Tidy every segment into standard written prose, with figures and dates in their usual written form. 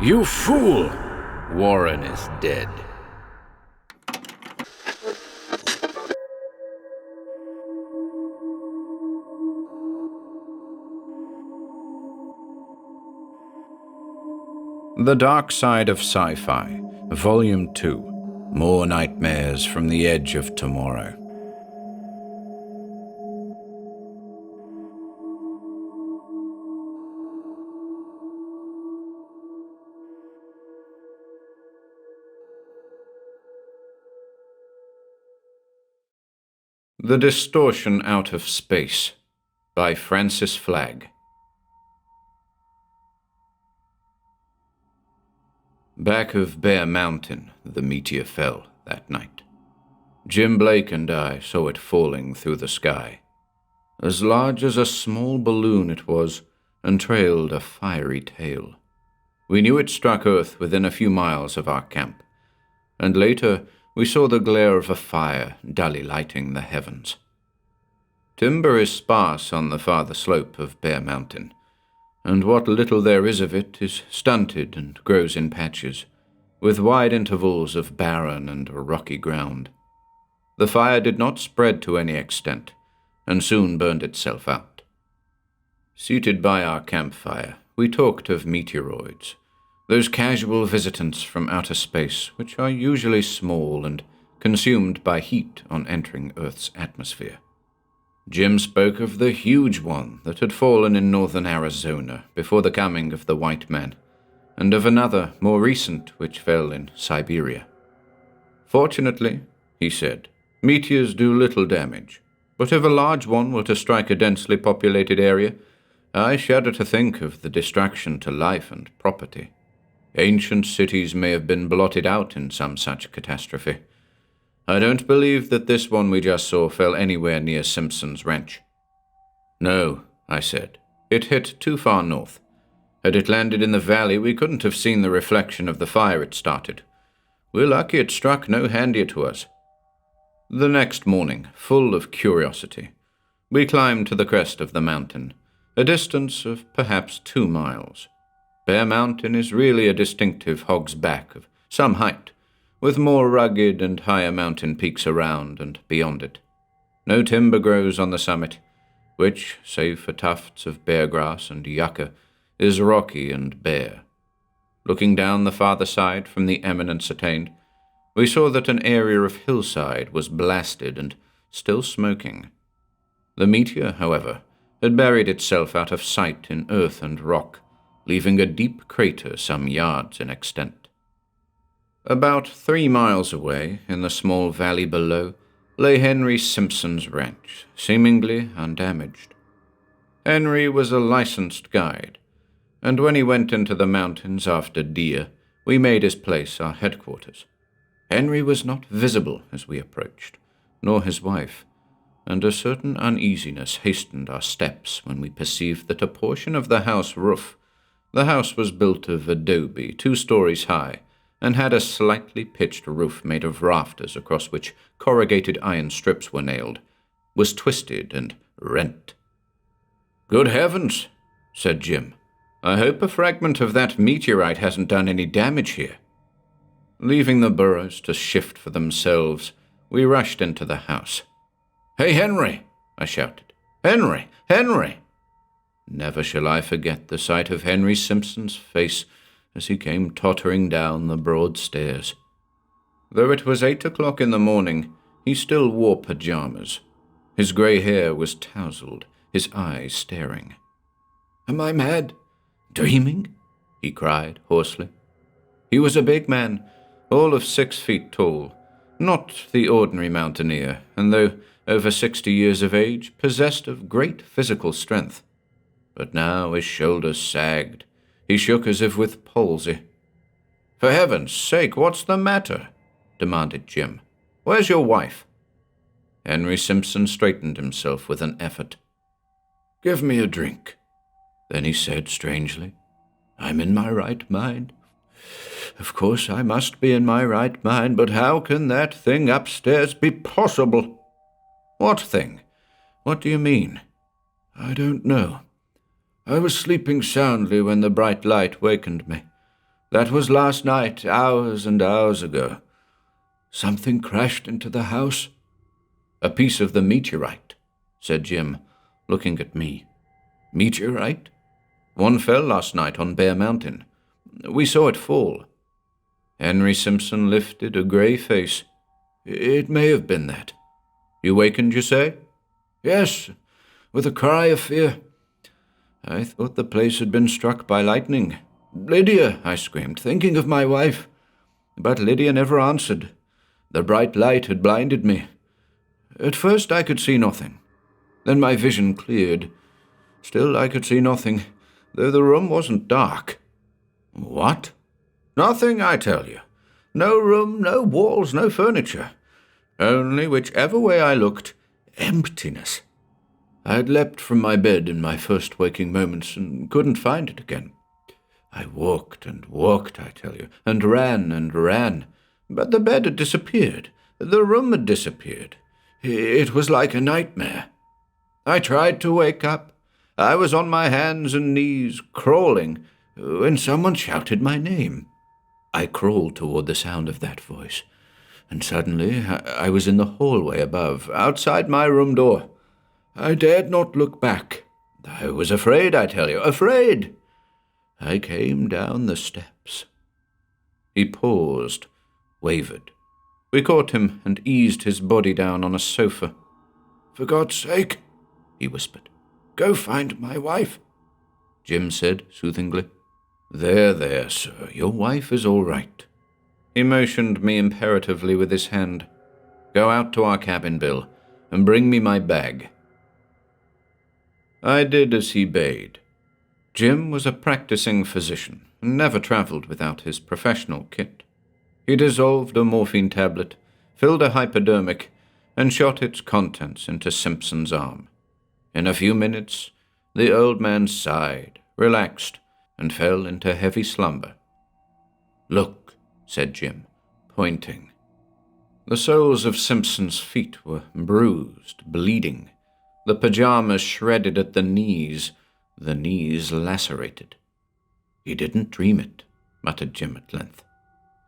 You fool! Warren is dead. The Dark Side of Sci-Fi, Volume 2, More Nightmares from the Edge of Tomorrow. The Distortion Out of Space, by Francis Flagg. Back of Bear Mountain, the meteor fell that night. Jim Blake and I saw it falling through the sky. As large as a small balloon it was, and trailed a fiery tail. We knew it struck Earth within a few miles of our camp, and later we saw the glare of a fire dully lighting the heavens. Timber is sparse on the farther slope of Bear Mountain, and what little there is of it is stunted and grows in patches, with wide intervals of barren and rocky ground. The fire did not spread to any extent, and soon burned itself out. Seated by our campfire, we talked of meteoroids, those casual visitants from outer space which are usually small and consumed by heat on entering Earth's atmosphere. Jim spoke of the huge one that had fallen in northern Arizona before the coming of the white man, and of another, more recent, which fell in Siberia. Fortunately, he said, meteors do little damage, but if a large one were to strike a densely populated area, I shudder to think of the destruction to life and property. Ancient cities may have been blotted out in some such catastrophe. I don't believe that this one we just saw fell anywhere near Simpson's Ranch. No, I said. It hit too far north. Had it landed in the valley, we couldn't have seen the reflection of the fire it started. We're lucky it struck no handier to us. The next morning, full of curiosity, we climbed to the crest of the mountain, a distance of perhaps 2 miles. Bear Mountain is really a distinctive hog's back of some height, with more rugged and higher mountain peaks around and beyond it. No timber grows on the summit, which, save for tufts of bear grass and yucca, is rocky and bare. Looking down the farther side from the eminence attained, we saw that an area of hillside was blasted and still smoking. The meteor, however, had buried itself out of sight in earth and rock, leaving a deep crater some yards in extent. About 3 miles away, in the small valley below, lay Henry Simpson's ranch, seemingly undamaged. Henry was a licensed guide, and when he went into the mountains after deer, we made his place our headquarters. Henry was not visible as we approached, nor his wife, and a certain uneasiness hastened our steps when we perceived that a portion of the house roof— the house was built of adobe 2 stories high, and had a slightly pitched roof made of rafters across which corrugated iron strips were nailed— was twisted and rent. "Good heavens," said Jim. "I hope a fragment of that meteorite hasn't done any damage here." Leaving the burrows to shift for themselves, we rushed into the house. "Hey, Henry!" I shouted. "Henry! Henry!" Never shall I forget the sight of Henry Simpson's face as he came tottering down the broad stairs. Though it was 8 o'clock in the morning, he still wore pajamas. His grey hair was tousled, his eyes staring. "Am I mad? Dreaming?" he cried hoarsely. He was a big man, all of 6 feet tall, not the ordinary mountaineer, and though over 60 years of age, possessed of great physical strength. But now his shoulders sagged. He shook as if with palsy. "For heaven's sake, what's the matter?" demanded Jim. "Where's your wife?" Henry Simpson straightened himself with an effort. "Give me a drink." Then he said strangely, "I'm in my right mind. Of course I must be in my right mind, but how can that thing upstairs be possible?" "What thing? What do you mean?" "I don't know. I was sleeping soundly when the bright light wakened me. That was last night, hours and hours ago. Something crashed into the house. A piece of the meteorite, said Jim, looking at me. Meteorite? One fell last night on Bear Mountain. We saw it fall. Henry Simpson lifted a grey face. It may have been that. You wakened, you say? Yes, with a cry of fear. I thought the place had been struck by lightning. Lydia, I screamed, thinking of my wife. But Lydia never answered. The bright light had blinded me. At first I could see nothing. Then my vision cleared. Still I could see nothing, though the room wasn't dark. What? Nothing, I tell you. No room, no walls, no furniture. Only, whichever way I looked, emptiness. I had leapt from my bed in my first waking moments and couldn't find it again. I walked and walked, I tell you, and ran, but the bed had disappeared. The room had disappeared. It was like a nightmare. I tried to wake up. I was on my hands and knees, crawling, when someone shouted my name. I crawled toward the sound of that voice, and suddenly I was in the hallway above, outside my room door. I dared not look back. I was afraid, I tell you, afraid. I came down the steps. He paused, wavered. We caught him and eased his body down on a sofa. For God's sake, he whispered, go find my wife. Jim said soothingly, There, sir, your wife is all right. He motioned me imperatively with his hand. Go out to our cabin, Bill, and bring me my bag. I did as he bade. Jim was a practicing physician and never travelled without his professional kit. He dissolved a morphine tablet, filled a hypodermic, and shot its contents into Simpson's arm. In a few minutes, the old man sighed, relaxed, and fell into heavy slumber. Look, said Jim, pointing. The soles of Simpson's feet were bruised, bleeding, the pajamas shredded at the knees lacerated. He didn't dream it, muttered Jim at length.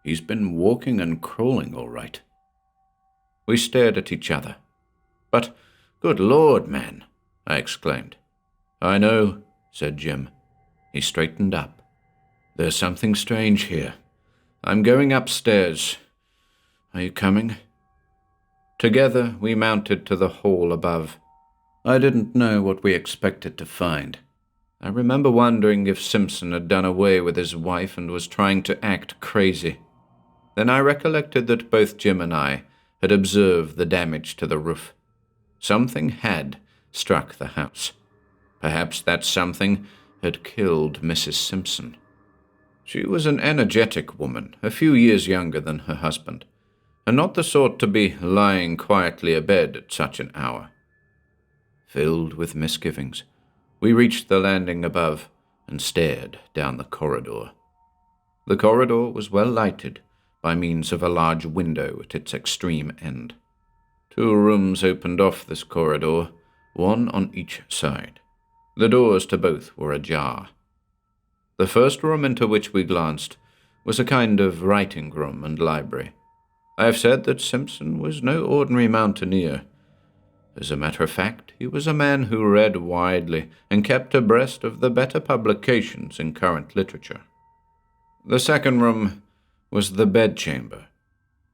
He's been walking and crawling all right. We stared at each other. But, good Lord, man, I exclaimed. I know, said Jim. He straightened up. There's something strange here. I'm going upstairs. Are you coming? Together we mounted to the hall above. I didn't know what we expected to find. I remember wondering if Simpson had done away with his wife and was trying to act crazy. Then I recollected that both Jim and I had observed the damage to the roof. Something had struck the house. Perhaps that something had killed Mrs. Simpson. She was an energetic woman, a few years younger than her husband, and not the sort to be lying quietly abed at such an hour. Filled with misgivings, we reached the landing above and stared down the corridor. The corridor was well lighted by means of a large window at its extreme end. 2 rooms opened off this corridor, one on each side. The doors to both were ajar. The first room into which we glanced was a kind of writing room and library. I have said that Simpson was no ordinary mountaineer. As a matter of fact, he was a man who read widely and kept abreast of the better publications in current literature. The second room was the bedchamber.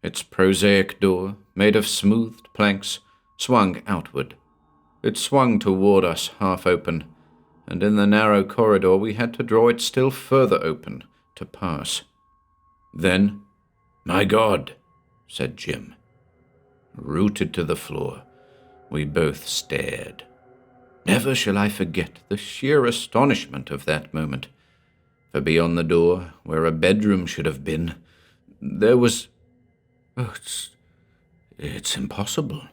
Its prosaic door, made of smoothed planks, swung outward. It swung toward us half open, and in the narrow corridor we had to draw it still further open to pass. Then, "My God," said Jim. Rooted to the floor, we both stared. Never shall I forget the sheer astonishment of that moment, for beyond the door, where a bedroom should have been, there was... "Oh, it's impossible,"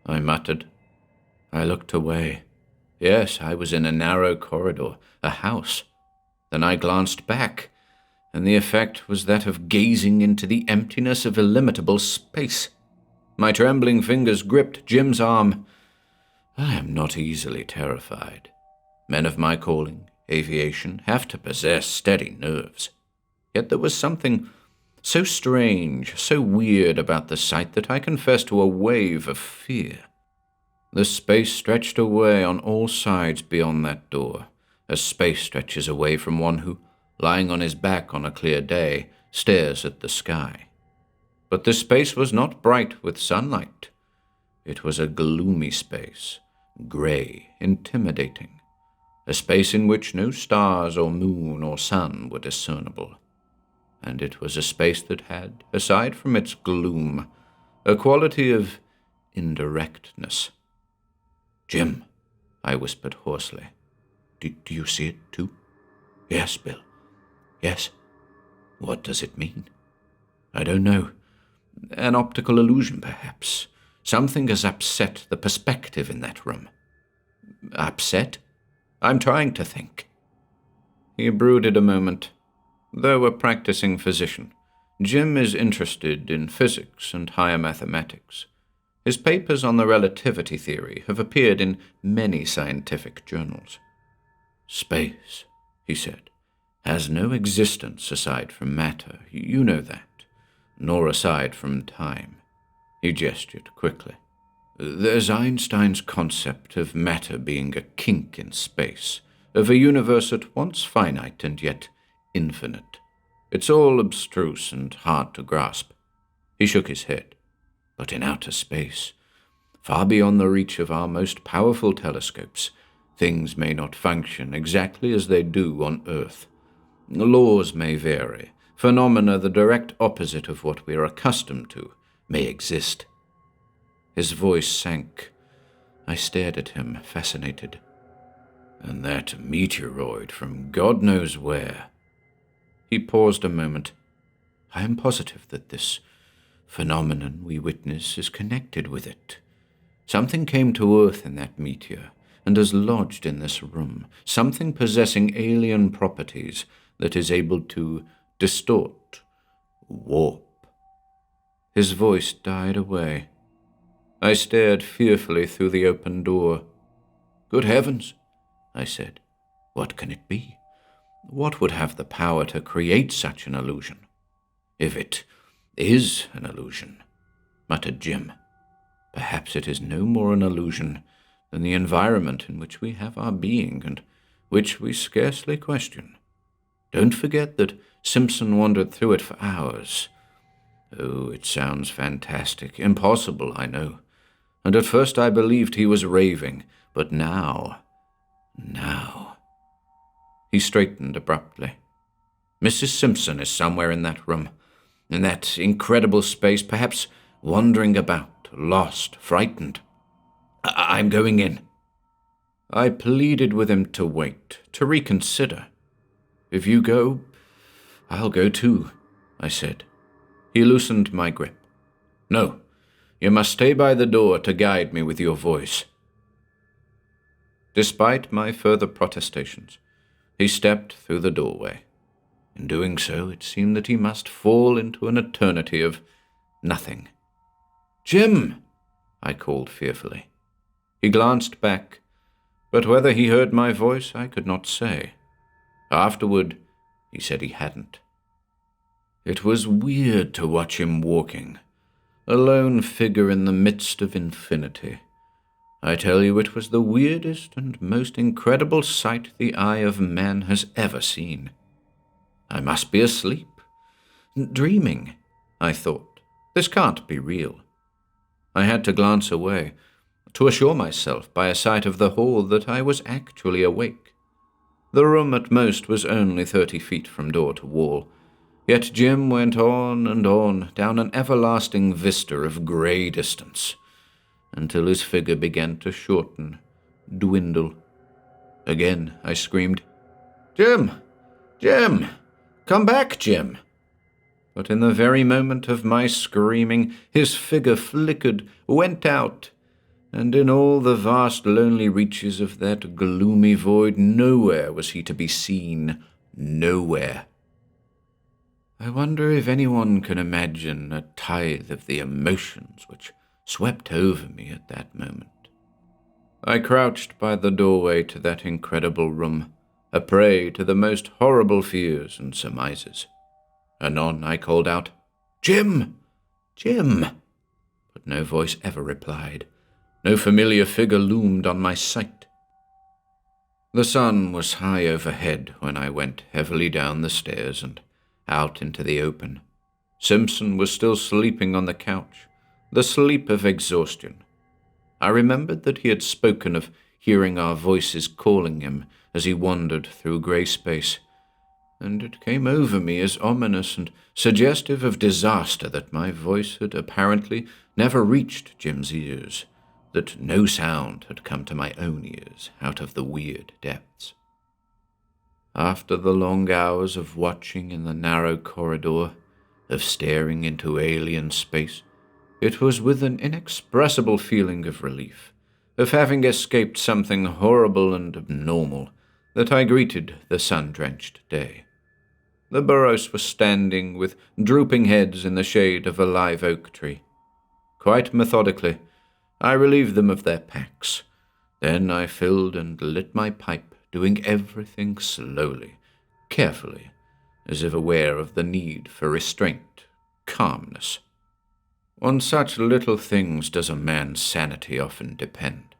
I muttered. I looked away. Yes, I was in a narrow corridor, a house. Then I glanced back, and the effect was that of gazing into the emptiness of illimitable space. My trembling fingers gripped Jim's arm. I am not easily terrified. Men of my calling, aviation, have to possess steady nerves. Yet there was something so strange, so weird about the sight that I confess to a wave of fear. The space stretched away on all sides beyond that door, as space stretches away from one who, lying on his back on a clear day, stares at the sky. But the space was not bright with sunlight. It was a gloomy space, grey, intimidating, a space in which no stars or moon or sun were discernible. And it was a space that had, aside from its gloom, a quality of indirectness. "Jim," I whispered hoarsely. Do you see it too?" "Yes, Bill. Yes." "What does it mean?" "I don't know. An optical illusion, perhaps. Something has upset the perspective in that room." "Upset? I'm trying to think." He brooded a moment. Though a practicing physician, Jim is interested in physics and higher mathematics. His papers on the relativity theory have appeared in many scientific journals. "Space," he said, "has no existence aside from matter. You know that. Nor aside from time." He gestured quickly. "There's Einstein's concept of matter being a kink in space, of a universe at once finite and yet infinite. It's all abstruse and hard to grasp." He shook his head. "But in outer space, far beyond the reach of our most powerful telescopes, things may not function exactly as they do on Earth. Laws may vary. Phenomena the direct opposite of what we are accustomed to may exist." His voice sank. I stared at him, fascinated. "And that meteoroid from God knows where." He paused a moment. "I am positive that this phenomenon we witness is connected with it. Something came to Earth in that meteor and has lodged in this room, something possessing alien properties that is able to distort, warp." His voice died away. I stared fearfully through the open door. "Good heavens," I said. "What can it be? What would have the power to create such an illusion?" "If it is an illusion," muttered Jim, "perhaps it is no more an illusion than the environment in which we have our being and which we scarcely question. Don't forget that Simpson wandered through it for hours. Oh, it sounds fantastic, impossible, I know. And at first I believed he was raving, but now... He straightened abruptly. "Mrs. Simpson is somewhere in that room, in that incredible space, perhaps wandering about, lost, frightened. I'm going in." I pleaded with him to wait, to reconsider. "If you go, I'll go too," I said. He loosened my grip. "No, you must stay by the door to guide me with your voice." Despite my further protestations, he stepped through the doorway. In doing so, it seemed that he must fall into an eternity of nothing. "Jim!" I called fearfully. He glanced back, but whether he heard my voice I could not say. Afterward, he said he hadn't. It was weird to watch him walking, a lone figure in the midst of infinity. I tell you, it was the weirdest and most incredible sight the eye of man has ever seen. I must be asleep. Dreaming, I thought. This can't be real. I had to glance away, to assure myself by a sight of the hall that I was actually awake. The room at most was only 30 feet from door to wall, yet Jim went on and on down an everlasting vista of grey distance, until his figure began to shorten, dwindle. Again I screamed, "Jim! Jim! Come back, Jim!" But in the very moment of my screaming, his figure flickered, went out, and in all the vast lonely reaches of that gloomy void, nowhere was he to be seen, nowhere. I wonder if anyone can imagine a tithe of the emotions which swept over me at that moment. I crouched by the doorway to that incredible room, a prey to the most horrible fears and surmises. Anon I called out, "Jim! Jim!" But no voice ever replied. No familiar figure loomed on my sight. The sun was high overhead when I went heavily down the stairs and out into the open. Simpson was still sleeping on the couch, the sleep of exhaustion. I remembered that he had spoken of hearing our voices calling him as he wandered through grey space, and it came over me as ominous and suggestive of disaster that my voice had apparently never reached Jim's ears, that no sound had come to my own ears out of the weird depths. After the long hours of watching in the narrow corridor, of staring into alien space, it was with an inexpressible feeling of relief, of having escaped something horrible and abnormal, that I greeted the sun-drenched day. The burros were standing with drooping heads in the shade of a live oak tree. Quite methodically, I relieved them of their packs. Then I filled and lit my pipe, doing everything slowly, carefully, as if aware of the need for restraint, calmness. On such little things does a man's sanity often depend,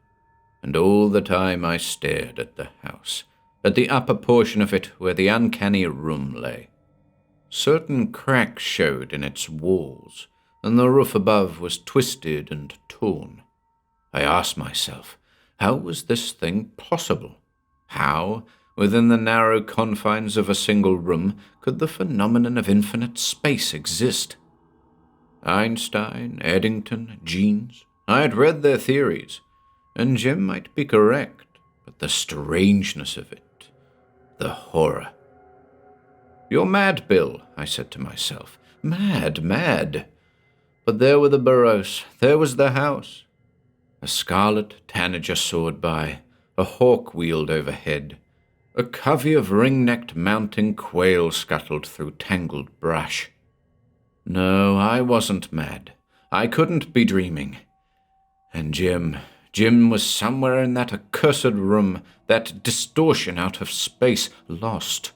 and all the time I stared at the house, at the upper portion of it where the uncanny room lay. Certain cracks showed in its walls, and the roof above was twisted and torn. I asked myself, how was this thing possible? How, within the narrow confines of a single room, could the phenomenon of infinite space exist? Einstein, Eddington, Jeans, I had read their theories, and Jim might be correct, but the strangeness of it, the horror. "You're mad, Bill," I said to myself. Mad, mad. But there were the burros, there was the house. A scarlet tanager soared by, a hawk wheeled overhead. A covey of ring-necked mountain quail scuttled through tangled brush. No, I wasn't mad. I couldn't be dreaming. And Jim was somewhere in that accursed room, that distortion out of space, lost,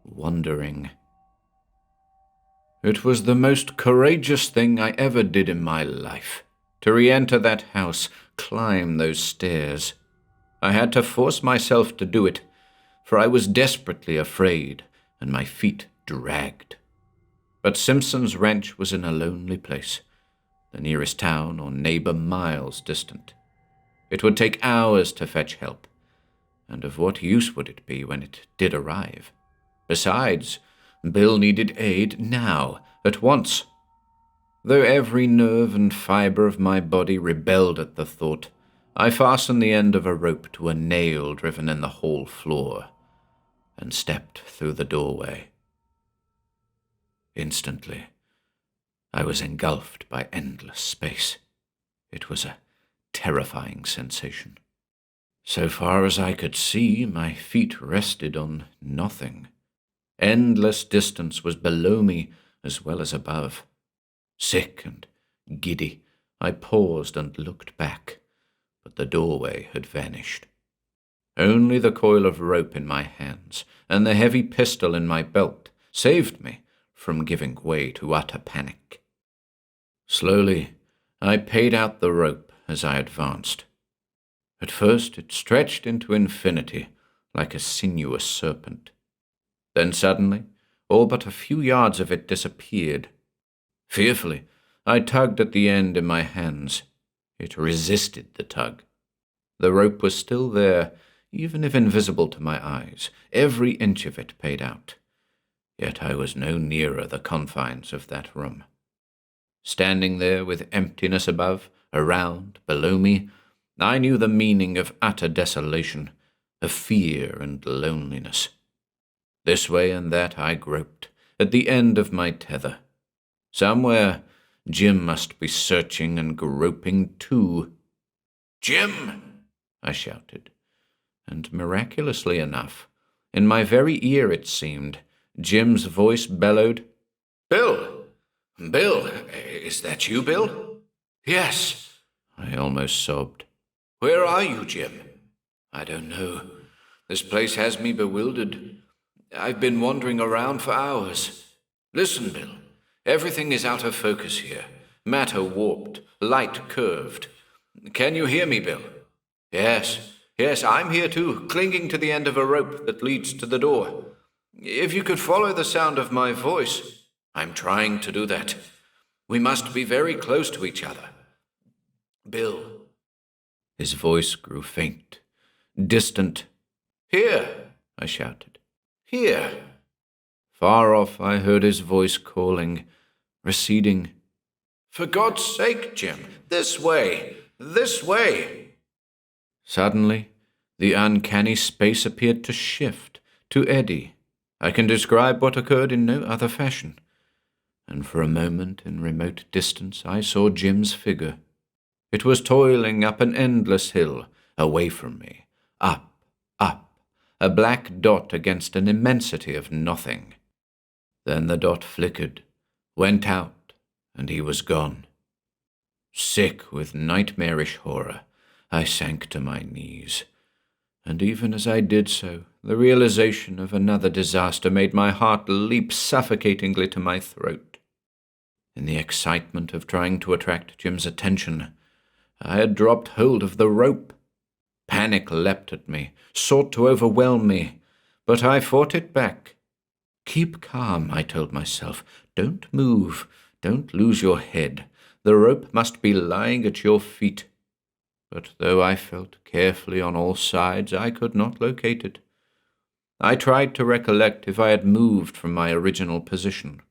wandering. It was the most courageous thing I ever did in my life, to re-enter that house, climb those stairs. I had to force myself to do it, for I was desperately afraid, and my feet dragged. But Simpson's Ranch was in a lonely place, the nearest town or neighbor miles distant. It would take hours to fetch help, and of what use would it be when it did arrive? Besides, Bill needed aid now, at once. Though every nerve and fiber of my body rebelled at the thought, I fastened the end of a rope to a nail driven in the hall floor, and stepped through the doorway. Instantly, I was engulfed by endless space. It was a terrifying sensation. So far as I could see, my feet rested on nothing. Endless distance was below me as well as above. Sick and giddy, I paused and looked back, but the doorway had vanished. Only the coil of rope in my hands and the heavy pistol in my belt saved me from giving way to utter panic. Slowly, I paid out the rope as I advanced. At first it stretched into infinity like a sinuous serpent. Then suddenly, all but a few yards of it disappeared. Fearfully, I tugged at the end in my hands. It resisted the tug. The rope was still there, even if invisible to my eyes. Every inch of it paid out. Yet I was no nearer the confines of that room. Standing there with emptiness above, around, below me, I knew the meaning of utter desolation, of fear and loneliness. This way and that I groped, at the end of my tether. Somewhere, Jim must be searching and groping too. "Jim!" I shouted, and miraculously enough, in my very ear it seemed, Jim's voice bellowed, "Bill! Bill! Is that you, Bill?" "Yes," I almost sobbed. "Where are you, Jim?" "I don't know. This place has me bewildered. I've been wandering around for hours." Listen, Bill. Everything is out of focus here. Matter warped, light curved. Can you hear me, Bill? Yes, I'm here too, clinging to the end of a rope that leads to the door. If you could follow the sound of my voice, I'm trying to do that. We must be very close to each other. Bill. His voice grew faint, distant. Here, I shouted. Here. Far off I heard his voice calling, receding. For God's sake, Jim, this way, this way. Suddenly, the uncanny space appeared to shift, to eddy. I can describe what occurred in no other fashion. And for a moment, in remote distance, I saw Jim's figure. It was toiling up an endless hill, away from me, up, a black dot against an immensity of nothing. Then the dot flickered, went out, and he was gone. Sick with nightmarish horror, I sank to my knees. And even as I did so, the realization of another disaster made my heart leap suffocatingly to my throat. In the excitement of trying to attract Jim's attention, I had dropped hold of the rope. Panic leapt at me, sought to overwhelm me, but I fought it back. Keep calm, I told myself. Don't move. Don't lose your head. The rope must be lying at your feet. But though I felt carefully on all sides, I could not locate it. I tried to recollect if I had moved from my original position.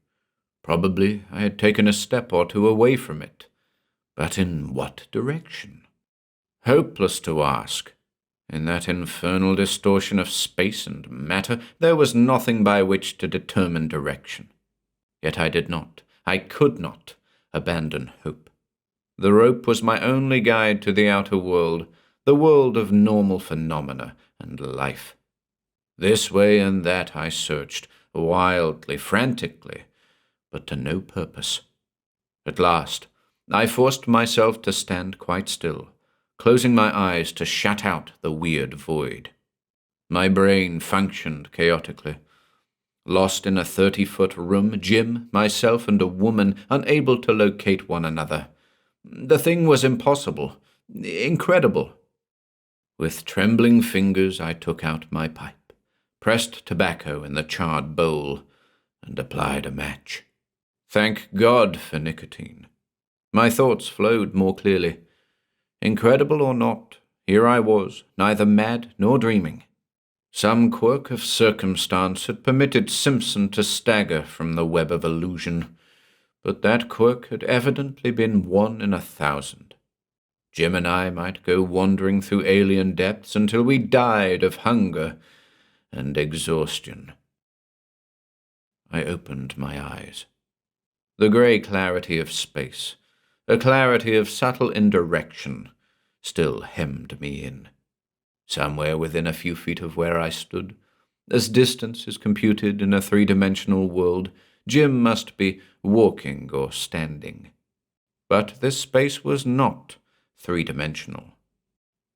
Probably I had taken a step or two away from it. But in what direction? Hopeless to ask. In that infernal distortion of space and matter, there was nothing by which to determine direction. Yet I did not, I could not, abandon hope. The rope was my only guide to the outer world, the world of normal phenomena and life. This way and that I searched, wildly, frantically, but to no purpose. At last, I forced myself to stand quite still, closing my eyes to shut out the weird void. My brain functioned chaotically. Lost in a 30-foot room, Jim, myself, and a woman, unable to locate one another. The thing was impossible, incredible. With trembling fingers I took out my pipe, pressed tobacco in the charred bowl, and applied a match. Thank God for nicotine. My thoughts flowed more clearly. Incredible or not, here I was, neither mad nor dreaming. Some quirk of circumstance had permitted Simpson to stagger from the web of illusion, but that quirk had evidently been 1 in 1,000. Jim and I might go wandering through alien depths until we died of hunger and exhaustion. I opened my eyes. The grey clarity of space, a clarity of subtle indirection, still hemmed me in. Somewhere within a few feet of where I stood, as distance is computed in a 3-dimensional world, Jim must be walking or standing. But this space was not 3-dimensional.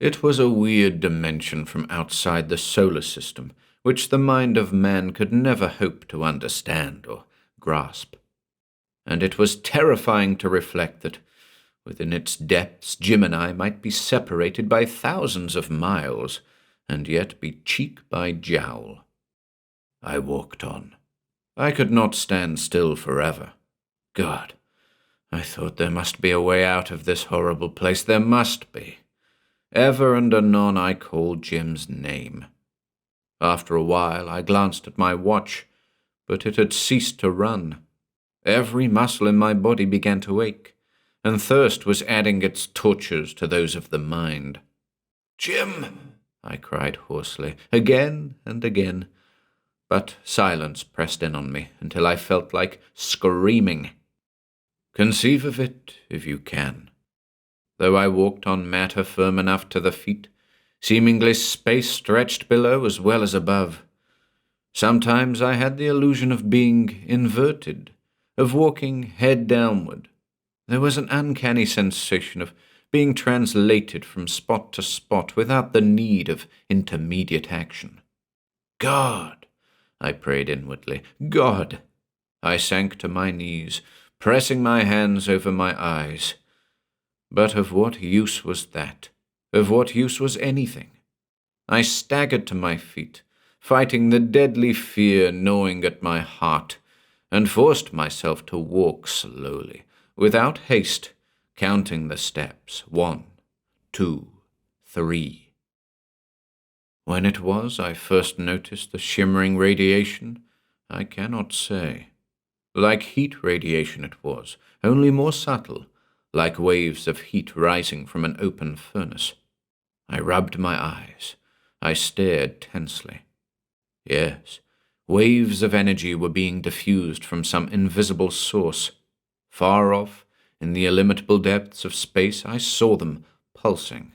It was a weird dimension from outside the solar system, which the mind of man could never hope to understand or grasp. And it was terrifying to reflect that, within its depths, Jim and I might be separated by thousands of miles, and yet be cheek by jowl. I walked on. I could not stand still forever. God, I thought there must be a way out of this horrible place. There must be. Ever and anon I called Jim's name. After a while I glanced at my watch, but it had ceased to run. Every muscle in my body began to ache, and thirst was adding its tortures to those of the mind. "Jim!" I cried hoarsely, again and again, but silence pressed in on me until I felt like screaming. Conceive of it if you can. Though I walked on matter firm enough to the feet, seemingly space stretched below as well as above. Sometimes I had the illusion of being inverted, of walking head downward. There was an uncanny sensation of being translated from spot to spot without the need of intermediate action. God, I prayed inwardly, God, I sank to my knees, pressing my hands over my eyes. But of what use was that? Of what use was anything? I staggered to my feet, fighting the deadly fear gnawing at my heart, and forced myself to walk slowly, without haste, counting the steps, 1, 2, 3. When it was I first noticed the shimmering radiation, I cannot say. Like heat radiation it was, only more subtle, like waves of heat rising from an open furnace. I rubbed my eyes. I stared tensely. Yes, waves of energy were being diffused from some invisible source. Far off, in the illimitable depths of space, I saw them pulsing.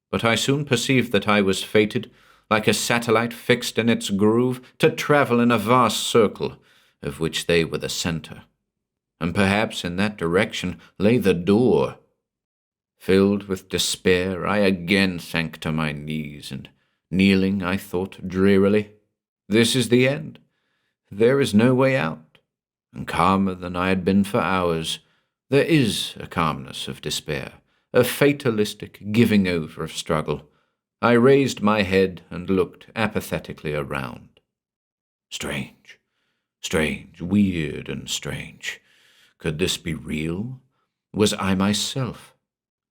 But I soon perceived that I was fated, like a satellite fixed in its groove, to travel in a vast circle, of which they were the center. And perhaps in that direction lay the door. Filled with despair, I again sank to my knees, and kneeling, I thought drearily, this is the end. There is no way out. And calmer than I had been for hours, there is a calmness of despair, a fatalistic giving over of struggle. I raised my head and looked apathetically around. Strange, weird and strange. Could this be real? Was I myself?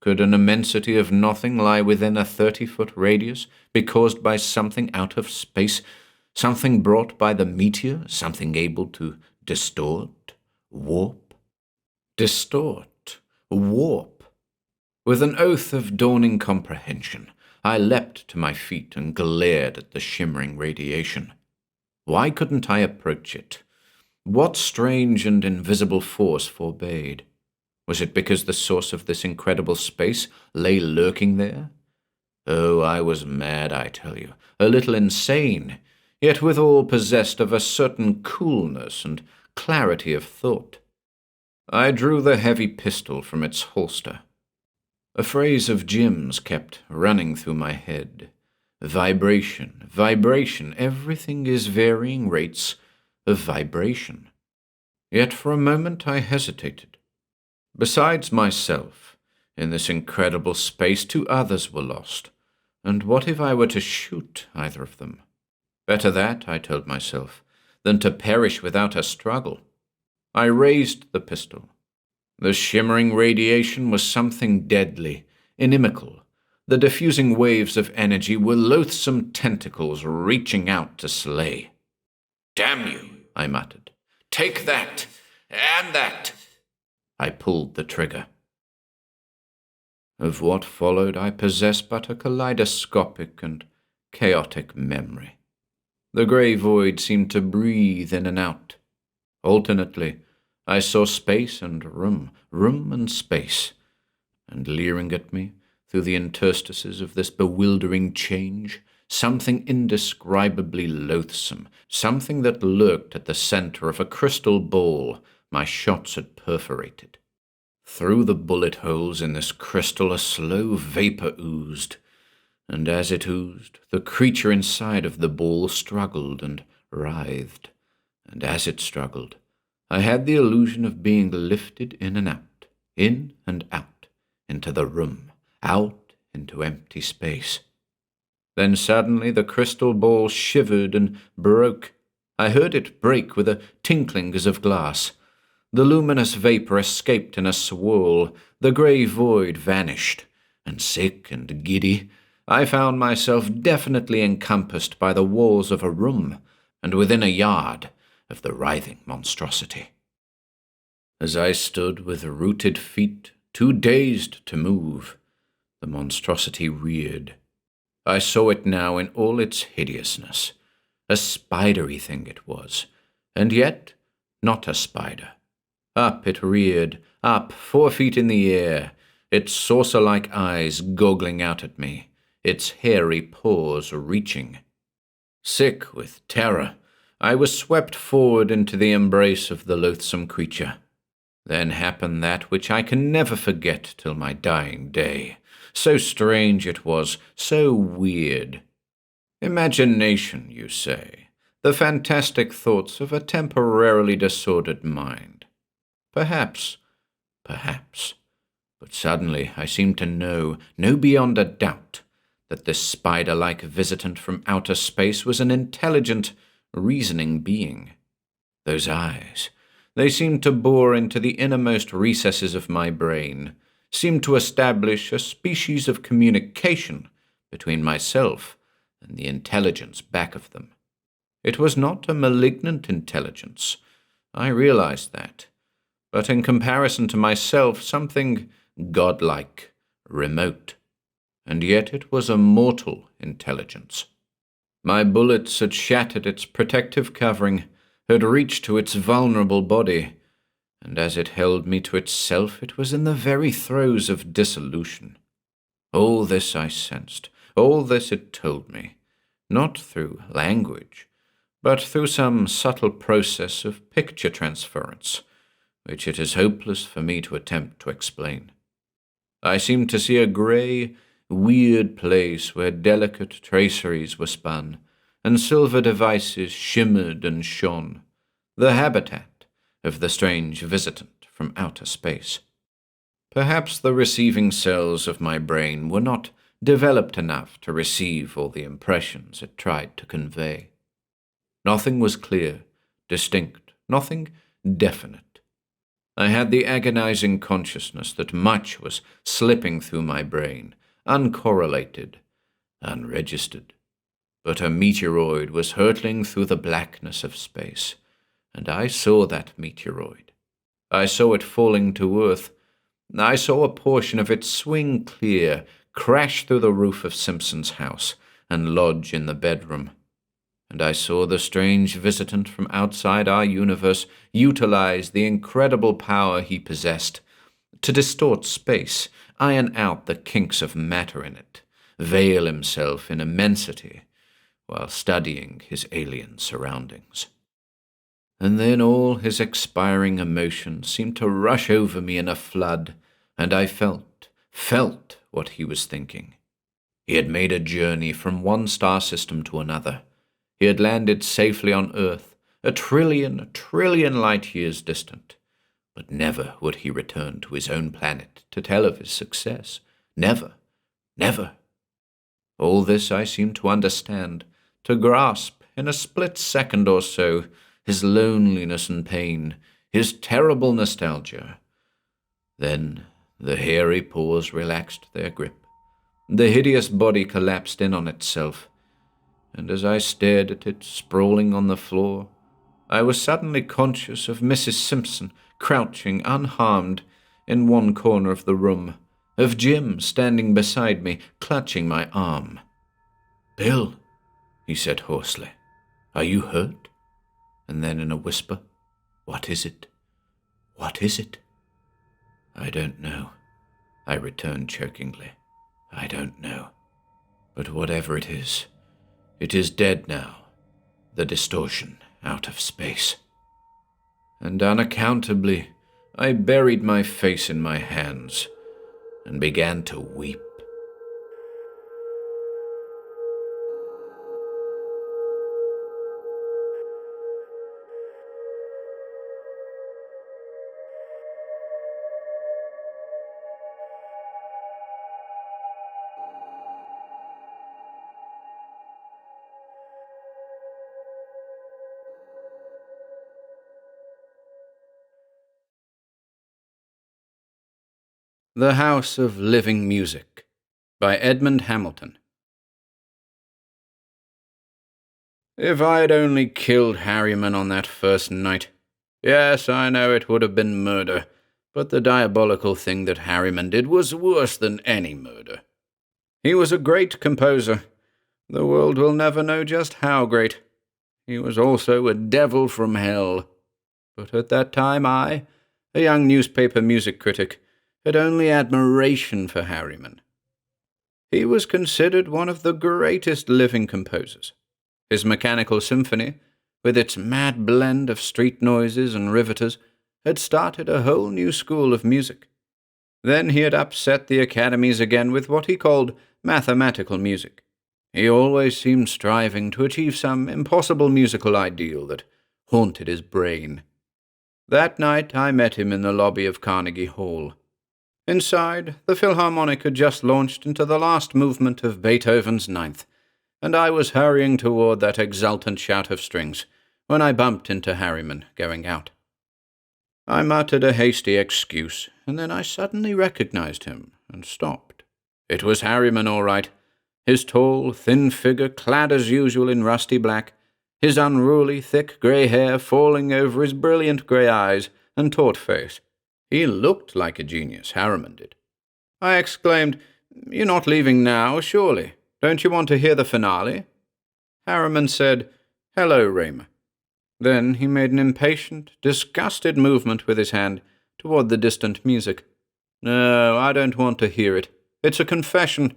Could an immensity of nothing lie within a 30-foot radius, be caused by something out of space, something brought by the meteor, something able to distort, warp? Distort, warp. With an oath of dawning comprehension, I leapt to my feet and glared at the shimmering radiation. Why couldn't I approach it? What strange and invisible force forbade? Was it because the source of this incredible space lay lurking there? Oh, I was mad, I tell you, a little insane, yet withal possessed of a certain coolness and clarity of thought. I drew the heavy pistol from its holster. A phrase of Jim's kept running through my head. Vibration, everything is varying rates of vibration. Yet for a moment I hesitated. Besides myself, in this incredible space 2 others were lost, and what if I were to shoot either of them? Better that, I told myself, than to perish without a struggle. I raised the pistol. The shimmering radiation was something deadly, inimical. The diffusing waves of energy were loathsome tentacles reaching out to slay. "Damn you," I muttered. "Take that, and that." I pulled the trigger. Of what followed I possess but a kaleidoscopic and chaotic memory. The grey void seemed to breathe in and out. Alternately, I saw space and room and space, and leering at me through the interstices of this bewildering change, something indescribably loathsome, something that lurked at the center of a crystal ball my shots had perforated. Through the bullet holes in this crystal a slow vapor oozed, and as it oozed, the creature inside of the ball struggled and writhed, and as it struggled, I had the illusion of being lifted in and out, into the room, out into empty space. Then suddenly the crystal ball shivered and broke. I heard it break with a tinkling as of glass. The luminous vapor escaped in a swirl, the grey void vanished, and sick and giddy, I found myself definitely encompassed by the walls of a room, and within a yard of the writhing monstrosity. As I stood with rooted feet, too dazed to move, the monstrosity reared. I saw it now in all its hideousness. A spidery thing it was, and yet not a spider. Up it reared, up 4 feet in the air, its saucer-like eyes goggling out at me, its hairy paws reaching. Sick with terror, I was swept forward into the embrace of the loathsome creature. Then happened that which I can never forget till my dying day. So strange it was, so weird. Imagination, you say. the fantastic thoughts of a temporarily disordered mind. Perhaps, but suddenly I seemed to know beyond a doubt, that this spider-like visitant from outer space was an intelligent, reasoning being. Those eyes, they seemed to bore into the innermost recesses of my brain, seemed to establish a species of communication between myself and the intelligence back of them. It was not a malignant intelligence, I realized that, but in comparison to myself, something godlike, remote, and yet it was a mortal intelligence. My bullets had shattered its protective covering, had reached to its vulnerable body, and as it held me to itself, it was in the very throes of dissolution. All this I sensed, all this it told me, not through language, but through some subtle process of picture transference, which it is hopeless for me to attempt to explain. I seemed to see a grey, weird place where delicate traceries were spun, and silver devices shimmered and shone, the habitat of the strange visitant from outer space. Perhaps the receiving cells of my brain were not developed enough to receive all the impressions it tried to convey. Nothing was clear, distinct, nothing definite. I had the agonizing consciousness that much was slipping through my brain, uncorrelated, unregistered. But a meteoroid was hurtling through the blackness of space, and I saw that meteoroid. I saw it falling to earth. I saw a portion of it swing clear, crash through the roof of Simpson's house, and lodge in the bedroom. And I saw the strange visitant from outside our universe utilize the incredible power he possessed to distort space, iron out the kinks of matter in it, veil himself in immensity, while studying his alien surroundings. And then all his expiring emotions seemed to rush over me in a flood, and I felt what he was thinking. He had made a journey from one star system to another. He had landed safely on Earth, a trillion light years distant. But never would he return to his own planet to tell of his success. Never. All this I seemed to understand, to grasp in a split second or so, his loneliness and pain, his terrible nostalgia. Then the hairy paws relaxed their grip. The hideous body collapsed in on itself, and as I stared at it sprawling on the floor, I was suddenly conscious of Mrs. Simpson crouching unharmed in one corner of the room, of Jim standing beside me, clutching my arm. "Bill," he said hoarsely, "are you hurt?" And then in a whisper, "What is it? What is it?" "I don't know," I returned chokingly. "I don't know. But whatever it is dead now. The distortion out of space." And unaccountably, I buried my face in my hands and began to weep. The House of Living Music by Edmond Hamilton. If I had only killed Harriman on that first night. Yes, I know it would have been murder, but the diabolical thing that Harriman did was worse than any murder. He was a great composer. The world will never know just how great. He was also a devil from hell. But at that time I, a young newspaper music critic, had only admiration for Harriman. He was considered one of the greatest living composers. His mechanical symphony, with its mad blend of street noises and riveters, had started a whole new school of music. Then he had upset the academies again with what he called mathematical music. He always seemed striving to achieve some impossible musical ideal that haunted his brain. That night I met him in the lobby of Carnegie Hall. Inside, the Philharmonic had just launched into the last movement of Beethoven's Ninth, and I was hurrying toward that exultant shout of strings when I bumped into Harriman going out. I muttered a hasty excuse, and then I suddenly recognized him and stopped. It was Harriman, all right. His tall, thin figure clad as usual in rusty black, his unruly, thick grey hair falling over his brilliant grey eyes and taut face. He looked like a genius, Harriman did. I exclaimed, "You're not leaving now, surely? Don't you want to hear the finale?" Harriman said, "Hello, Raymer." Then he made an impatient, disgusted movement with his hand toward the distant music. "No, I don't want to hear it. It's a confession,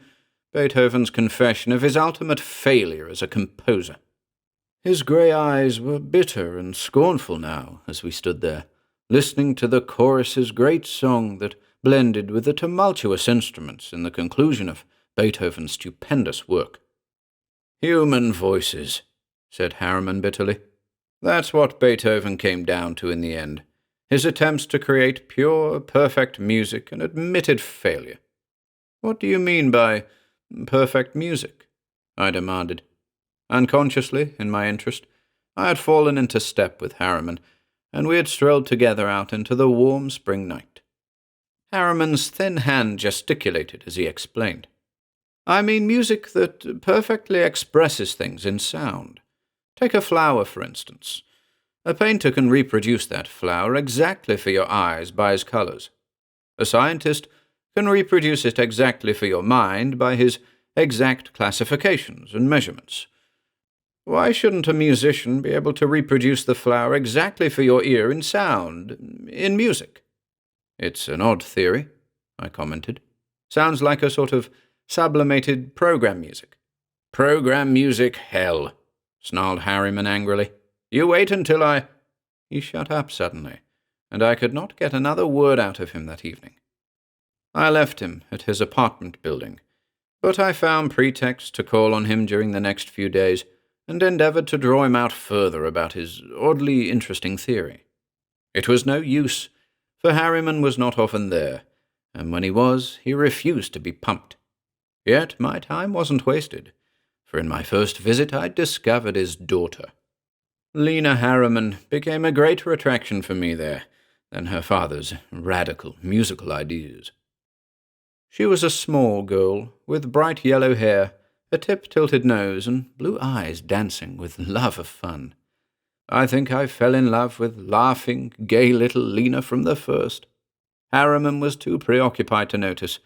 Beethoven's confession of his ultimate failure as a composer." His grey eyes were bitter and scornful now as we stood there, listening to the chorus's great song that blended with the tumultuous instruments in the conclusion of Beethoven's stupendous work. "Human voices," said Harriman bitterly. "That's what Beethoven came down to in the end. His attempts to create pure, perfect music and admitted failure." "What do you mean by perfect music?" I demanded. Unconsciously, in my interest, I had fallen into step with Harriman, and we had strolled together out into the warm spring night. Harriman's thin hand gesticulated as he explained. "I mean music that perfectly expresses things in sound. Take a flower, for instance. A painter can reproduce that flower exactly for your eyes by his colors. A scientist can reproduce it exactly for your mind by his exact classifications and measurements. Why shouldn't a musician be able to reproduce the flower exactly for your ear in sound, in music?" "It's an odd theory," I commented. "Sounds like a sort of sublimated program music." "Program music, hell," snarled Harriman angrily. "You wait until I—" He shut up suddenly, and I could not get another word out of him that evening. I left him at his apartment building, but I found pretext to call on him during the next few days and endeavored to draw him out further about his oddly interesting theory. It was no use, for Harriman was not often there, and when he was, he refused to be pumped. Yet my time wasn't wasted, for in my first visit I discovered his daughter. Lena Harriman became a greater attraction for me there than her father's radical musical ideas. She was a small girl, with bright yellow hair, a tip-tilted nose, and blue eyes dancing with love of fun. I think I fell in love with laughing, gay little Lena from the first. Harriman was too preoccupied to notice,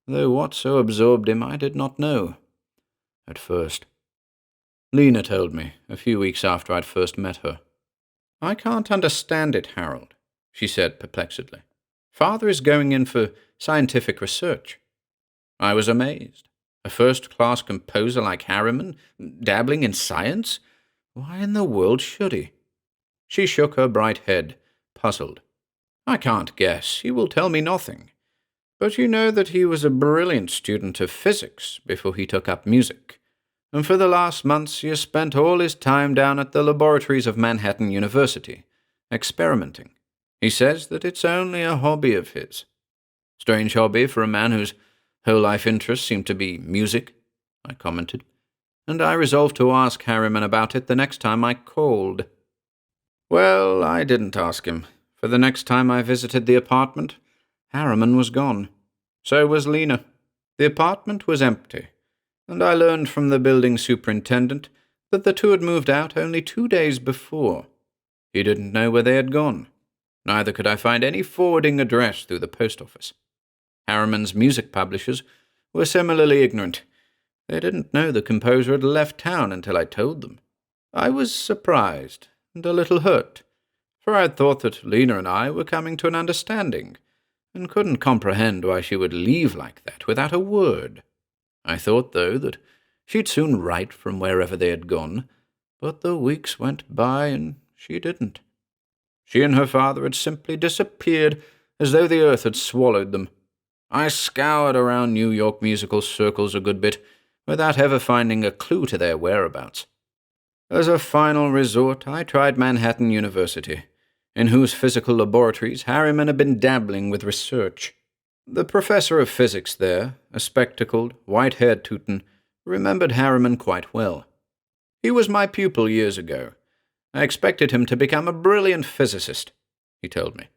though what so absorbed him I did not know. At first. Lena told me, a few weeks after I'd first met her. "I can't understand it, Harold," she said perplexedly. "Father is going in for scientific research." I was amazed. A first-class composer like Harriman, dabbling in science? Why in the world should he? She shook her bright head, puzzled. "I can't guess. He will tell me nothing. But you know that he was a brilliant student of physics before he took up music, and for the last months he has spent all his time down at the laboratories of Manhattan University, experimenting. He says that it's only a hobby of his. Strange hobby for a man whose whole life interests seem to be music," I commented, and I resolved to ask Harriman about it the next time I called. Well, I didn't ask him, for the next time I visited the apartment, Harriman was gone. So was Lena. The apartment was empty, and I learned from the building superintendent that the two had moved out only 2 days before. He didn't know where they had gone. Neither could I find any forwarding address through the post office. Harriman's music publishers were similarly ignorant. They didn't know the composer had left town until I told them. I was surprised and a little hurt, for I had thought that Lena and I were coming to an understanding, and couldn't comprehend why she would leave like that without a word. I thought, though, that she'd soon write from wherever they had gone, but the weeks went by and she didn't. She and her father had simply disappeared as though the earth had swallowed them. I scoured around New York musical circles a good bit, without ever finding a clue to their whereabouts. As a final resort, I tried Manhattan University, in whose physical laboratories Harriman had been dabbling with research. The professor of physics there, a spectacled, white-haired Teuton, remembered Harriman quite well. He was my pupil years ago. I expected him to become a brilliant physicist, he told me.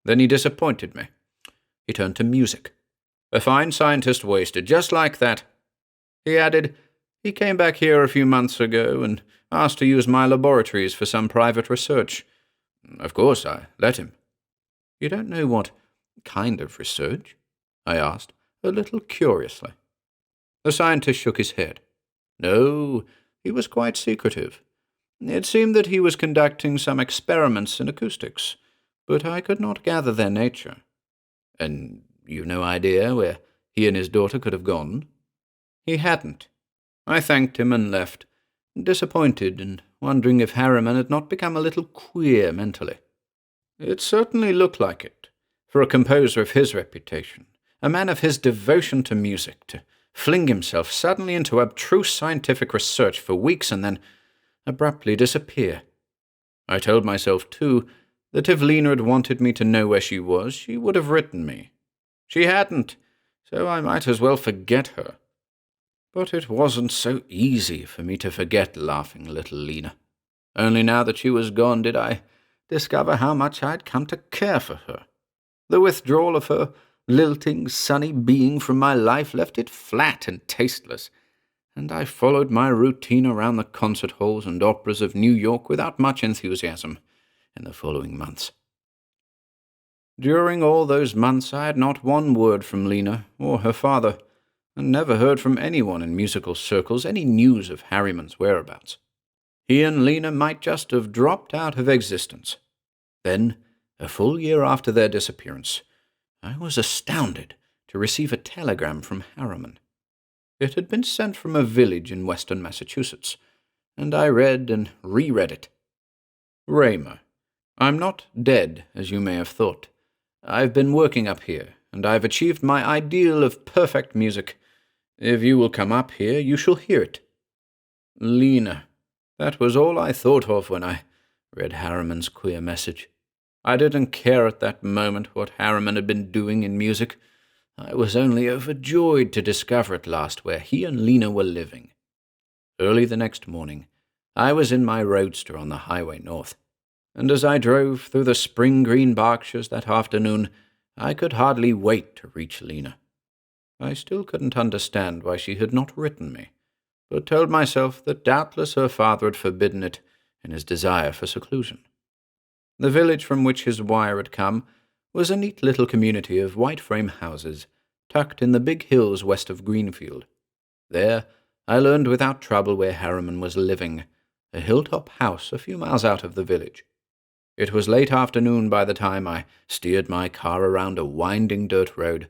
Then he disappointed me. He turned to music. A fine scientist wasted, just like that. He added, he came back here a few months ago and asked to use my laboratories for some private research. Of course, I let him. You don't know what kind of research? I asked, a little curiously. The scientist shook his head. No, he was quite secretive. It seemed that he was conducting some experiments in acoustics, but I could not gather their nature. And you've no idea where he and his daughter could have gone? He hadn't. I thanked him and left, disappointed and wondering if Harriman had not become a little queer mentally. It certainly looked like it, for a composer of his reputation, a man of his devotion to music, to fling himself suddenly into abstruse scientific research for weeks and then abruptly disappear. I told myself, too, that if Lena had wanted me to know where she was, she would have written me. She hadn't, so I might as well forget her. But it wasn't so easy for me to forget laughing little Lena. Only now that she was gone did I discover how much I'd come to care for her. The withdrawal of her lilting, sunny being from my life left it flat and tasteless, and I followed my routine around the concert halls and operas of New York without much enthusiasm in the following months. During all those months I had not one word from Lena or her father, and never heard from anyone in musical circles any news of Harriman's whereabouts. He and Lena might just have dropped out of existence. Then, a full year after their disappearance, I was astounded to receive a telegram from Harriman. It had been sent from a village in western Massachusetts, and I read and reread it. Raymer, I'm not dead, as you may have thought. I've been working up here, and I've achieved my ideal of perfect music. If you will come up here, you shall hear it. Lena. That was all I thought of when I read Harriman's queer message. I didn't care at that moment what Harriman had been doing in music. I was only overjoyed to discover at last where he and Lena were living. Early the next morning, I was in my roadster on the highway north, and as I drove through the spring-green Berkshires that afternoon, I could hardly wait to reach Lena. I still couldn't understand why she had not written me, but told myself that doubtless her father had forbidden it in his desire for seclusion. The village from which his wire had come was a neat little community of white-frame houses, tucked in the big hills west of Greenfield. There I learned without trouble where Harriman was living, a hilltop house a few miles out of the village. It was late afternoon by the time I steered my car around a winding dirt road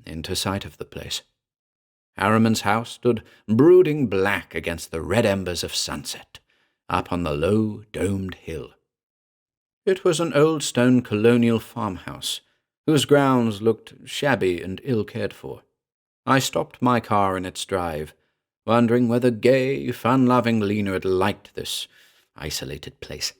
into sight of the place. Harriman's house stood brooding black against the red embers of sunset, up on the low, domed hill. It was an old stone colonial farmhouse, whose grounds looked shabby and ill cared for. I stopped my car in its drive, wondering whether gay, fun-loving Lena had liked this isolated place.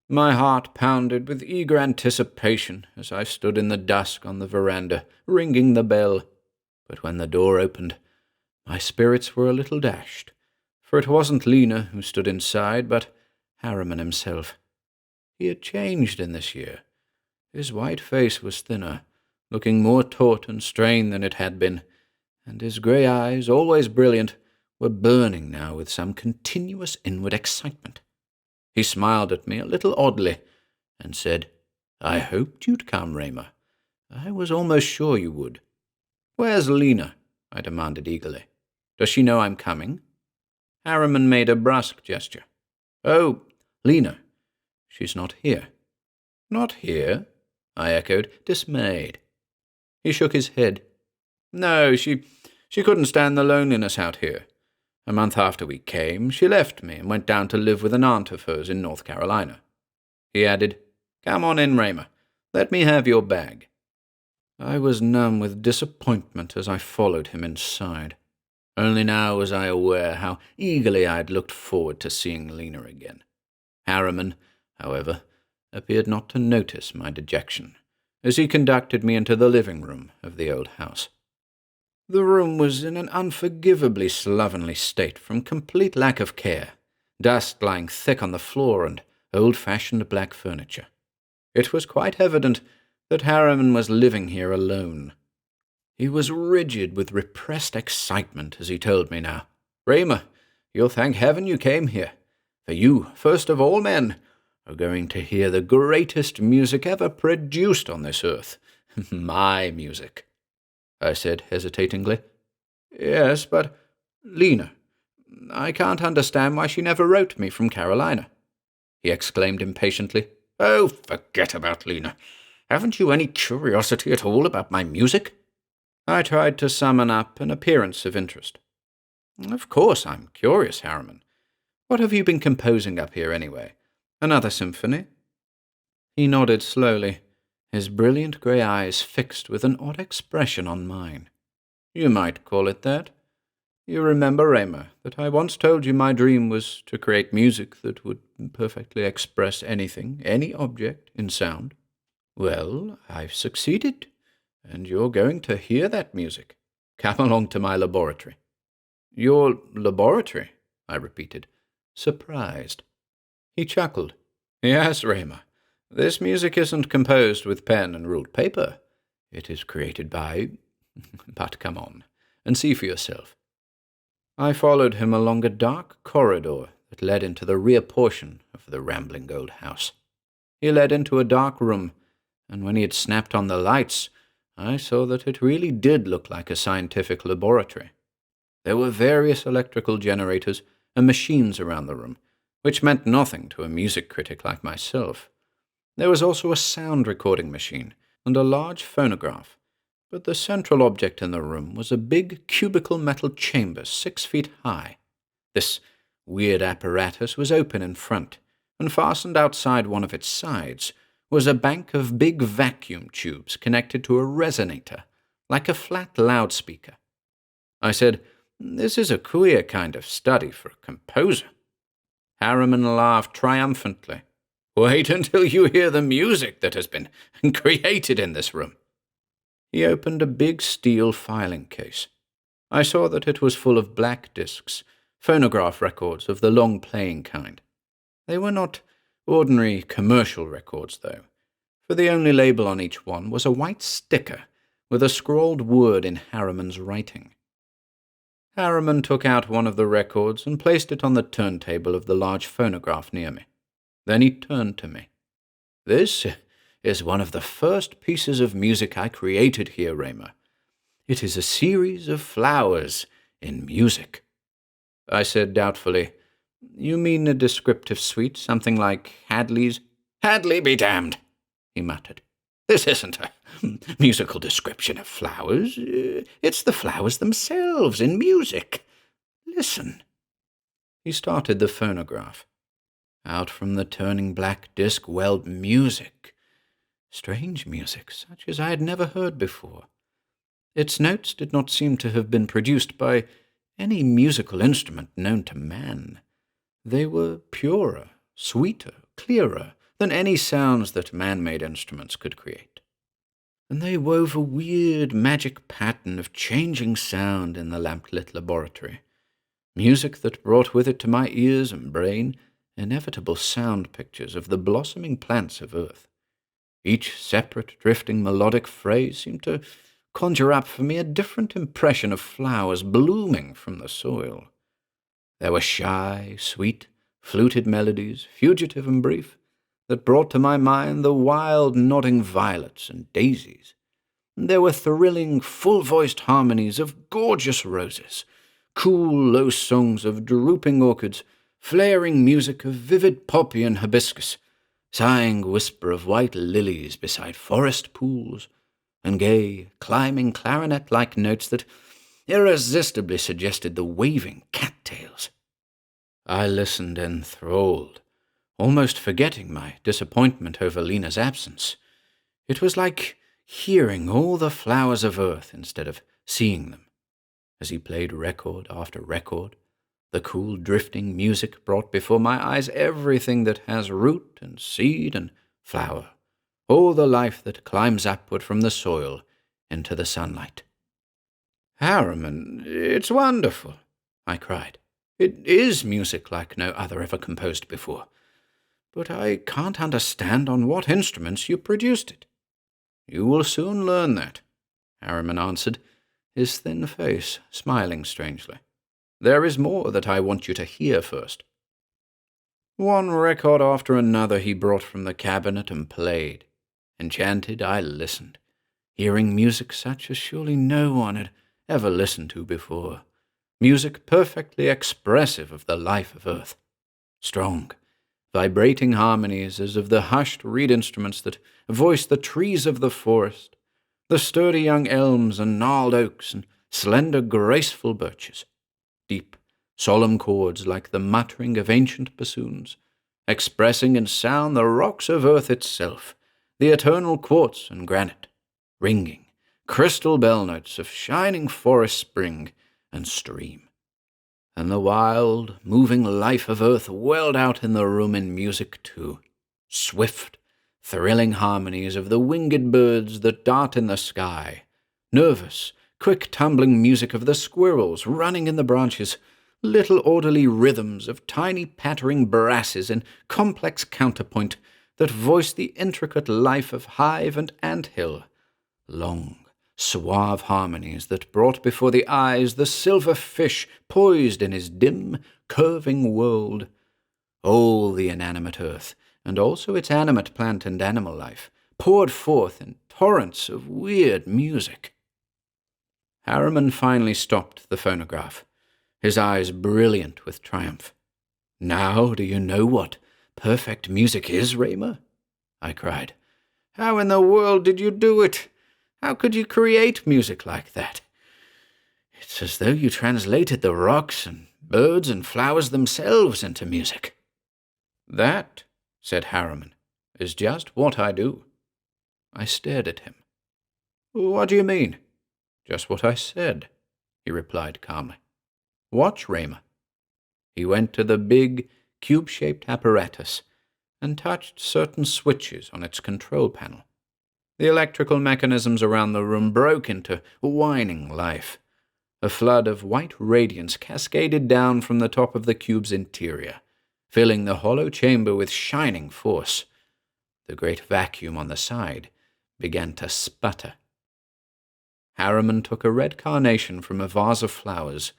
My heart pounded with eager anticipation as I stood in the dusk on the veranda, ringing the bell. But when the door opened, my spirits were a little dashed, for it wasn't Lena who stood inside, but Harriman himself. He had changed in this year. His white face was thinner, looking more taut and strained than it had been, and his grey eyes, always brilliant, were burning now with some continuous inward excitement. He smiled at me a little oddly, and said, "I hoped you'd come, Raymer. I was almost sure you would." "Where's Lena?" I demanded eagerly. "Does she know I'm coming?" Harriman made a brusque gesture. "Oh, Lena. She's not here." "Not here?" I echoed, dismayed. He shook his head. "No, she couldn't stand the loneliness out here. A month after we came, she left me and went down to live with an aunt of hers in North Carolina." He added, "Come on in, Raymer. Let me have your bag." I was numb with disappointment as I followed him inside. Only now was I aware how eagerly I had looked forward to seeing Lena again. Harriman, however, appeared not to notice my dejection, as he conducted me into the living room of the old house. The room was in an unforgivably slovenly state from complete lack of care, dust lying thick on the floor and old-fashioned black furniture. It was quite evident that Harriman was living here alone. He was rigid with repressed excitement as he told me now, "Raymer, you'll thank heaven you came here, for you, first of all men, are going to hear the greatest music ever produced on this earth. My music." I said hesitatingly. "Yes, but Lena. I can't understand why she never wrote me from Carolina," he exclaimed impatiently. "Oh, forget about Lena. Haven't you any curiosity at all about my music?" I tried to summon up an appearance of interest. "Of course I'm curious, Harriman. What have you been composing up here, anyway? Another symphony?" He nodded slowly, his brilliant grey eyes fixed with an odd expression on mine. "You might call it that. You remember, Raymer, that I once told you my dream was to create music that would perfectly express anything, any object, in sound? Well, I've succeeded, and you're going to hear that music. Come along to my laboratory." "Your laboratory?" I repeated, surprised. He chuckled. "Yes, Raymer. This music isn't composed with pen and ruled paper. It is created by— But come on, and see for yourself." I followed him along a dark corridor that led into the rear portion of the rambling old house. He led into a dark room, and when he had snapped on the lights, I saw that it really did look like a scientific laboratory. There were various electrical generators and machines around the room, which meant nothing to a music critic like myself. There was also a sound recording machine and a large phonograph, but the central object in the room was a big cubical metal chamber 6 feet high. This weird apparatus was open in front, and fastened outside one of its sides was a bank of big vacuum tubes connected to a resonator, like a flat loudspeaker. I said, "This is a queer kind of study for a composer." Harriman laughed triumphantly. "Wait until you hear the music that has been created in this room." He opened a big steel filing case. I saw that it was full of black discs, phonograph records of the long-playing kind. They were not ordinary commercial records, though, for the only label on each one was a white sticker with a scrawled word in Harriman's writing. Harriman took out one of the records and placed it on the turntable of the large phonograph near me. Then he turned to me. "This is one of the first pieces of music I created here, Raymer. It is a series of flowers in music." I said doubtfully, "You mean a descriptive suite, something like Hadley's?" "Hadley be damned," he muttered. "This isn't a musical description of flowers. It's the flowers themselves in music. Listen." He started the phonograph. Out from the turning black disc welled music. Strange music, such as I had never heard before. Its notes did not seem to have been produced by any musical instrument known to man. They were purer, sweeter, clearer than any sounds that man-made instruments could create. And they wove a weird magic pattern of changing sound in the lamp-lit laboratory, music that brought with it to my ears and brain inevitable sound pictures of the blossoming plants of Earth. Each separate, drifting melodic phrase seemed to conjure up for me a different impression of flowers blooming from the soil. There were shy, sweet, fluted melodies, fugitive and brief, that brought to my mind the wild nodding violets and daisies. There were thrilling, full-voiced harmonies of gorgeous roses, cool, low songs of drooping orchids, flaring music of vivid poppy and hibiscus, sighing whisper of white lilies beside forest pools, and gay, climbing clarinet-like notes that irresistibly suggested the waving cattails. I listened enthralled, almost forgetting my disappointment over Lena's absence. It was like hearing all the flowers of Earth instead of seeing them, as he played record after record. The cool, drifting music brought before my eyes everything that has root and seed and flower, all the life that climbs upward from the soil into the sunlight. "Harriman, it's wonderful," I cried. "It is music like no other ever composed before. But I can't understand on what instruments you produced it." "You will soon learn that," Harriman answered, his thin face smiling strangely. "There is more that I want you to hear first." One record after another he brought from the cabinet and played. Enchanted, I listened, hearing music such as surely no one had ever listened to before. Music perfectly expressive of the life of Earth. Strong, vibrating harmonies as of the hushed reed instruments that voice the trees of the forest, the sturdy young elms and gnarled oaks and slender, graceful birches. Deep, solemn chords like the muttering of ancient bassoons, expressing in sound the rocks of Earth itself, the eternal quartz and granite, ringing, crystal bell notes of shining forest spring and stream. And the wild, moving life of Earth welled out in the room in music too. Swift, thrilling harmonies of the winged birds that dart in the sky, nervous, quick tumbling music of the squirrels running in the branches, little orderly rhythms of tiny pattering brasses in complex counterpoint that voice the intricate life of hive and ant-hill, long, suave harmonies that brought before the eyes the silver fish poised in his dim, curving world. All the inanimate earth, and also its animate plant and animal life, poured forth in torrents of weird music. Harriman finally stopped the phonograph, his eyes brilliant with triumph. "Now do you know what perfect music is, Raymer?" I cried. "How in the world did you do it? How could you create music like that? It's as though you translated the rocks and birds and flowers themselves into music." "That," said Harriman, "is just what I do." I stared at him. "What do you mean?" "Just what I said," he replied calmly. "Watch, Raymer." He went to the big, cube-shaped apparatus and touched certain switches on its control panel. The electrical mechanisms around the room broke into whining life. A flood of white radiance cascaded down from the top of the cube's interior, filling the hollow chamber with shining force. The great vacuum on the side began to sputter. Harriman took a red carnation from a vase of flowers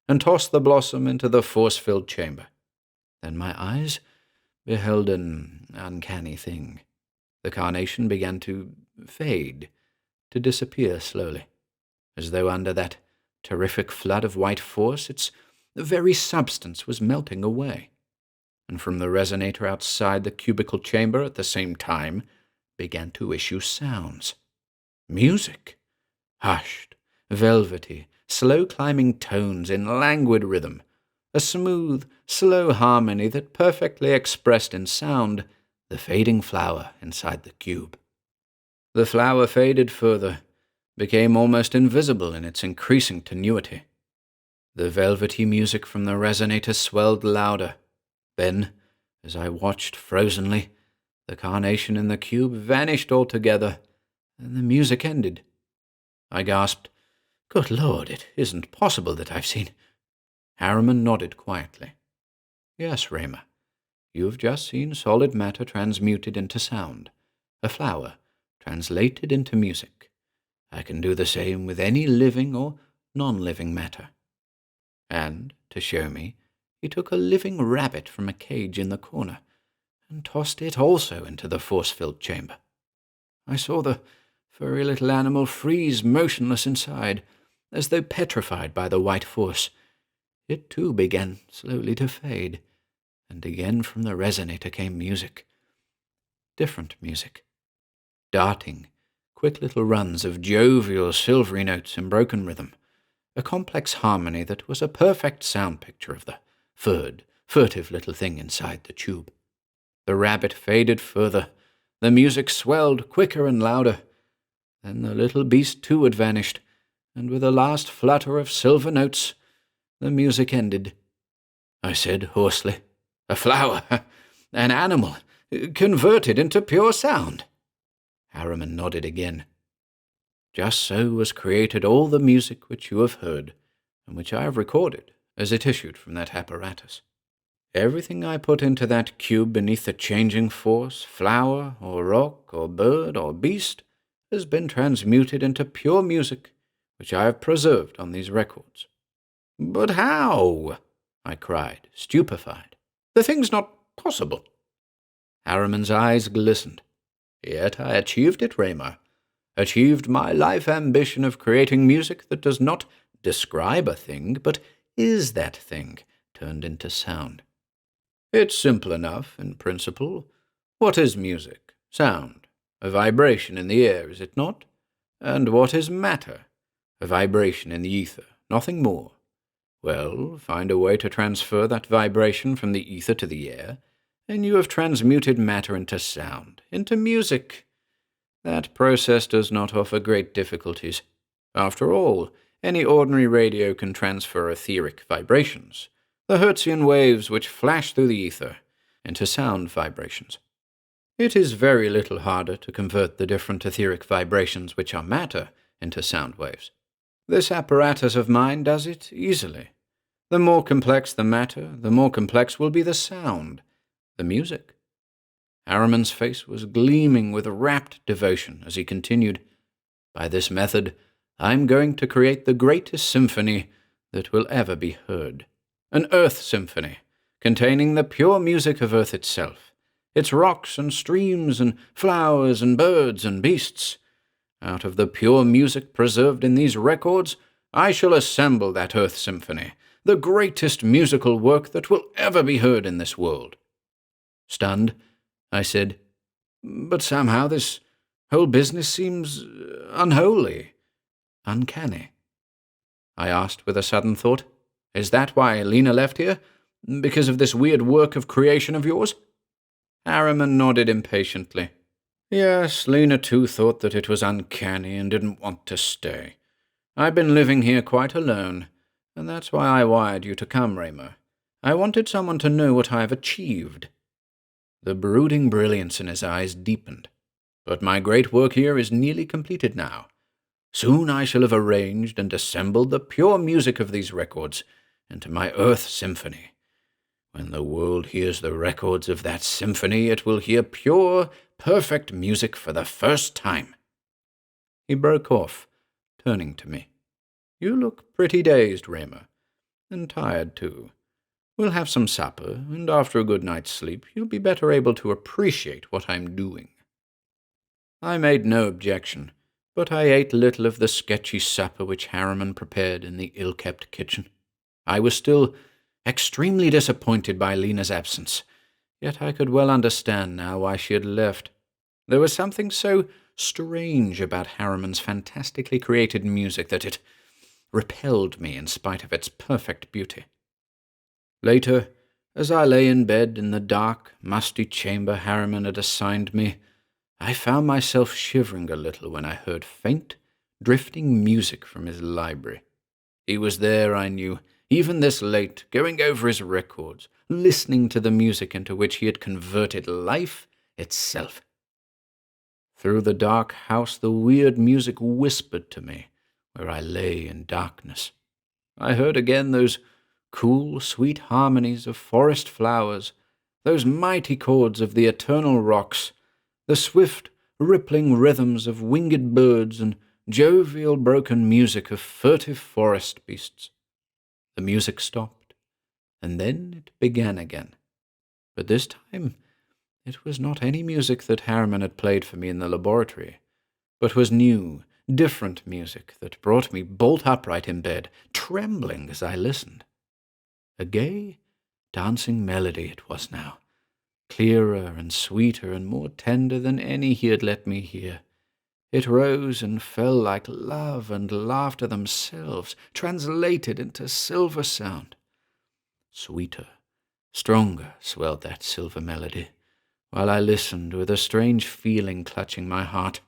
and tossed the blossom into the force-filled chamber. Then my eyes beheld an uncanny thing. The carnation began to fade, to disappear slowly, as though under that terrific flood of white force its very substance was melting away. And from the resonator outside the cubical chamber at the same time began to issue sounds. Music. Hushed, velvety, slow-climbing tones in languid rhythm, a smooth, slow harmony that perfectly expressed in sound the fading flower inside the cube. The flower faded further, became almost invisible in its increasing tenuity. The velvety music from the resonator swelled louder. Then, as I watched frozenly, the carnation in the cube vanished altogether, and the music ended. I gasped, "Good Lord, it isn't possible that I've seen—" Harriman nodded quietly. "Yes, Raymer, you've just seen solid matter transmuted into sound, a flower translated into music. I can do the same with any living or non-living matter." And, to show me, he took a living rabbit from a cage in the corner and tossed it also into the force-filled chamber. I saw the furry little animal freeze motionless inside, as though petrified by the white force. It too began slowly to fade, and again from the resonator came music. Different music. Darting, quick little runs of jovial, silvery notes in broken rhythm. A complex harmony that was a perfect sound picture of the furtive little thing inside the tube. The rabbit faded further. The music swelled quicker and louder. Then the little beast too had vanished, and with a last flutter of silver notes, the music ended. I said hoarsely, "A flower, an animal, converted into pure sound." Harriman nodded again. "Just so was created all the music which you have heard, and which I have recorded as it issued from that apparatus. Everything I put into that cube beneath the changing force, flower, or rock, or bird, or beast, has been transmuted into pure music, which I have preserved on these records." "But how?" I cried, stupefied. "The thing's not possible." Harriman's eyes glistened. "Yet I achieved it, Raymer. Achieved my life ambition of creating music that does not describe a thing, but is that thing turned into sound. It's simple enough, in principle. What is music? Sound. A vibration in the air, is it not? And what is matter? A vibration in the ether, nothing more. Well, find a way to transfer that vibration from the ether to the air, and you have transmuted matter into sound, into music. That process does not offer great difficulties. After all, any ordinary radio can transfer etheric vibrations, the Hertzian waves which flash through the ether, into sound vibrations. It is very little harder to convert the different etheric vibrations which are matter into sound waves. This apparatus of mine does it easily. The more complex the matter, the more complex will be the sound, the music." Harriman's face was gleaming with rapt devotion as he continued, "By this method, I'm going to create the greatest symphony that will ever be heard. An Earth symphony, containing the pure music of Earth itself, its rocks and streams and flowers and birds and beasts. Out of the pure music preserved in these records, I shall assemble that Earth symphony, the greatest musical work that will ever be heard in this world." Stunned, I said, "But somehow this whole business seems unholy, uncanny." I asked with a sudden thought, "Is that why Lena left here? Because of this weird work of creation of yours?" Harriman nodded impatiently. "Yes, Lena too thought that it was uncanny and didn't want to stay. I've been living here quite alone, and that's why I wired you to come, Raymer. I wanted someone to know what I have achieved." The brooding brilliance in his eyes deepened. "But my great work here is nearly completed now. Soon I shall have arranged and assembled the pure music of these records into my Earth Symphony. When the world hears the records of that symphony, it will hear pure, perfect music for the first time." He broke off, turning to me. "You look pretty dazed, Raymer, and tired too. We'll have some supper, and after a good night's sleep, you'll be better able to appreciate what I'm doing." I made no objection, but I ate little of the sketchy supper which Harriman prepared in the ill-kept kitchen. I was still extremely disappointed by Lena's absence, yet I could well understand now why she had left. There was something so strange about Harriman's fantastically created music that it repelled me in spite of its perfect beauty. Later, as I lay in bed in the dark, musty chamber Harriman had assigned me, I found myself shivering a little when I heard faint, drifting music from his library. He was there, I knew, even this late, going over his records, listening to the music into which he had converted life itself. Through the dark house the weird music whispered to me, where I lay in darkness. I heard again those cool, sweet harmonies of forest flowers, those mighty chords of the eternal rocks, the swift, rippling rhythms of winged birds and jovial broken music of furtive forest beasts. The music stopped, and then it began again. But this time it was not any music that Harriman had played for me in the laboratory, but was new, different music that brought me bolt upright in bed, trembling as I listened. A gay, dancing melody it was now, clearer and sweeter and more tender than any he had let me hear. It rose and fell like love and laughter themselves, translated into silver sound. Sweeter, stronger swelled that silver melody, while I listened with a strange feeling clutching my heart.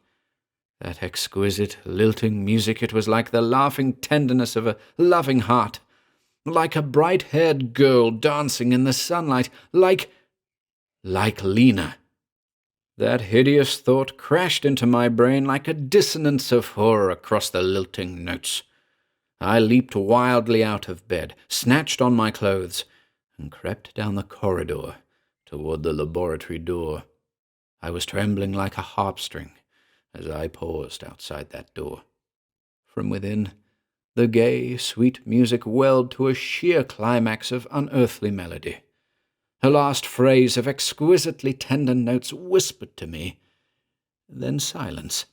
That exquisite, lilting music, it was like the laughing tenderness of a loving heart, like a bright-haired girl dancing in the sunlight, like Lena. That hideous thought crashed into my brain like a dissonance of horror across the lilting notes. I leaped wildly out of bed, snatched on my clothes, and crept down the corridor toward the laboratory door. I was trembling like a harp string as I paused outside that door. From within, the gay, sweet music welled to a sheer climax of unearthly melody. Her last phrase of exquisitely tender notes whispered to me, then silence.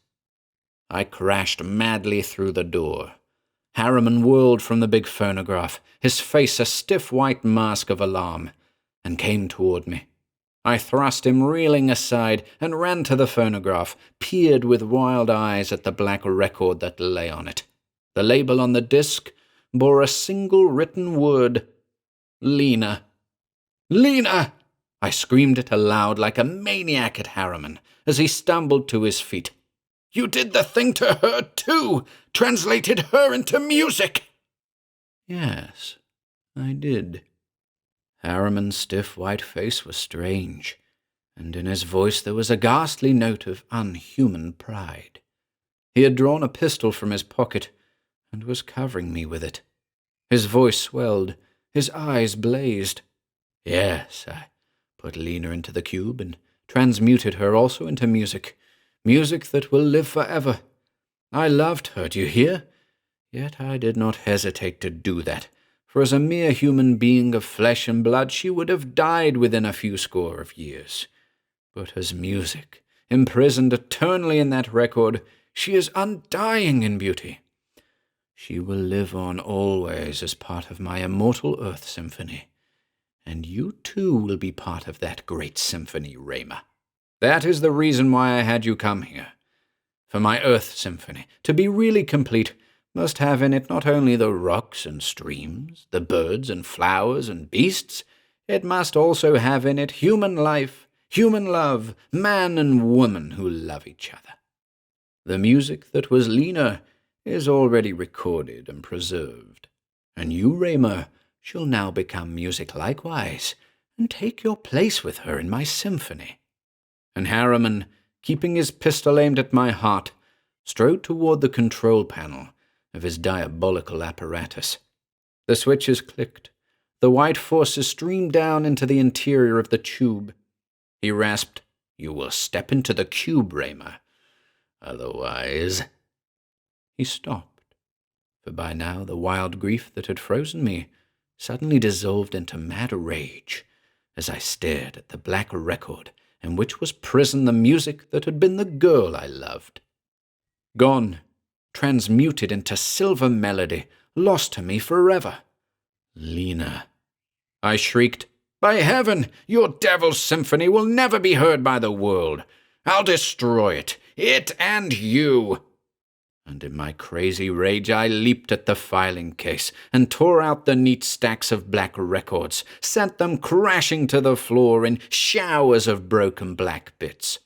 I crashed madly through the door. Harriman whirled from the big phonograph, his face a stiff white mask of alarm, and came toward me. I thrust him reeling aside and ran to the phonograph, peered with wild eyes at the black record that lay on it. The label on the disc bore a single written word, Lena. Lena! I screamed it aloud like a maniac at Harriman as he stumbled to his feet. You did the thing to her, too! Translated her into music! Yes, I did. Harriman's stiff white face was strange, and in his voice there was a ghastly note of unhuman pride. He had drawn a pistol from his pocket and was covering me with it. His voice swelled, his eyes blazed. Yes, I put Lena into the cube and transmuted her also into music. Music that will live forever. I loved her, do you hear? Yet I did not hesitate to do that, for as a mere human being of flesh and blood she would have died within a few score of years. But as music, imprisoned eternally in that record, she is undying in beauty. She will live on always as part of my immortal Earth Symphony. And you too will be part of that great symphony, Raymer. That is the reason why I had you come here. For my Earth Symphony, to be really complete, must have in it not only the rocks and streams, the birds and flowers and beasts, it must also have in it human life, human love, man and woman who love each other. The music that was Lena is already recorded and preserved, and you, Raymer, shall now become music likewise, and take your place with her in my symphony. And Harriman, keeping his pistol aimed at my heart, strode toward the control panel of his diabolical apparatus. The switches clicked. The white forces streamed down into the interior of the tube. He rasped, "You will step into the cube, Raymer. Otherwise—" He stopped, for by now the wild grief that had frozen me suddenly dissolved into mad rage as I stared at the black record in which was prisoned the music that had been the girl I loved. Gone, transmuted into silver melody, lost to me forever. Lena. I shrieked, "By heaven, your devil's symphony will never be heard by the world. I'll destroy it and you." And in my crazy rage I leaped at the filing case and tore out the neat stacks of black records, sent them crashing to the floor in showers of broken black bits.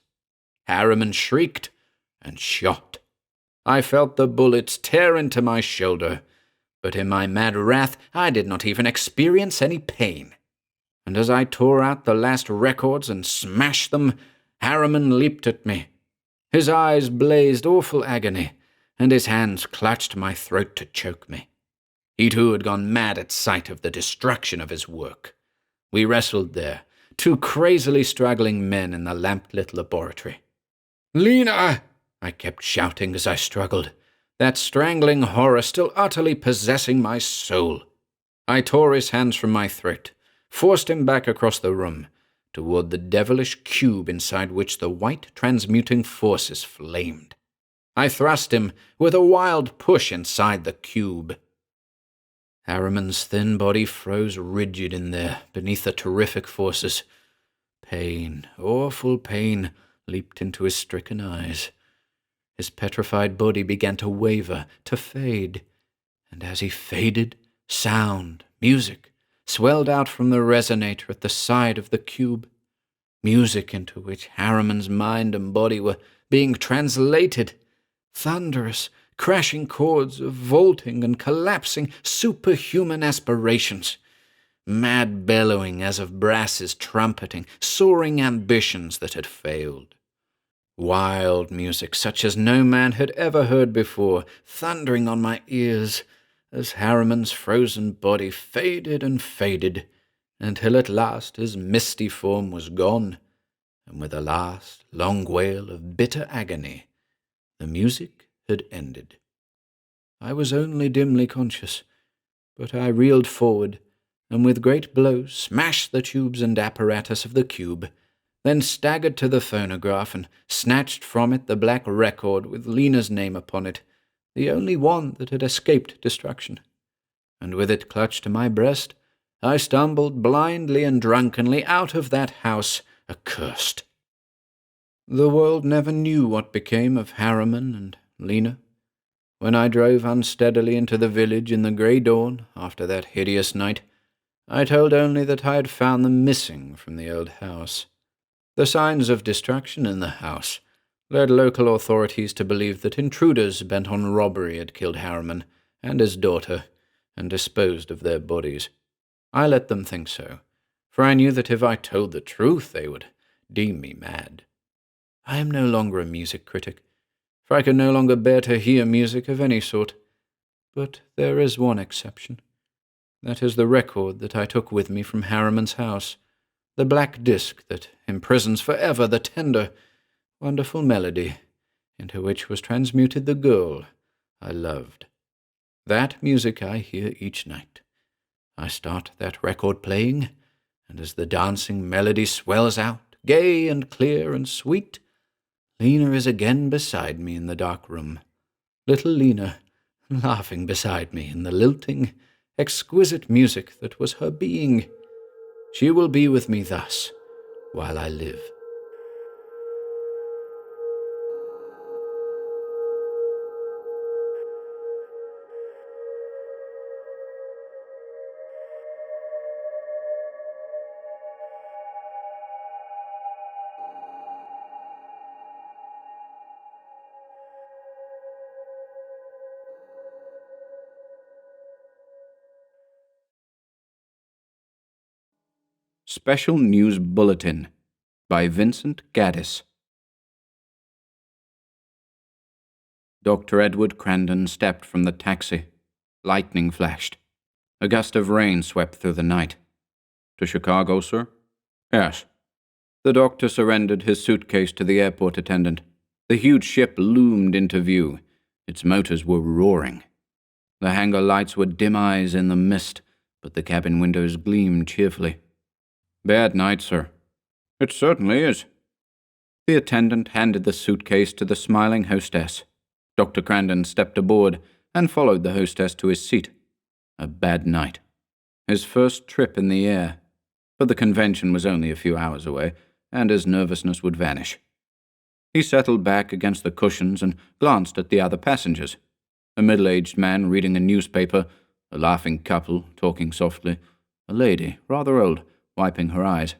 Harriman shrieked and shot. I felt the bullets tear into my shoulder, but in my mad wrath I did not even experience any pain. And as I tore out the last records and smashed them, Harriman leaped at me. His eyes blazed awful agony, and his hands clutched my throat to choke me. He too had gone mad at sight of the destruction of his work. We wrestled there, two crazily struggling men in the lamp-lit laboratory. "Lena!" I kept shouting as I struggled, that strangling horror still utterly possessing my soul. I tore his hands from my throat, forced him back across the room, toward the devilish cube inside which the white transmuting forces flamed. I thrust him with a wild push inside the cube. Harriman's thin body froze rigid in there beneath the terrific forces. Pain, awful pain, leaped into his stricken eyes. His petrified body began to waver, to fade, and as he faded, sound, music, swelled out from the resonator at the side of the cube. Music into which Harriman's mind and body were being translated. Thunderous, crashing chords of vaulting and collapsing superhuman aspirations. Mad bellowing as of brasses trumpeting soaring ambitions that had failed. Wild music such as no man had ever heard before, thundering on my ears, as Harriman's frozen body faded and faded, until at last his misty form was gone, and with a last long wail of bitter agony, the music had ended. I was only dimly conscious, but I reeled forward, and with great blows smashed the tubes and apparatus of the cube, then staggered to the phonograph and snatched from it the black record with Lena's name upon it, the only one that had escaped destruction. And with it clutched to my breast, I stumbled blindly and drunkenly out of that house, accursed. The world never knew what became of Harriman and Lena. When I drove unsteadily into the village in the grey dawn after that hideous night, I told only that I had found them missing from the old house. The signs of destruction in the house led local authorities to believe that intruders bent on robbery had killed Harriman and his daughter and disposed of their bodies. I let them think so, for I knew that if I told the truth they would deem me mad. I am no longer a music critic, for I can no longer bear to hear music of any sort. But there is one exception. That is the record that I took with me from Harriman's house, the black disc that imprisons forever the tender, wonderful melody into which was transmuted the girl I loved. That music I hear each night. I start that record playing, and as the dancing melody swells out, gay and clear and sweet, Lena is again beside me in the dark room. Little Lena, laughing beside me in the lilting, exquisite music that was her being. She will be with me thus while I live. Special News Bulletin by Vincent Gaddis. Dr. Edward Crandon stepped from the taxi. Lightning flashed. A gust of rain swept through the night. To Chicago, sir? Yes. The doctor surrendered his suitcase to the airport attendant. The huge ship loomed into view. Its motors were roaring. The hangar lights were dim eyes in the mist, but the cabin windows gleamed cheerfully. Bad night, sir. It certainly is. The attendant handed the suitcase to the smiling hostess. Dr. Crandon stepped aboard and followed the hostess to his seat. A bad night. His first trip in the air. But the convention was only a few hours away, and his nervousness would vanish. He settled back against the cushions and glanced at the other passengers. A middle-aged man reading a newspaper, a laughing couple talking softly, a lady, rather old, wiping her eyes,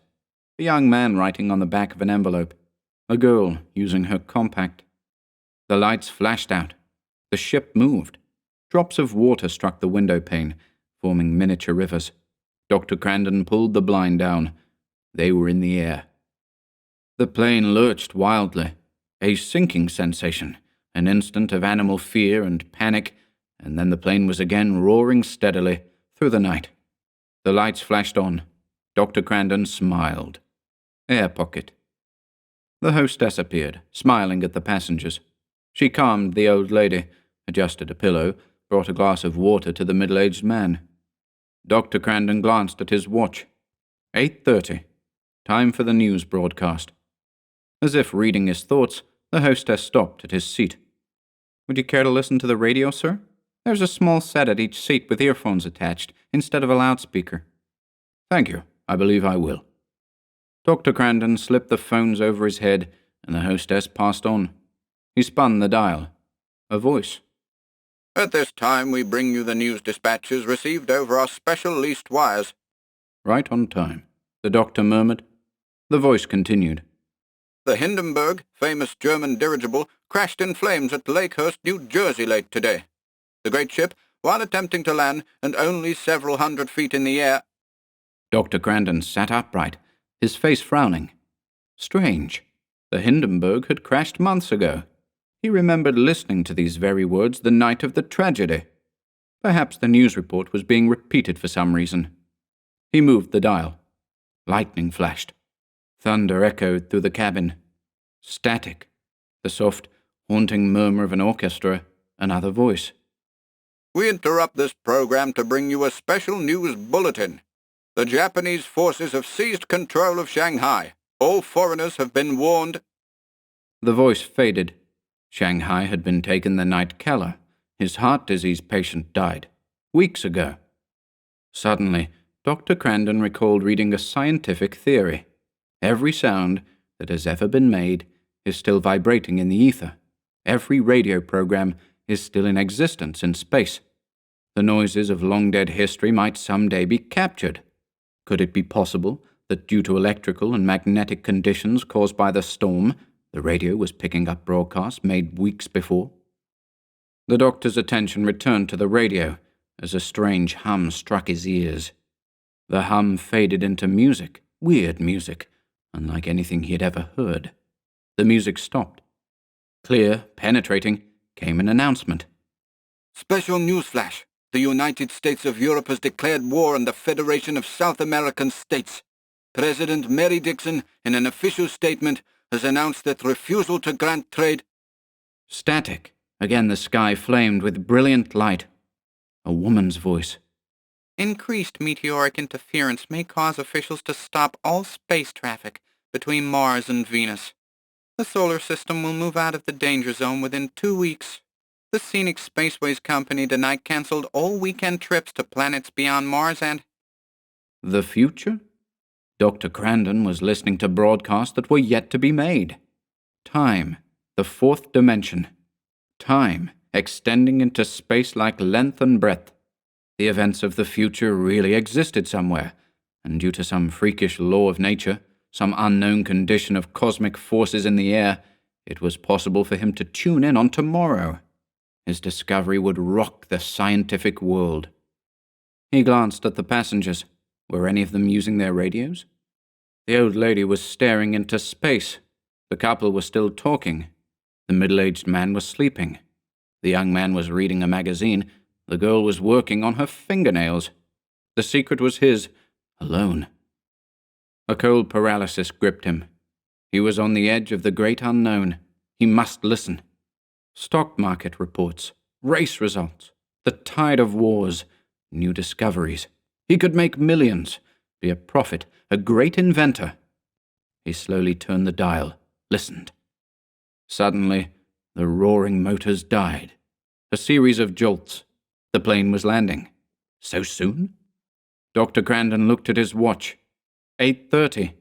a young man writing on the back of an envelope, a girl using her compact. The lights flashed out. The ship moved. Drops of water struck the window pane, forming miniature rivers. Dr. Crandon pulled the blind down. They were in the air. The plane lurched wildly. A sinking sensation, an instant of animal fear and panic, and then the plane was again roaring steadily through the night. The lights flashed on. Dr. Crandon smiled. Air pocket. The hostess appeared, smiling at the passengers. She calmed the old lady, adjusted a pillow, brought a glass of water to the middle-aged man. Dr. Crandon glanced at his watch. 8:30. Time for the news broadcast. As if reading his thoughts, the hostess stopped at his seat. Would you care to listen to the radio, sir? There's a small set at each seat with earphones attached, instead of a loudspeaker. Thank you. I believe I will. Dr. Crandon slipped the phones over his head, and the hostess passed on. He spun the dial. A voice. At this time we bring you the news dispatches received over our special leased wires. Right on time, the doctor murmured. The voice continued. The Hindenburg, famous German dirigible, crashed in flames at Lakehurst, New Jersey late today. The great ship, while attempting to land and only several hundred feet in the air—" Dr. Crandon sat upright, his face frowning. Strange. The Hindenburg had crashed months ago. He remembered listening to these very words the night of the tragedy. Perhaps the news report was being repeated for some reason. He moved the dial. Lightning flashed. Thunder echoed through the cabin. Static. The soft, haunting murmur of an orchestra. Another voice. "We interrupt this program to bring you a special news bulletin. The Japanese forces have seized control of Shanghai. All foreigners have been warned." The voice faded. Shanghai had been taken the night Keller, his heart disease patient, died. Weeks ago. Suddenly, Dr. Crandon recalled reading a scientific theory. Every sound that has ever been made is still vibrating in the ether. Every radio program is still in existence in space. The noises of long-dead history might someday be captured. Could it be possible that due to electrical and magnetic conditions caused by the storm, the radio was picking up broadcasts made weeks before? The doctor's attention returned to the radio as a strange hum struck his ears. The hum faded into music, weird music, unlike anything he had ever heard. The music stopped. Clear, penetrating, came an announcement. "Special newsflash. The United States of Europe has declared war on the Federation of South American States. President Mary Dixon, in an official statement, has announced that refusal to grant trade—" Static. Again the sky flamed with brilliant light. A woman's voice. "Increased meteoric interference may cause officials to stop all space traffic between Mars and Venus. The solar system will move out of the danger zone within 2 weeks. The Scenic Spaceways Company tonight canceled all weekend trips to planets beyond Mars and—" The future? Dr. Crandon was listening to broadcasts that were yet to be made. Time, the fourth dimension. Time, extending into space like length and breadth. The events of the future really existed somewhere, and due to some freakish law of nature, some unknown condition of cosmic forces in the air, it was possible for him to tune in on tomorrow. His discovery would rock the scientific world. He glanced at the passengers. Were any of them using their radios? The old lady was staring into space. The couple were still talking. The middle-aged man was sleeping. The young man was reading a magazine. The girl was working on her fingernails. The secret was his, alone. A cold paralysis gripped him. He was on the edge of the great unknown. He must listen. Stock market reports, race results, the tide of wars, new discoveries. He could make millions, be a prophet, a great inventor. He slowly turned the dial, listened. Suddenly, the roaring motors died. A series of jolts. The plane was landing. So soon? Dr. Crandon looked at his watch. 8:30.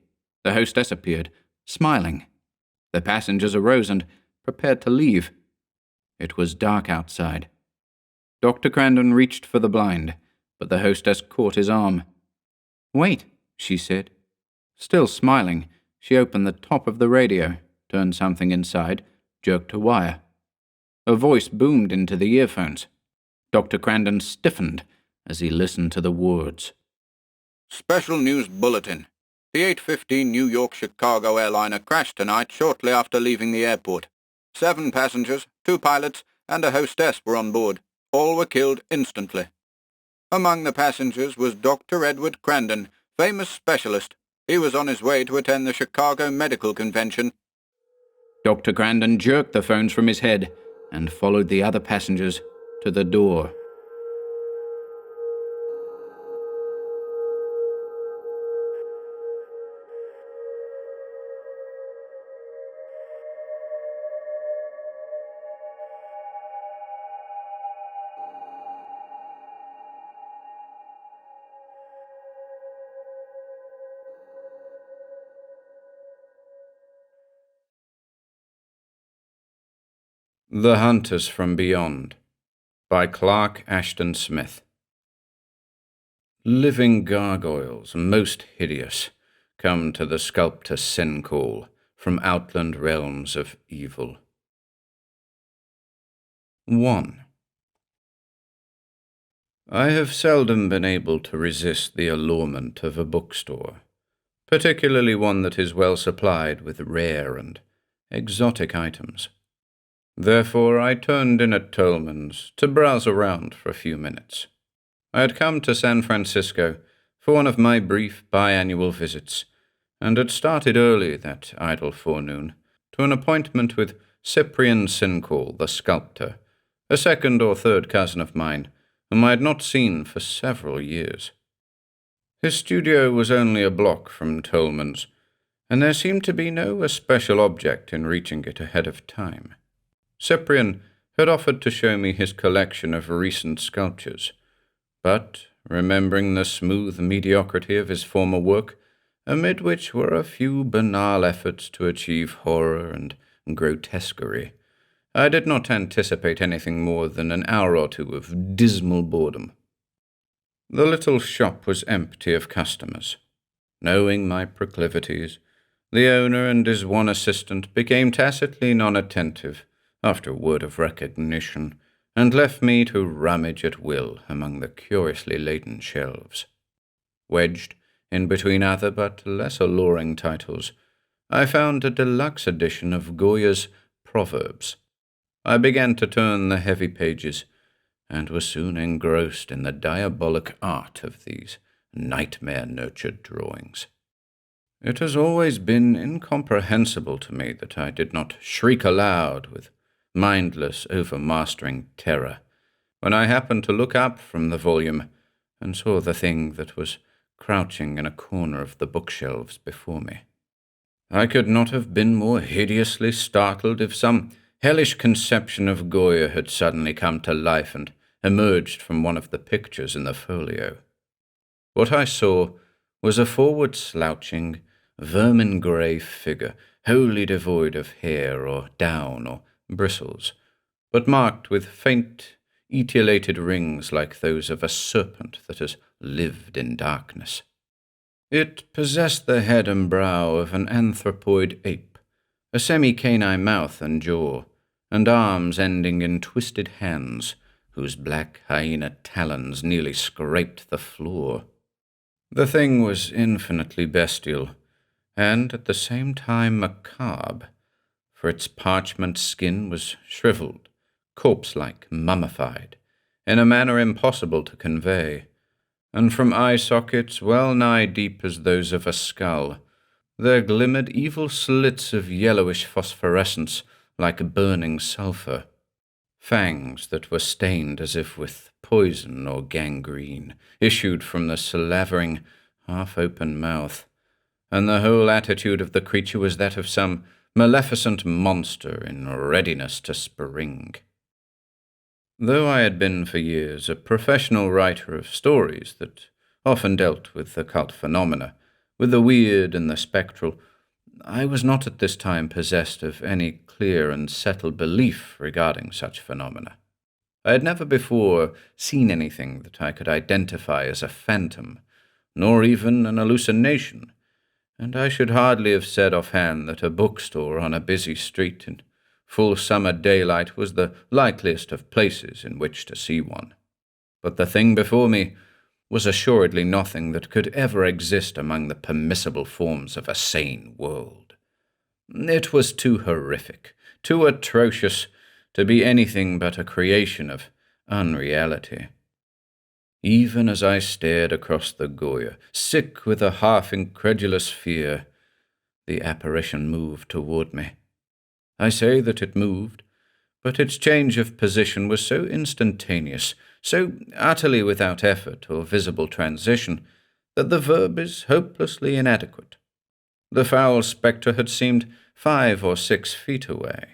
The hostess appeared, smiling. The passengers arose and prepared to leave. It was dark outside. Dr. Crandon reached for the blind, but the hostess caught his arm. "Wait," she said. Still smiling, she opened the top of the radio, turned something inside, jerked a wire. A voice boomed into the earphones. Dr. Crandon stiffened as he listened to the words. "Special news bulletin. The 8:15 New York-Chicago airliner crashed tonight shortly after leaving the airport. 7 passengers, 2 pilots, and a hostess were on board. All were killed instantly. Among the passengers was Dr. Edward Crandon, famous specialist. He was on his way to attend the Chicago Medical Convention." Dr. Crandon jerked the phones from his head and followed the other passengers to the door. The Hunters from Beyond by Clark Ashton Smith. Living gargoyles, most hideous, come to the sculptor sin call from outland realms of evil. 1. I have seldom been able to resist the allurement of a bookstore, particularly one that is well supplied with rare and exotic items. Therefore I turned in at Tolman's to browse around for a few minutes. I had come to San Francisco for one of my brief biannual visits, and had started early that idle forenoon to an appointment with Cyprian Sincoll, the sculptor, a second or third cousin of mine, whom I had not seen for several years. His studio was only a block from Tolman's, and there seemed to be no especial object in reaching it ahead of time. Cyprian had offered to show me his collection of recent sculptures, but, remembering the smooth mediocrity of his former work, amid which were a few banal efforts to achieve horror and grotesquerie, I did not anticipate anything more than an hour or two of dismal boredom. The little shop was empty of customers. Knowing my proclivities, the owner and his one assistant became tacitly non-attentive after a word of recognition, and left me to rummage at will among the curiously laden shelves. Wedged in between other but less alluring titles, I found a deluxe edition of Goya's Proverbs. I began to turn the heavy pages, and was soon engrossed in the diabolic art of these nightmare-nurtured drawings. It has always been incomprehensible to me that I did not shriek aloud with mindless, overmastering terror when I happened to look up from the volume and saw the thing that was crouching in a corner of the bookshelves before me. I could not have been more hideously startled if some hellish conception of Goya had suddenly come to life and emerged from one of the pictures in the folio. What I saw was a forward-slouching, vermin-grey figure, wholly devoid of hair or down or bristles, but marked with faint, etiolated rings like those of a serpent that has lived in darkness. It possessed the head and brow of an anthropoid ape, a semi-canine mouth and jaw, and arms ending in twisted hands, whose black hyena talons nearly scraped the floor. The thing was infinitely bestial, and at the same time macabre, for its parchment skin was shriveled, corpse-like, mummified, in a manner impossible to convey, and from eye sockets well-nigh deep as those of a skull, there glimmered evil slits of yellowish phosphorescence like burning sulphur. Fangs that were stained as if with poison or gangrene issued from the slavering, half-open mouth, and the whole attitude of the creature was that of some maleficent monster in readiness to spring. Though I had been for years a professional writer of stories that often dealt with occult phenomena, with the weird and the spectral, I was not at this time possessed of any clear and settled belief regarding such phenomena. I had never before seen anything that I could identify as a phantom, nor even an hallucination, and I should hardly have said offhand that a bookstore on a busy street in full summer daylight was the likeliest of places in which to see one. But the thing before me was assuredly nothing that could ever exist among the permissible forms of a sane world. It was too horrific, too atrocious, to be anything but a creation of unreality. Even as I stared across the Goya, sick with a half-incredulous fear, the apparition moved toward me. I say that it moved, but its change of position was so instantaneous, so utterly without effort or visible transition, that the verb is hopelessly inadequate. The foul spectre had seemed 5 or 6 feet away,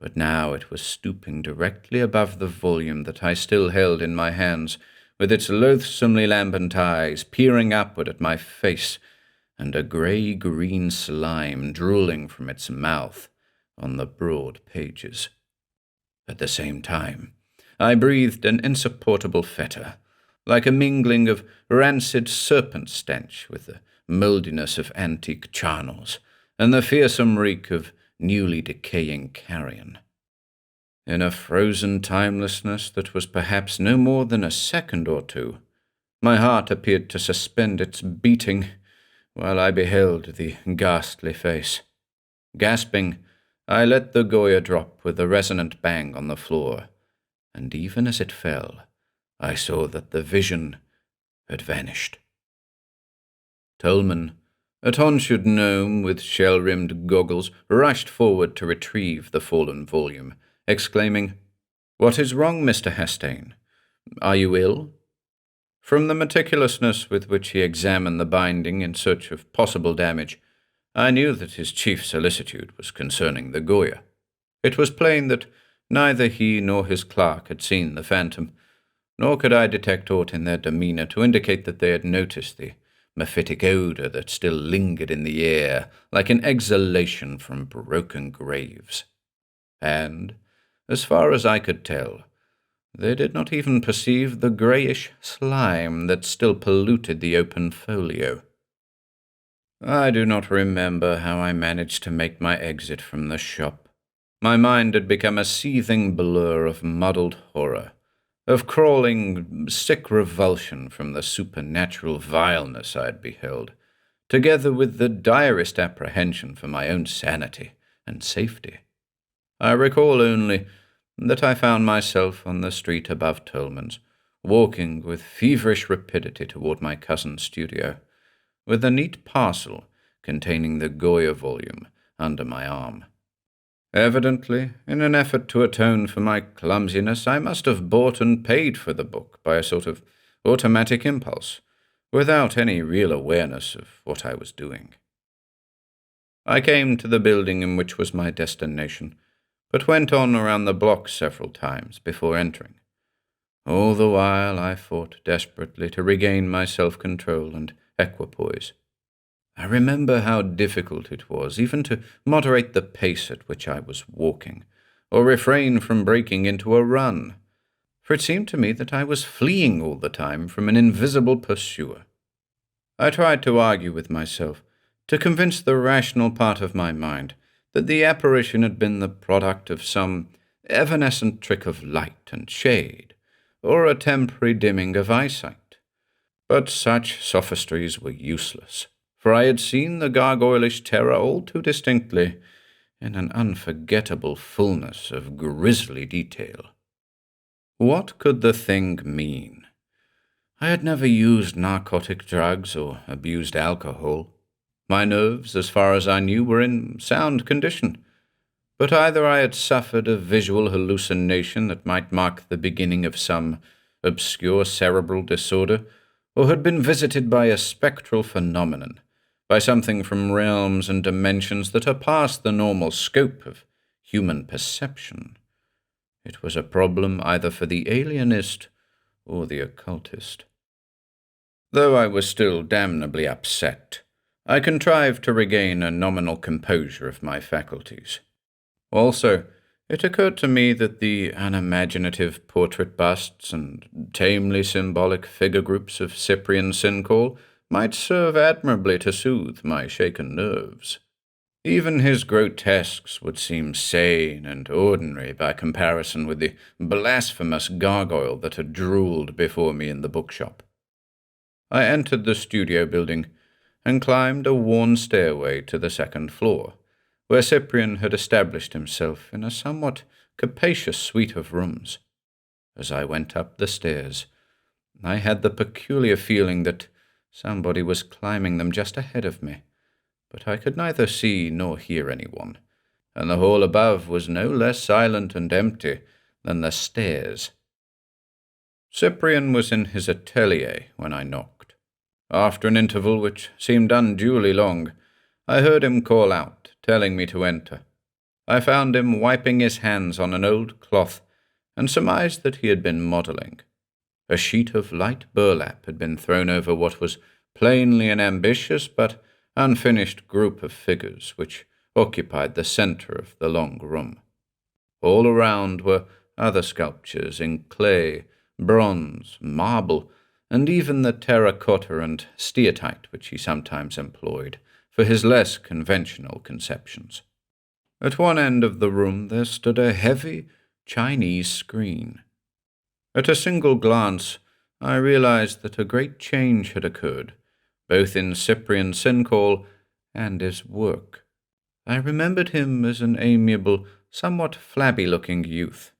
but now it was stooping directly above the volume that I still held in my hands, with its loathsomely lambent eyes peering upward at my face, and a grey-green slime drooling from its mouth on the broad pages. At the same time, I breathed an insupportable fetor, like a mingling of rancid serpent stench with the mouldiness of antique charnels, and the fearsome reek of newly decaying carrion. In a frozen timelessness that was perhaps no more than a second or two, my heart appeared to suspend its beating while I beheld the ghastly face. Gasping, I let the Goya drop with a resonant bang on the floor, and even as it fell, I saw that the vision had vanished. Tolman, a tonsured gnome with shell-rimmed goggles, rushed forward to retrieve the fallen volume, exclaiming, "What is wrong, Mr. Hastane? Are you ill?" From the meticulousness with which he examined the binding in search of possible damage, I knew that his chief solicitude was concerning the Goya. It was plain that neither he nor his clerk had seen the phantom, nor could I detect aught in their demeanour to indicate that they had noticed the mephitic odour that still lingered in the air like an exhalation from broken graves. And, as far as I could tell, they did not even perceive the greyish slime that still polluted the open folio. I do not remember how I managed to make my exit from the shop. My mind had become a seething blur of muddled horror, of crawling, sick revulsion from the supernatural vileness I had beheld, together with the direst apprehension for my own sanity and safety. I recall only that I found myself on the street above Tolman's, walking with feverish rapidity toward my cousin's studio, with a neat parcel containing the Goya volume under my arm. Evidently, in an effort to atone for my clumsiness, I must have bought and paid for the book by a sort of automatic impulse, without any real awareness of what I was doing. I came to the building in which was my destination, but went on around the block several times before entering. All the while I fought desperately to regain my self-control and equipoise. I remember how difficult it was even to moderate the pace at which I was walking, or refrain from breaking into a run, for it seemed to me that I was fleeing all the time from an invisible pursuer. I tried to argue with myself, to convince the rational part of my mind that the apparition had been the product of some evanescent trick of light and shade, or a temporary dimming of eyesight. But such sophistries were useless, for I had seen the gargoylish terror all too distinctly, in an unforgettable fullness of grisly detail. What could the thing mean? I had never used narcotic drugs or abused alcohol. My nerves, as far as I knew, were in sound condition, but either I had suffered a visual hallucination that might mark the beginning of some obscure cerebral disorder, or had been visited by a spectral phenomenon, by something from realms and dimensions that are past the normal scope of human perception. It was a problem either for the alienist or the occultist. Though I was still damnably upset, I contrived to regain a nominal composure of my faculties. Also, it occurred to me that the unimaginative portrait busts and tamely symbolic figure groups of Cyprian Sincall might serve admirably to soothe my shaken nerves. Even his grotesques would seem sane and ordinary by comparison with the blasphemous gargoyle that had drooled before me in the bookshop. I entered the studio building and climbed a worn stairway to the second floor, where Cyprian had established himself in a somewhat capacious suite of rooms. As I went up the stairs, I had the peculiar feeling that somebody was climbing them just ahead of me, but I could neither see nor hear anyone, and the hall above was no less silent and empty than the stairs. Cyprian was in his atelier when I knocked. After an interval which seemed unduly long, I heard him call out, telling me to enter. I found him wiping his hands on an old cloth, and surmised that he had been modelling. A sheet of light burlap had been thrown over what was plainly an ambitious but unfinished group of figures which occupied the centre of the long room. All around were other sculptures in clay, bronze, marble, and even the terracotta and steatite which he sometimes employed for his less conventional conceptions. At one end of the room there stood a heavy Chinese screen. At a single glance, I realized that a great change had occurred, both in Cyprian Sincall and his work. I remembered him as an amiable, somewhat flabby-looking youth,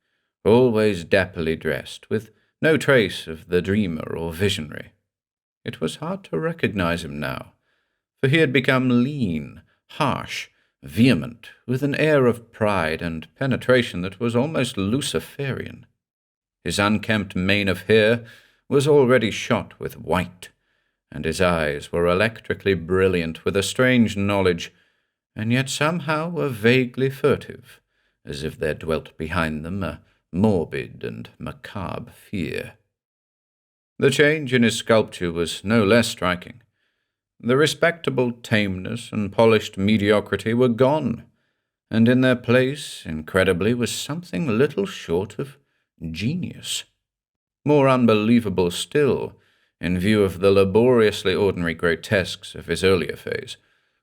always dapperly dressed, with no trace of the dreamer or visionary. It was hard to recognize him now, for he had become lean, harsh, vehement, with an air of pride and penetration that was almost Luciferian. His unkempt mane of hair was already shot with white, and his eyes were electrically brilliant with a strange knowledge, and yet somehow were vaguely furtive, as if there dwelt behind them a morbid and macabre fear. The change in his sculpture was no less striking. The respectable tameness and polished mediocrity were gone, and in their place, incredibly, was something little short of genius. More unbelievable still, in view of the laboriously ordinary grotesques of his earlier phase,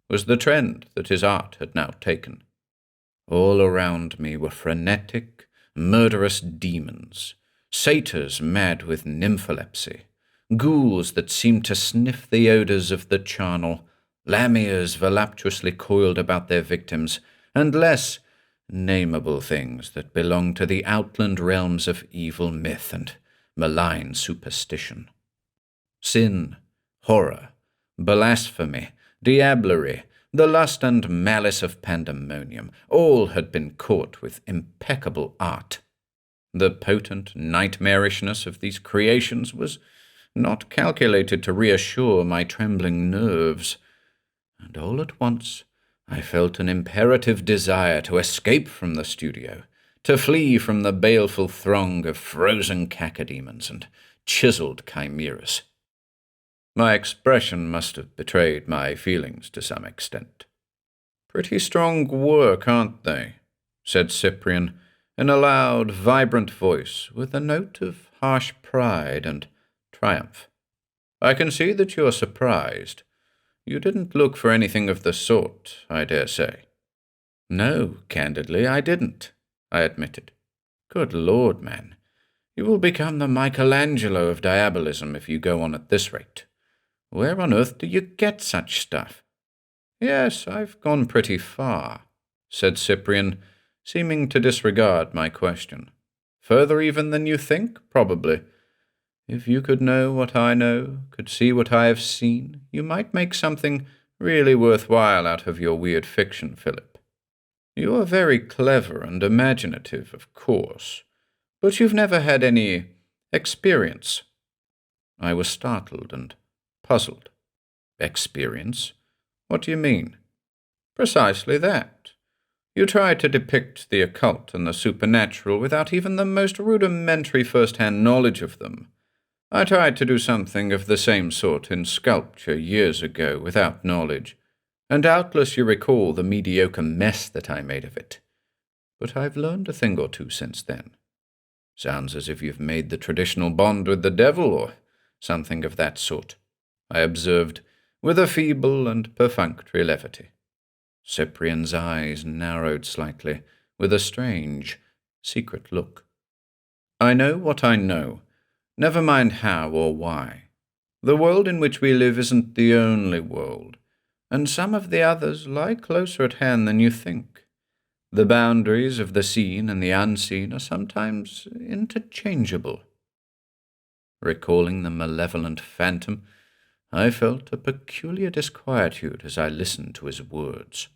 was the trend that his art had now taken. All around me were frenetic, murderous demons, satyrs mad with nympholepsy, ghouls that seemed to sniff the odours of the charnel, lamias voluptuously coiled about their victims, and less nameable things that belonged to the outland realms of evil myth and malign superstition. Sin, horror, blasphemy, diablerie, the lust and malice of pandemonium, all had been caught with impeccable art. The potent nightmarishness of these creations was not calculated to reassure my trembling nerves, and all at once I felt an imperative desire to escape from the studio, to flee from the baleful throng of frozen cacodemons and chiseled chimeras. My expression must have betrayed my feelings to some extent. "Pretty strong work, aren't they?" said Cyprian, in a loud, vibrant voice with a note of harsh pride and triumph. "I can see that you're surprised. You didn't look for anything of the sort, I dare say." "No, candidly, I didn't," I admitted. "Good Lord, man, you will become the Michelangelo of diabolism if you go on at this rate. Where on earth do you get such stuff?" "Yes, I've gone pretty far," said Cyprian, seeming to disregard my question. "Further even than you think, probably. If you could know what I know, could see what I have seen, you might make something really worthwhile out of your weird fiction, Philip. You are very clever and imaginative, of course, but you've never had any experience." I was startled and puzzled. "Experience? What do you mean?" "Precisely that. You try to depict the occult and the supernatural without even the most rudimentary first-hand knowledge of them. I tried to do something of the same sort in sculpture years ago without knowledge, and doubtless you recall the mediocre mess that I made of it. But I've learned a thing or two since then. Sounds as if you've made the traditional bond with the devil or something of that sort," I observed, with a feeble and perfunctory levity. Cyprian's eyes narrowed slightly, with a strange, secret look. "I know what I know. Never mind how or why. The world in which we live isn't the only world, and some of the others lie closer at hand than you think. The boundaries of the seen and the unseen are sometimes interchangeable." Recalling the malevolent phantom, I felt a peculiar disquietude as I listened to his words.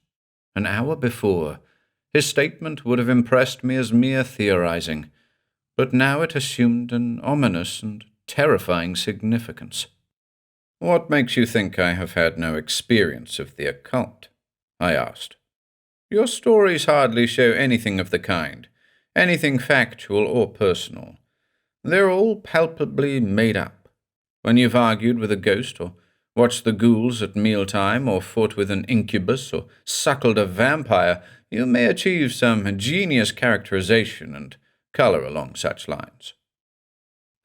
An hour before, his statement would have impressed me as mere theorizing, but now it assumed an ominous and terrifying significance. "What makes you think I have had no experience of the occult?" I asked. "Your stories hardly show anything of the kind, anything factual or personal. They're all palpably made up. When you've argued with a ghost, or watched the ghouls at mealtime, or fought with an incubus, or suckled a vampire, you may achieve some ingenious characterization and colour along such lines.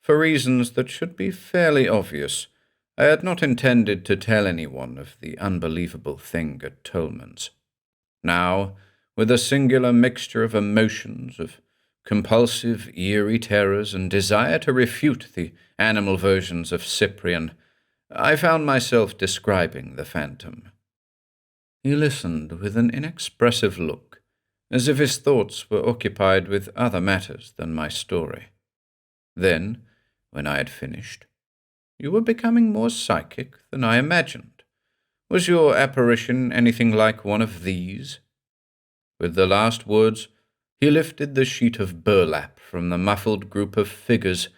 For reasons that should be fairly obvious, I had not intended to tell anyone of the unbelievable thing at Tolman's. Now, with a singular mixture of emotions, of compulsive, eerie terrors and desire to refute the animal versions of Cyprian, I found myself describing the phantom. He listened with an inexpressive look, as if his thoughts were occupied with other matters than my story. Then, when I had finished, "You were becoming more psychic than I imagined. Was your apparition anything like one of these?" With the last words, he lifted the sheet of burlap from the muffled group of figures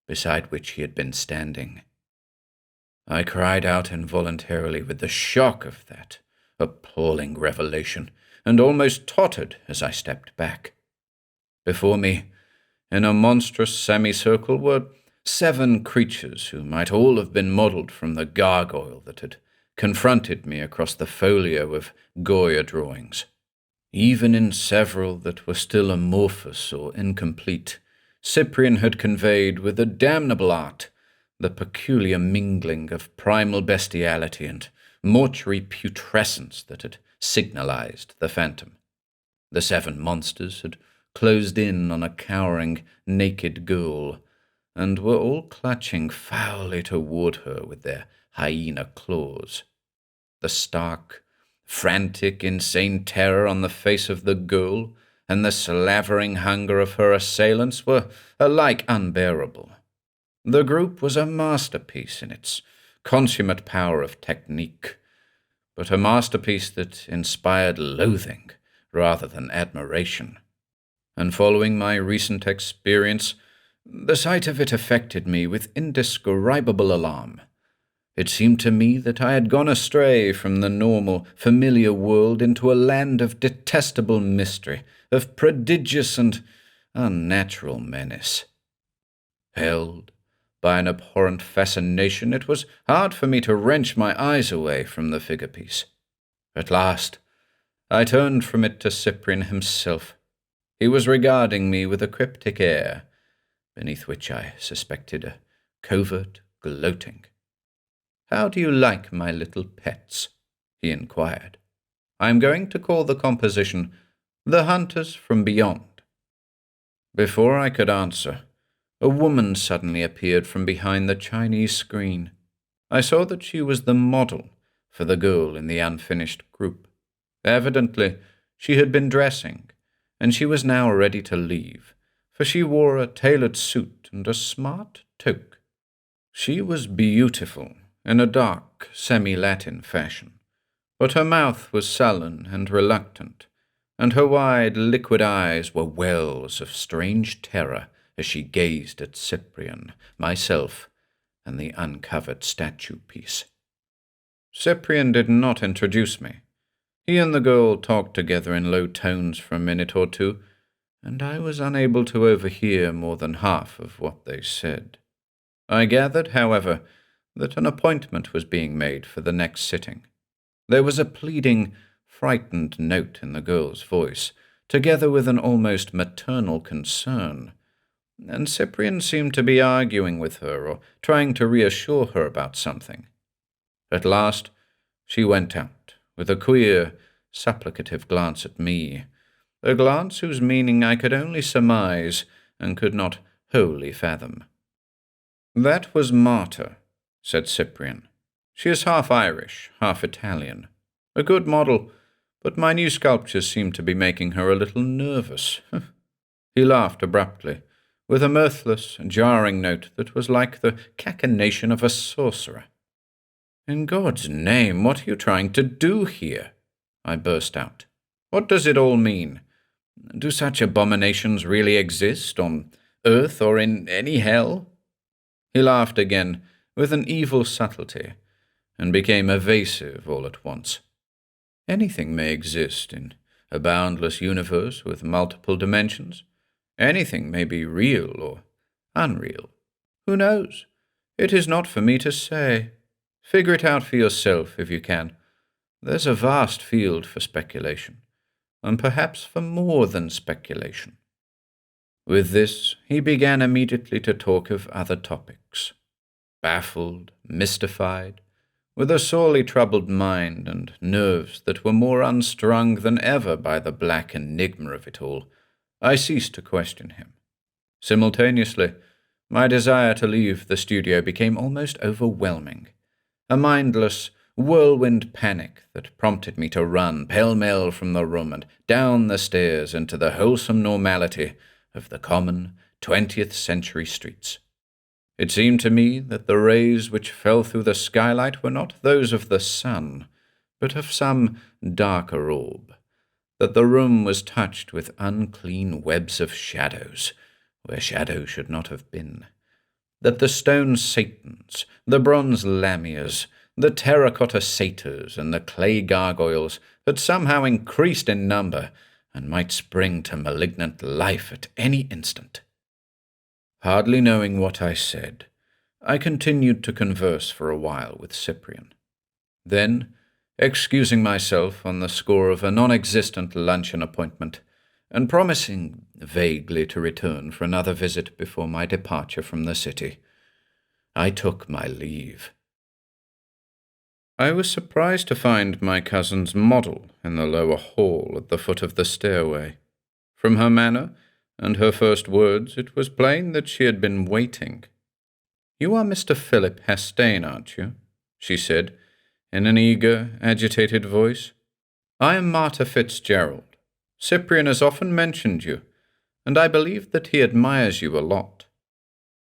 beside which he had been standing. I cried out involuntarily with the shock of that appalling revelation, and almost tottered as I stepped back. Before me, in a monstrous semicircle, were 7 creatures who might all have been modelled from the gargoyle that had confronted me across the folio of Goya drawings. Even in several that were still amorphous or incomplete, Cyprian had conveyed with a damnable art the peculiar mingling of primal bestiality and mortuary putrescence that had signalized the phantom. The 7 monsters had closed in on a cowering, naked girl, and were all clutching foully toward her with their hyena claws. The stark, frantic, insane terror on the face of the girl and the slavering hunger of her assailants were alike unbearable. The group was a masterpiece in its consummate power of technique, but a masterpiece that inspired loathing rather than admiration. And following my recent experience, the sight of it affected me with indescribable alarm. It seemed to me that I had gone astray from the normal, familiar world into a land of detestable mystery, of prodigious and unnatural menace. Held by an abhorrent fascination, it was hard for me to wrench my eyes away from the figure-piece. At last, I turned from it to Cyprian himself. He was regarding me with a cryptic air, beneath which I suspected a covert gloating. "How do you like my little pets?" he inquired. "I am going to call the composition The Hunters from Beyond." Before I could answer, a woman suddenly appeared from behind the Chinese screen. I saw that she was the model for the girl in the unfinished group. Evidently, she had been dressing, and she was now ready to leave, for she wore a tailored suit and a smart toque. She was beautiful in a dark, semi-Latin fashion, but her mouth was sullen and reluctant, and her wide, liquid eyes were wells of strange terror as she gazed at Cyprian, myself, and the uncovered statue-piece. Cyprian did not introduce me. He and the girl talked together in low tones for a minute or two, and I was unable to overhear more than half of what they said. I gathered, however, that an appointment was being made for the next sitting. There was a pleading, frightened note in the girl's voice, together with an almost maternal concern, and Cyprian seemed to be arguing with her or trying to reassure her about something. At last, she went out, with a queer, supplicative glance at me, a glance whose meaning I could only surmise and could not wholly fathom. "That was Marta," said Cyprian. "She is half Irish, half Italian. A good model, but my new sculptures seem to be making her a little nervous." He laughed abruptly, with a mirthless, jarring note that was like the cachinnation of a sorcerer. "In God's name, what are you trying to do here?" I burst out. "What does it all mean? Do such abominations really exist, on earth or in any hell?" He laughed again, with an evil subtlety, and became evasive all at once. "Anything may exist in a boundless universe with multiple dimensions. Anything may be real or unreal. Who knows? It is not for me to say. Figure it out for yourself if you can. There's a vast field for speculation, and perhaps for more than speculation." With this, he began immediately to talk of other topics. baffled, mystified, with a sorely troubled mind and nerves that were more unstrung than ever by the black enigma of it all, I ceased to question him. Simultaneously, my desire to leave the studio became almost overwhelming, a mindless, whirlwind panic that prompted me to run pell-mell from the room and down the stairs into the wholesome normality of the common 20th century streets. It seemed to me that the rays which fell through the skylight were not those of the sun, but of some darker orb, that the room was touched with unclean webs of shadows, where shadow should not have been, that the stone satans, the bronze lamias, the terracotta satyrs, and the clay gargoyles had somehow increased in number and might spring to malignant life at any instant. Hardly knowing what I said, I continued to converse for a while with Cyprian. Then, excusing myself on the score of a non-existent luncheon appointment, and promising vaguely to return for another visit before my departure from the city, I took my leave. I was surprised to find my cousin's model in the lower hall at the foot of the stairway. From her manner and her first words, it was plain that she had been waiting. "You are Mr. Philip Hastane, aren't you?" she said, in an eager, agitated voice. "I am Martha Fitzgerald. Cyprian has often mentioned you, and I believe that he admires you a lot.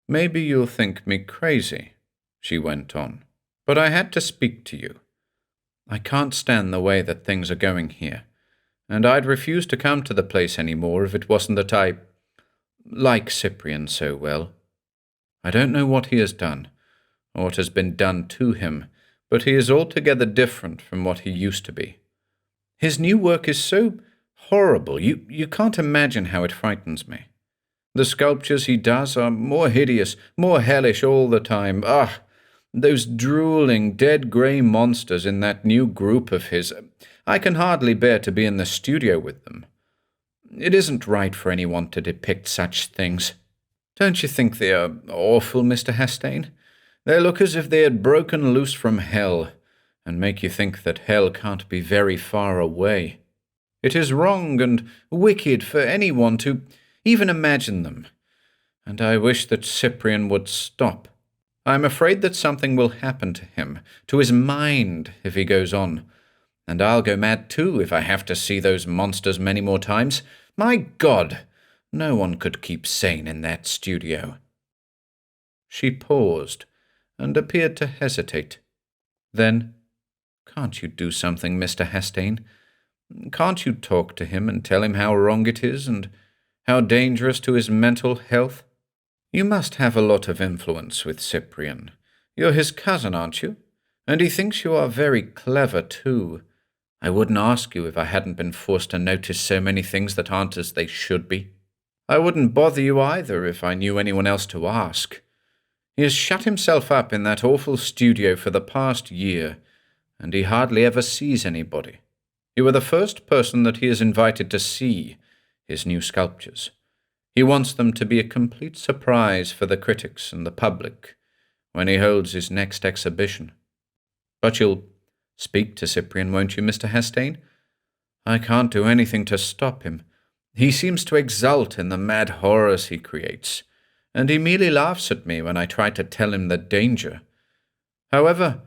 Maybe you'll think me crazy," she went on, "but I had to speak to you. I can't stand the way that things are going here, and I'd refuse to come to the place any more if it wasn't that I like Cyprian so well. I don't know what he has done, or what has been done to him, but he is altogether different from what he used to be. His new work is so horrible, you can't imagine how it frightens me. The sculptures he does are more hideous, more hellish all the time. Those drooling, dead grey monsters in that new group of his, I can hardly bear to be in the studio with them. It isn't right for anyone to depict such things. Don't you think they are awful, Mr. Hastane? They look as if they had broken loose from hell, and make you think that hell can't be very far away. It is wrong and wicked for anyone to even imagine them, and I wish that Cyprian would stop. I'm afraid that something will happen to him, to his mind, if he goes on, and I'll go mad too if I have to see those monsters many more times. My God, no one could keep sane in that studio." She paused and appeared to hesitate. Then, "Can't you do something, Mr. Hastane? Can't you talk to him and tell him how wrong it is and how dangerous to his mental health? You must have a lot of influence with Cyprian. You're his cousin, aren't you? And he thinks you are very clever, too. I wouldn't ask you if I hadn't been forced to notice so many things that aren't as they should be. I wouldn't bother you either if I knew anyone else to ask. He has shut himself up in that awful studio for the past year, and he hardly ever sees anybody. You are the first person that he has invited to see his new sculptures. He wants them to be a complete surprise for the critics and the public when he holds his next exhibition. But you'll speak to Cyprian, won't you, Mr. Hastane? I can't do anything to stop him. He seems to exult in the mad horrors he creates, and he merely laughs at me when I try to tell him the danger. However,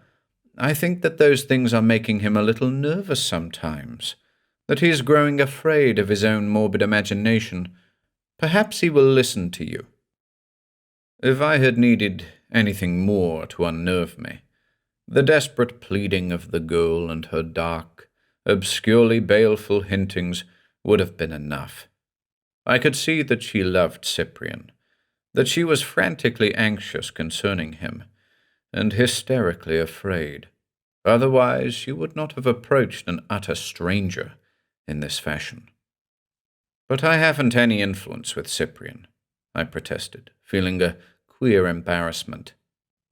I think that those things are making him a little nervous sometimes, that he is growing afraid of his own morbid imagination. Perhaps he will listen to you." If I had needed anything more to unnerve me, the desperate pleading of the girl and her dark, obscurely baleful hintings would have been enough. I could see that she loved Cyprian, that she was frantically anxious concerning him, and hysterically afraid. Otherwise she would not have approached an utter stranger in this fashion. "But I haven't any influence with Cyprian," I protested, feeling a queer embarrassment.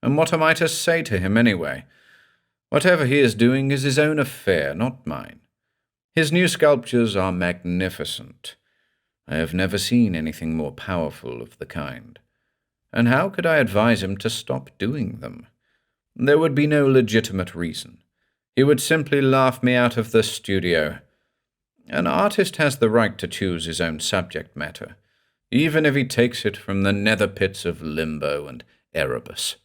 "And what am I to say to him anyway? Whatever he is doing is his own affair, not mine. His new sculptures are magnificent. I have never seen anything more powerful of the kind. and how could I advise him to stop doing them? There would be no legitimate reason. He would simply laugh me out of the studio. An artist has the right to choose his own subject matter, even if he takes it from the nether pits of Limbo and Erebus.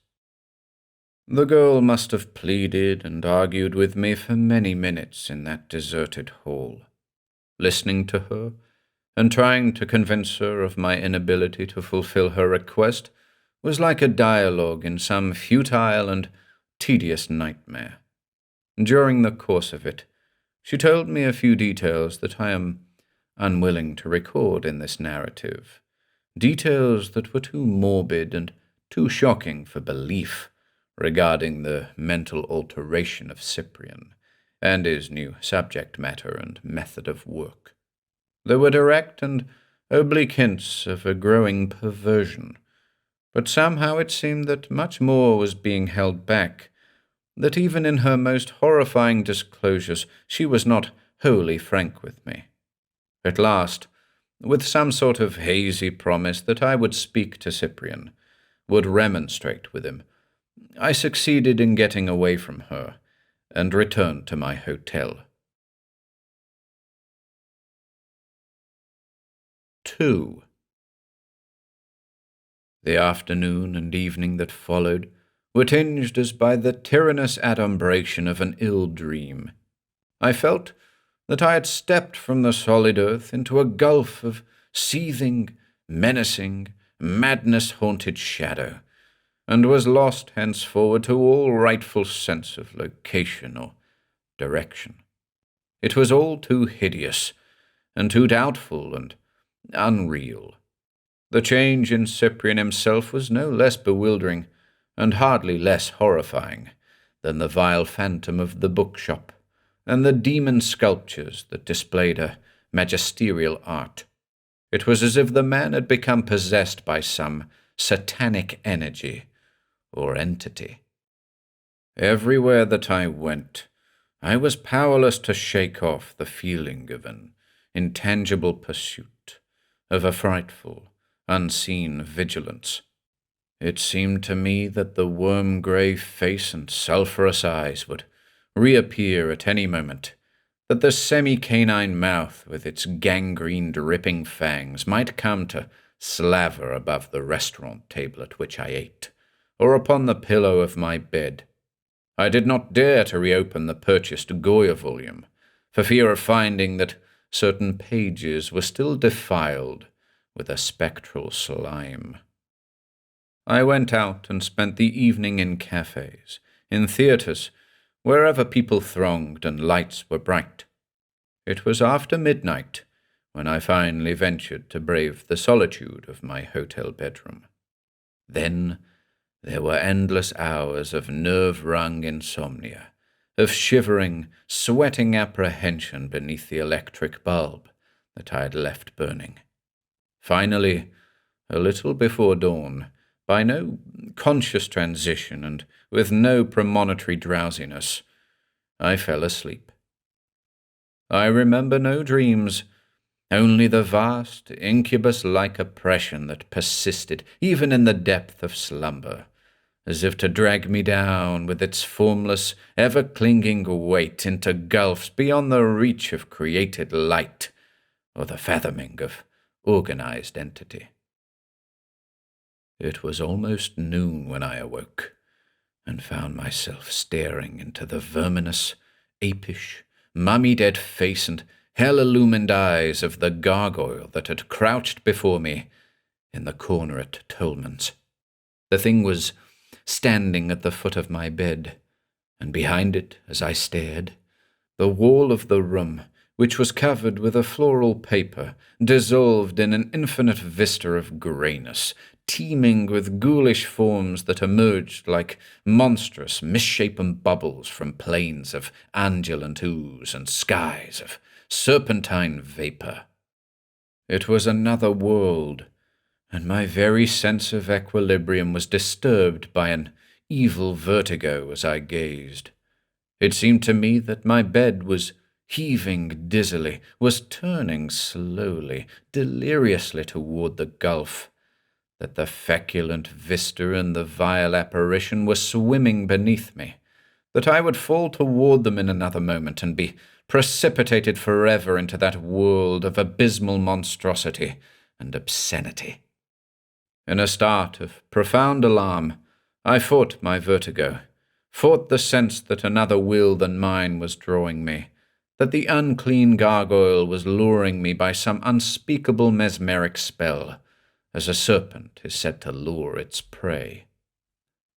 The girl must have pleaded and argued with me for many minutes in that deserted hall. Listening to her, and trying to convince her of my inability to fulfill her request, was like a dialogue in some futile and tedious nightmare. During the course of it, she told me a few details that I am unwilling to record in this narrative, details that were too morbid and too shocking for belief regarding the mental alteration of Cyprian and his new subject matter and method of work. There were direct and oblique hints of a growing perversion, but somehow it seemed that much more was being held back, that even in her most horrifying disclosures she was not wholly frank with me. At last, with some sort of hazy promise that I would speak to Cyprian, would remonstrate with him, I succeeded in getting away from her and returned to my hotel. 2. The afternoon and evening that followed were tinged as by the tyrannous adumbration of an ill dream. I felt that I had stepped from the solid earth into a gulf of seething, menacing, madness-haunted shadow, and was lost henceforward to all rightful sense of location or direction. It was all too hideous, and too doubtful and unreal. The change in Cyprian himself was no less bewildering, and hardly less horrifying, than the vile phantom of the bookshop, and the demon sculptures that displayed a magisterial art. It was as if the man had become possessed by some satanic energy or entity. Everywhere that I went, I was powerless to shake off the feeling of an intangible pursuit, of a frightful, unseen vigilance. It seemed to me that the worm-grey face and sulphurous eyes would reappear at any moment, that the semi-canine mouth with its gangrene-dripping fangs might come to slaver above the restaurant table at which I ate, or upon the pillow of my bed. I did not dare to reopen the purchased Goya volume, for fear of finding that certain pages were still defiled with a spectral slime. I went out and spent the evening in cafes, in theatres, wherever people thronged and lights were bright. It was after midnight when I finally ventured to brave the solitude of my hotel bedroom. Then there were endless hours of nerve-wrung insomnia, of shivering, sweating apprehension beneath the electric bulb that I had left burning. Finally, a little before dawn, by no conscious transition and with no premonitory drowsiness, I fell asleep. I remember no dreams, only the vast, incubus-like oppression that persisted even in the depth of slumber, as if to drag me down with its formless, ever-clinging weight into gulfs beyond the reach of created light or the fathoming of organized entity. It was almost noon when I awoke, and found myself staring into the verminous, apish, mummy-dead face and hell-illumined eyes of the gargoyle that had crouched before me in the corner at Tolman's. The thing was standing at the foot of my bed, and behind it, as I stared, the wall of the room, which was covered with a floral paper, dissolved in an infinite vista of greyness, teeming with ghoulish forms that emerged like monstrous, misshapen bubbles from plains of undulant ooze and skies of serpentine vapour. It was another world, and my very sense of equilibrium was disturbed by an evil vertigo as I gazed. It seemed to me that my bed was heaving dizzily, was turning slowly, deliriously toward the gulf, that the feculent vista and the vile apparition were swimming beneath me, that I would fall toward them in another moment and be precipitated forever into that world of abysmal monstrosity and obscenity. In a start of profound alarm, I fought my vertigo, fought the sense that another will than mine was drawing me, that the unclean gargoyle was luring me by some unspeakable mesmeric spell, as a serpent is said to lure its prey.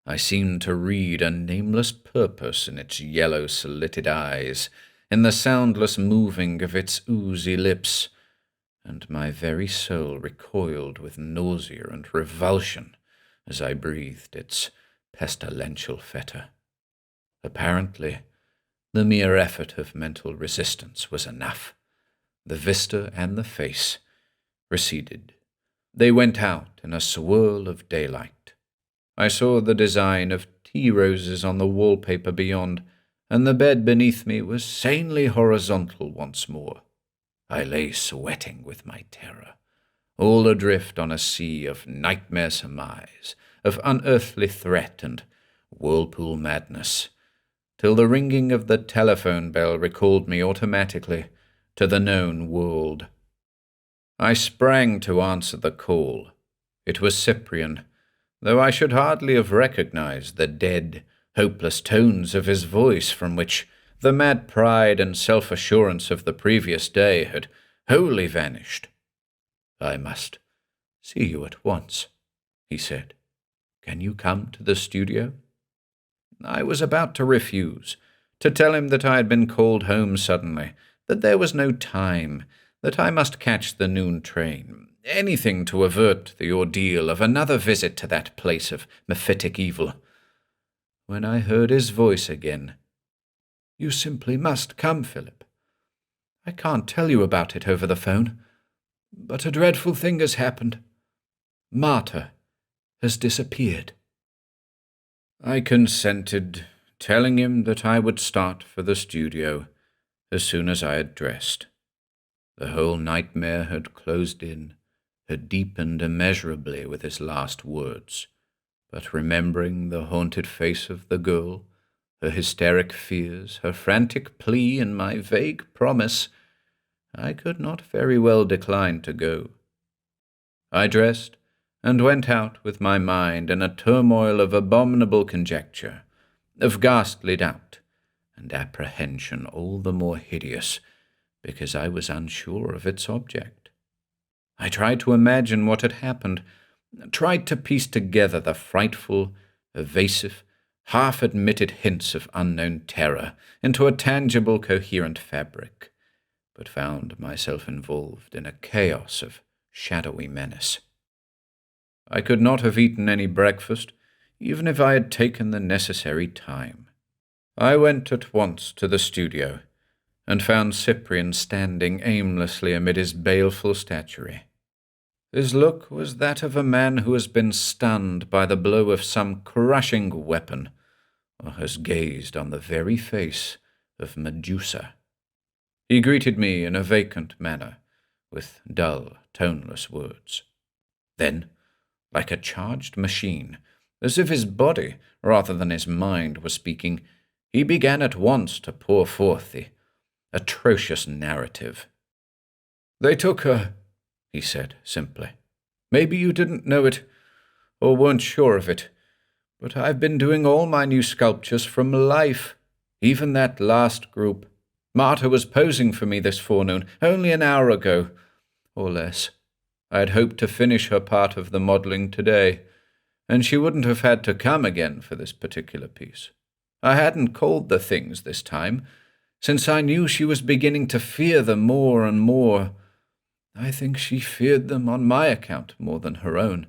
I seemed to read a nameless purpose in its yellow-slitted eyes, in the soundless moving of its oozy lips, and my very soul recoiled with nausea and revulsion as I breathed its pestilential fetor. Apparently, the mere effort of mental resistance was enough. The vista and the face receded. They went out in a swirl of daylight. I saw the design of tea roses on the wallpaper beyond, and the bed beneath me was sanely horizontal once more. I lay sweating with my terror, all adrift on a sea of nightmare surmise, of unearthly threat and whirlpool madness, till the ringing of the telephone bell recalled me automatically to the known world. I sprang to answer the call. It was Cyprian, though I should hardly have recognized the dead, hopeless tones of his voice from which the mad pride and self-assurance of the previous day had wholly vanished. "I must see you at once," he said. "Can you come to the studio?" I was about to refuse, to tell him that I had been called home suddenly, that there was no time, that I must catch the noon train, anything to avert the ordeal of another visit to that place of mephitic evil, when I heard his voice again. "You simply must come, Philip. I can't tell you about it over the phone, but a dreadful thing has happened. Marta has disappeared." I consented, telling him that I would start for the studio as soon as I had dressed. The whole nightmare had closed in, had deepened immeasurably with his last words, but remembering the haunted face of the girl, her hysteric fears, her frantic plea, and my vague promise, I could not very well decline to go. I dressed and went out with my mind in a turmoil of abominable conjecture, of ghastly doubt, and apprehension all the more hideous because I was unsure of its object. I tried to imagine what had happened, tried to piece together the frightful, evasive, half-admitted hints of unknown terror into a tangible, coherent fabric, but found myself involved in a chaos of shadowy menace. I could not have eaten any breakfast, even if I had taken the necessary time. I went at once to the studio, and found Cyprian standing aimlessly amid his baleful statuary. His look was that of a man who has been stunned by the blow of some crushing weapon, or has gazed on the very face of Medusa. He greeted me in a vacant manner, with dull, toneless words. Then, like a charged machine, as if his body, rather than his mind, were speaking, he began at once to pour forth the atrocious narrative. "They took her," he said simply. "Maybe you didn't know it, or weren't sure of it, but I've been doing all my new sculptures from life, even that last group. Marta was posing for me this forenoon, only an hour ago, or less. I had hoped to finish her part of the modelling today, and she wouldn't have had to come again for this particular piece. I hadn't called the things this time, since I knew she was beginning to fear them more and more. I think she feared them on my account more than her own,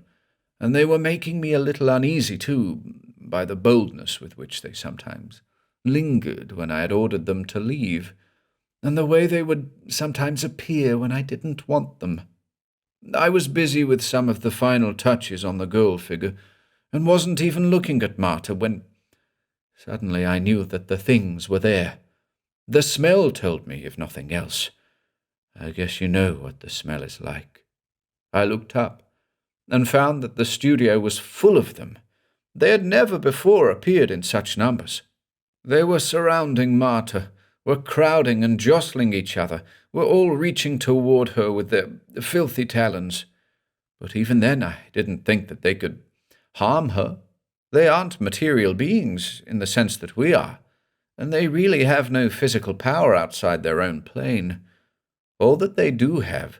and they were making me a little uneasy, too, by the boldness with which they sometimes lingered when I had ordered them to leave, and the way they would sometimes appear when I didn't want them. I was busy with some of the final touches on the girl figure, and wasn't even looking at Marta when suddenly I knew that the things were there. The smell told me, if nothing else. I guess you know what the smell is like. I looked up, and found that the studio was full of them. They had never before appeared in such numbers. They were surrounding Marta, were crowding and jostling each other, were all reaching toward her with their filthy talons. But even then I didn't think that they could harm her. They aren't material beings in the sense that we are, and they really have no physical power outside their own plane. All that they do have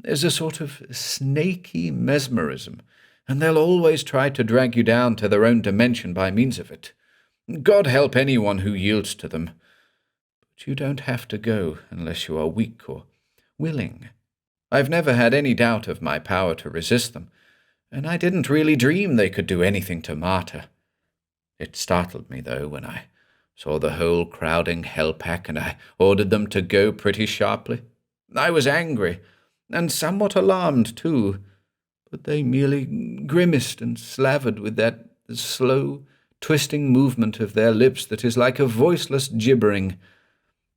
is a sort of snaky mesmerism, and they'll always try to drag you down to their own dimension by means of it. God help anyone who yields to them. But you don't have to go unless you are weak or willing. I've never had any doubt of my power to resist them, and I didn't really dream they could do anything to Marta. It startled me, though, when I saw the whole crowding hell pack, and I ordered them to go pretty sharply. I was angry, and somewhat alarmed, too, but they merely grimaced and slavered with that slow, twisting movement of their lips that is like a voiceless gibbering,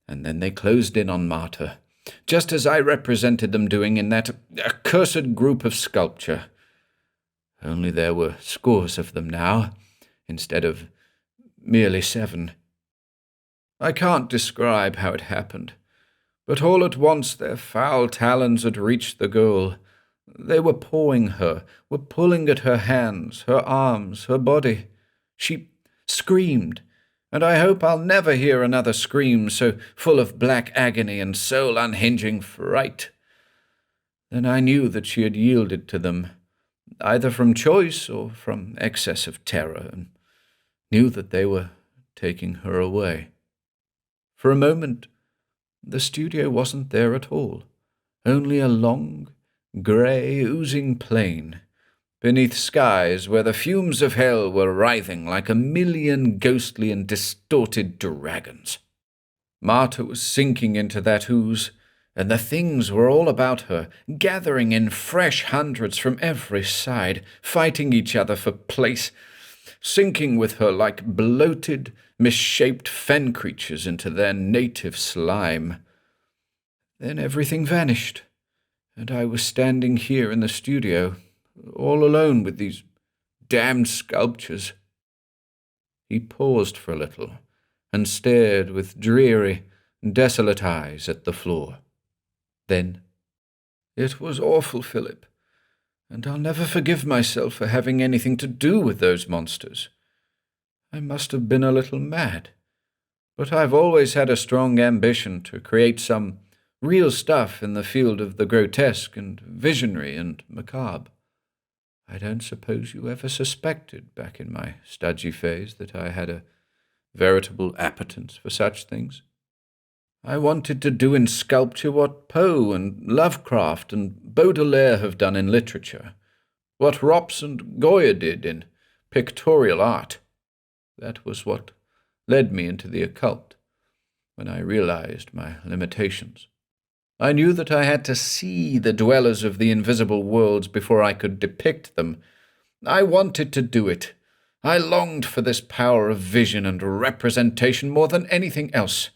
and then they closed in on Marta, just as I represented them doing in that accursed group of sculpture. Only there were scores of them now, instead of merely 7. I can't describe how it happened, but all at once their foul talons had reached the girl. They were pawing her, were pulling at her hands, her arms, her body. She screamed, and I hope I'll never hear another scream so full of black agony and soul-unhinging fright. Then I knew that she had yielded to them, either from choice or from excess of terror, and knew that they were taking her away. For a moment, the studio wasn't there at all, only a long, grey, oozing plain, beneath skies where the fumes of hell were writhing like a million ghostly and distorted dragons. Marta was sinking into that ooze, and the things were all about her, gathering in fresh hundreds from every side, fighting each other for place, sinking with her like bloated, misshaped fen creatures into their native slime. Then everything vanished, and I was standing here in the studio, all alone with these damned sculptures. He paused for a little, and stared with dreary, desolate eyes at the floor. Then, "It was awful, Philip, and I'll never forgive myself for having anything to do with those monsters. I must have been a little mad, but I've always had a strong ambition to create some real stuff in the field of the grotesque and visionary and macabre. I don't suppose you ever suspected, back in my stodgy phase, that I had a veritable appetence for such things. I wanted to do in sculpture what Poe and Lovecraft and Baudelaire have done in literature, what Rops and Goya did in pictorial art. That was what led me into the occult, when I realized my limitations. I knew that I had to see the dwellers of the invisible worlds before I could depict them. I wanted to do it. I longed for this power of vision and representation more than anything else.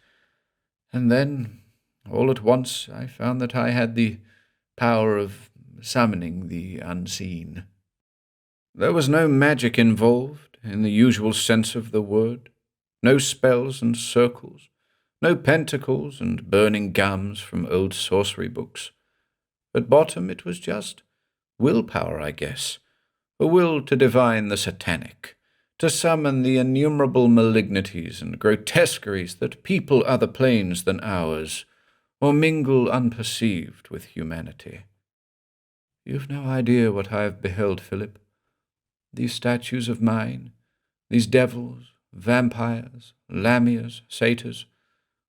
And then, all at once, I found that I had the power of summoning the unseen. There was no magic involved, in the usual sense of the word, no spells and circles, no pentacles and burning gums from old sorcery books. At bottom it was just willpower, I guess, a will to divine the satanic, to summon the innumerable malignities and grotesqueries that people other planes than ours, or mingle unperceived with humanity. You've no idea what I have beheld, Philip. These statues of mine, these devils, vampires, lamias, satyrs,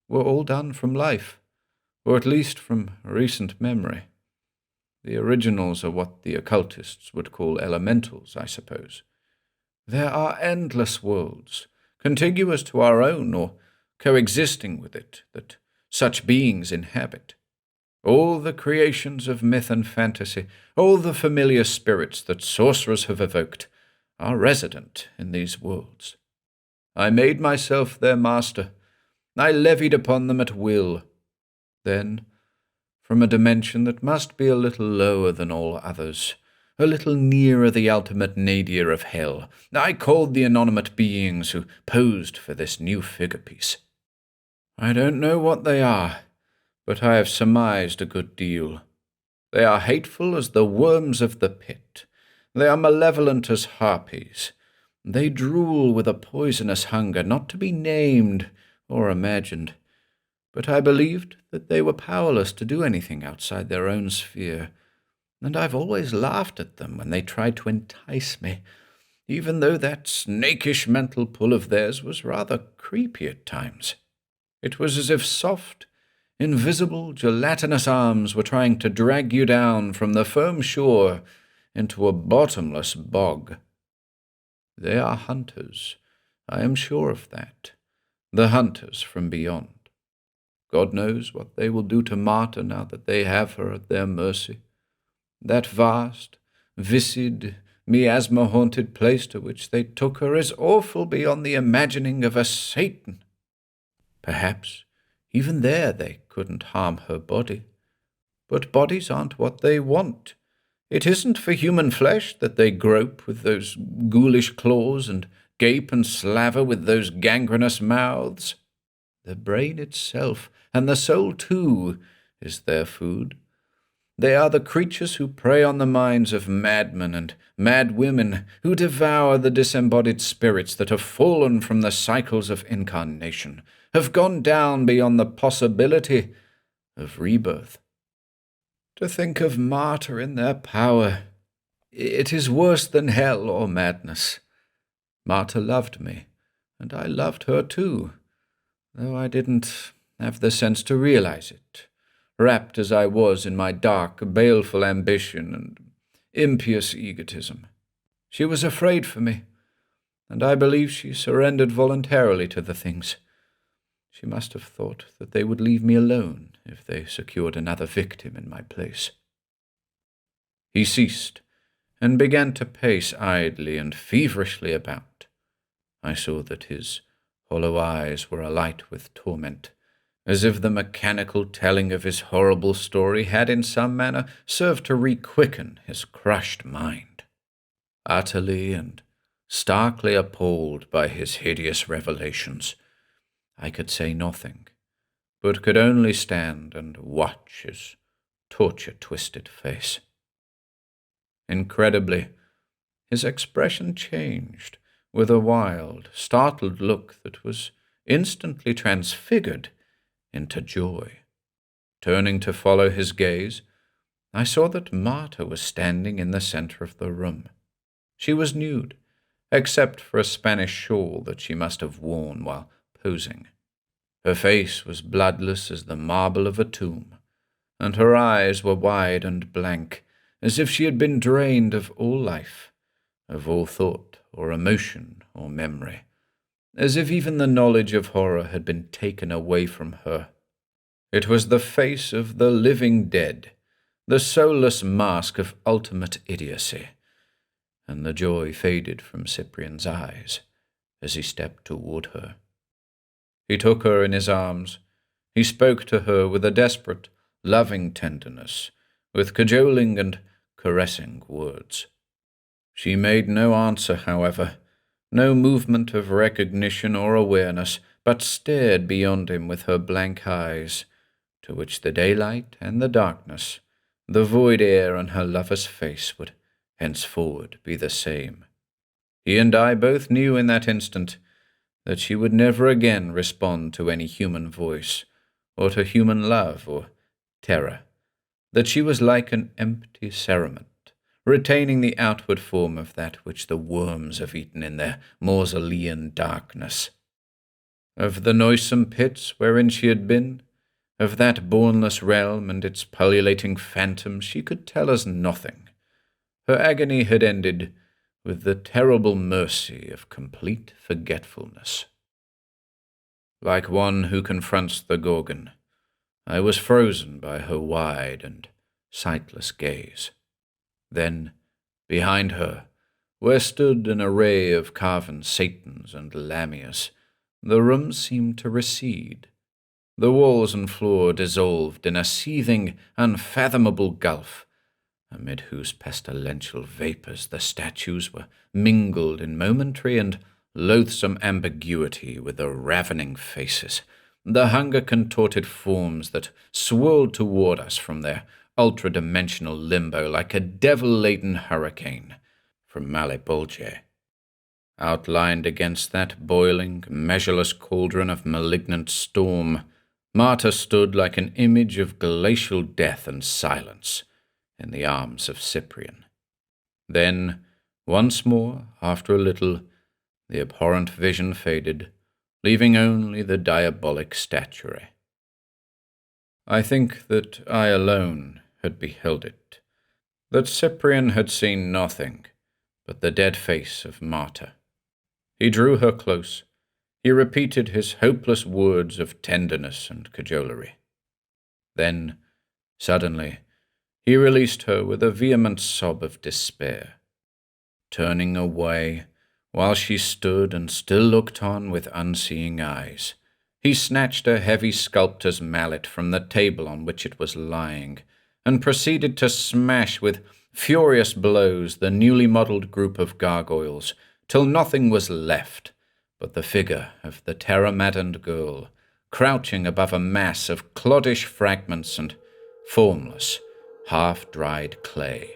were all done from life, or at least from recent memory. The originals are what the occultists would call elementals, I suppose. There are endless worlds, contiguous to our own or coexisting with it, that such beings inhabit. All the creations of myth and fantasy, all the familiar spirits that sorcerers have evoked, are resident in these worlds. I made myself their master. I levied upon them at will. Then, from a dimension that must be a little lower than all others, a little nearer the ultimate nadir of hell, I called the inanimate beings who posed for this new figure-piece. I don't know what they are, but I have surmised a good deal. They are hateful as the worms of the pit. They are malevolent as harpies. They drool with a poisonous hunger not to be named or imagined. But I believed that they were powerless to do anything outside their own sphere, and I've always laughed at them when they tried to entice me, even though that snakish mental pull of theirs was rather creepy at times. It was as if soft, invisible, gelatinous arms were trying to drag you down from the firm shore into a bottomless bog. They are hunters, I am sure of that, the hunters from beyond. God knows what they will do to Marta now that they have her at their mercy. That vast, viscid, miasma-haunted place to which they took her is awful beyond the imagining of a Satan. Perhaps even there they couldn't harm her body. But bodies aren't what they want. It isn't for human flesh that they grope with those ghoulish claws and gape and slaver with those gangrenous mouths. The brain itself, and the soul too, is their food. They are the creatures who prey on the minds of madmen and mad women, who devour the disembodied spirits that have fallen from the cycles of incarnation, have gone down beyond the possibility of rebirth. To think of Marta in their power, it is worse than hell or madness. Marta loved me, and I loved her too, though I didn't have the sense to realize it, wrapped as I was in my dark, baleful ambition and impious egotism. She was afraid for me, and I believe she surrendered voluntarily to the things. She must have thought that they would leave me alone if they secured another victim in my place. He ceased, and began to pace idly and feverishly about. I saw that his hollow eyes were alight with torment, as if the mechanical telling of his horrible story had in some manner served to re-quicken his crushed mind. Utterly and starkly appalled by his hideous revelations, I could say nothing, but could only stand and watch his torture-twisted face. Incredibly, his expression changed, with a wild, startled look that was instantly transfigured into joy. Turning to follow his gaze, I saw that Marta was standing in the center of the room. She was nude, except for a Spanish shawl that she must have worn while posing. Her face was bloodless as the marble of a tomb, and her eyes were wide and blank, as if she had been drained of all life, of all thought or emotion or memory, as if even the knowledge of horror had been taken away from her. It was the face of the living dead, the soulless mask of ultimate idiocy, and the joy faded from Cyprian's eyes as he stepped toward her. He took her in his arms. He spoke to her with a desperate, loving tenderness, with cajoling and caressing words. She made no answer, however, no movement of recognition or awareness, but stared beyond him with her blank eyes, to which the daylight and the darkness, the void air on her lover's face would henceforward be the same. He and I both knew in that instant that she would never again respond to any human voice, or to human love or terror, that she was like an empty cerement, retaining the outward form of that which the worms have eaten in their mausolean darkness. Of the noisome pits wherein she had been, of that bournless realm and its pullulating phantoms, she could tell us nothing. Her agony had ended with the terrible mercy of complete forgetfulness. Like one who confronts the Gorgon, I was frozen by her wide and sightless gaze. Then, behind her, where stood an array of carven Satans and Lamias, the room seemed to recede. The walls and floor dissolved in a seething, unfathomable gulf, amid whose pestilential vapours the statues were mingled in momentary and loathsome ambiguity with the ravening faces, the hunger-contorted forms that swirled toward us from their ultra-dimensional limbo like a devil-laden hurricane from Malebolge. Outlined against that boiling, measureless cauldron of malignant storm, Marta stood like an image of glacial death and silence in the arms of Cyprian. Then, once more, after a little, the abhorrent vision faded, leaving only the diabolic statuary. I think that I alone had beheld it, that Cyprian had seen nothing but the dead face of Marta. He drew her close. He repeated his hopeless words of tenderness and cajolery. Then, suddenly, he released her with a vehement sob of despair. Turning away, while she stood and still looked on with unseeing eyes, he snatched a heavy sculptor's mallet from the table on which it was lying, and proceeded to smash with furious blows the newly modelled group of gargoyles, till nothing was left but the figure of the terror-maddened girl, crouching above a mass of cloddish fragments and formless, half-dried clay.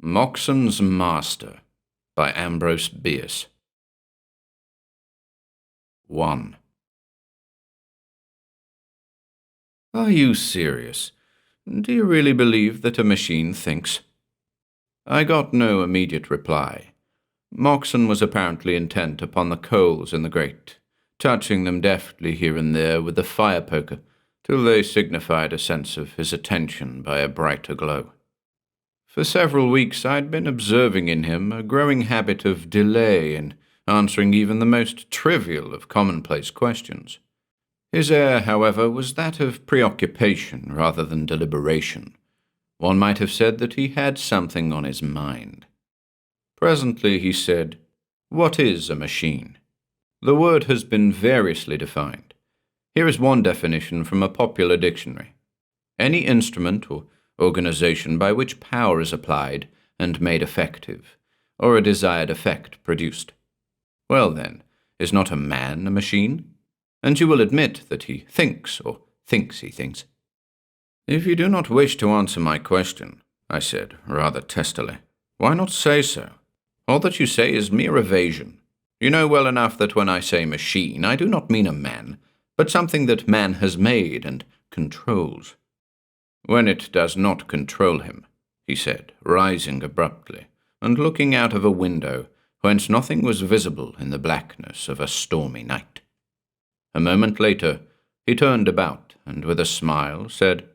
Moxon's Master by Ambrose Bierce. 1. Are you serious? Do you really believe that a machine thinks? I got no immediate reply. Moxon was apparently intent upon the coals in the grate, touching them deftly here and there with the fire poker, till they signified a sense of his attention by a brighter glow. For several weeks I'd been observing in him a growing habit of delay in answering even the most trivial of commonplace questions. His air, however, was that of preoccupation rather than deliberation. One might have said that he had something on his mind. Presently he said, "What is a machine?" The word has been variously defined. Here is one definition from a popular dictionary: any instrument or organization by which power is applied and made effective, or a desired effect produced. Well then, is not a man a machine? And you will admit that he thinks, or thinks he thinks. If you do not wish to answer my question, I said, rather testily, why not say so? All that you say is mere evasion. You know well enough that when I say machine, I do not mean a man, but something that man has made and controls. When it does not control him, he said, rising abruptly, and looking out of a window whence nothing was visible in the blackness of a stormy night. A moment later, he turned about, and with a smile said,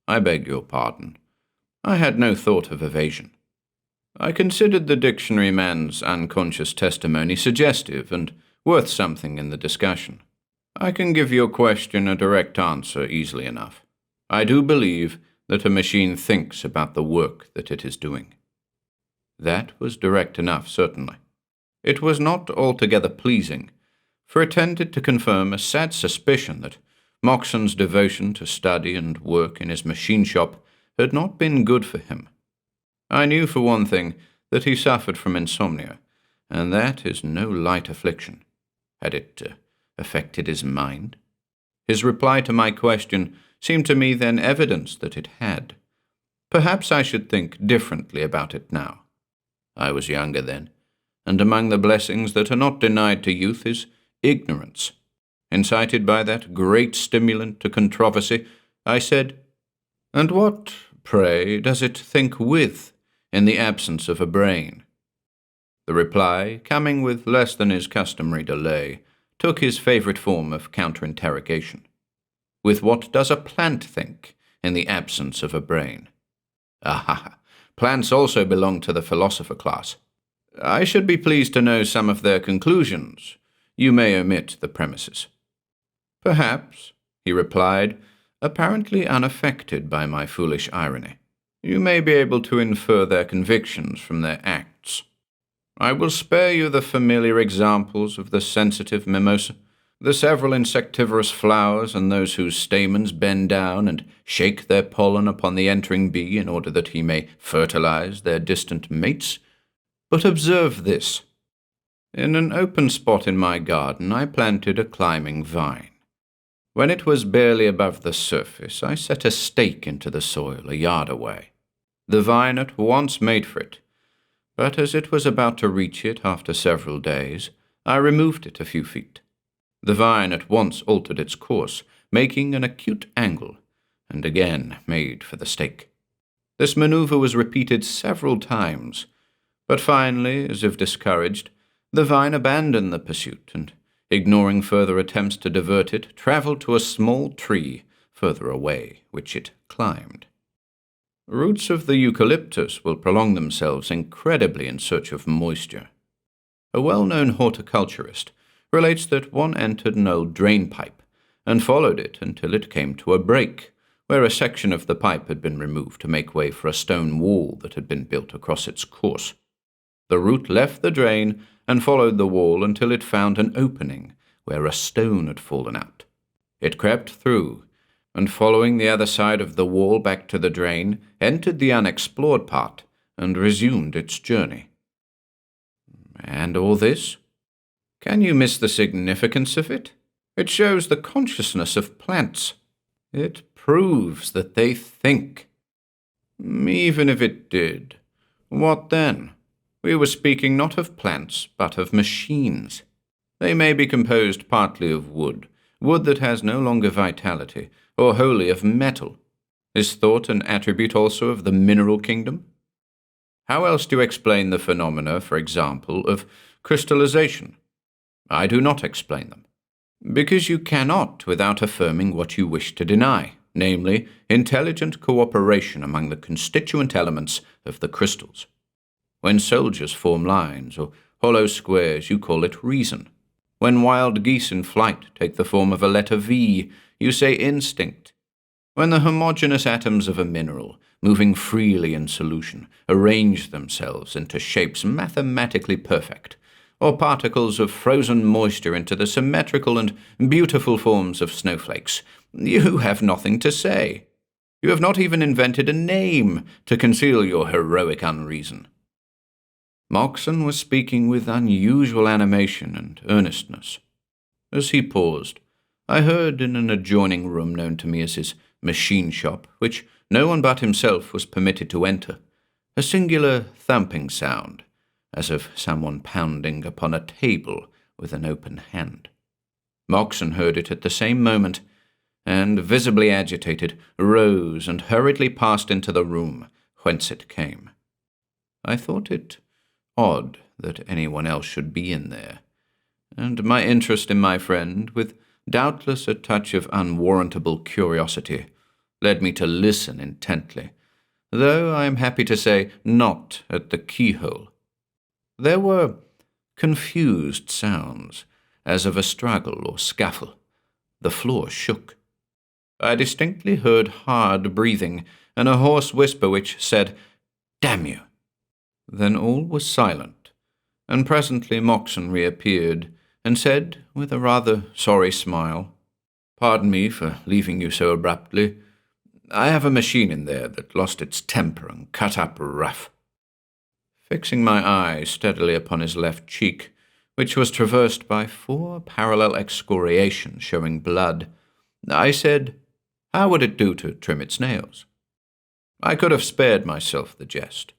"I beg your pardon. I had no thought of evasion. I considered the dictionary man's unconscious testimony suggestive and worth something in the discussion. I can give your question a direct answer easily enough. I do believe that a machine thinks about the work that it is doing." That was direct enough, certainly. It was not altogether pleasing, for it tended to confirm a sad suspicion that Moxon's devotion to study and work in his machine shop had not been good for him. I knew, for one thing, that he suffered from insomnia, and that is no light affliction. Had it affected his mind? His reply to my question seemed to me then evidence that it had. Perhaps I should think differently about it now. I was younger then, and among the blessings that are not denied to youth is ignorance. Incited by that great stimulant to controversy, I said, "And what, pray, does it think with in the absence of a brain?" The reply, coming with less than his customary delay, took his favourite form of counter-interrogation. "With what does a plant think in the absence of a brain?" "Ah, Plants also belong to the philosopher class. I should be pleased to know some of their conclusions. You may omit the premises." "Perhaps," he replied, apparently unaffected by my foolish irony. "You may be able to infer their convictions from their acts. I will spare you the familiar examples of the sensitive mimosa, the several insectivorous flowers, and those whose stamens bend down and shake their pollen upon the entering bee in order that he may fertilize their distant mates. But observe this. In an open spot in my garden I planted a climbing vine. When it was barely above the surface, I set a stake into the soil a yard away. The vine at once made for it, but as it was about to reach it after several days, I removed it a few feet. The vine at once altered its course, making an acute angle, and again made for the stake. This maneuver was repeated several times, but finally, as if discouraged, the vine abandoned the pursuit and, ignoring further attempts to divert it, traveled to a small tree further away, which it climbed. Roots of the eucalyptus will prolong themselves incredibly in search of moisture. A well-known horticulturist relates that one entered an old drain pipe and followed it until it came to a break, where a section of the pipe had been removed to make way for a stone wall that had been built across its course. The root left the drain and followed the wall until it found an opening where a stone had fallen out. It crept through, and following the other side of the wall back to the drain, entered the unexplored part and resumed its journey. And all this? Can you miss the significance of it? It shows the consciousness of plants. It proves that they think. Even if it did, what then? We were speaking not of plants, but of machines. They may be composed partly of wood that has no longer vitality, or wholly of metal. Is thought an attribute also of the mineral kingdom? How else do you explain the phenomena, for example, of crystallization? I do not explain them, because you cannot without affirming what you wish to deny, namely, intelligent cooperation among the constituent elements of the crystals. When soldiers form lines or hollow squares, you call it reason. When wild geese in flight take the form of a letter V, you say instinct. When the homogeneous atoms of a mineral, moving freely in solution, arrange themselves into shapes mathematically perfect, or particles of frozen moisture into the symmetrical and beautiful forms of snowflakes, you have nothing to say. You have not even invented a name to conceal your heroic unreason. Moxon was speaking with unusual animation and earnestness. As he paused, I heard in an adjoining room known to me as his machine shop, which no one but himself was permitted to enter, a singular thumping sound, as of someone pounding upon a table with an open hand. Moxon heard it at the same moment, and, visibly agitated, rose and hurriedly passed into the room whence it came. I thought it odd that anyone else should be in there, and my interest in my friend, with doubtless a touch of unwarrantable curiosity, led me to listen intently, though I am happy to say not at the keyhole. There were confused sounds, as of a struggle or scuffle. The floor shook. I distinctly heard hard breathing and a hoarse whisper which said, "Damn you!" Then all was silent, and presently Moxon reappeared and said, with a rather sorry smile, "Pardon me for leaving you so abruptly. I have a machine in there that lost its temper and cut up rough." Fixing my eye steadily upon his left cheek, which was traversed by 4 parallel excoriations showing blood, I said, "How would it do to trim its nails?" I could have spared myself the jest.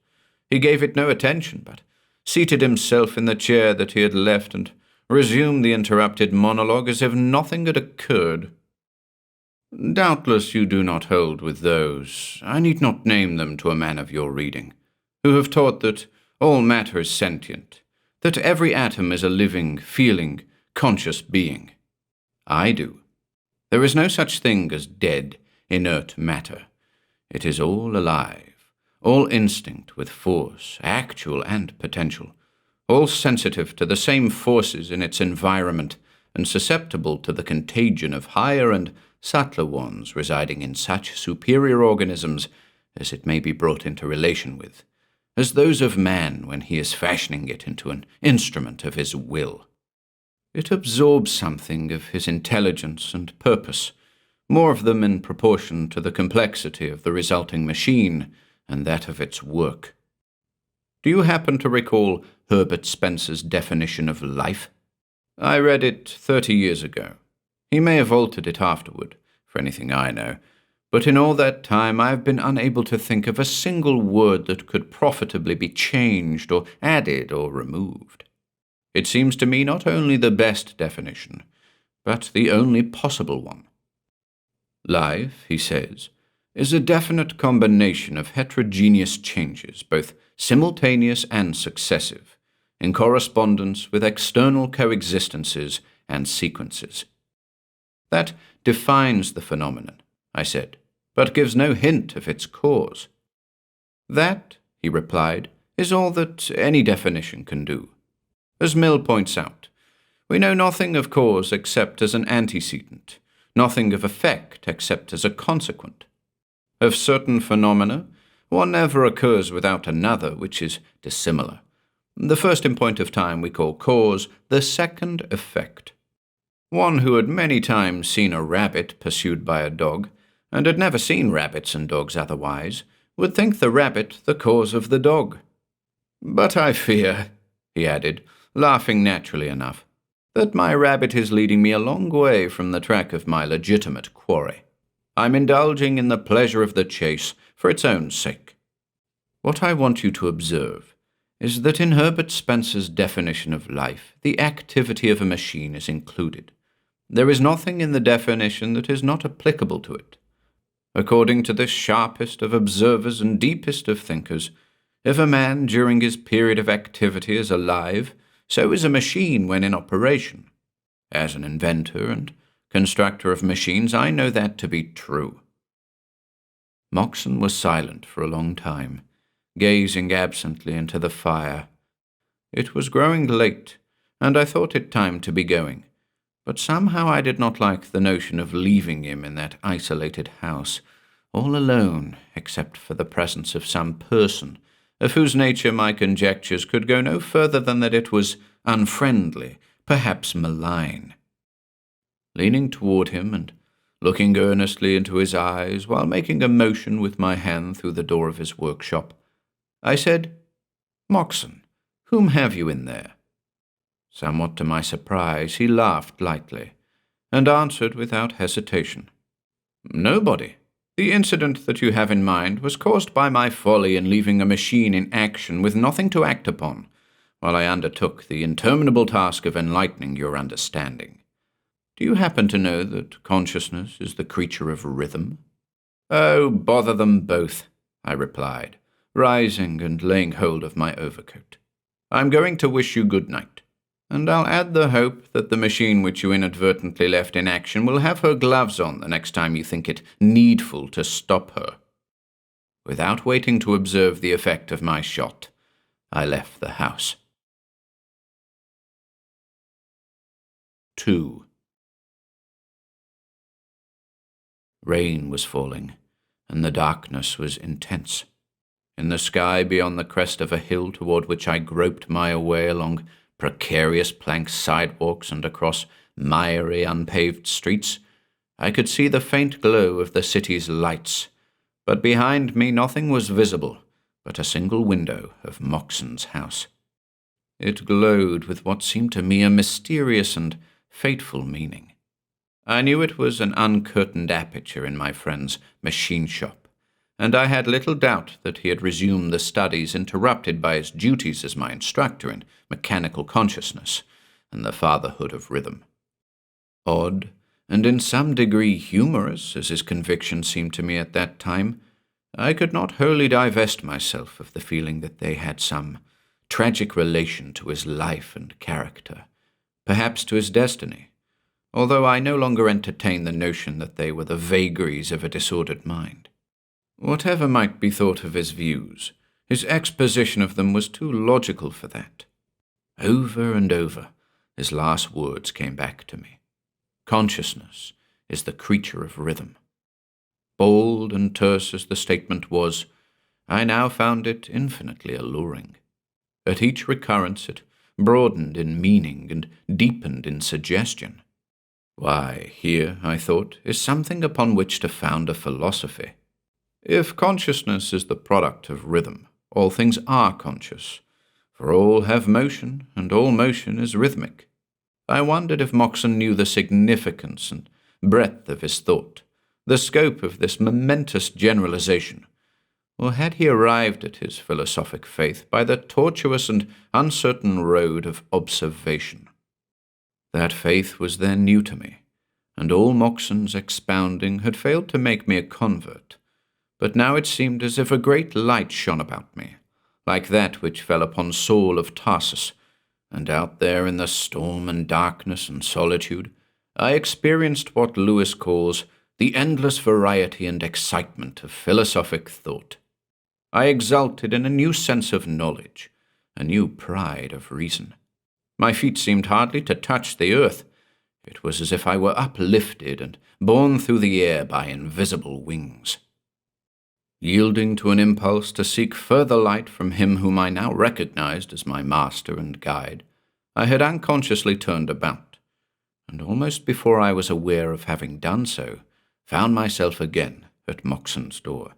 He gave it no attention, but seated himself in the chair that he had left and resumed the interrupted monologue as if nothing had occurred. "Doubtless you do not hold with those, I need not name them to a man of your reading, who have taught that all matter is sentient, that every atom is a living, feeling, conscious being. I do. There is no such thing as dead, inert matter. It is all alive, all instinct with force, actual and potential, all sensitive to the same forces in its environment and susceptible to the contagion of higher and subtler ones residing in such superior organisms as it may be brought into relation with, as those of man when he is fashioning it into an instrument of his will. It absorbs something of his intelligence and purpose, more of them in proportion to the complexity of the resulting machine and that of its work. Do you happen to recall Herbert Spencer's definition of life? I read it 30 years ago. He may have altered it afterward, for anything I know, but in all that time I have been unable to think of a single word that could profitably be changed or added or removed. It seems to me not only the best definition, but the only possible one. Life, he says, is a definite combination of heterogeneous changes, both simultaneous and successive, in correspondence with external coexistences and sequences. That defines the phenomenon, I said, but gives no hint of its cause. That, he replied, is all that any definition can do. As Mill points out, we know nothing of cause except as an antecedent, nothing of effect except as a consequent. Of certain phenomena, one never occurs without another which is dissimilar. The first in point of time we call cause, the second effect. One who had many times seen a rabbit pursued by a dog, and had never seen rabbits and dogs otherwise, would think the rabbit the cause of the dog. But I fear, he added, laughing naturally enough, that my rabbit is leading me a long way from the track of my legitimate quarry. I'm indulging in the pleasure of the chase for its own sake. What I want you to observe is that in Herbert Spencer's definition of life, the activity of a machine is included. There is nothing in the definition that is not applicable to it. According to the sharpest of observers and deepest of thinkers, if a man during his period of activity is alive, so is a machine when in operation. As an inventor and constructor of machines, I know that to be true. Moxon was silent for a long time, gazing absently into the fire. It was growing late, and I thought it time to be going, but somehow I did not like the notion of leaving him in that isolated house, all alone, except for the presence of some person, of whose nature my conjectures could go no further than that it was unfriendly, perhaps malign. Leaning toward him and looking earnestly into his eyes while making a motion with my hand through the door of his workshop, I said, "Moxon, whom have you in there?" Somewhat to my surprise, he laughed lightly, and answered without hesitation, "Nobody. The incident that you have in mind was caused by my folly in leaving a machine in action with nothing to act upon, while I undertook the interminable task of enlightening your understanding. Do you happen to know that consciousness is the creature of rhythm?" "Oh, bother them both," I replied, rising and laying hold of my overcoat. "I'm going to wish you good night, and I'll add the hope that the machine which you inadvertently left in action will have her gloves on the next time you think it needful to stop her." Without waiting to observe the effect of my shot, I left the house. 2. Rain was falling, and the darkness was intense. In the sky beyond the crest of a hill toward which I groped my way along precarious plank sidewalks and across miry, unpaved streets, I could see the faint glow of the city's lights, but behind me nothing was visible but a single window of Moxon's house. It glowed with what seemed to me a mysterious and fateful meaning. I knew it was an uncurtained aperture in my friend's machine shop, and I had little doubt that he had resumed the studies interrupted by his duties as my instructor in mechanical consciousness and the fatherhood of rhythm. Odd, and in some degree humorous as his conviction seemed to me at that time, I could not wholly divest myself of the feeling that they had some tragic relation to his life and character, perhaps to his destiny, although I no longer entertained the notion that they were the vagaries of a disordered mind. Whatever might be thought of his views, his exposition of them was too logical for that. Over and over, his last words came back to me. Consciousness is the creature of rhythm. Bold and terse as the statement was, I now found it infinitely alluring. At each recurrence it broadened in meaning and deepened in suggestion. Why, here, I thought, is something upon which to found a philosophy. If consciousness is the product of rhythm, all things are conscious, for all have motion, and all motion is rhythmic. I wondered if Moxon knew the significance and breadth of his thought, the scope of this momentous generalization, or had he arrived at his philosophic faith by the tortuous and uncertain road of observation? That faith was then new to me, and all Moxon's expounding had failed to make me a convert, but now it seemed as if a great light shone about me, like that which fell upon Saul of Tarsus, and out there in the storm and darkness and solitude, I experienced what Lewis calls the endless variety and excitement of philosophic thought. I exulted in a new sense of knowledge, a new pride of reason. My feet seemed hardly to touch the earth. It was as if I were uplifted and borne through the air by invisible wings. Yielding to an impulse to seek further light from him whom I now recognized as my master and guide, I had unconsciously turned about, and almost before I was aware of having done so, found myself again at Moxon's door.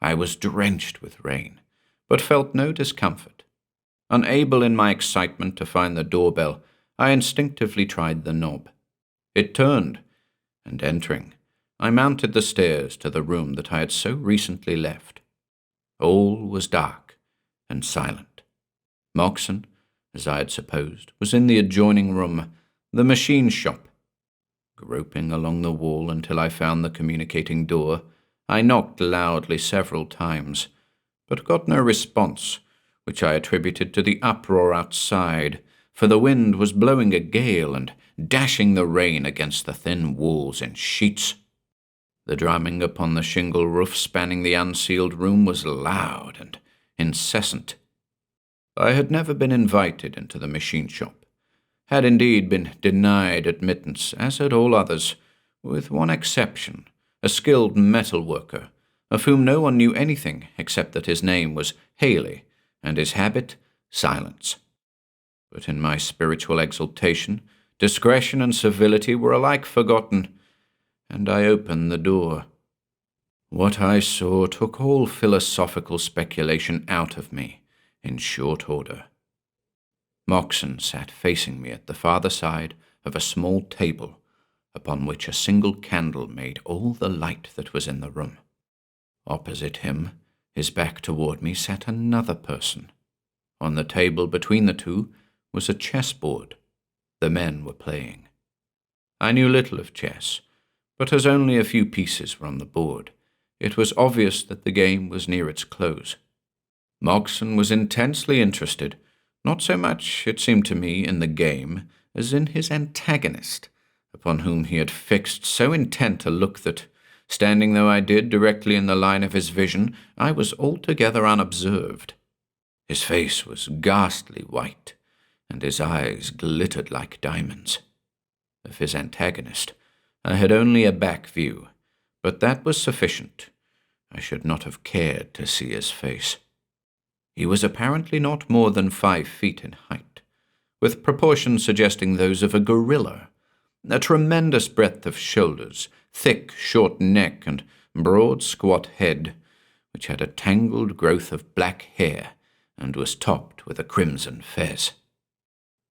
I was drenched with rain, but felt no discomfort. Unable in my excitement to find the doorbell, I instinctively tried the knob. It turned, and entering, I mounted the stairs to the room that I had so recently left. All was dark and silent. Moxon, as I had supposed, was in the adjoining room, the machine shop. Groping along the wall until I found the communicating door, I knocked loudly several times, but got no response, which I attributed to the uproar outside, for the wind was blowing a gale and dashing the rain against the thin walls in sheets. The drumming upon the shingle roof spanning the unceiled room was loud and incessant. I had never been invited into the machine shop, had indeed been denied admittance, as had all others, with one exception, a skilled metal worker, of whom no one knew anything except that his name was Haley, and his habit, silence. But in my spiritual exaltation, discretion and civility were alike forgotten, and I opened the door. What I saw took all philosophical speculation out of me in short order. Moxon sat facing me at the farther side of a small table, upon which a single candle made all the light that was in the room. Opposite him, his back toward me, sat another person. On the table between the two was a chessboard. The men were playing. I knew little of chess, but as only a few pieces were on the board, it was obvious that the game was near its close. Moxon was intensely interested, not so much, it seemed to me, in the game as in his antagonist, upon whom he had fixed so intent a look that, standing though I did directly in the line of his vision, I was altogether unobserved. His face was ghastly white, and his eyes glittered like diamonds. Of his antagonist, I had only a back view, but that was sufficient. I should not have cared to see his face. He was apparently not more than 5 feet in height, with proportions suggesting those of a gorilla, a tremendous breadth of shoulders, thick, short neck, and broad, squat head, which had a tangled growth of black hair and was topped with a crimson fez.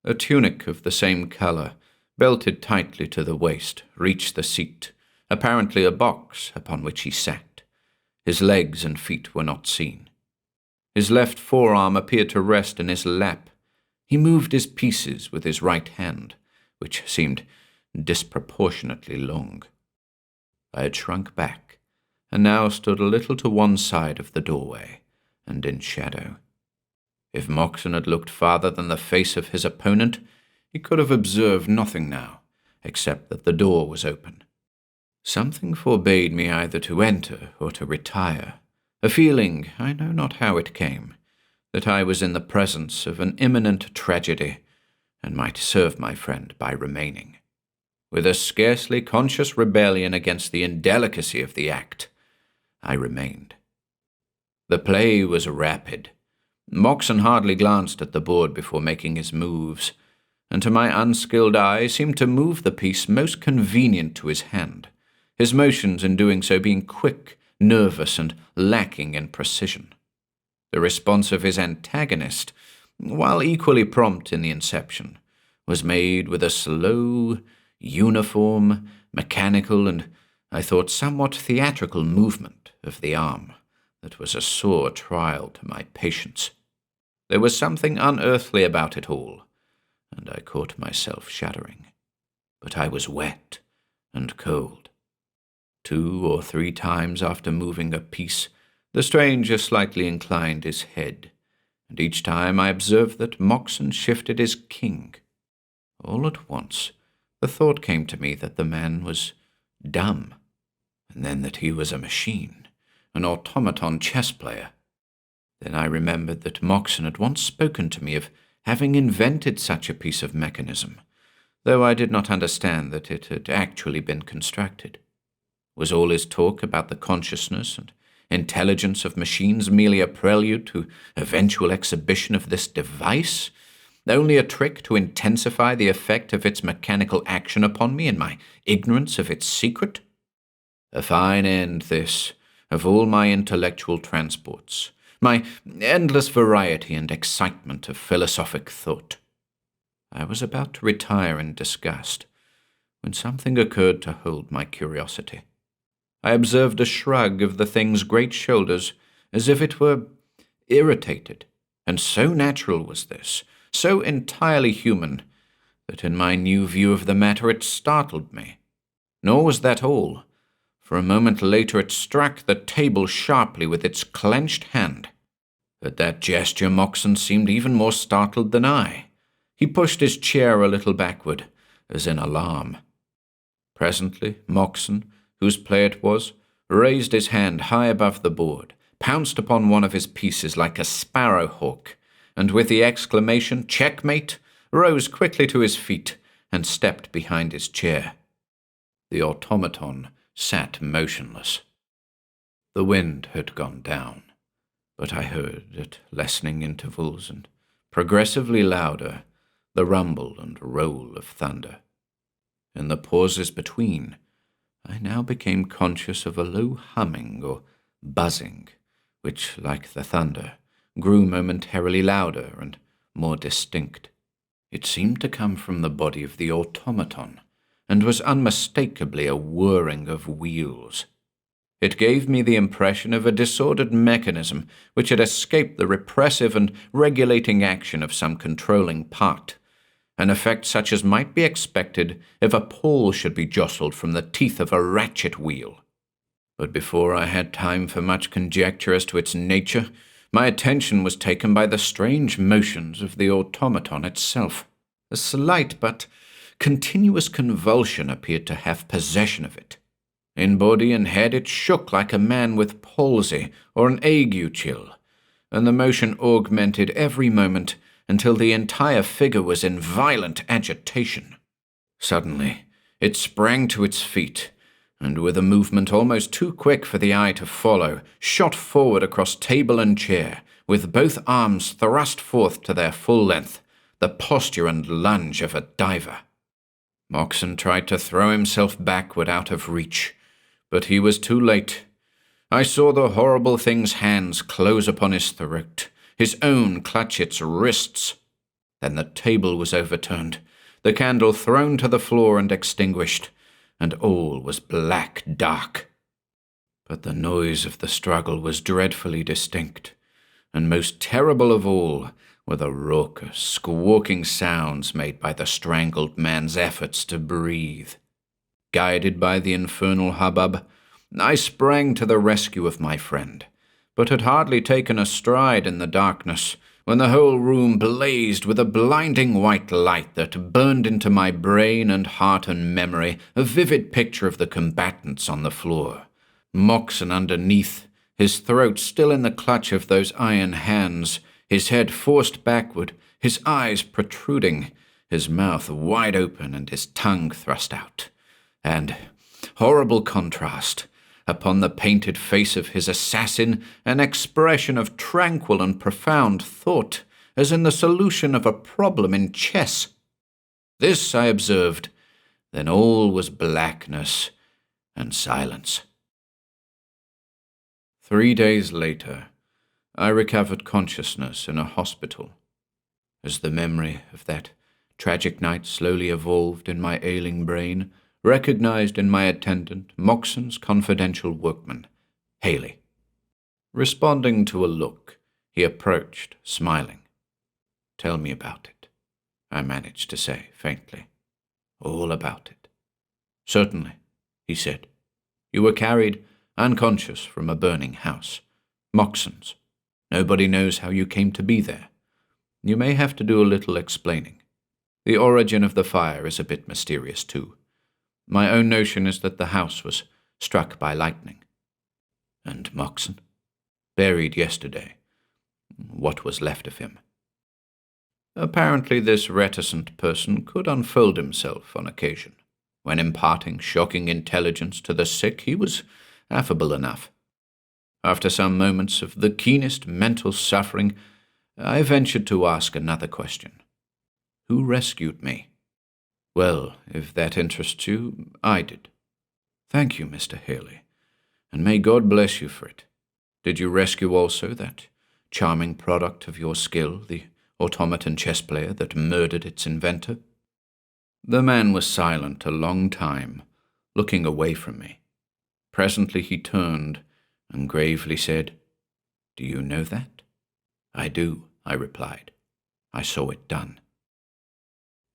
A tunic of the same colour, belted tightly to the waist, reached the seat, apparently a box upon which he sat. His legs and feet were not seen. His left forearm appeared to rest in his lap. He moved his pieces with his right hand, which seemed disproportionately long. I had shrunk back, and now stood a little to one side of the doorway, and in shadow. If Moxon had looked farther than the face of his opponent, he could have observed nothing now, except that the door was open. Something forbade me either to enter or to retire, a feeling, I know not how it came, that I was in the presence of an imminent tragedy, and might serve my friend by remaining. With a scarcely conscious rebellion against the indelicacy of the act, I remained. The play was rapid. Moxon hardly glanced at the board before making his moves, and to my unskilled eye seemed to move the piece most convenient to his hand, his motions in doing so being quick, nervous, and lacking in precision. The response of his antagonist, while equally prompt in the inception, was made with a slow, uniform, mechanical, and, I thought, somewhat theatrical movement of the arm that was a sore trial to my patience. There was something unearthly about it all, and I caught myself shuddering. But I was wet and cold. 2 or 3 times after moving a piece, the stranger slightly inclined his head, and each time I observed that Moxon shifted his king. All at once, the thought came to me that the man was dumb, and then that he was a machine, an automaton chess player. Then I remembered that Moxon had once spoken to me of having invented such a piece of mechanism, though I did not understand that it had actually been constructed. Was all his talk about the consciousness and intelligence of machines merely a prelude to eventual exhibition of this device, only a trick to intensify the effect of its mechanical action upon me in my ignorance of its secret? A fine end, this, of all my intellectual transports, my endless variety and excitement of philosophic thought. I was about to retire in disgust, when something occurred to hold my curiosity. I observed a shrug of the thing's great shoulders, as if it were irritated, and so natural was this, so entirely human, that in my new view of the matter it startled me. Nor was that all, for a moment later it struck the table sharply with its clenched hand. At that gesture Moxon seemed even more startled than I. He pushed his chair a little backward, as in alarm. Presently Moxon, whose play it was, raised his hand high above the board, pounced upon one of his pieces like a sparrow-hawk, and with the exclamation, "Checkmate!" rose quickly to his feet and stepped behind his chair. The automaton sat motionless. The wind had gone down, but I heard, at lessening intervals and progressively louder, the rumble and roll of thunder. In the pauses between, I now became conscious of a low humming or buzzing, which, like the thunder, grew momentarily louder and more distinct. It seemed to come from the body of the automaton, and was unmistakably a whirring of wheels. It gave me the impression of a disordered mechanism which had escaped the repressive and regulating action of some controlling part, an effect such as might be expected if a pole should be jostled from the teeth of a ratchet wheel. But before I had time for much conjecture as to its nature, my attention was taken by the strange motions of the automaton itself. A slight but continuous convulsion appeared to have possession of it. In body and head it shook like a man with palsy or an ague chill, and the motion augmented every moment until the entire figure was in violent agitation. Suddenly, it sprang to its feet, and with a movement almost too quick for the eye to follow, shot forward across table and chair, with both arms thrust forth to their full length, the posture and lunge of a diver. Moxon tried to throw himself backward out of reach, but he was too late. I saw the horrible thing's hands close upon his throat, his own clutch its wrists. Then the table was overturned, the candle thrown to the floor and extinguished, and all was black dark. But the noise of the struggle was dreadfully distinct, and most terrible of all were the raucous, squawking sounds made by the strangled man's efforts to breathe. Guided by the infernal hubbub, I sprang to the rescue of my friend, but had hardly taken a stride in the darkness when the whole room blazed with a blinding white light that burned into my brain and heart and memory a vivid picture of the combatants on the floor. Moxon underneath, his throat still in the clutch of those iron hands, his head forced backward, his eyes protruding, his mouth wide open and his tongue thrust out. And, horrible contrast, upon the painted face of his assassin an expression of tranquil and profound thought, as in the solution of a problem in chess. This I observed, then all was blackness and silence. 3 days later, I recovered consciousness in a hospital. As the memory of that tragic night slowly evolved in my ailing brain, recognized in my attendant Moxon's confidential workman, Haley. Responding to a look, he approached, smiling. "Tell me about it," I managed to say faintly. "All about it." "Certainly," he said. "You were carried unconscious from a burning house, Moxon's. Nobody knows how you came to be there. You may have to do a little explaining. The origin of the fire is a bit mysterious, too. My own notion is that the house was struck by lightning." "And Moxon?" "Buried yesterday. What was left of him." Apparently this reticent person could unfold himself on occasion. When imparting shocking intelligence to the sick, he was affable enough. After some moments of the keenest mental suffering, I ventured to ask another question. "Who rescued me?" "Well, if that interests you, I did." "Thank you, Mr. Haley, and may God bless you for it. Did you rescue also that charming product of your skill, the automaton chess player that murdered its inventor?" The man was silent a long time, looking away from me. Presently he turned and gravely said, "Do you know that?" "I do," I replied. "I saw it done."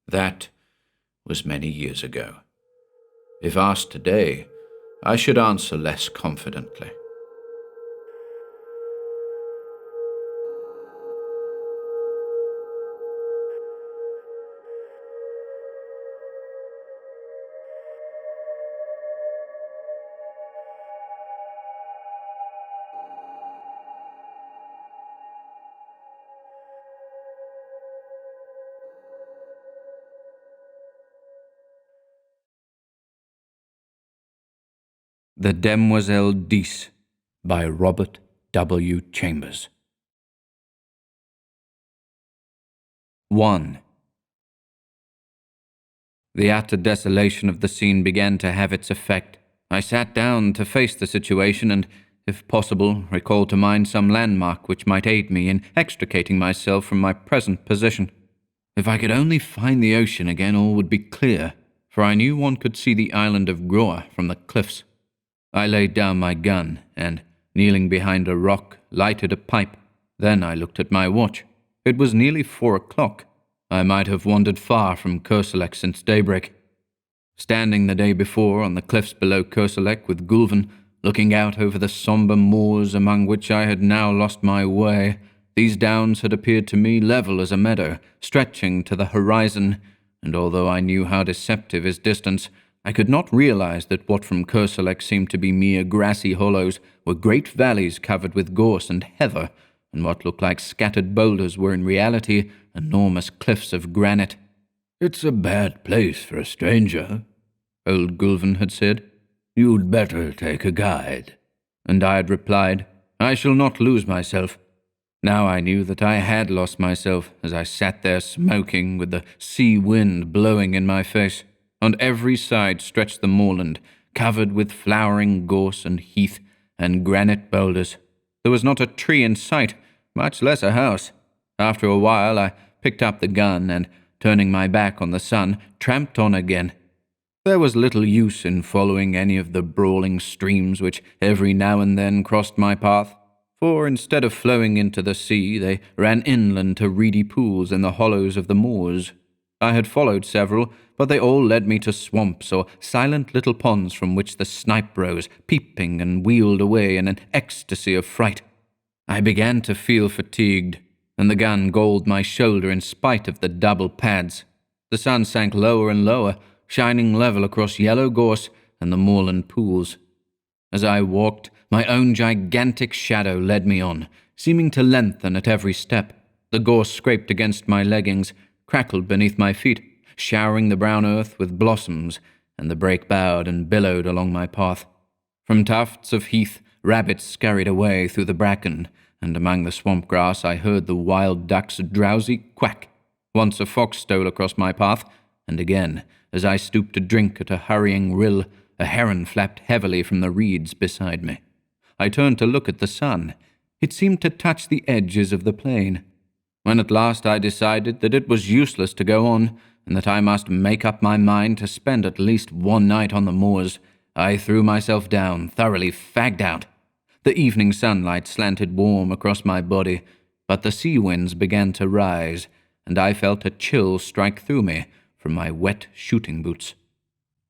That was many years ago. If asked today, I should answer less confidently. The Demoiselle D'ys by Robert W. Chambers. 1. The utter desolation of the scene began to have its effect. I sat down to face the situation and, if possible, recall to mind some landmark which might aid me in extricating myself from my present position. If I could only find the ocean again, all would be clear, for I knew one could see the island of Groa from the cliffs. I laid down my gun and, kneeling behind a rock, lighted a pipe. Then I looked at my watch. It was nearly 4 o'clock. I might have wandered far from Kerselec since daybreak. Standing the day before on the cliffs below Kerselec with Gulven, looking out over the sombre moors among which I had now lost my way, these downs had appeared to me level as a meadow, stretching to the horizon, and although I knew how deceptive is distance, I could not realize that what from Kerselec seemed to be mere grassy hollows were great valleys covered with gorse and heather, and what looked like scattered boulders were in reality enormous cliffs of granite. "It's a bad place for a stranger," old Gulven had said. "You'd better take a guide." And I had replied, "I shall not lose myself." Now I knew that I had lost myself as I sat there smoking with the sea wind blowing in my face. On every side stretched the moorland, covered with flowering gorse and heath and granite boulders. There was not a tree in sight, much less a house. After a while I picked up the gun and, turning my back on the sun, tramped on again. There was little use in following any of the brawling streams which every now and then crossed my path, for instead of flowing into the sea, they ran inland to reedy pools in the hollows of the moors. I had followed several, but they all led me to swamps or silent little ponds from which the snipe rose, peeping and wheeled away in an ecstasy of fright. I began to feel fatigued. and the gun galled my shoulder in spite of the double pads. The sun sank lower and lower, shining level across yellow gorse and the moorland pools. As I walked, my own gigantic shadow led me on, seeming to lengthen at every step. The gorse scraped against my leggings, crackled beneath my feet, showering the brown earth with blossoms, and the brake bowed and billowed along my path. From tufts of heath, rabbits scurried away through the bracken, and among the swamp grass I heard the wild duck's drowsy quack. Once a fox stole across my path, and again, as I stooped to drink at a hurrying rill, a heron flapped heavily from the reeds beside me. I turned to look at the sun. It seemed to touch the edges of the plain. When at last I decided that it was useless to go on, and that I must make up my mind to spend at least one night on the moors, I threw myself down, thoroughly fagged out. The evening sunlight slanted warm across my body, but the sea winds began to rise, and I felt a chill strike through me from my wet shooting boots.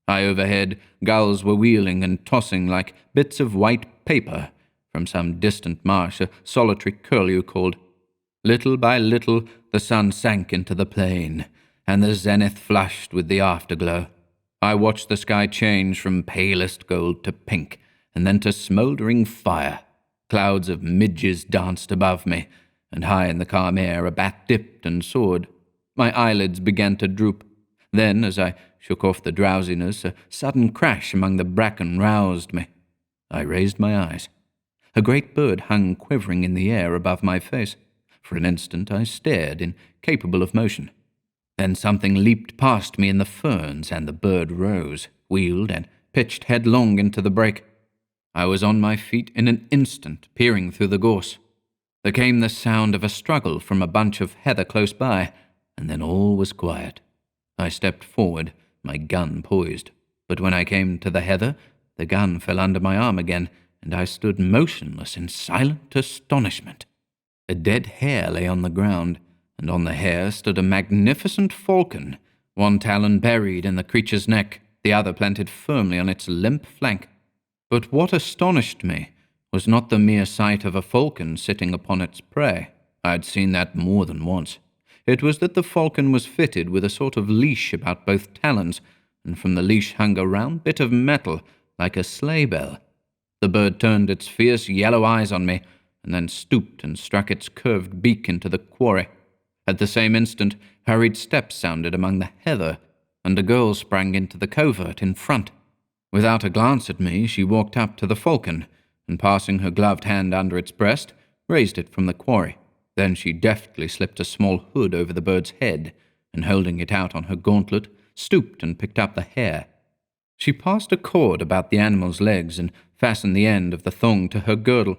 High overhead, gulls were wheeling and tossing like bits of white paper. From some distant marsh, a solitary curlew called. Little by little, the sun sank into the plain, and the zenith flushed with the afterglow. I watched the sky change from palest gold to pink, and then to smouldering fire. Clouds of midges danced above me, and high in the calm air a bat dipped and soared. My eyelids began to droop. Then, as I shook off the drowsiness, a sudden crash among the bracken roused me. I raised my eyes. A great bird hung quivering in the air above my face. For an instant I stared, incapable of motion. Then something leaped past me in the ferns, and the bird rose, wheeled, and pitched headlong into the brake. I was on my feet in an instant, peering through the gorse. There came the sound of a struggle from a bunch of heather close by, and then all was quiet. I stepped forward, my gun poised. But when I came to the heather, the gun fell under my arm again, and I stood motionless in silent astonishment. A dead hare lay on the ground, and on the hare stood a magnificent falcon, one talon buried in the creature's neck, the other planted firmly on its limp flank. But what astonished me was not the mere sight of a falcon sitting upon its prey. I had seen that more than once. It was that the falcon was fitted with a sort of leash about both talons, and from the leash hung a round bit of metal like a sleigh bell. The bird turned its fierce yellow eyes on me, and then stooped and struck its curved beak into the quarry. At the same instant, hurried steps sounded among the heather, and a girl sprang into the covert in front. Without a glance at me, she walked up to the falcon, and passing her gloved hand under its breast, raised it from the quarry. Then she deftly slipped a small hood over the bird's head, and holding it out on her gauntlet, stooped and picked up the hare. She passed a cord about the animal's legs and fastened the end of the thong to her girdle.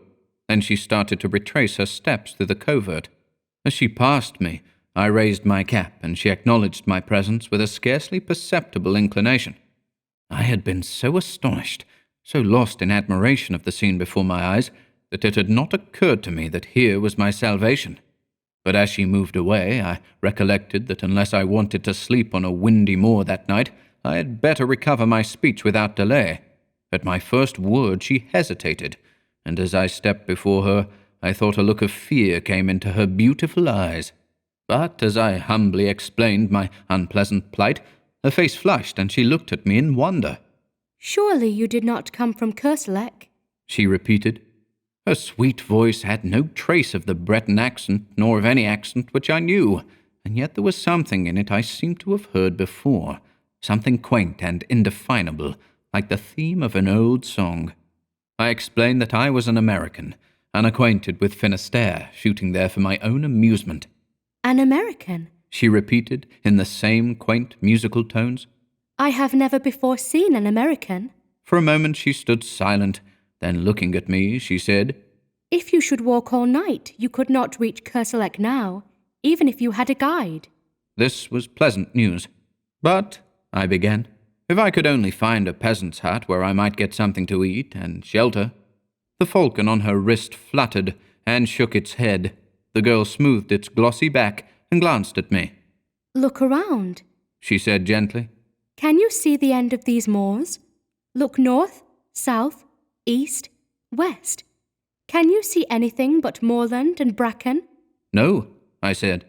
Then she started to retrace her steps through the covert. As she passed me, I raised my cap, and she acknowledged my presence with a scarcely perceptible inclination. I had been so astonished, so lost in admiration of the scene before my eyes, that it had not occurred to me that here was my salvation. But as she moved away, I recollected that unless I wanted to sleep on a windy moor that night, I had better recover my speech without delay. At my first word she hesitated, and as I stepped before her, I thought a look of fear came into her beautiful eyes. But as I humbly explained my unpleasant plight, her face flushed and she looked at me in wonder. "Surely you did not come from Kerselec?" she repeated. Her sweet voice had no trace of the Breton accent, nor of any accent which I knew, and yet there was something in it I seemed to have heard before, something quaint and indefinable, like the theme of an old song. I explained that I was an American, unacquainted with Finisterre, shooting there for my own amusement. "An American?" she repeated in the same quaint musical tones. "I have never before seen an American." For a moment she stood silent, then looking at me, she said, "If you should walk all night, you could not reach Kerselec now, even if you had a guide." This was pleasant news. "But," I began, "if I could only find a peasant's hut where I might get something to eat and shelter." The falcon on her wrist fluttered and shook its head. The girl smoothed its glossy back and glanced at me. "Look around," she said gently. "Can you see the end of these moors? Look north, south, east, west. Can you see anything but moorland and bracken?" "No," I said.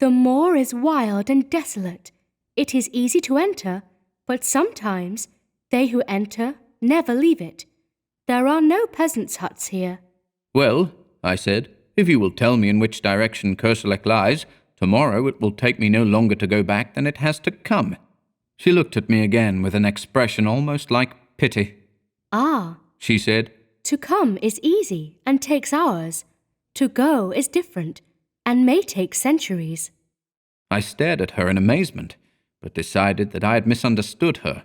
The moor is wild and desolate. It is easy to enter, but sometimes they who enter never leave it. There are no peasants' huts here. Well, I said, if you will tell me in which direction Kerselec lies, tomorrow it will take me no longer to go back than it has to come. She looked at me again with an expression almost like pity. Ah, she said. To come is easy and takes hours. To go is different and may take centuries. I stared at her in amazement, but decided that I had misunderstood her.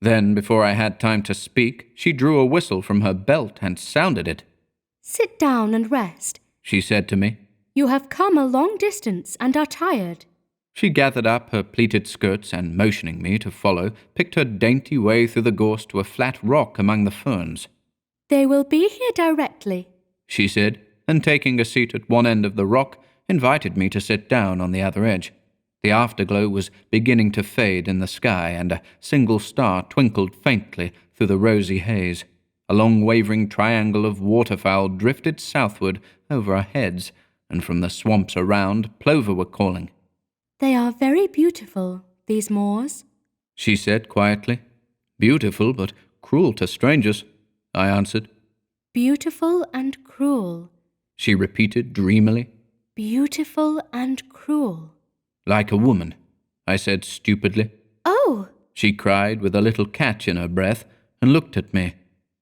Then, before I had time to speak, she drew a whistle from her belt and sounded it. Sit down and rest, she said to me. You have come a long distance and are tired. She gathered up her pleated skirts and, motioning me to follow, picked her dainty way through the gorse to a flat rock among the ferns. They will be here directly, she said, and taking a seat at one end of the rock, invited me to sit down on the other edge. The afterglow was beginning to fade in the sky, and a single star twinkled faintly through the rosy haze. A long wavering triangle of waterfowl drifted southward over our heads, and from the swamps around, plover were calling. They are very beautiful, these moors, she said quietly. Beautiful, but cruel to strangers, I answered. Beautiful and cruel, she repeated dreamily. Beautiful and cruel. Like a woman, I said stupidly. Oh, she cried with a little catch in her breath and looked at me.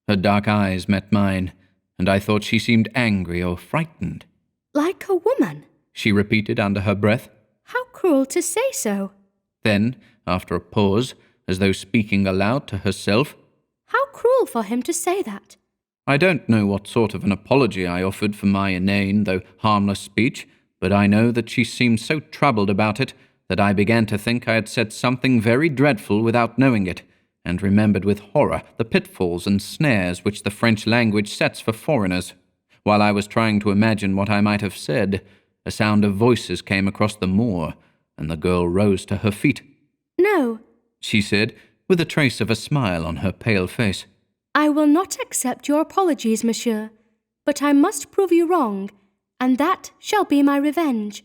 Her dark eyes met mine, and I thought she seemed angry or frightened. Like a woman, she repeated under her breath. How cruel to say so. Then, after a pause, as though speaking aloud to herself, How cruel for him to say that. I don't know what sort of an apology I offered for my inane, though harmless speech, but I know that she seemed so troubled about it that I began to think I had said something very dreadful without knowing it, and remembered with horror the pitfalls and snares which the French language sets for foreigners. While I was trying to imagine what I might have said, a sound of voices came across the moor, and the girl rose to her feet. No, she said, with a trace of a smile on her pale face. I will not accept your apologies, monsieur, but I must prove you wrong, and that shall be my revenge.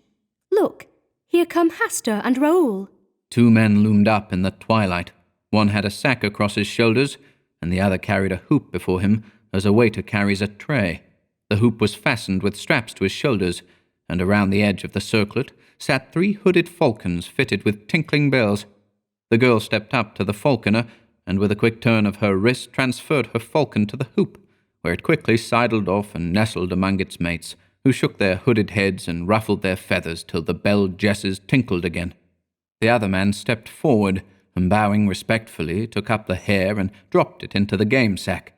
Look, here come Hastur and Raoul. Two men loomed up in the twilight. One had a sack across his shoulders, and the other carried a hoop before him, as a waiter carries a tray. The hoop was fastened with straps to his shoulders, and around the edge of the circlet sat 3 hooded falcons fitted with tinkling bells. The girl stepped up to the falconer, and with a quick turn of her wrist transferred her falcon to the hoop, where it quickly sidled off and nestled among its mates, who shook their hooded heads and ruffled their feathers till the bell jesses tinkled again. The other man stepped forward, and bowing respectfully, took up the hare and dropped it into the game sack.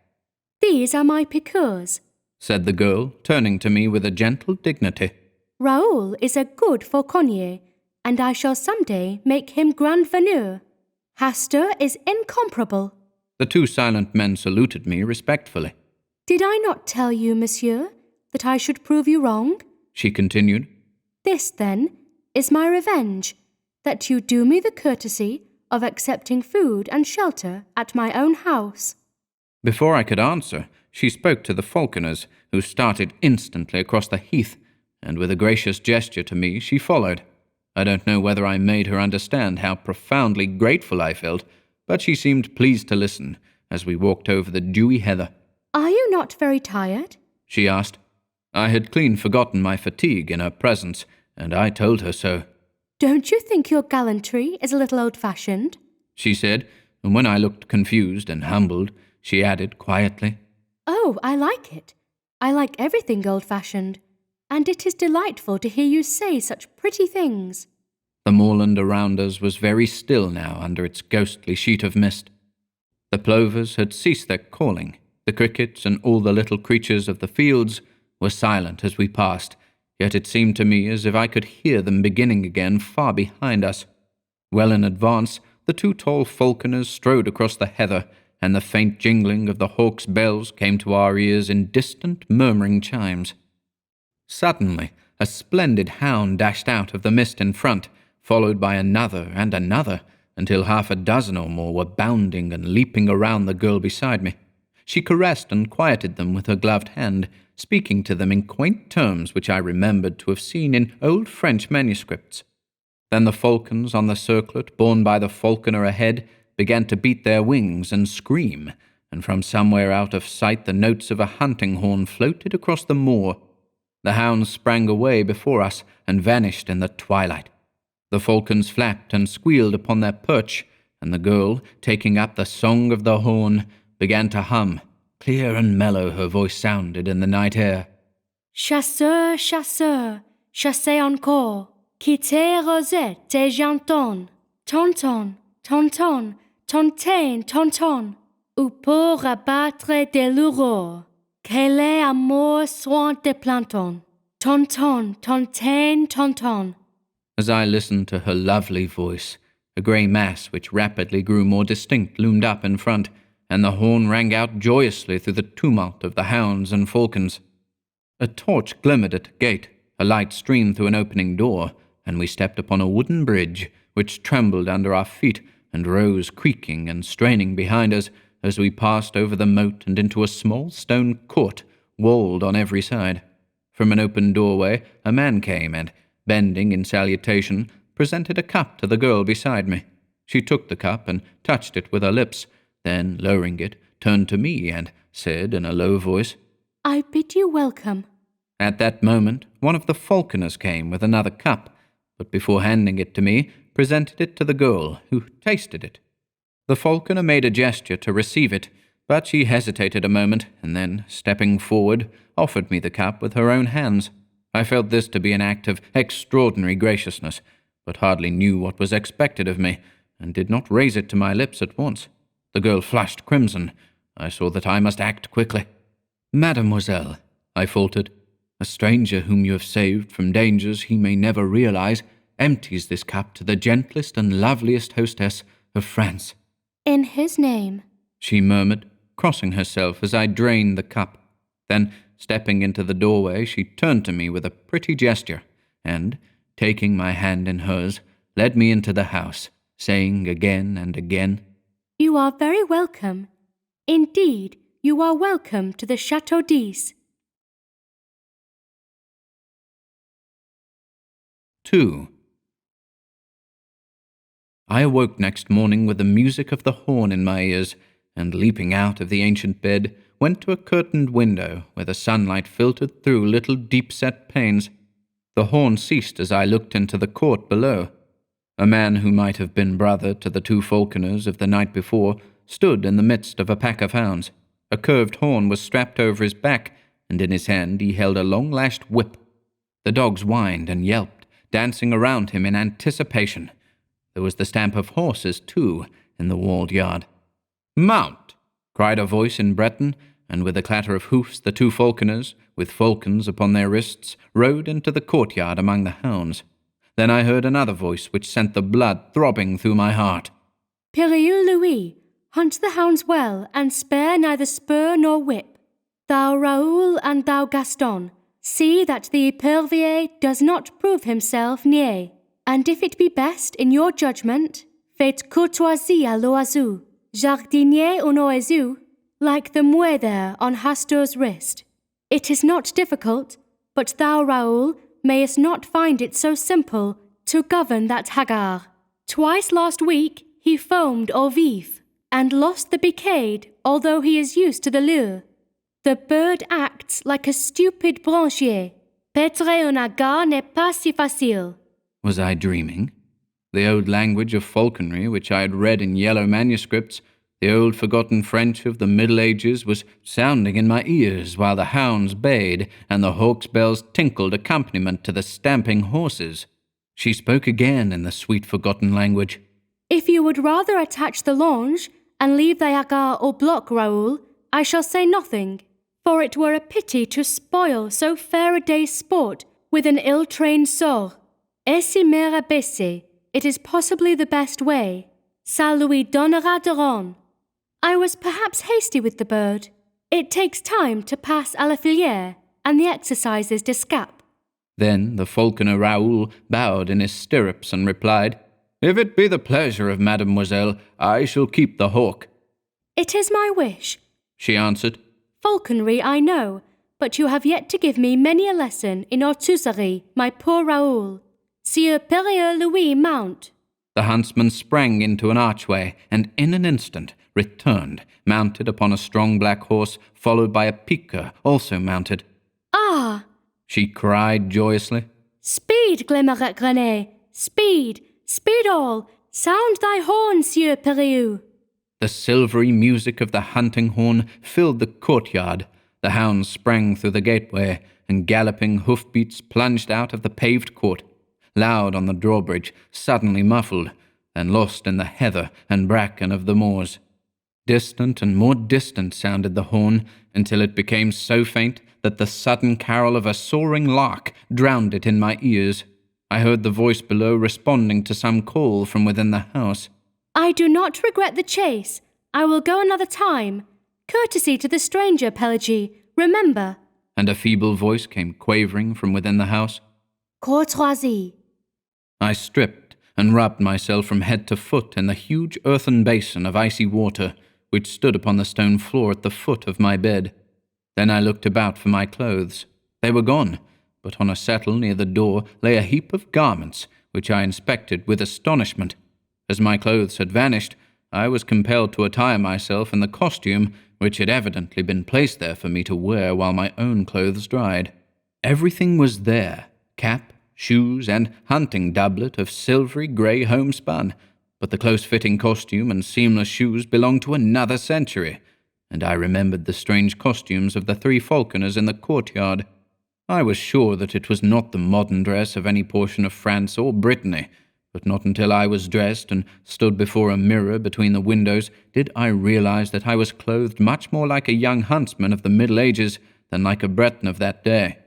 These are my piqueurs, said the girl, turning to me with a gentle dignity. Raoul is a good fauconnier, and I shall some day make him grand veneur. Hastur is incomparable. The 2 silent men saluted me respectfully. Did I not tell you, monsieur, that I should prove you wrong? She continued. This, then, is my revenge, that you do me the courtesy of accepting food and shelter at my own house. Before I could answer, she spoke to the falconers, who started instantly across the heath, and with a gracious gesture to me she followed. I don't know whether I made her understand how profoundly grateful I felt, but she seemed pleased to listen as we walked over the dewy heather. Are you not very tired? She asked. I had clean forgotten my fatigue in her presence, and I told her so. Don't you think your gallantry is a little old-fashioned? She said, and when I looked confused and humbled, she added quietly, Oh, I like it. I like everything old-fashioned, and it is delightful to hear you say such pretty things. The moorland around us was very still now under its ghostly sheet of mist. The plovers had ceased their calling. The crickets and all the little creatures of the fields were silent as we passed, yet it seemed to me as if I could hear them beginning again far behind us. Well in advance, the 2 tall falconers strode across the heather, and the faint jingling of the hawk's bells came to our ears in distant, murmuring chimes. Suddenly, a splendid hound dashed out of the mist in front, followed by another and another, until 6 or more were bounding and leaping around the girl beside me. She caressed and quieted them with her gloved hand, speaking to them in quaint terms which I remembered to have seen in old French manuscripts. Then the falcons on the circlet borne by the falconer ahead began to beat their wings and scream, and from somewhere out of sight the notes of a hunting horn floated across the moor. The hounds sprang away before us and vanished in the twilight. The falcons flapped and squealed upon their perch, and the girl, taking up the song of the horn, began to hum. Clear and mellow her voice sounded in the night air. Chasseur, chasseur, chassez encore, quittez Rosette et j'entends, tonton, tonton, tontain, tonton, ou pour abattre des lourds, que les amours soient des plantons, tonton, tontain, tonton. As I listened to her lovely voice, a grey mass which rapidly grew more distinct loomed up in front, and the horn rang out joyously through the tumult of the hounds and falcons. A torch glimmered at a gate, a light streamed through an opening door, and we stepped upon a wooden bridge, which trembled under our feet and rose creaking and straining behind us as we passed over the moat and into a small stone court, walled on every side. From an open doorway a man came and, bending in salutation, presented a cup to the girl beside me. She took the cup and touched it with her lips, then, lowering it, turned to me and said in a low voice, I bid you welcome. At that moment, one of the falconers came with another cup, but before handing it to me, presented it to the girl, who tasted it. The falconer made a gesture to receive it, but she hesitated a moment, and then, stepping forward, offered me the cup with her own hands. I felt this to be an act of extraordinary graciousness, but hardly knew what was expected of me, and did not raise it to my lips at once. The girl flushed crimson. I saw that I must act quickly. Mademoiselle, I faltered, a stranger whom you have saved from dangers he may never realize empties this cup to the gentlest and loveliest hostess of France. In his name, she murmured, crossing herself as I drained the cup. Then, stepping into the doorway, she turned to me with a pretty gesture, and, taking my hand in hers, led me into the house, saying again and again, You are very welcome. Indeed, you are welcome to the Chateau d'Ys. 2. I awoke next morning with the music of the horn in my ears, and leaping out of the ancient bed, went to a curtained window where the sunlight filtered through little deep-set panes. The horn ceased as I looked into the court below. A man who might have been brother to the two falconers of the night before stood in the midst of a pack of hounds. A curved horn was strapped over his back, and in his hand he held a long-lashed whip. The dogs whined and yelped, dancing around him in anticipation. There was the stamp of horses, too, in the walled yard. "Mount!" cried a voice in Breton, and with a clatter of hoofs the two falconers, with falcons upon their wrists, rode into the courtyard among the hounds. Then I heard another voice which sent the blood throbbing through my heart. Périlleux Louis, hunt the hounds well, and spare neither spur nor whip. Thou Raoul and thou Gaston, see that the épervier does not prove himself niais, and if it be best in your judgment, faites courtoisie à l'oiseau, jardinier un oiseau, like the muether on Hastur's wrist. It is not difficult, but thou, Raoul, mayest not find it so simple to govern that haggard. Twice last week he foamed au vif, and lost the beccade, although he is used to the lure. The bird acts like a stupid branchier. Pétrer un haggard n'est pas si facile. Was I dreaming? The old language of falconry which I had read in yellow manuscripts, the old forgotten French of the Middle Ages, was sounding in my ears while the hounds bayed and the hawks' bells tinkled accompaniment to the stamping horses. She spoke again in the sweet forgotten language. If you would rather attach the longe and leave the haggard au bloc, Raoul, I shall say nothing, for it were a pity to spoil so fair a day's sport with an ill-trained soul. Et si mere baisse, it is possibly the best way. Ça lui donnera de ron. I was perhaps hasty with the bird. It takes time to pass à la filière and the exercises d'escape. Then the falconer Raoul bowed in his stirrups and replied, "If it be the pleasure of Mademoiselle, I shall keep the hawk." It is my wish, she answered. Falconry I know, but you have yet to give me many a lesson in artisanry, my poor Raoul. Sieur Perrier Louis mount. The huntsman sprang into an archway, and in an instant returned, mounted upon a strong black horse, followed by a piqueur, also mounted. Ah! She cried joyously. Speed, Glimmerette Grenet! Speed! Speed all! Sound thy horn, Sieur Perrier! The silvery music of the hunting horn filled the courtyard. The hounds sprang through the gateway, and galloping hoofbeats plunged out of the paved court, loud on the drawbridge, suddenly muffled, and lost in the heather and bracken of the moors. Distant and more distant sounded the horn, until it became so faint that the sudden carol of a soaring lark drowned it in my ears. I heard the voice below responding to some call from within the house. I do not regret the chase. I will go another time. Courtesy to the stranger, Pelagie, remember. And a feeble voice came quavering from within the house. Courtoisie. I stripped and rubbed myself from head to foot in the huge earthen basin of icy water, which stood upon the stone floor at the foot of my bed. Then I looked about for my clothes. They were gone, but on a settle near the door lay a heap of garments, which I inspected with astonishment. As my clothes had vanished, I was compelled to attire myself in the costume which had evidently been placed there for me to wear while my own clothes dried. Everything was there, cap, shoes, and hunting doublet of silvery grey homespun, but the close-fitting costume and seamless shoes belonged to another century, and I remembered the strange costumes of the 3 falconers in the courtyard. I was sure that it was not the modern dress of any portion of France or Brittany, but not until I was dressed and stood before a mirror between the windows did I realize that I was clothed much more like a young huntsman of the Middle Ages than like a Breton of that day.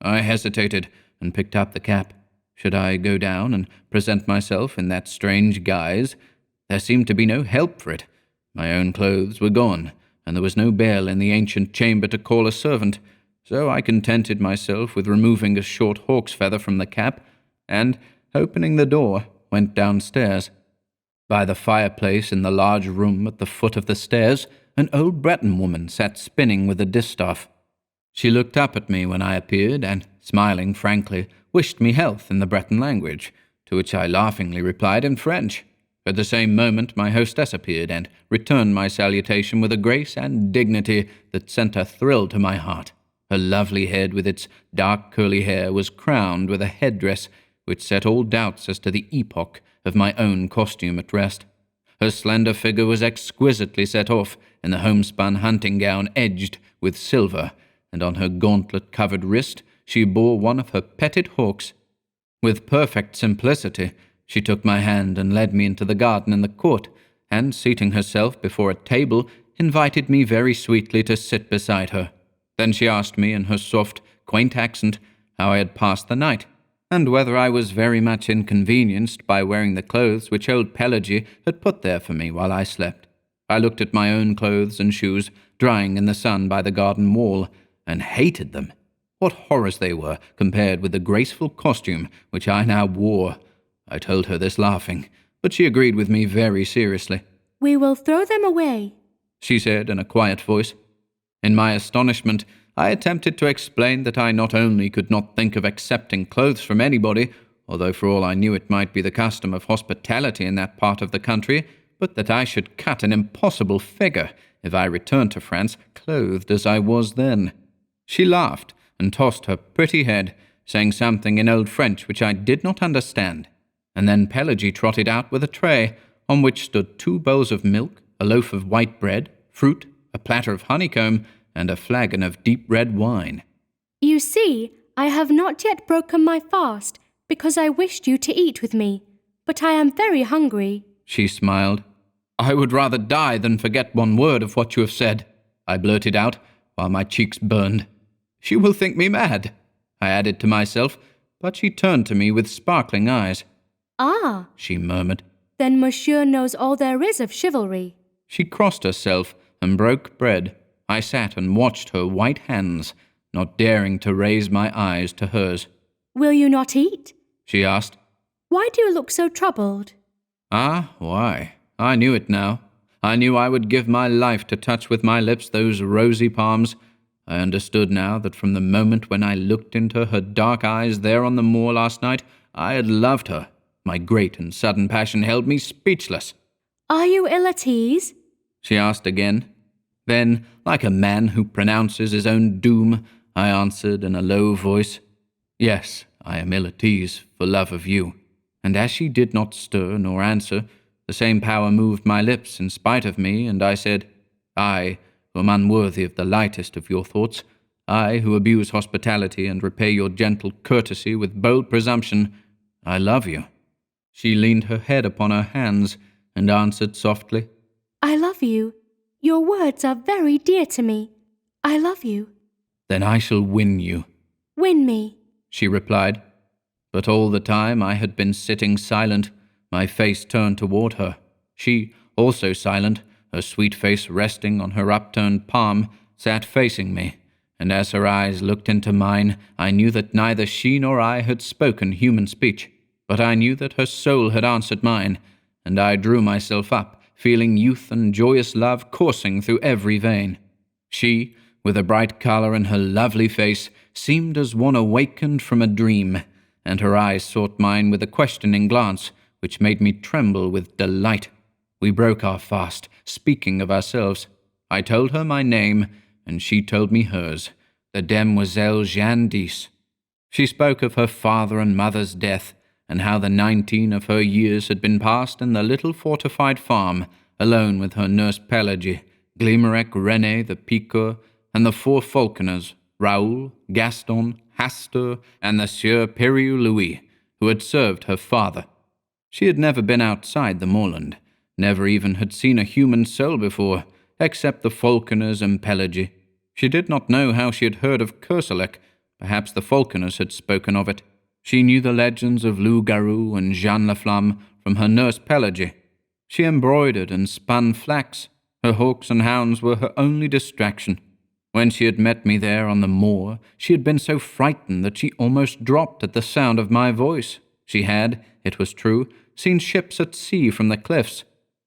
I hesitated and picked up the cap. Should I go down and present myself in that strange guise? There seemed to be no help for it. My own clothes were gone, and there was no bell in the ancient chamber to call a servant, so I contented myself with removing a short hawk's feather from the cap, and, opening the door, went downstairs. By the fireplace in the large room at the foot of the stairs, an old Breton woman sat spinning with a distaff. She looked up at me when I appeared, and, smiling frankly, wished me health in the Breton language, to which I laughingly replied in French. At the same moment my hostess appeared, and returned my salutation with a grace and dignity that sent a thrill to my heart. Her lovely head with its dark curly hair was crowned with a headdress which set all doubts as to the epoch of my own costume at rest. Her slender figure was exquisitely set off in the homespun hunting gown edged with silver, and on her gauntlet-covered wrist she bore one of her petted hawks. With perfect simplicity, she took my hand and led me into the garden in the court, and, seating herself before a table, invited me very sweetly to sit beside her. Then she asked me in her soft, quaint accent how I had passed the night, and whether I was very much inconvenienced by wearing the clothes which old Pelagie had put there for me while I slept. I looked at my own clothes and shoes, drying in the sun by the garden wall, and hated them. What horrors they were compared with the graceful costume which I now wore. I told her this laughing, but she agreed with me very seriously. We will throw them away, she said in a quiet voice. In my astonishment, I attempted to explain that I not only could not think of accepting clothes from anybody, although for all I knew it might be the custom of hospitality in that part of the country, but that I should cut an impossible figure if I returned to France clothed as I was then. She laughed and tossed her pretty head, saying something in old French which I did not understand, and then Pelagie trotted out with a tray, on which stood 2 bowls of milk, a loaf of white bread, fruit, a platter of honeycomb, and a flagon of deep red wine. You see, I have not yet broken my fast, because I wished you to eat with me, but I am very hungry. She smiled. I would rather die than forget one word of what you have said, I blurted out, while my cheeks burned. She will think me mad, I added to myself, but she turned to me with sparkling eyes. Ah, she murmured. Then monsieur knows all there is of chivalry. She crossed herself and broke bread. I sat and watched her white hands, not daring to raise my eyes to hers. Will you not eat? She asked. Why do you look so troubled? Ah, why? I knew it now. I knew I would give my life to touch with my lips those rosy palms. I understood now that from the moment when I looked into her dark eyes there on the moor last night, I had loved her. My great and sudden passion held me speechless. Are you ill at ease? She asked again. Then, like a man who pronounces his own doom, I answered in a low voice, Yes, I am ill at ease for love of you. And as she did not stir nor answer, the same power moved my lips in spite of me, and I said, I, who am unworthy of the lightest of your thoughts, I, who abuse hospitality and repay your gentle courtesy with bold presumption, I love you. She leaned her head upon her hands and answered softly, I love you. Your words are very dear to me. I love you. Then I shall win you. Win me, she replied. But all the time I had been sitting silent, my face turned toward her. She, also silent, her sweet face resting on her upturned palm, sat facing me, and as her eyes looked into mine, I knew that neither she nor I had spoken human speech, but I knew that her soul had answered mine, and I drew myself up, feeling youth and joyous love coursing through every vein. She, with a bright colour in her lovely face, seemed as one awakened from a dream, and her eyes sought mine with a questioning glance, which made me tremble with delight. We broke our fast, speaking of ourselves. I told her my name, and she told me hers, the Demoiselle D'ys. She spoke of her father and mother's death, and how the 19 of her years had been passed in the little fortified farm, alone with her nurse Pelagie, Glimmerec, René, the piqueur, and the 4 falconers, Raoul, Gaston, Hastur, and the Sieur Périou Louis, who had served her father. She had never been outside the moorland, never even had seen a human soul before, except the falconers and Pelagie. She did not know how she had heard of Kerselec. Perhaps the falconers had spoken of it. She knew the legends of Loup Garou and Jeanne la Flamme from her nurse Pelagie. She embroidered and spun flax. Her hawks and hounds were her only distraction. When she had met me there on the moor, she had been so frightened that she almost dropped at the sound of my voice. She had, it was true, seen ships at sea from the cliffs,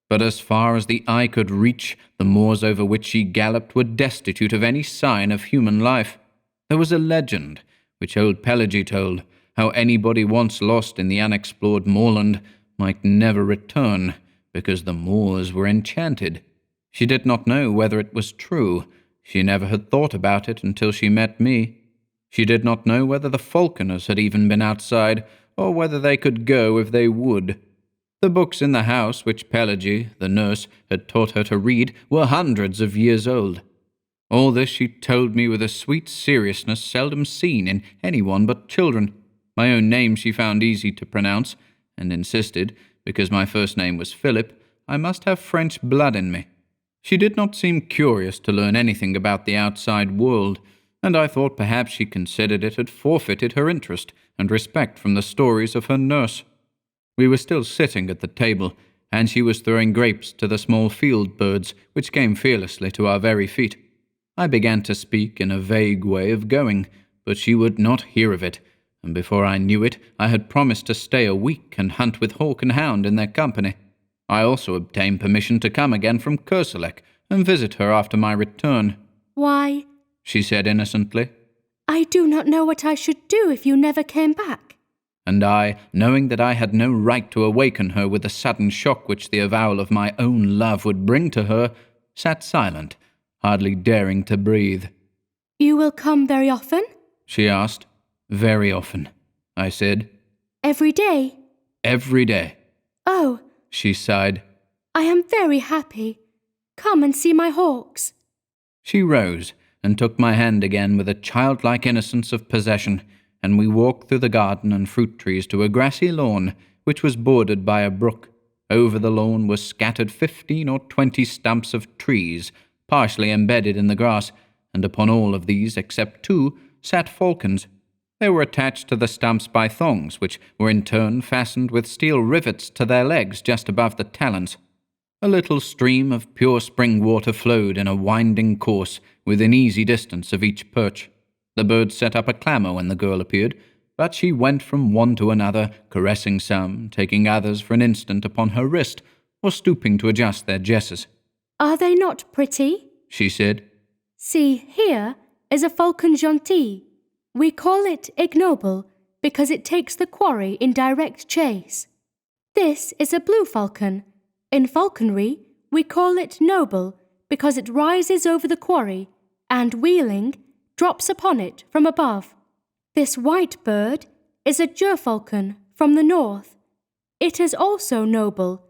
but as far as the eye could reach, the moors over which she galloped were destitute of any sign of human life. There was a legend, which old Pelagie told, how anybody once lost in the unexplored moorland might never return, because the moors were enchanted. She did not know whether it was true. She never had thought about it until she met me. She did not know whether the falconers had even been outside, or whether they could go if they would. The books in the house which Pelagie, the nurse, had taught her to read were hundreds of years old. All this she told me with a sweet seriousness seldom seen in anyone but children. My own name she found easy to pronounce, and insisted, because my first name was Philip, I must have French blood in me. She did not seem curious to learn anything about the outside world, and I thought perhaps she considered it had forfeited her interest and respect from the stories of her nurse. We were still sitting at the table, and she was throwing grapes to the small field birds which came fearlessly to our very feet. I began to speak in a vague way of going, but she would not hear of it, and before I knew it, I had promised to stay a week and hunt with hawk and hound in their company. I also obtained permission to come again from Kerselec and visit her after my return. Why, she said innocently, I do not know what I should do if you never came back. And I, knowing that I had no right to awaken her with the sudden shock which the avowal of my own love would bring to her, sat silent, hardly daring to breathe. You will come very often? She asked. Very often, I said. Every day? Every day. Oh, she sighed. I am very happy. Come and see my hawks. She rose and took my hand again with a childlike innocence of possession, and we walked through the garden and fruit trees to a grassy lawn, which was bordered by a brook. Over the lawn were scattered 15 or 20 stumps of trees, partially embedded in the grass, and upon all of these, except 2, sat falcons. They were attached to the stumps by thongs, which were in turn fastened with steel rivets to their legs just above the talons. A little stream of pure spring water flowed in a winding course within easy distance of each perch. The birds set up a clamour when the girl appeared, but she went from one to another, caressing some, taking others for an instant upon her wrist, or stooping to adjust their jesses. Are they not pretty? She said. See, here, is a falcon gentil. We call it ignoble because it takes the quarry in direct chase. This is a blue falcon. In falconry, we call it noble because it rises over the quarry and, wheeling, drops upon it from above. This white bird is a gerfalcon from the north. It is also noble.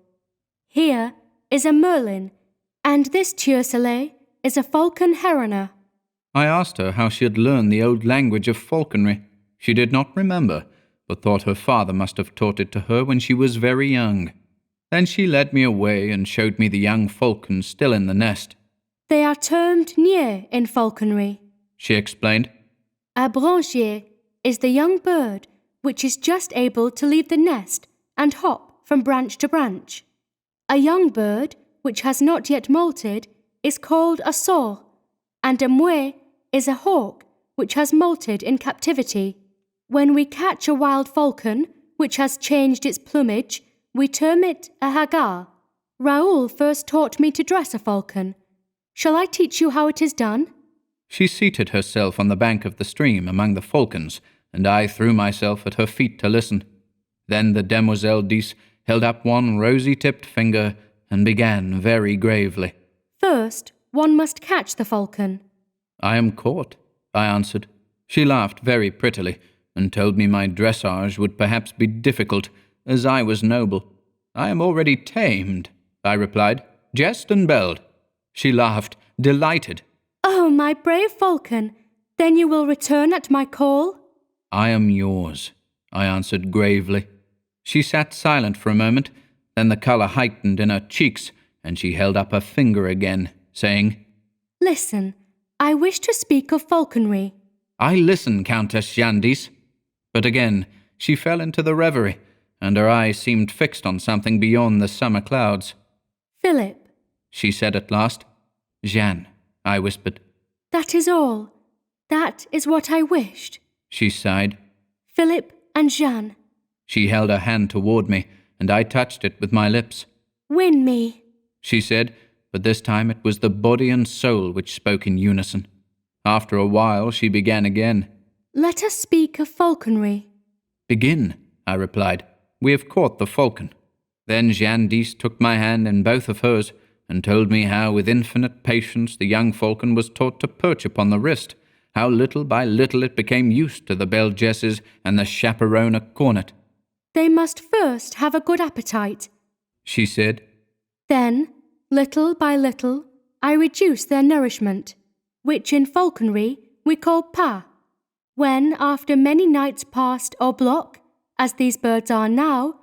Here is a merlin, and this tiercelet is a falcon heroner. I asked her how she had learned the old language of falconry. She did not remember, but thought her father must have taught it to her when she was very young. Then she led me away and showed me the young falcons still in the nest. They are termed niais in falconry, she explained. A branchier is the young bird which is just able to leave the nest and hop from branch to branch. A young bird which has not yet molted is called a sore, and a mouet is a hawk which has molted in captivity. When we catch a wild falcon which has changed its plumage, we term it a hagar. Raoul first taught me to dress a falcon. Shall I teach you how it is done? She seated herself on the bank of the stream among the falcons, and I threw myself at her feet to listen. Then the Demoiselle D'ys held up one rosy-tipped finger and began very gravely. First, one must catch the falcon. I am caught, I answered. She laughed very prettily and told me my dressage would perhaps be difficult, as I was noble. I am already tamed, I replied, jest and belled. She laughed, delighted. Oh, my brave falcon, then you will return at my call? I am yours, I answered gravely. She sat silent for a moment, then the colour heightened in her cheeks, and she held up her finger again, saying, Listen, I wish to speak of falconry. I listen, Countess D'ys. But again she fell into the reverie, and her eyes seemed fixed on something beyond the summer clouds. Philip, she said at last. Jeanne, I whispered. That is all. That is what I wished. She sighed. Philip and Jeanne. She held her hand toward me, and I touched it with my lips. Win me, she said, but this time it was the body and soul which spoke in unison. After a while she began again. Let us speak of falconry. Begin, I replied. We have caught the falcon. Then Jeanne D'ys took my hand in both of hers, and told me how with infinite patience the young falcon was taught to perch upon the wrist, how little by little it became used to the bell jesses and the chaperona cornet. They must first have a good appetite, she said. Then, little by little, I reduce their nourishment, which in falconry we call pas. When, after many nights passed au bloc, as these birds are now,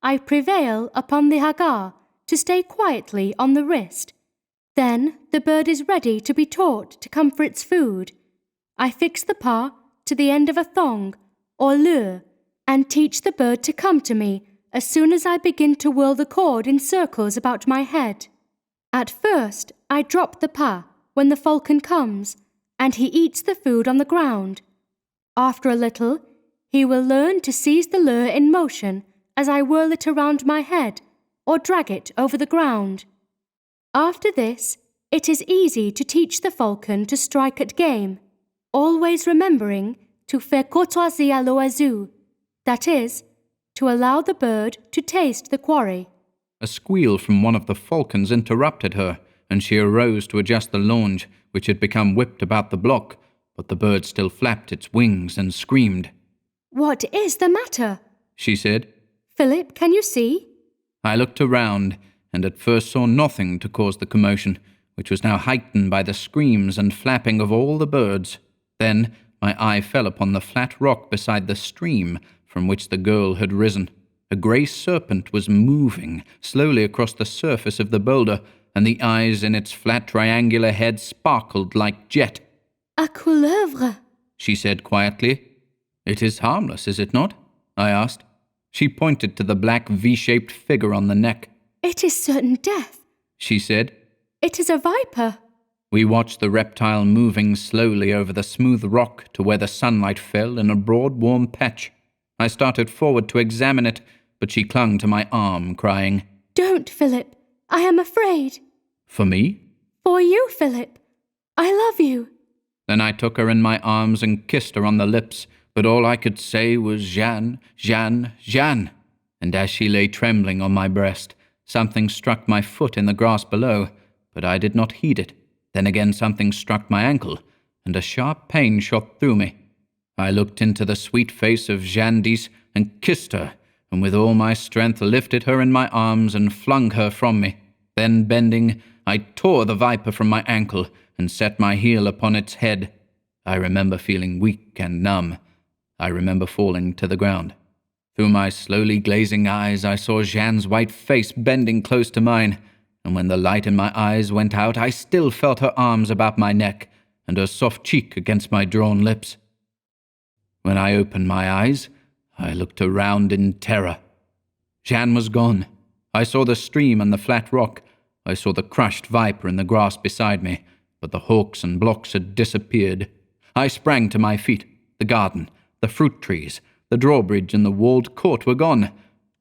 I prevail upon the hagar to stay quietly on the wrist. Then the bird is ready to be taught to come for its food. I fix the pas to the end of a thong, or lure, and teach the bird to come to me as soon as I begin to whirl the cord in circles about my head. At first, I drop the pas when the falcon comes, and he eats the food on the ground. After a little, he will learn to seize the lure in motion as I whirl it around my head or drag it over the ground. After this, it is easy to teach the falcon to strike at game, always remembering to faire courtoisie à l'oiseau, that is, to allow the bird to taste the quarry. A squeal from one of the falcons interrupted her, and she arose to adjust the longe, which had become whipped about the block, but the bird still flapped its wings and screamed. What is the matter? She said. Philip, can you see? I looked around, and at first saw nothing to cause the commotion, which was now heightened by the screams and flapping of all the birds. Then my eye fell upon the flat rock beside the stream from which the girl had risen. A grey serpent was moving slowly across the surface of the boulder, and the eyes in its flat triangular head sparkled like jet. A couleuvre, she said quietly. It is harmless, is it not? I asked. She pointed to the black V-shaped figure on the neck. It is certain death, she said. It is a viper. We watched the reptile moving slowly over the smooth rock to where the sunlight fell in a broad warm patch. I started forward to examine it, but she clung to my arm, crying, Don't, Philip. I am afraid. For me? For you, Philip. I love you. Then I took her in my arms and kissed her on the lips, but all I could say was Jeanne, Jeanne, Jeanne. And as she lay trembling on my breast, something struck my foot in the grass below, but I did not heed it. Then again something struck my ankle, and a sharp pain shot through me. I looked into the sweet face of Jeanne D'ys and kissed her, and with all my strength lifted her in my arms and flung her from me. Then bending, I tore the viper from my ankle and set my heel upon its head. I remember feeling weak and numb. I remember falling to the ground. Through my slowly glazing eyes I saw Jeanne's white face bending close to mine, and when the light in my eyes went out I still felt her arms about my neck and her soft cheek against my drawn lips. When I opened my eyes, I looked around in terror. Jeanne was gone. I saw the stream and the flat rock. I saw the crushed viper in the grass beside me, but the hawks and blocks had disappeared. I sprang to my feet. The garden, the fruit trees, the drawbridge and the walled court were gone.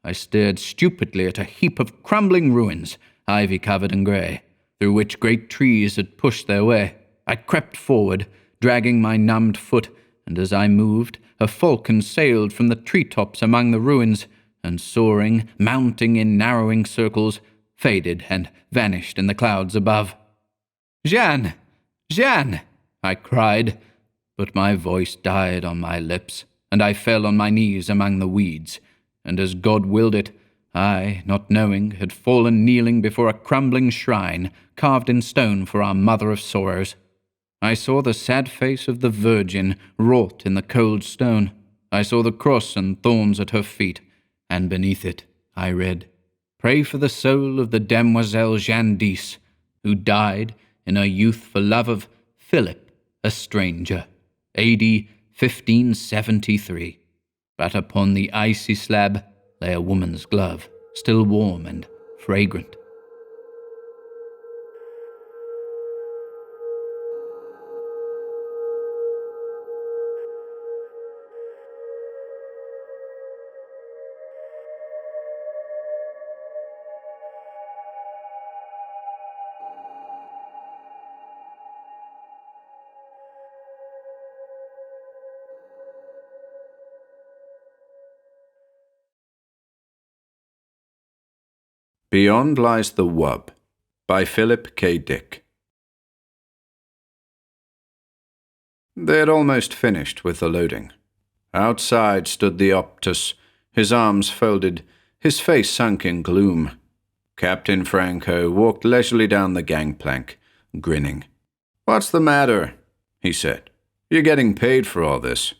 I stared stupidly at a heap of crumbling ruins, ivy-covered and grey, through which great trees had pushed their way. I crept forward, dragging my numbed foot, and as I moved, a falcon sailed from the treetops among the ruins, and soaring, mounting in narrowing circles, faded and vanished in the clouds above. "Jeanne! Jeanne!" I cried, but my voice died on my lips, and I fell on my knees among the weeds, and as God willed it, I, not knowing, had fallen kneeling before a crumbling shrine carved in stone for our Mother of Sorrows. I saw the sad face of the Virgin wrought in the cold stone. I saw the cross and thorns at her feet, and beneath it I read, "Pray for the soul of the Demoiselle D'ys, who died in her youth for love of Philip, a stranger, AD 1573. But upon the icy slab lay a woman's glove, still warm and fragrant." Beyond Lies the Wub by Philip K. Dick. They had almost finished with the loading. Outside stood the Optus, his arms folded, his face sunk in gloom. Captain Franco walked leisurely down the gangplank, grinning. "What's the matter?" he said. "You're getting paid for all this."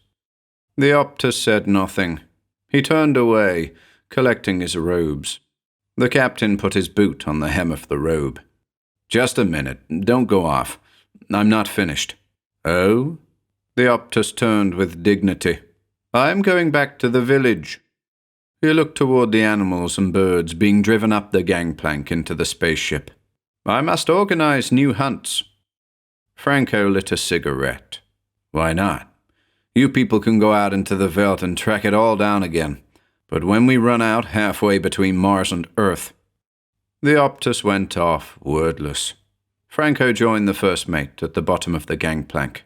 The Optus said nothing. He turned away, collecting his robes. The captain put his boot on the hem of the robe. "Just a minute. Don't go off. I'm not finished." "Oh?" The Optus turned with dignity. "I'm going back to the village." He looked toward the animals and birds being driven up the gangplank into the spaceship. "I must organize new hunts." Franco lit a cigarette. "Why not? You people can go out into the veldt and track it all down again. But when we run out halfway between Mars and Earth..." The Optus went off, wordless. Franco joined the first mate at the bottom of the gangplank.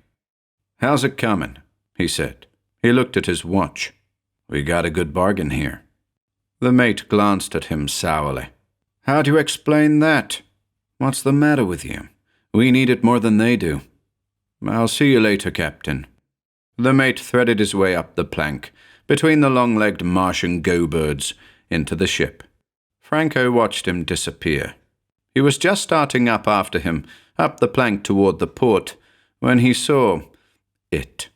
"How's it coming?" he said. He looked at his watch. "We got a good bargain here." The mate glanced at him sourly. "How do you explain that? What's the matter with you? We need it more than they do." "I'll see you later, Captain." The mate threaded his way up the plank, between the long-legged Martian go-birds, into the ship. Franco watched him disappear. He was just starting up after him, up the plank toward the port, when he saw it.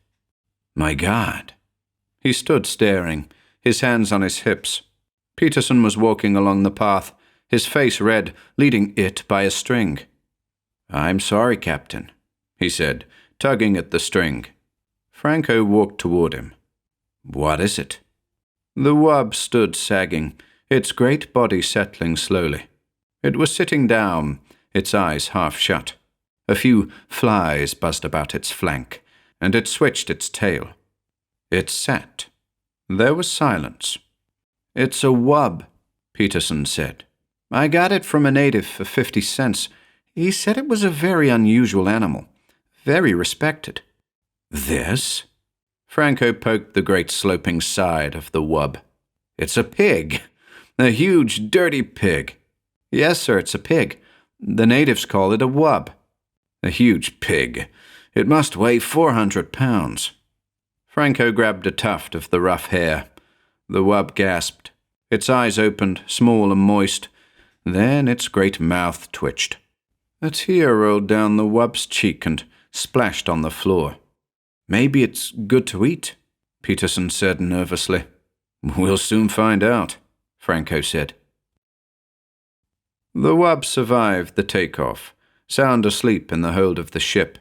My God! He stood staring, his hands on his hips. Peterson was walking along the path, his face red, leading it by a string. "I'm sorry, Captain," he said, tugging at the string. Franco walked toward him. "What is it?" The wub stood sagging, its great body settling slowly. It was sitting down, its eyes half shut. A few flies buzzed about its flank, and it switched its tail. It sat. There was silence. "It's a wub," Peterson said. "I got it from a native for 50 cents. He said it was a very unusual animal. very respected. This? Franco poked the great sloping side of the wub. It's a pig. A huge, dirty pig. Yes, sir, it's a pig. The natives call it a wub. A huge pig. It must weigh 400 pounds. Franco grabbed a tuft of the rough hair. The wub gasped. Its eyes opened, small and moist. Then its great mouth twitched. A tear rolled down the wub's cheek and splashed on the floor. Maybe it's good to eat, Peterson said nervously. We'll soon find out, Franco said. The wub survived the takeoff, sound asleep in the hold of the ship.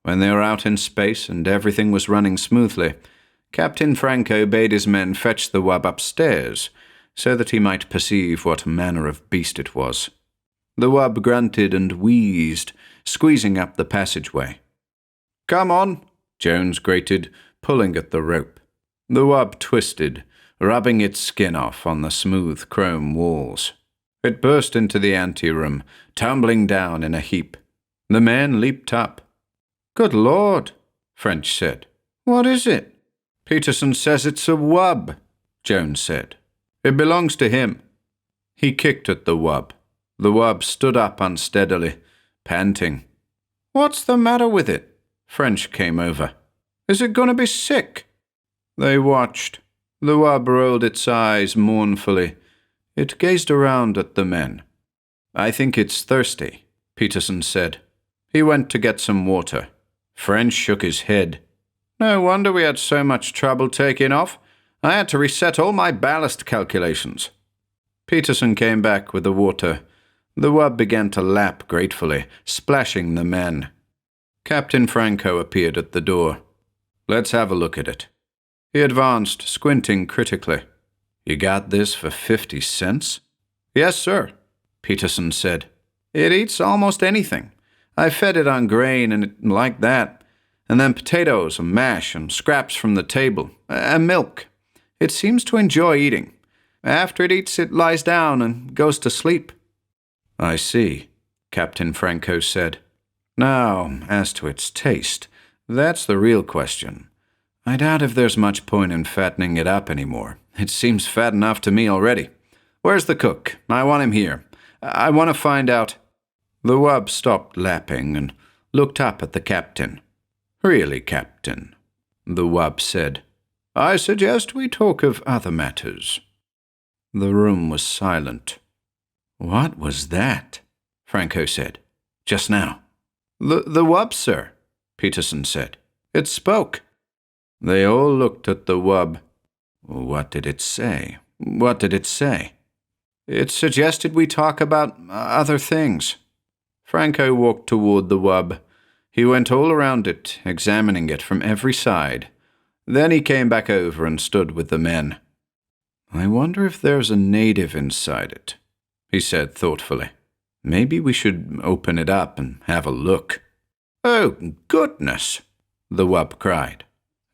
When they were out in space and everything was running smoothly, Captain Franco bade his men fetch the wub upstairs so that he might perceive what manner of beast it was. The wub grunted and wheezed, squeezing up the passageway. Come on, Jones grated, pulling at the rope. The wub twisted, rubbing its skin off on the smooth chrome walls. It burst into the anteroom, tumbling down in a heap. The man leaped up. Good Lord, French said. What is it? Peterson says it's a wub, Jones said. It belongs to him. He kicked at the wub. The wub stood up unsteadily, panting. What's the matter with it? French came over. Is it going to be sick? They watched. The wub rolled its eyes mournfully. It gazed around at the men. I think it's thirsty, Peterson said. He went to get some water. French shook his head. No wonder we had so much trouble taking off. I had to reset all my ballast calculations. Peterson came back with the water. The wub began to lap gratefully, splashing the men. Captain Franco appeared at the door. Let's have a look at it. He advanced, squinting critically. You got this for 50 cents? Yes, sir, Peterson said. It eats almost anything. I fed it on grain and it like that, and then potatoes and mash and scraps from the table, and milk. It seems to enjoy eating. After it eats, it lies down and goes to sleep. I see, Captain Franco said. Now, as to its taste, that's the real question. I doubt if there's much point in fattening it up anymore. It seems fat enough to me already. Where's the cook? I want him here. I want to find out. The wub stopped lapping and looked up at the captain. Really, Captain, the wub said. I suggest we talk of other matters. The room was silent. What was that? Franco said. Just now. The wub, sir, Peterson said. It spoke. They all looked at the wub. What did it say? What did it say? It suggested we talk about other things. Franco walked toward the wub. He went all around it, examining it from every side. Then he came back over and stood with the men. I wonder if there's a native inside it, he said thoughtfully. Maybe we should open it up and have a look. Oh, goodness, the wub cried.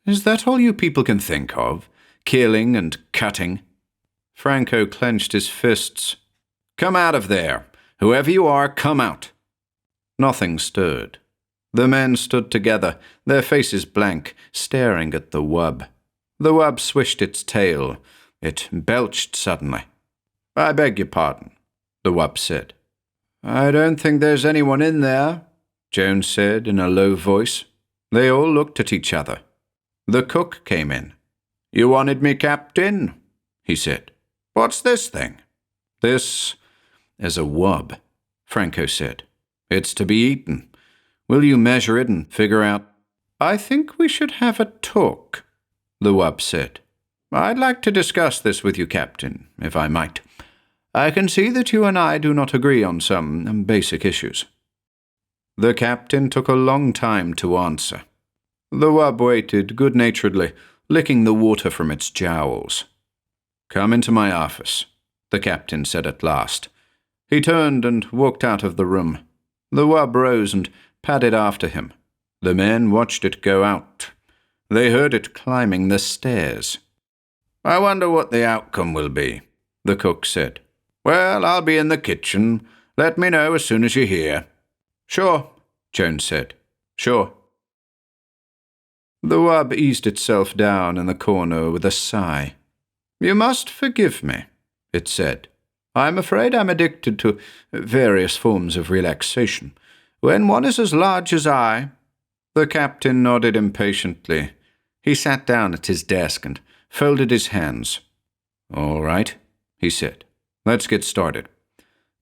Is that all you people can think of? Killing and cutting? Franco clenched his fists. Come out of there. Whoever you are, come out. Nothing stirred. The men stood together, their faces blank, staring at the wub. The wub swished its tail. It belched suddenly. I beg your pardon, the wub said. I don't think there's anyone in there, Jones said in a low voice. They all looked at each other. The cook came in. You wanted me, Captain? He said. What's this thing? This is a wub, Franco said. It's to be eaten. Will you measure it and figure out? I think we should have a talk, the wub said. I'd like to discuss this with you, Captain, if I might. I can see that you and I do not agree on some basic issues. The captain took a long time to answer. The wub waited good-naturedly, licking the water from its jowls. Come into my office, the captain said at last. He turned and walked out of the room. The wub rose and padded after him. The men watched it go out. They heard it climbing the stairs. I wonder what the outcome will be, the cook said. Well, I'll be in the kitchen. Let me know as soon as you hear. Sure, Jones said. Sure. The wub eased itself down in the corner with a sigh. "You must forgive me," it said. "I'm afraid I'm addicted to various forms of relaxation. When one is as large as I—" The captain nodded impatiently. He sat down at his desk and folded his hands. "All right," he said. "Let's get started.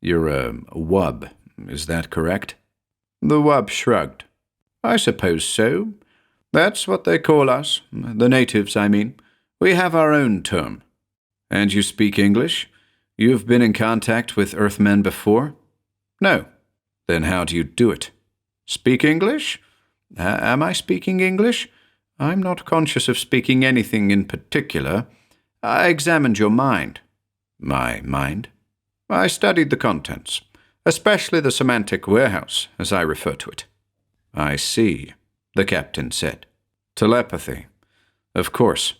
You're a wub, is that correct?" The wub shrugged. "I suppose so. That's what they call us. The natives, I mean. We have our own term." "And you speak English? You've been in contact with Earthmen before?" "No." "Then how do you do it?" "Speak English? Am I speaking English? I'm not conscious of speaking anything in particular. I examined your mind." "My mind?" "I studied the contents, especially the semantic warehouse, as I refer to it." "I see," the captain said. "Telepathy. Of course."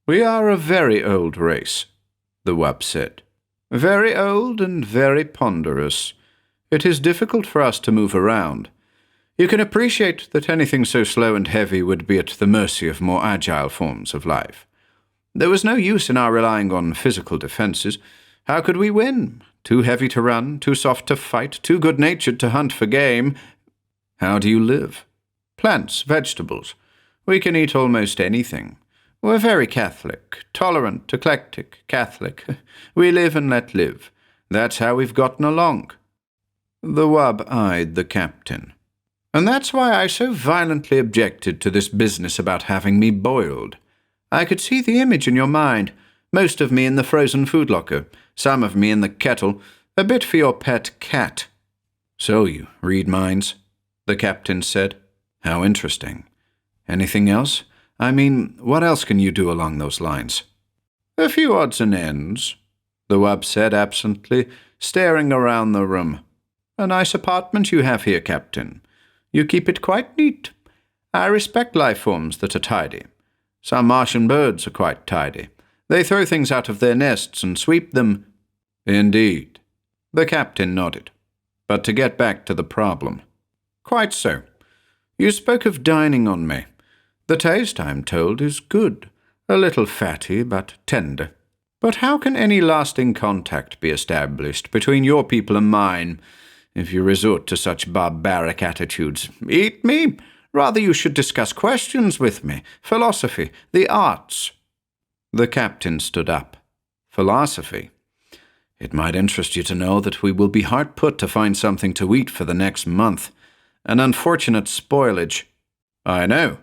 "We are a very old race," the wub said. "Very old and very ponderous. It is difficult for us to move around. You can appreciate that anything so slow and heavy would be at the mercy of more agile forms of life. There was no use in our relying on physical defenses. How could we win? Too heavy to run, too soft to fight, too good-natured to hunt for game. How do you live? Plants, vegetables. We can eat almost anything. We're very Catholic, tolerant, eclectic, Catholic. We live and let live. That's how we've gotten along." The wub eyed the captain. "And that's why I so violently objected to this business about having me boiled. I could see the image in your mind, most of me in the frozen food locker, some of me in the kettle, a bit for your pet cat." "So you read minds?" the captain said. "How interesting. Anything else? I mean, what else can you do along those lines?" "A few odds and ends," the wub said absently, staring around the room. "A nice apartment you have here, Captain. You keep it quite neat. I respect life forms that are tidy. Some Martian birds are quite tidy. They throw things out of their nests and sweep them." "Indeed." The captain nodded. "But to get back to the problem." "Quite so. You spoke of dining on me. The taste, I'm told, is good. A little fatty, but tender. But how can any lasting contact be established between your people and mine if you resort to such barbaric attitudes? Eat me? Rather you should discuss questions with me, philosophy, the arts." The captain stood up. "Philosophy? It might interest you to know that we will be hard put to find something to eat for the next month. An unfortunate spoilage." "I know."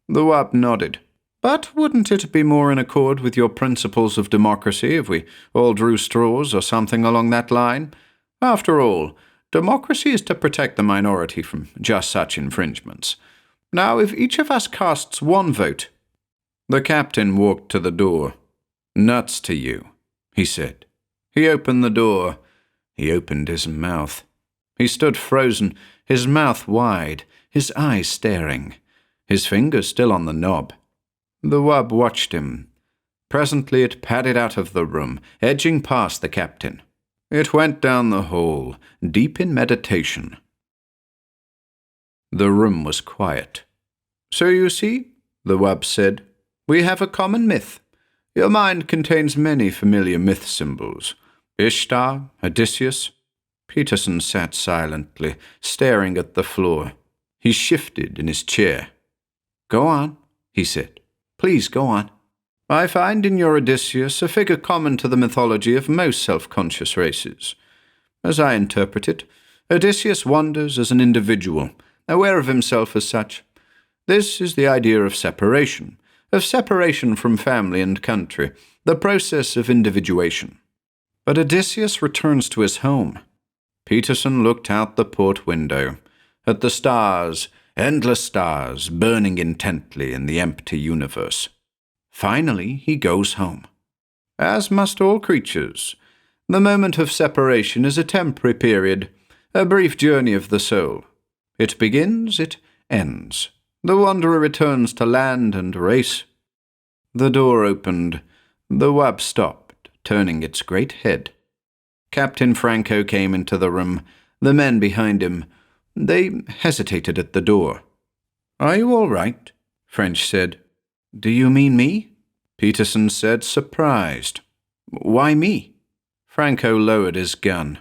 The wub nodded. "But wouldn't it be more in accord with your principles of democracy if we all drew straws or something along that line? After all, democracy is to protect the minority from just such infringements. Now, if each of us casts one vote—" The captain walked to the door. "Nuts to you," he said. He opened the door. He opened his mouth. He stood frozen, his mouth wide, his eyes staring, his fingers still on the knob. The wub watched him. Presently it padded out of the room, edging past the captain. It went down the hall, deep in meditation. The room was quiet. "So you see," the wub said, "we have a common myth. Your mind contains many familiar myth symbols. Ishtar, Odysseus." Peterson sat silently, staring at the floor. He shifted in his chair. "Go on," he said. "Please go on." "I find in your Odysseus a figure common to the mythology of most self-conscious races. As I interpret it, Odysseus wanders as an individual, aware of himself as such. This is the idea of separation from family and country, the process of individuation. But Odysseus returns to his home." Peterson looked out the port window, at the stars, endless stars, burning intently in the empty universe. Finally, he goes home. As must all creatures, the moment of separation is a temporary period, a brief journey of the soul. It begins, it ends. The wanderer returns to land and race. The door opened. The wub stopped, turning its great head. Captain Franco came into the room, the men behind him. They hesitated at the door. "Are you all right?" French said. "Do you mean me?" Peterson said, surprised. "Why me?" Franco lowered his gun.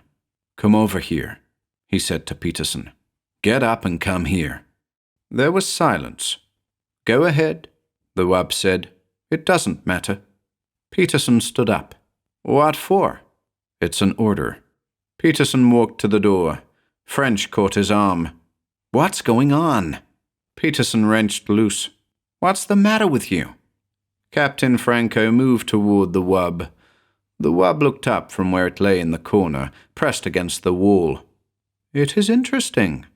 "Come over here," he said to Peterson. "Get up and come here." There was silence. "Go ahead," the wub said. "It doesn't matter." Peterson stood up. "What for?" "It's an order." Peterson walked to the door. French caught his arm. "What's going on?" Peterson wrenched loose. "What's the matter with you?" Captain Franco moved toward the wub. The wub looked up from where it lay in the corner, pressed against the wall. "It is interesting,"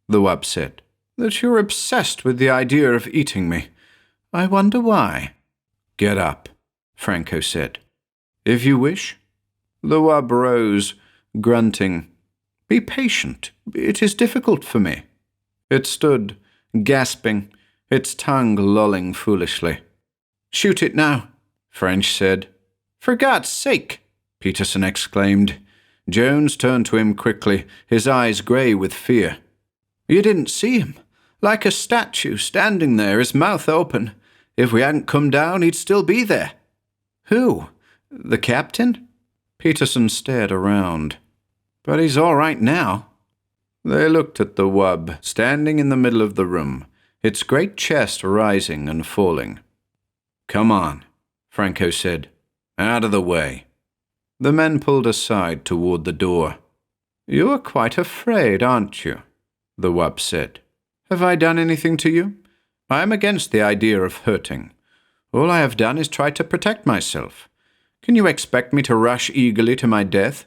the wub said, "that you're obsessed with the idea of eating me. I wonder why." "Get up," Franco said. "If you wish." The wub rose, grunting. "Be patient. It is difficult for me." It stood, gasping, its tongue lolling foolishly. "Shoot it now," French said. "For God's sake!" Peterson exclaimed. Jones turned to him quickly, his eyes grey with fear. "You didn't see him? Like a statue, standing there, his mouth open. If we hadn't come down, he'd still be there." "Who? The captain?" Peterson stared around. "But he's all right now." They looked at the wub, standing in the middle of the room, its great chest rising and falling. "Come on," Franco said. "Out of the way." The men pulled aside toward the door. "You're quite afraid, aren't you?" the wub said. "Have I done anything to you? I am against the idea of hurting. All I have done is try to protect myself. Can you expect me to rush eagerly to my death?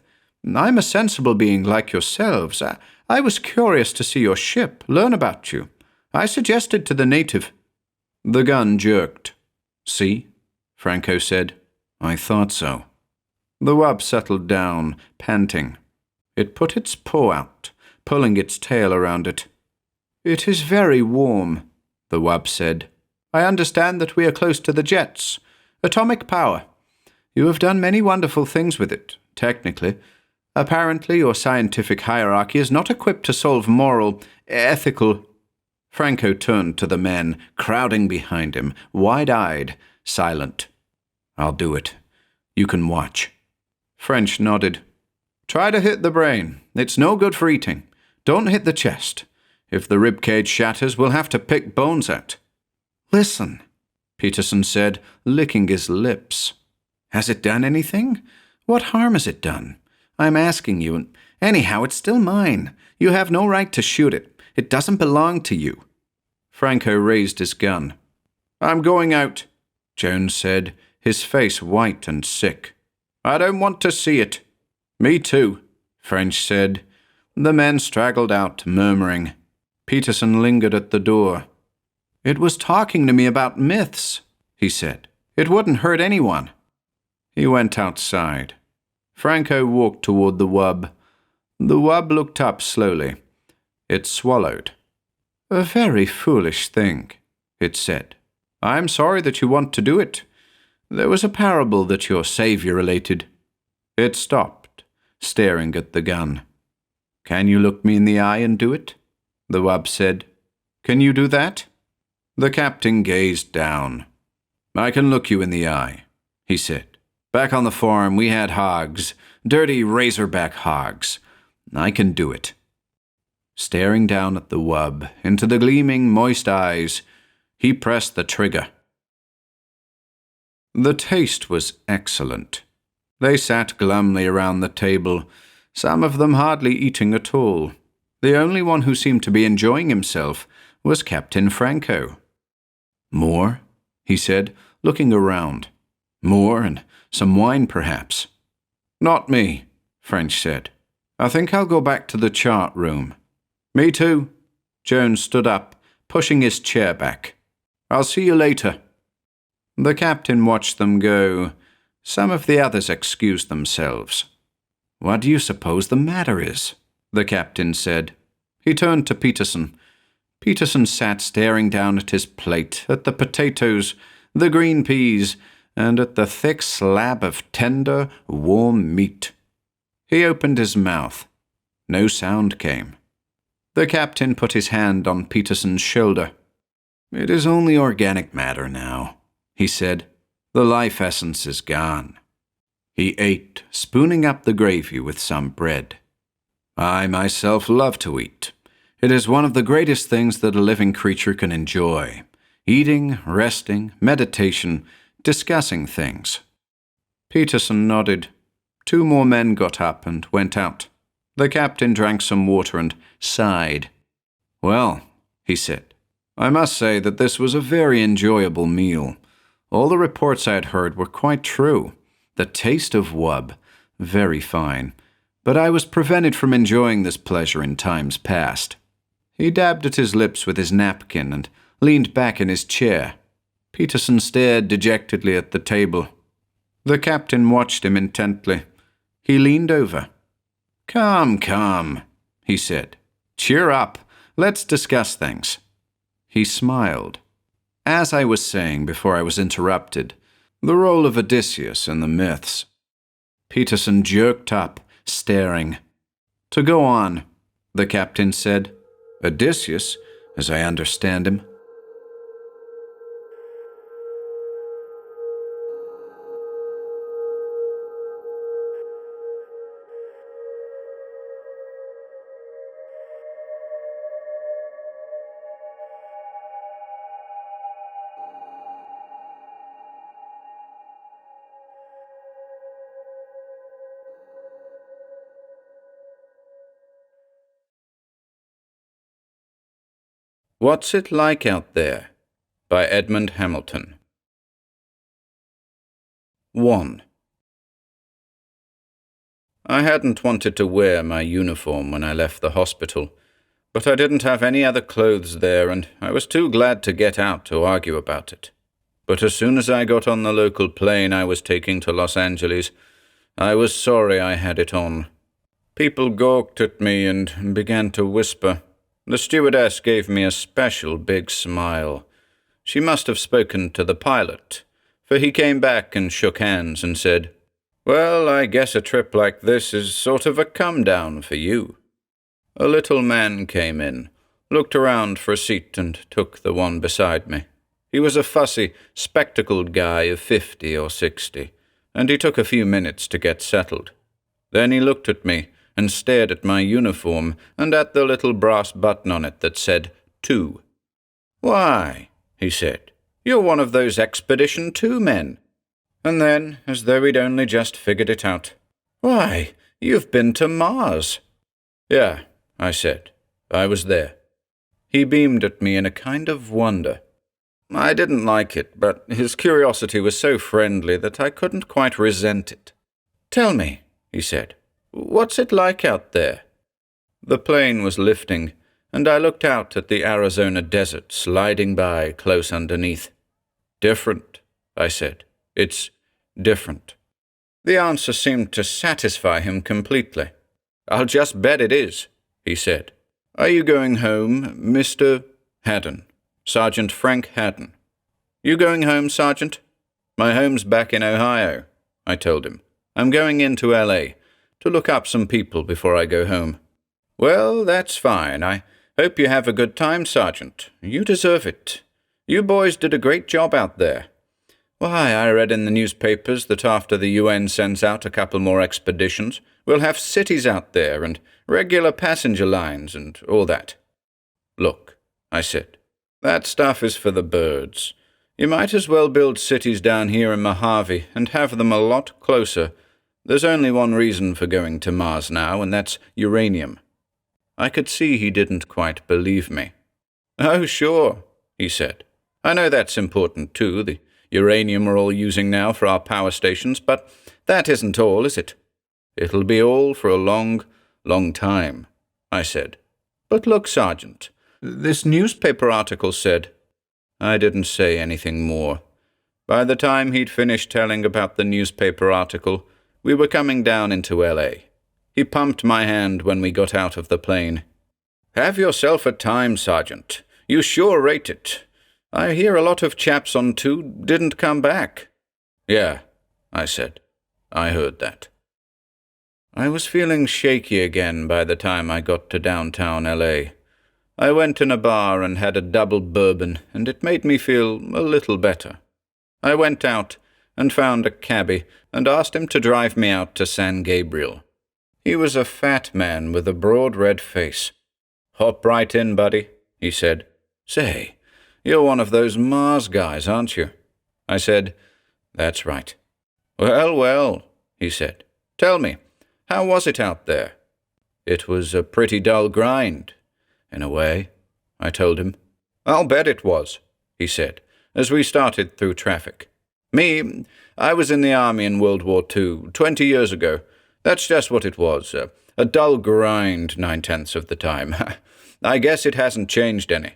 I'm a sensible being like yourselves. I was curious to see your ship, learn about you. I suggested to the native." The gun jerked. "See?" Franco said. "I thought so." The wub settled down, panting. It put its paw out, pulling its tail around it. "It is very warm," the wub said. "I understand that we are close to the jets. Atomic power. You have done many wonderful things with it, technically. Apparently your scientific hierarchy is not equipped to solve moral, ethical—" Franco turned to the men, crowding behind him, wide-eyed, silent. "I'll do it. You can watch." French nodded. "Try to hit the brain. It's no good for eating. Don't hit the chest. If the ribcage shatters, we'll have to pick bones out." "Listen," Peterson said, licking his lips. "Has it done anything? What harm has it done? I'm asking you, and anyhow, it's still mine. You have no right to shoot it. It doesn't belong to you." Franco raised his gun. "I'm going out," Jones said, his face white and sick. "I don't want to see it." "Me too," French said. The men straggled out, murmuring. Peterson lingered at the door. "It was talking to me about myths," he said. "It wouldn't hurt anyone." He went outside. Franco walked toward the wub. The wub looked up slowly. It swallowed. "A very foolish thing," it said. "I'm sorry that you want to do it. There was a parable that your savior related." It stopped, staring at the gun. "Can you look me in the eye and do it?" the wub said. "Can you do that?" The captain gazed down. "I can look you in the eye," he said. "Back on the farm we had hogs, dirty razorback hogs. I can do it." Staring down at the wub, into the gleaming, moist eyes, he pressed the trigger. The taste was excellent. They sat glumly around the table, some of them hardly eating at all. The only one who seemed to be enjoying himself was Captain Franco. "More?" he said, looking around. "More, and some wine, perhaps." "Not me," French said. "I think I'll go back to the chart room." "Me too." Jones stood up, pushing his chair back. "I'll see you later." The captain watched them go. Some of the others excused themselves. "What do you suppose the matter is?" the captain said. He turned to Peterson. Peterson sat staring down at his plate, at the potatoes, the green peas, and at the thick slab of tender, warm meat. He opened his mouth. No sound came. The captain put his hand on Peterson's shoulder. "It is only organic matter now," he said. "The life essence is gone." He ate, spooning up the gravy with some bread. "I myself love to eat. It is one of the greatest things that a living creature can enjoy. Eating, resting, meditation, discussing things." Peterson nodded. 2 more men got up and went out. The captain drank some water and sighed. "Well," he said, "I must say that this was a very enjoyable meal. All the reports I had heard were quite true. The taste of wub, very fine. But I was prevented from enjoying this pleasure in times past." He dabbed at his lips with his napkin and leaned back in his chair. Peterson stared dejectedly at the table. The captain watched him intently. He leaned over. Come, he said. "Cheer up. Let's discuss things." He smiled. "As I was saying before I was interrupted, the role of Odysseus in the myths." Peterson jerked up, staring. "To go on," the captain said. "Odysseus, as I understand him." What's It Like Out There? By Edmond Hamilton. 1. I hadn't wanted to wear my uniform when I left the hospital, but I didn't have any other clothes there, and I was too glad to get out to argue about it. But as soon as I got on the local plane I was taking to Los Angeles, I was sorry I had it on. People gawked at me and began to whisper. The stewardess gave me a special big smile. She must have spoken to the pilot, for he came back and shook hands and said, "Well, I guess a trip like this is sort of a come-down for you." A little man came in, looked around for a seat and took the one beside me. He was a fussy, spectacled guy of 50 or 60, and he took a few minutes to get settled. Then he looked at me and stared at my uniform and at the little brass button on it that said 2. "Why," he said, "you're one of those Expedition 2 men." And then, as though he'd only just figured it out, "Why, you've been to Mars." "Yeah," I said, "I was there." He beamed at me in a kind of wonder. I didn't like it, but his curiosity was so friendly that I couldn't quite resent it. "Tell me," he said, "what's it like out there?" The plane was lifting, and I looked out at the Arizona desert sliding by close underneath. "Different," I said. "It's different." The answer seemed to satisfy him completely. "I'll just bet it is," he said. "Are you going home, Mr. Haddon? Sergeant Frank Haddon?" "You going home, Sergeant?" "My home's back in Ohio," I told him. "I'm going into L.A. to look up some people before I go home." "Well, that's fine. I hope you have a good time, Sergeant. You deserve it. You boys did a great job out there. Why, I read in the newspapers that after the UN sends out a couple more expeditions, we'll have cities out there and regular passenger lines and all that." "Look," I said, "that stuff is for the birds. You might as well build cities down here in Mojave and have them a lot closer. There's only one reason for going to Mars now, and that's uranium." I could see he didn't quite believe me. "Oh, sure," he said. "I know that's important too, the uranium we're all using now for our power stations, but that isn't all, is it?" "It'll be all for a long, long time," I said. "But look, Sergeant, this newspaper article said—" I didn't say anything more. By the time he'd finished telling about the newspaper article, we were coming down into L.A. He pumped my hand when we got out of the plane. "Have yourself a time, Sergeant. You sure rate it. I hear a lot of chaps on 2 didn't come back." "Yeah," I said. "I heard that." I was feeling shaky again by the time I got to downtown L.A. I went in a bar and had a double bourbon, and it made me feel a little better. I went out and found a cabbie and asked him to drive me out to San Gabriel. He was a fat man with a broad red face. "Hop right in, buddy," he said. "Say, you're one of those Mars guys, aren't you?" I said, "That's right." "Well, well," he said. "Tell me, how was it out there?" "It was a pretty dull grind, in a way," I told him. "I'll bet it was," he said, as we started through traffic. "Me, I was in the army in World War II, 20 years ago. That's just what it was, a dull grind 9/10 of the time. I guess it hasn't changed any."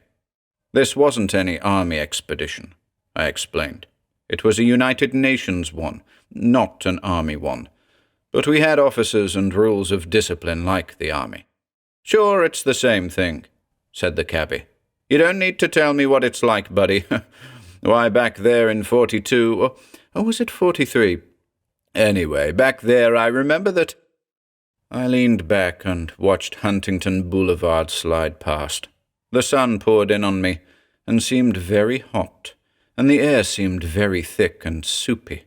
"This wasn't any army expedition," I explained. "It was a United Nations one, not an army one. But we had officers and rules of discipline like the army." "Sure, it's the same thing," said the cabbie. "You don't need to tell me what it's like, buddy. Why, back there in 42, or was it 43? Anyway, back there I remember that—" I leaned back and watched Huntington Boulevard slide past. The sun poured in on me and seemed very hot, and the air seemed very thick and soupy.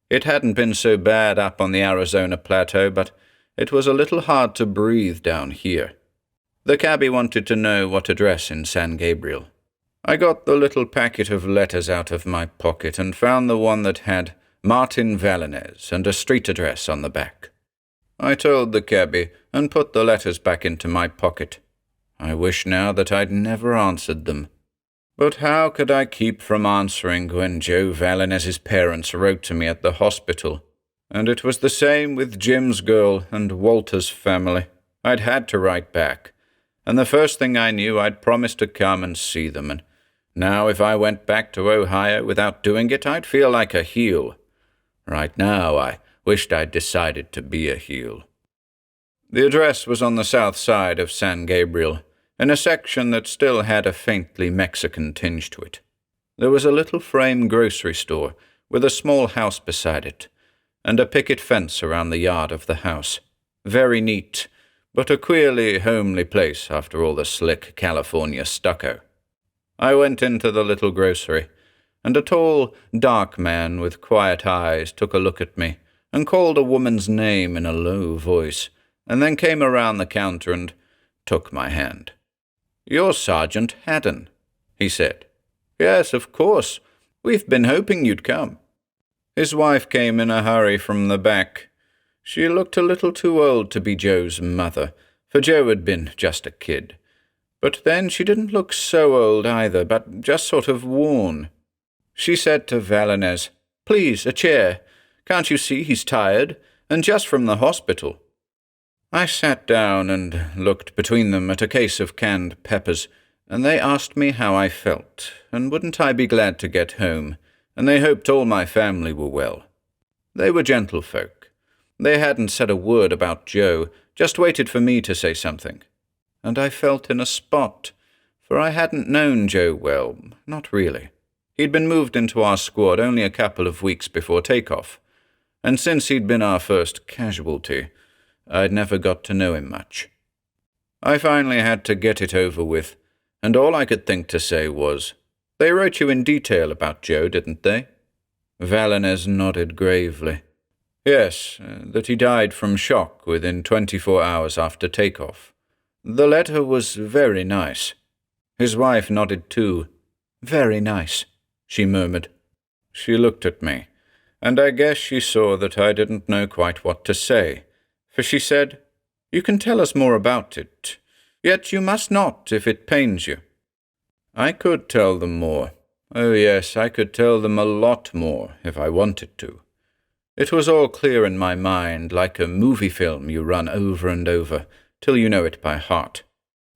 It hadn't been so bad up on the Arizona plateau, but it was a little hard to breathe down here. The cabbie wanted to know what address in San Gabriel. I got the little packet of letters out of my pocket and found the one that had Martin Vallinez and a street address on the back. I told the cabbie and put the letters back into my pocket. I wish now that I'd never answered them. But how could I keep from answering when Joe Vallinez's parents wrote to me at the hospital? And it was the same with Jim's girl and Walter's family. I'd had to write back. And the first thing I knew, I'd promised to come and see them, and now if I went back to Ohio without doing it, I'd feel like a heel. Right now, I wished I'd decided to be a heel. The address was on the south side of San Gabriel, in a section that still had a faintly Mexican tinge to it. There was a little frame grocery store with a small house beside it, and a picket fence around the yard of the house. Very neat, but a queerly homely place after all the slick California stucco. I went into the little grocery, and a tall, dark man with quiet eyes took a look at me and called a woman's name in a low voice, and then came around the counter and took my hand. "You're Sergeant Haddon," he said. "Yes, of course. We've been hoping you'd come." His wife came in a hurry from the back. She looked a little too old to be Joe's mother, for Joe had been just a kid. But then she didn't look so old either, but just sort of worn. She said to Vallinez, "Please, a chair. Can't you see he's tired? And just from the hospital." I sat down and looked between them at a case of canned peppers, and they asked me how I felt, and wouldn't I be glad to get home, and they hoped all my family were well. They were gentlefolk. They hadn't said a word about Joe, just waited for me to say something. And I felt in a spot, for I hadn't known Joe well, not really. He'd been moved into our squad only a couple of weeks before takeoff, and since he'd been our first casualty, I'd never got to know him much. I finally had to get it over with, and all I could think to say was, "They wrote you in detail about Joe, didn't they?" Vallinez nodded gravely. "Yes, that he died from shock within 24 hours after takeoff. The letter was very nice." His wife nodded too. "Very nice," she murmured. She looked at me, and I guess she saw that I didn't know quite what to say, for she said, "You can tell us more about it, yet you must not if it pains you." I could tell them more. Oh yes, I could tell them a lot more if I wanted to. It was all clear in my mind, like a movie film you run over and over, till you know it by heart.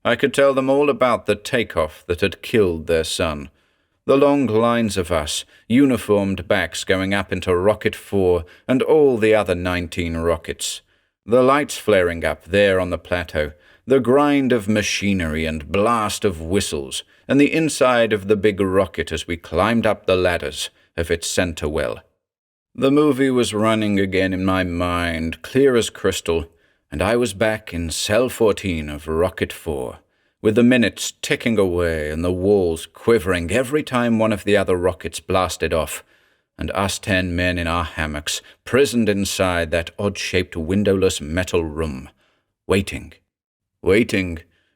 I could tell them all about the takeoff that had killed their son, the long lines of us, uniformed backs going up into Rocket 4 and all the other 19 rockets, the lights flaring up there on the plateau, the grind of machinery and blast of whistles, and the inside of the big rocket as we climbed up the ladders of its center well. The movie was running again in my mind, clear as crystal, and I was back in Cell 14 of Rocket 4, with the minutes ticking away and the walls quivering every time one of the other rockets blasted off, and us 10 men in our hammocks, prisoned inside that odd-shaped windowless metal room, waiting,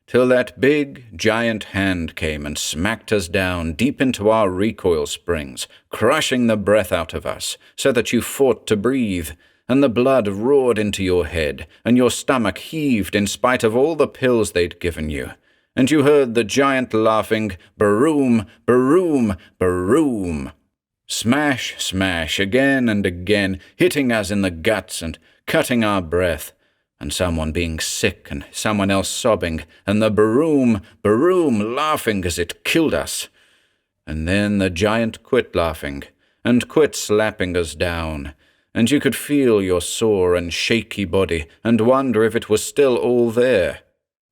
till that big, giant hand came and smacked us down deep into our recoil springs, crushing the breath out of us, so that you fought to breathe, and the blood roared into your head, and your stomach heaved in spite of all the pills they'd given you, and you heard the giant laughing, "Baroom, baroom, baroom." Smash, smash, again and again, hitting us in the guts and cutting our breath, and someone being sick and someone else sobbing, and the baroom, baroom laughing as it killed us. And then the giant quit laughing, and quit slapping us down, and you could feel your sore and shaky body and wonder if it was still all there.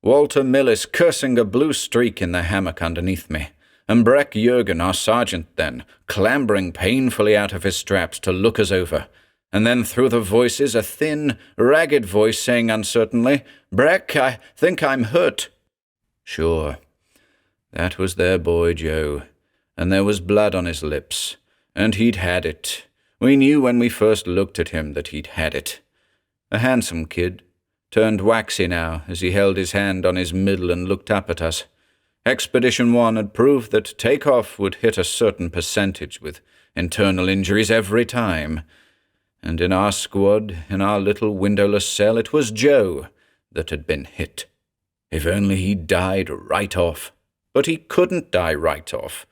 Walter Millis cursing a blue streak in the hammock underneath me, and Breck Jurgen, our sergeant then, clambering painfully out of his straps to look us over, and then through the voices a thin, ragged voice saying uncertainly, "Breck, I think I'm hurt." Sure, that was their boy Joe, and there was blood on his lips, and he'd had it. We knew when we first looked at him that he'd had it. A handsome kid, turned waxy now as he held his hand on his middle and looked up at us. Expedition 1 had proved that takeoff would hit a certain percentage with internal injuries every time. And in our squad, in our little windowless cell, it was Joe that had been hit. If only he died right off. But he couldn't die right off.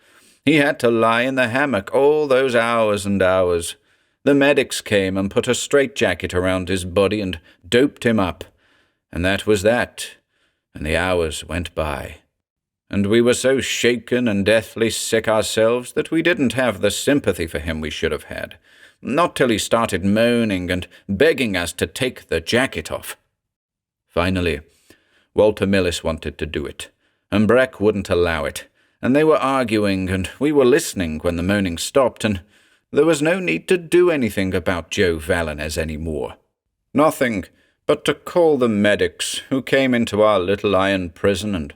He had to lie in the hammock all those hours and hours. The medics came and put a straitjacket around his body and doped him up. And that was that. And the hours went by. And we were so shaken and deathly sick ourselves that we didn't have the sympathy for him we should have had. Not till he started moaning and begging us to take the jacket off. Finally, Walter Millis wanted to do it, and Breck wouldn't allow it, and they were arguing, and we were listening when the moaning stopped, and there was no need to do anything about Joe Vallinez anymore. Nothing but to call the medics who came into our little iron prison and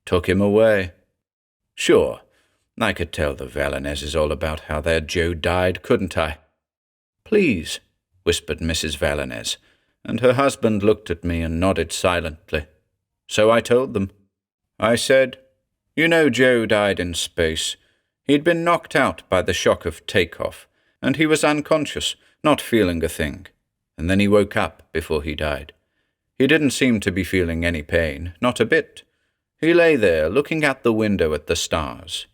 took him away. Sure, I could tell the Vallinezes all about how their Joe died, couldn't I? "Please," whispered Mrs. Vallinez, and her husband looked at me and nodded silently. So I told them. I said, "You know Joe died in space. He'd been knocked out by the shock of takeoff, and he was unconscious, not feeling a thing. And then he woke up before he died. He didn't seem to be feeling any pain, not a bit. He lay there, looking out the window at the stars.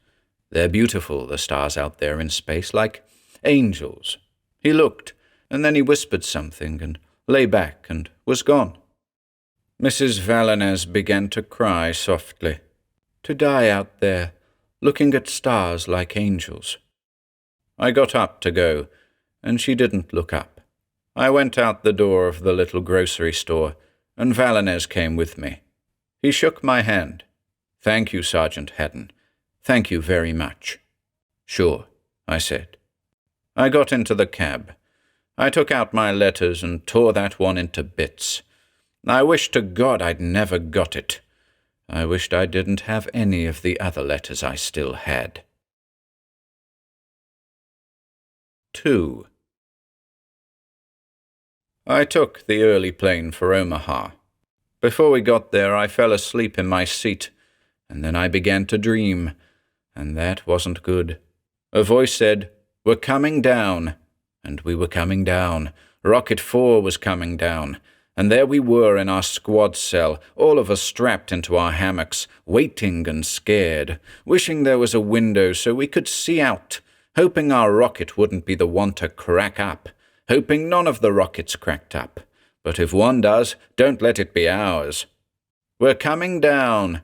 They're beautiful, the stars out there in space, like angels. He looked, and then he whispered something, and lay back, and was gone." Mrs. Vallinez began to cry softly. To die out there, looking at stars like angels. I got up to go, and she didn't look up. I went out the door of the little grocery store, and Vallinez came with me. He shook my hand. "Thank you, Sergeant Haddon. Thank you very much." "Sure," I said. I got into the cab. I took out my letters and tore that one into bits. I wished to God I'd never got it. I wished I didn't have any of the other letters I still had. 2. I took the early plane for Omaha. Before we got there, I fell asleep in my seat, and then I began to dream, and that wasn't good. A voice said, "We're coming down," and we were coming down. Rocket 4 was coming down, and there we were in our squad cell, all of us strapped into our hammocks, waiting and scared, wishing there was a window so we could see out, hoping our rocket wouldn't be the one to crack up, hoping none of the rockets cracked up. But if one does, don't let it be ours. We're coming down,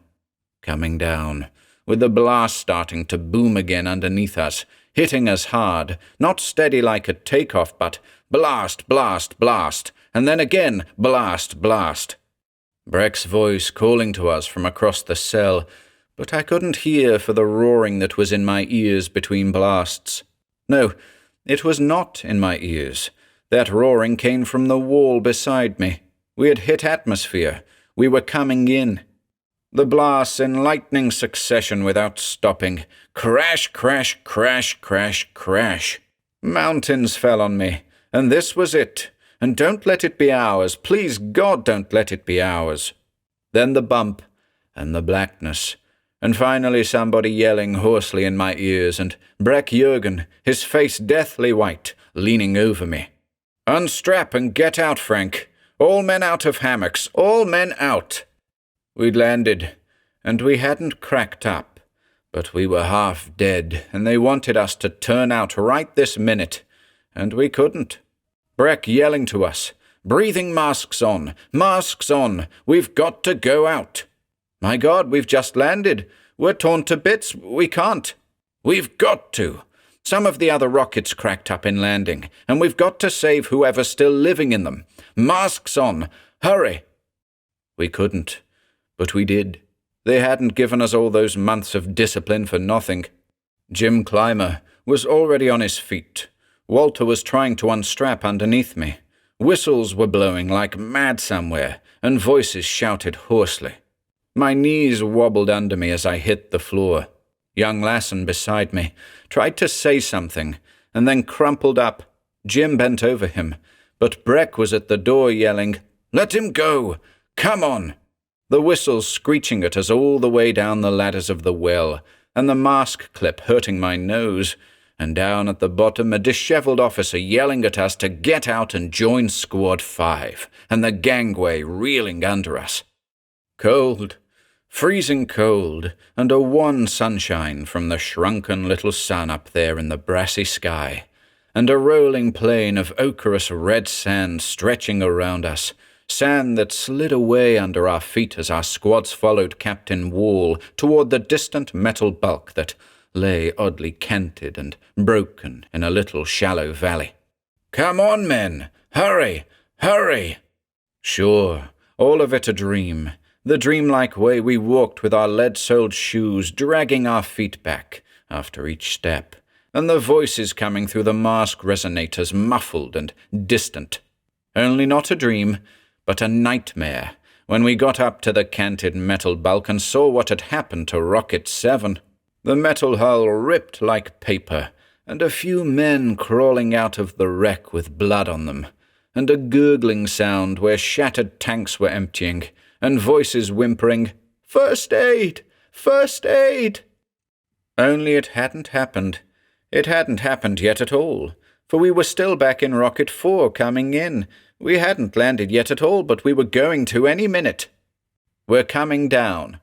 with the blast starting to boom again underneath us, hitting us hard, not steady like a takeoff, but blast, blast, blast, and then again blast, blast. Breck's voice calling to us from across the cell, but I couldn't hear for the roaring that was in my ears between blasts. No, it was not in my ears. That roaring came from the wall beside me. We had hit atmosphere. We were coming in. The blasts in lightning succession without stopping. Crash, crash, crash, crash, crash. Mountains fell on me, and this was it. And don't let it be ours. Please, God, don't let it be ours. Then the bump, and the blackness, and finally somebody yelling hoarsely in my ears, and Breck Jürgen, his face deathly white, leaning over me. "Unstrap and get out, Frank. All men out of hammocks. All men out." We'd landed, and we hadn't cracked up, but we were half dead, and they wanted us to turn out right this minute, and we couldn't. Breck yelling to us, "Breathing masks on, we've got to go out. My God, we've just landed. We're torn to bits, we can't. We've got to. Some of the other rockets cracked up in landing, and we've got to save whoever's still living in them. Masks on, hurry." We couldn't, but we did. They hadn't given us all those months of discipline for nothing. Jim Clymer was already on his feet. Walter was trying to unstrap underneath me. Whistles were blowing like mad somewhere, and voices shouted hoarsely. My knees wobbled under me as I hit the floor. Young Lassen beside me tried to say something, and then crumpled up. Jim bent over him, but Breck was at the door yelling, "Let him go! Come on!" The whistles screeching at us all the way down the ladders of the well, and the mask clip hurting my nose, and down at the bottom a dishevelled officer yelling at us to get out and join Squad 5, and the gangway reeling under us. Cold, freezing cold, and a wan sunshine from the shrunken little sun up there in the brassy sky, and a rolling plain of ochreous red sand stretching around us, sand that slid away under our feet as our squads followed Captain Wall toward the distant metal bulk that lay oddly canted and broken in a little shallow valley. "Come on, men! Hurry! Hurry!" Sure, all of it a dream. The dreamlike way we walked with our lead-soled shoes dragging our feet back after each step, and the voices coming through the mask resonators muffled and distant. Only not a dream, but a nightmare, when we got up to the canted metal bulk and saw what had happened to Rocket 7. The metal hull ripped like paper, and a few men crawling out of the wreck with blood on them, and a gurgling sound where shattered tanks were emptying, and voices whimpering, "First aid! First aid!" Only it hadn't happened. It hadn't happened yet at all, for we were still back in Rocket 4 coming in. We hadn't landed yet at all, but we were going to any minute. "We're coming down."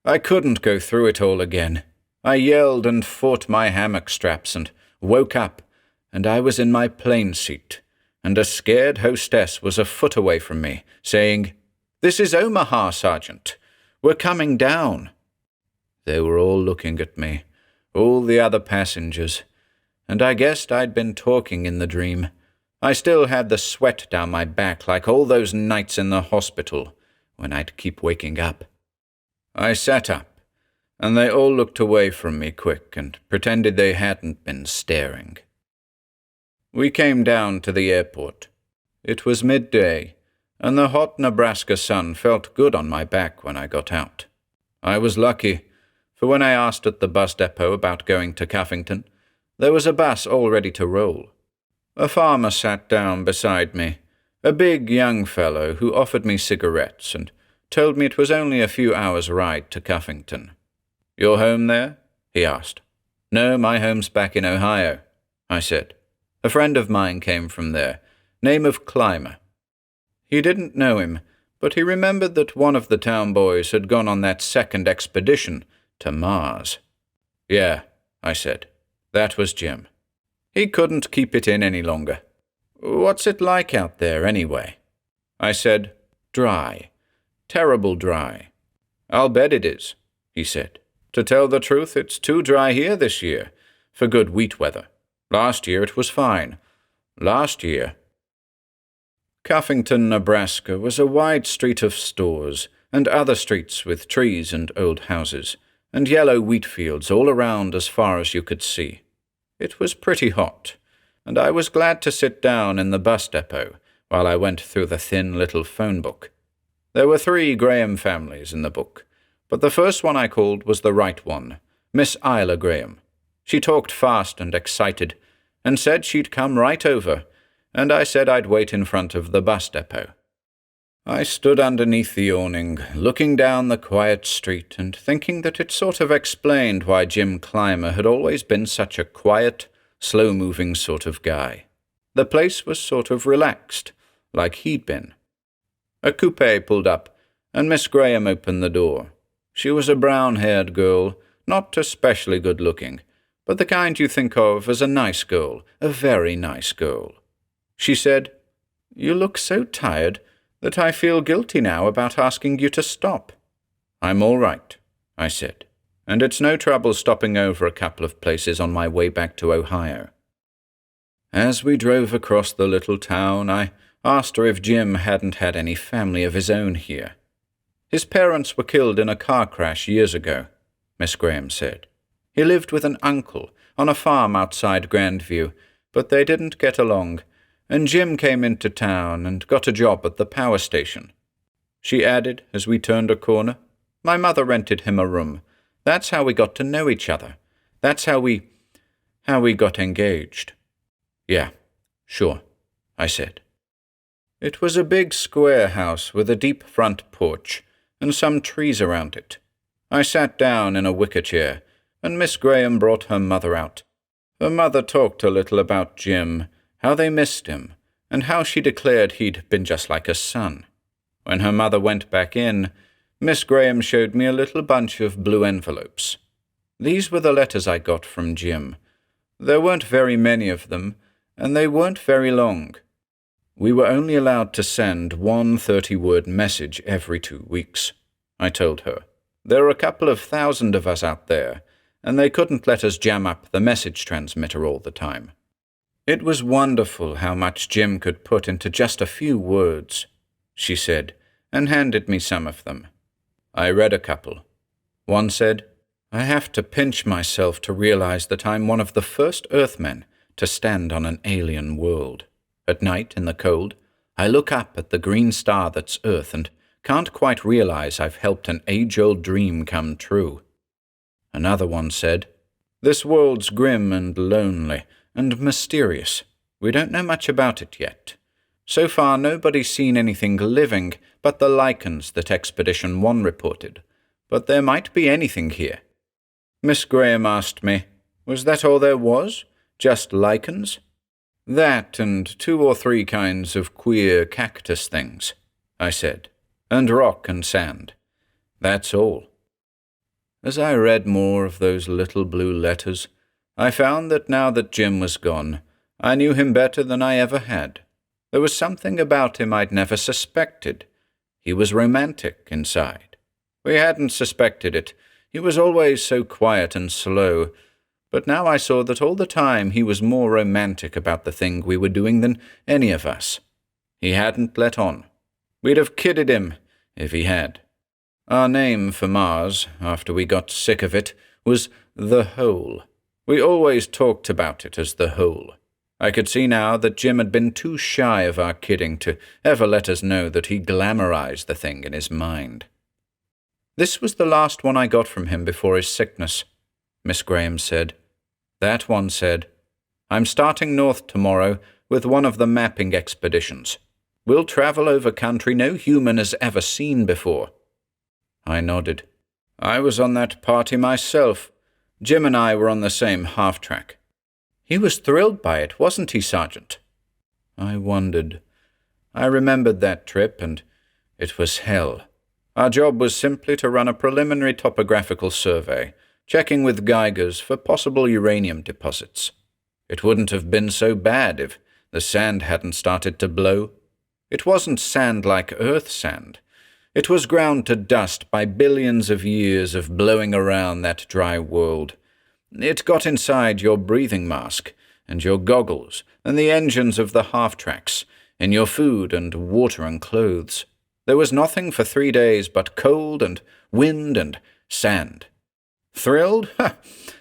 I couldn't go through it all again. I yelled and fought my hammock straps and woke up, and I was in my plane seat, and a scared hostess was a foot away from me, saying, "This is Omaha, Sergeant. We're coming down." They were all looking at me, all the other passengers, and I guessed I'd been talking in the dream. I still had the sweat down my back like all those nights in the hospital when I'd keep waking up. I sat up, and they all looked away from me quick and pretended they hadn't been staring. We came down to the airport. It was midday, and the hot Nebraska sun felt good on my back when I got out. I was lucky, for when I asked at the bus depot about going to Cuffington, there was a bus all ready to roll. A farmer sat down beside me, a big young fellow who offered me cigarettes and told me it was only a few hours' ride to Cuffington. "Your home there?" he asked. "No, my home's back in Ohio," I said. "A friend of mine came from there, name of Clymer." He didn't know him, but he remembered that one of the town boys had gone on that second expedition to Mars. "Yeah," I said. "That was Jim." He couldn't keep it in any longer. "What's it like out there, anyway?" I said, "Dry. Terrible dry." "I'll bet it is," he said. "To tell the truth, it's too dry here this year, for good wheat weather. Last year it was fine. Last year—" Cuffington, Nebraska was a wide street of stores, and other streets with trees and old houses, and yellow wheat fields all around as far as you could see. It was pretty hot, and I was glad to sit down in the bus depot while I went through the thin little phone book. There were 3 Graham families in the book, But the first one I called was the right one, Miss Isla Graham. She talked fast and excited, and said she'd come right over, and I said I'd wait in front of the bus depot. I stood underneath the awning, looking down the quiet street and thinking that it sort of explained why Jim Clymer had always been such a quiet, slow-moving sort of guy. The place was sort of relaxed, like he'd been. A coupe pulled up, and Miss Graham opened the door. She was a brown-haired girl, not especially good-looking, but the kind you think of as a nice girl, a very nice girl. She said, "You look so tired that I feel guilty now about asking you to stop." "I'm all right," I said, "and it's no trouble stopping over a couple of places on my way back to Ohio." As we drove across the little town, I asked her if Jim hadn't had any family of his own here. "His parents were killed in a car crash years ago," Miss Graham said. "He lived with an uncle on a farm outside Grandview, but they didn't get along, and Jim came into town and got a job at the power station." She added as we turned a corner, "My mother rented him a room. That's how we got to know each other. That's how we got engaged." "Yeah, sure," I said. It was a big square house with a deep front porch and some trees around it. I sat down in a wicker chair, and Miss Graham brought her mother out. Her mother talked a little about Jim, how they missed him, and how she declared he'd been just like a son. When her mother went back in, Miss Graham showed me a little bunch of blue envelopes. These were the letters I got from Jim. There weren't very many of them, and they weren't very long. We were only allowed to send one 30-word message every 2 weeks, I told her. There are a couple of thousand of us out there, and they couldn't let us jam up the message transmitter all the time. It was wonderful how much Jim could put into just a few words, she said, and handed me some of them. I read a couple. One said, "I have to pinch myself to realize that I'm one of the first Earthmen to stand on an alien world. At night, in the cold, I look up at the green star that's Earth and can't quite realize I've helped an age-old dream come true." Another one said, "This world's grim and lonely and mysterious. We don't know much about it yet. So far, nobody's seen anything living but the lichens that Expedition 1 reported. But there might be anything here." Miss Graham asked me, "Was that all there was? Just lichens?" "That and 2 or 3 kinds of queer cactus things," I said, "and rock and sand. That's all." As I read more of those little blue letters, I found that now that Jim was gone, I knew him better than I ever had. There was something about him I'd never suspected. He was romantic inside. We hadn't suspected it. He was always so quiet and slow. But now I saw that all the time he was more romantic about the thing we were doing than any of us. He hadn't let on. We'd have kidded him if he had. Our name for Mars, after we got sick of it, was The Hole. We always talked about it as The Hole. I could see now that Jim had been too shy of our kidding to ever let us know that he glamorized the thing in his mind. "This was the last one I got from him before his sickness," Miss Graham said. That one said, "I'm starting north tomorrow with one of the mapping expeditions. We'll travel over country no human has ever seen before." I nodded. "I was on that party myself. Jim and I were on the same half-track." "He was thrilled by it, wasn't he, Sergeant?" I wondered. I remembered that trip, and it was hell. Our job was simply to run a preliminary topographical survey, checking with Geigers for possible uranium deposits. It wouldn't have been so bad if the sand hadn't started to blow. It wasn't sand like Earth sand. It was ground to dust by billions of years of blowing around that dry world. It got inside your breathing mask, and your goggles, and the engines of the half-tracks, in your food and water and clothes. There was nothing for 3 days but cold and wind and sand. Thrilled? Ha!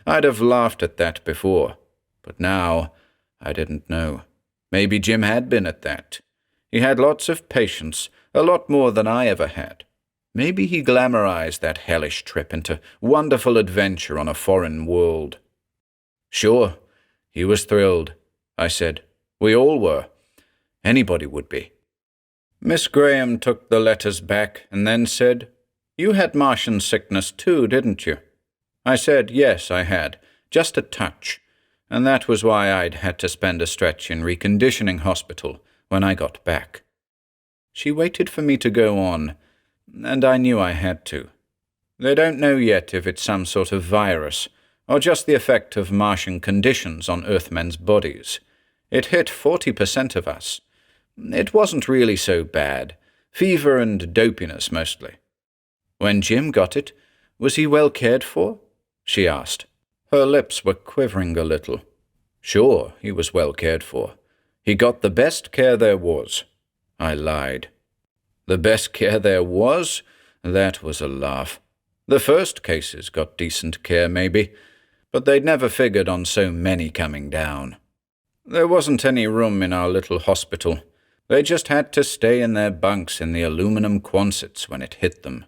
I'd have laughed at that before. But now, I didn't know. Maybe Jim had been at that. He had lots of patience, a lot more than I ever had. Maybe he glamorized that hellish trip into wonderful adventure on a foreign world. Sure, he was thrilled, I said. We all were. Anybody would be. Miss Graham took the letters back and then said, "You had Martian sickness too, didn't you?" I said, yes, I had, just a touch, and that was why I'd had to spend a stretch in reconditioning hospital when I got back. She waited for me to go on, and I knew I had to. They don't know yet if it's some sort of virus, or just the effect of Martian conditions on Earthmen's bodies. It hit 40% of us. It wasn't really so bad. Fever and dopiness mostly. When Jim got it, was he well cared for? She asked. Her lips were quivering a little. Sure, he was well cared for. He got the best care there was. I lied. The best care there was? That was a laugh. The first cases got decent care, maybe, but they'd never figured on so many coming down. There wasn't any room in our little hospital. They just had to stay in their bunks in the aluminum Quonsets when it hit them.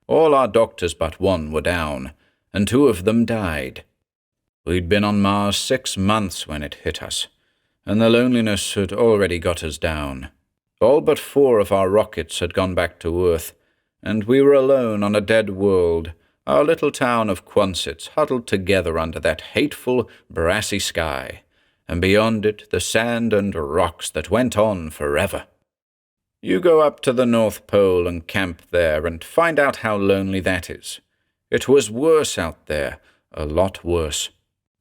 All our doctors but one were down, and 2 of them died. We'd been on Mars 6 months when it hit us, and the loneliness had already got us down. All but 4 of our rockets had gone back to Earth, and we were alone on a dead world, our little town of Quonsets huddled together under that hateful, brassy sky, and beyond it the sand and rocks that went on forever. You go up to the North Pole and camp there and find out how lonely that is. It was worse out there, a lot worse.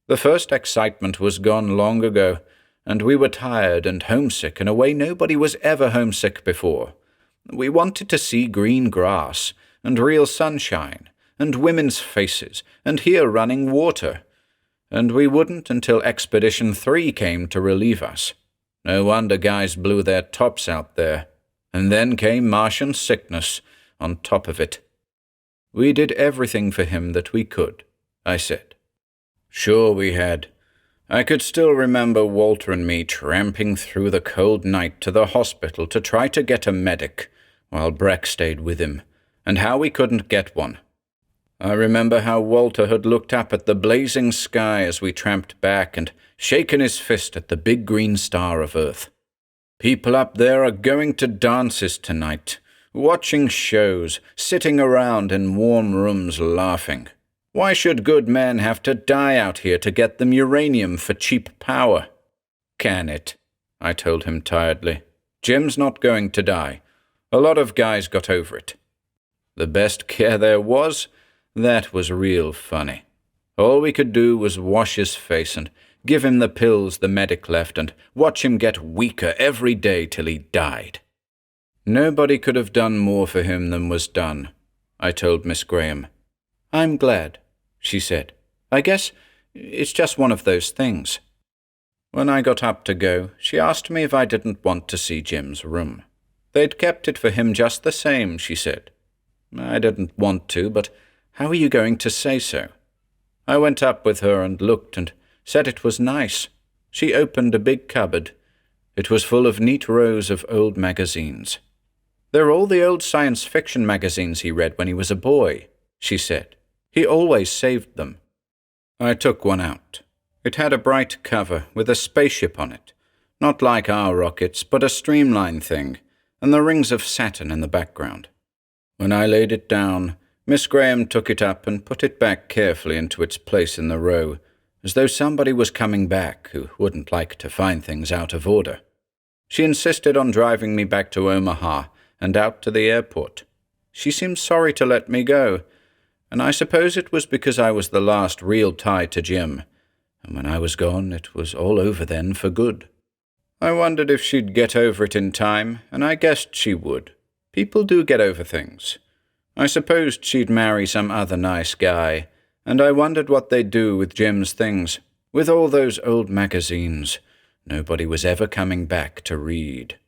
The first excitement was gone long ago, and we were tired and homesick in a way nobody was ever homesick before. We wanted to see green grass, and real sunshine, and women's faces, and hear running water. And we wouldn't until Expedition 3 came to relieve us. No wonder guys blew their tops out there. And then came Martian sickness on top of it. We did everything for him that we could, I said. Sure we had. I could still remember Walter and me tramping through the cold night to the hospital to try to get a medic, while Breck stayed with him, and how we couldn't get one. I remember how Walter had looked up at the blazing sky as we tramped back and shaken his fist at the big green star of Earth. People up there are going to dances tonight, watching shows, sitting around in warm rooms laughing. Why should good men have to die out here to get them uranium for cheap power? Can it? I told him tiredly. Jim's not going to die. A lot of guys got over it. The best care there was? That was real funny. All we could do was wash his face and give him the pills the medic left and watch him get weaker every day till he died. Nobody could have done more for him than was done, I told Miss Graham. I'm glad, she said. I guess it's just one of those things. When I got up to go, she asked me if I didn't want to see Jim's room. They'd kept it for him just the same, she said. I didn't want to, but how are you going to say so? I went up with her and looked and said it was nice. She opened a big cupboard. It was full of neat rows of old magazines. They're all the old science fiction magazines he read when he was a boy, she said. He always saved them. I took one out. It had a bright cover with a spaceship on it, not like our rockets, but a streamlined thing, and the rings of Saturn in the background. When I laid it down, Miss Graham took it up and put it back carefully into its place in the row, as though somebody was coming back who wouldn't like to find things out of order. She insisted on driving me back to Omaha and out to the airport. She seemed sorry to let me go, and I suppose it was because I was the last real tie to Jim, and when I was gone it was all over then for good. I wondered if she'd get over it in time, and I guessed she would. People do get over things. I supposed she'd marry some other nice guy, and I wondered what they'd do with Jim's things, with all those old magazines nobody was ever coming back to read.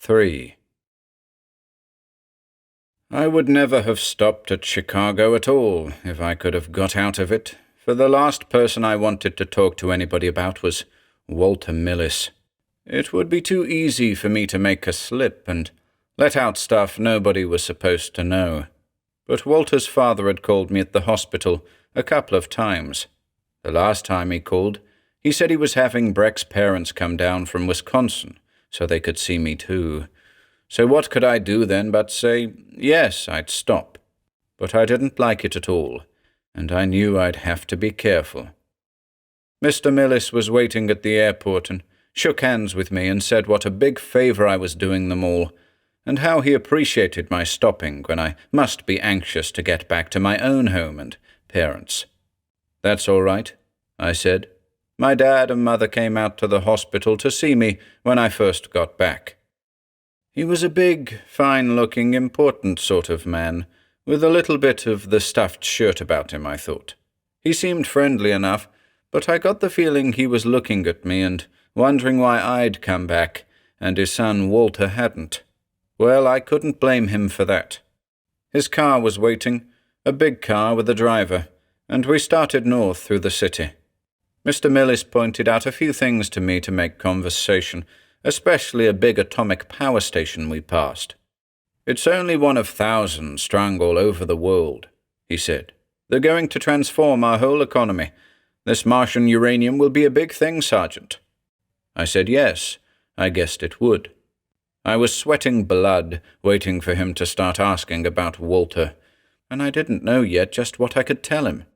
3. I would never have stopped at Chicago at all if I could have got out of it, for the last person I wanted to talk to anybody about was Walter Millis. It would be too easy for me to make a slip, and Let out stuff nobody was supposed to know. But Walter's father had called me at the hospital a couple of times. The last time he called, he said he was having Breck's parents come down from Wisconsin so they could see me too. So what could I do then but say, yes, I'd stop. But I didn't like it at all, and I knew I'd have to be careful. Mr. Millis was waiting at the airport and shook hands with me and said what a big favor I was doing them all, and how he appreciated my stopping when I must be anxious to get back to my own home and parents. That's all right, I said. My dad and mother came out to the hospital to see me when I first got back. He was a big, fine-looking, important sort of man, with a little bit of the stuffed shirt about him, I thought. He seemed friendly enough, but I got the feeling he was looking at me and wondering why I'd come back, and his son Walter hadn't. Well, I couldn't blame him for that. His car was waiting, a big car with a driver, and we started north through the city. Mr. Millis pointed out a few things to me to make conversation, especially a big atomic power station we passed. It's only one of thousands strung all over the world, he said. They're going to transform our whole economy. This Martian uranium will be a big thing, Sergeant. I said yes, I guessed it would. I was sweating blood, waiting for him to start asking about Walter, and I didn't know yet just what I could tell him.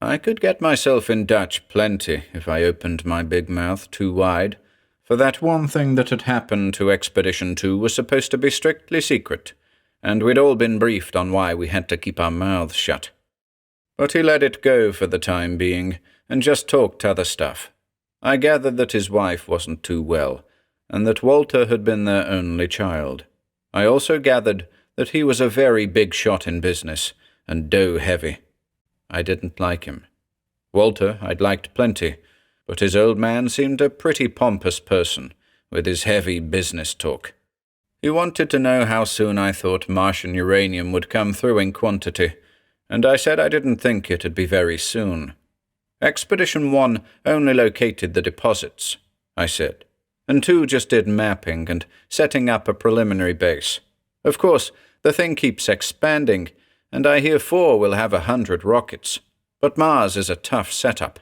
I could get myself in Dutch plenty if I opened my big mouth too wide, for that one thing that had happened to Expedition 2 was supposed to be strictly secret, and we'd all been briefed on why we had to keep our mouths shut. But he let it go for the time being, and just talked other stuff. I gathered that his wife wasn't too well, and that Walter had been their only child. I also gathered that he was a very big shot in business, and dough-heavy. I didn't like him. Walter I'd liked plenty, but his old man seemed a pretty pompous person, with his heavy business talk. He wanted to know how soon I thought Martian uranium would come through in quantity, and I said I didn't think it'd be very soon. Expedition 1 only located the deposits, I said, and 2 just did mapping and setting up a preliminary base. Of course, the thing keeps expanding, and I hear 4 will have 100 rockets, but Mars is a tough setup.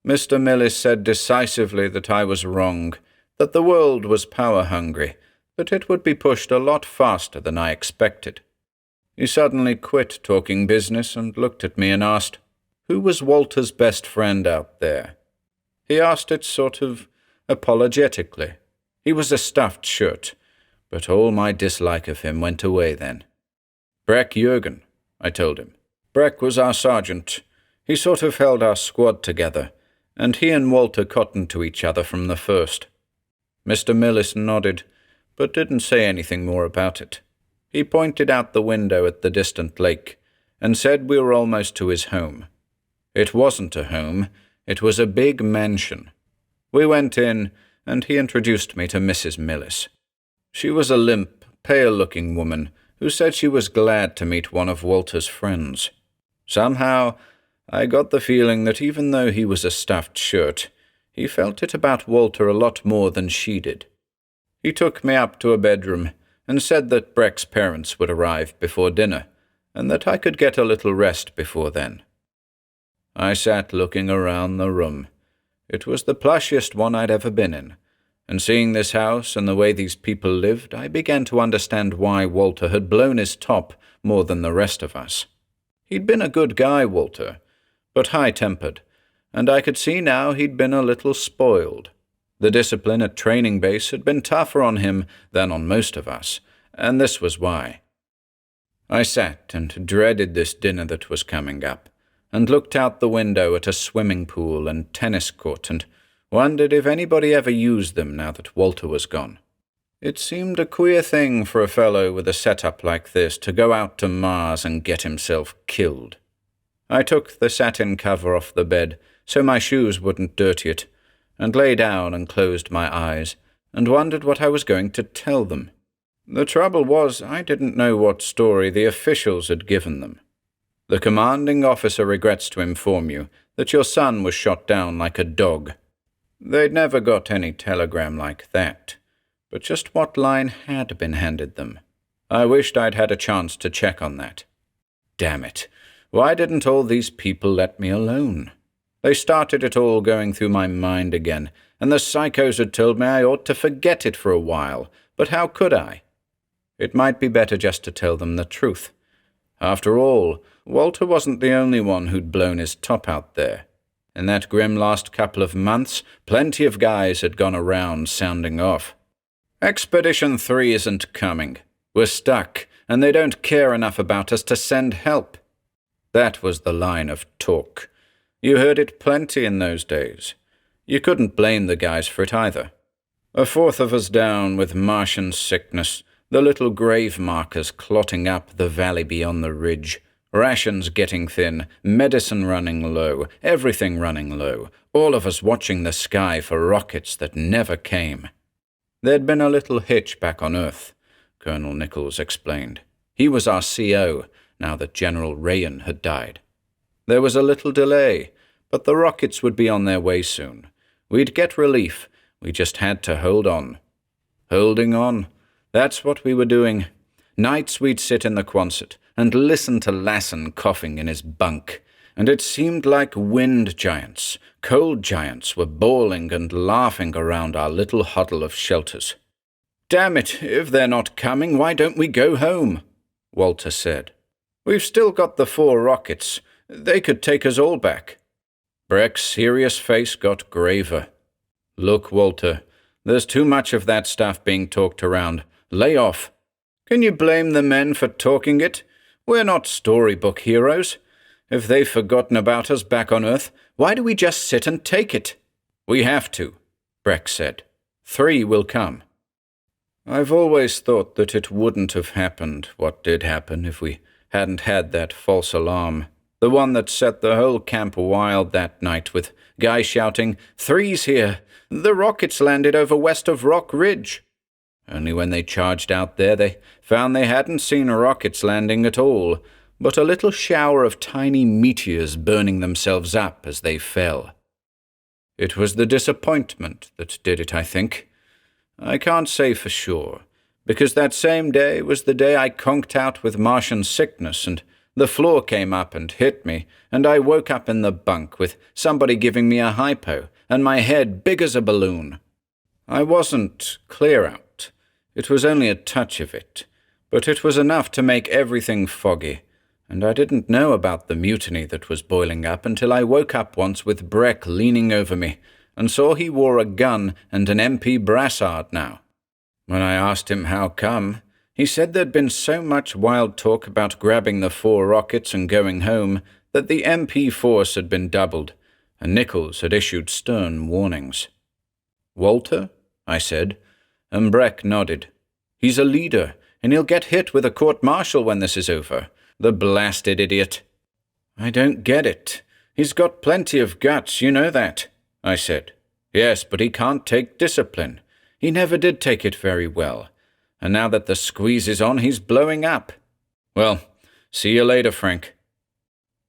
Mr. Millis said decisively that I was wrong, that the world was power-hungry, that it would be pushed a lot faster than I expected. He suddenly quit talking business and looked at me and asked, who was Walter's best friend out there? He asked it sort of apologetically. He was a stuffed shirt, but all my dislike of him went away then. Breck Jürgen, I told him. Breck was our sergeant. He sort of held our squad together, and he and Walter cottoned to each other from the first. Mr. Millis nodded, but didn't say anything more about it. He pointed out the window at the distant lake, and said we were almost to his home. It wasn't a home, it was a big mansion. We went in, and he introduced me to Mrs. Millis. She was a limp, pale-looking woman who said she was glad to meet one of Walter's friends. Somehow, I got the feeling that even though he was a stuffed shirt, he felt it about Walter a lot more than she did. He took me up to a bedroom and said that Breck's parents would arrive before dinner, and that I could get a little rest before then. I sat looking around the room. It was the plushiest one I'd ever been in, and seeing this house and the way these people lived, I began to understand why Walter had blown his top more than the rest of us. He'd been a good guy, Walter, but high-tempered, and I could see now he'd been a little spoiled. The discipline at training base had been tougher on him than on most of us, and this was why. I sat and dreaded this dinner that was coming up, and looked out the window at a swimming pool and tennis court, and wondered if anybody ever used them now that Walter was gone. It seemed a queer thing for a fellow with a setup like this to go out to Mars and get himself killed. I took the satin cover off the bed so my shoes wouldn't dirty it, and lay down and closed my eyes, and wondered what I was going to tell them. The trouble was, I didn't know what story the officials had given them. The commanding officer regrets to inform you that your son was shot down like a dog. They'd never got any telegram like that, but just what line had been handed them? I wished I'd had a chance to check on that. Damn it, why didn't all these people let me alone? They started it all going through my mind again, and the psychos had told me I ought to forget it for a while, but how could I? It might be better just to tell them the truth. After all, Walter wasn't the only one who'd blown his top out there. In that grim last couple of months, plenty of guys had gone around sounding off. Expedition 3 isn't coming. We're stuck, and they don't care enough about us to send help. That was the line of talk. You heard it plenty in those days. You couldn't blame the guys for it either. A fourth of us down with Martian sickness, the little grave markers clotting up the valley beyond the ridge, rations getting thin, medicine running low, everything running low, all of us watching the sky for rockets that never came. There'd been a little hitch back on Earth, Colonel Nichols explained. He was our CO, now that General Rayan had died. There was a little delay, but the rockets would be on their way soon. We'd get relief. We just had to hold on. Holding on. That's what we were doing. Nights we'd sit in the Quonset and listen to Lassen coughing in his bunk, and it seemed like wind giants, cold giants were bawling and laughing around our little huddle of shelters. "Damn it, if they're not coming, why don't we go home?" Walter said. "We've still got the 4 rockets. They could take us all back." Breck's serious face got graver. "Look, Walter, there's too much of that stuff being talked around. Lay off. Can you blame the men for talking it? We're not storybook heroes. If they've forgotten about us back on Earth, why do we just sit and take it?" "We have to," Breck said. 3 will come." I've always thought that it wouldn't have happened, what did happen, if we hadn't had that false alarm. The one that set the whole camp wild that night, with guys shouting, "3's here! The rockets landed over west of Rock Ridge." Only when they charged out there, they found they hadn't seen rockets landing at all, but a little shower of tiny meteors burning themselves up as they fell. It was the disappointment that did it, I think. I can't say for sure, because that same day was the day I conked out with Martian sickness, and the floor came up and hit me, and I woke up in the bunk with somebody giving me a hypo, and my head big as a balloon. I wasn't clear out. It was only a touch of it, but it was enough to make everything foggy, and I didn't know about the mutiny that was boiling up until I woke up once with Breck leaning over me, and saw he wore a gun and an MP brassard now. When I asked him how come, he said there'd been so much wild talk about grabbing the 4 rockets and going home that the MP force had been doubled, and Nichols had issued stern warnings. "Walter?" I said, and Breck nodded. "He's a leader, and he'll get hit with a court-martial when this is over. The blasted idiot." "I don't get it. He's got plenty of guts, you know that," I said. "Yes, but he can't take discipline. He never did take it very well. And now that the squeeze is on, he's blowing up. Well, see you later, Frank."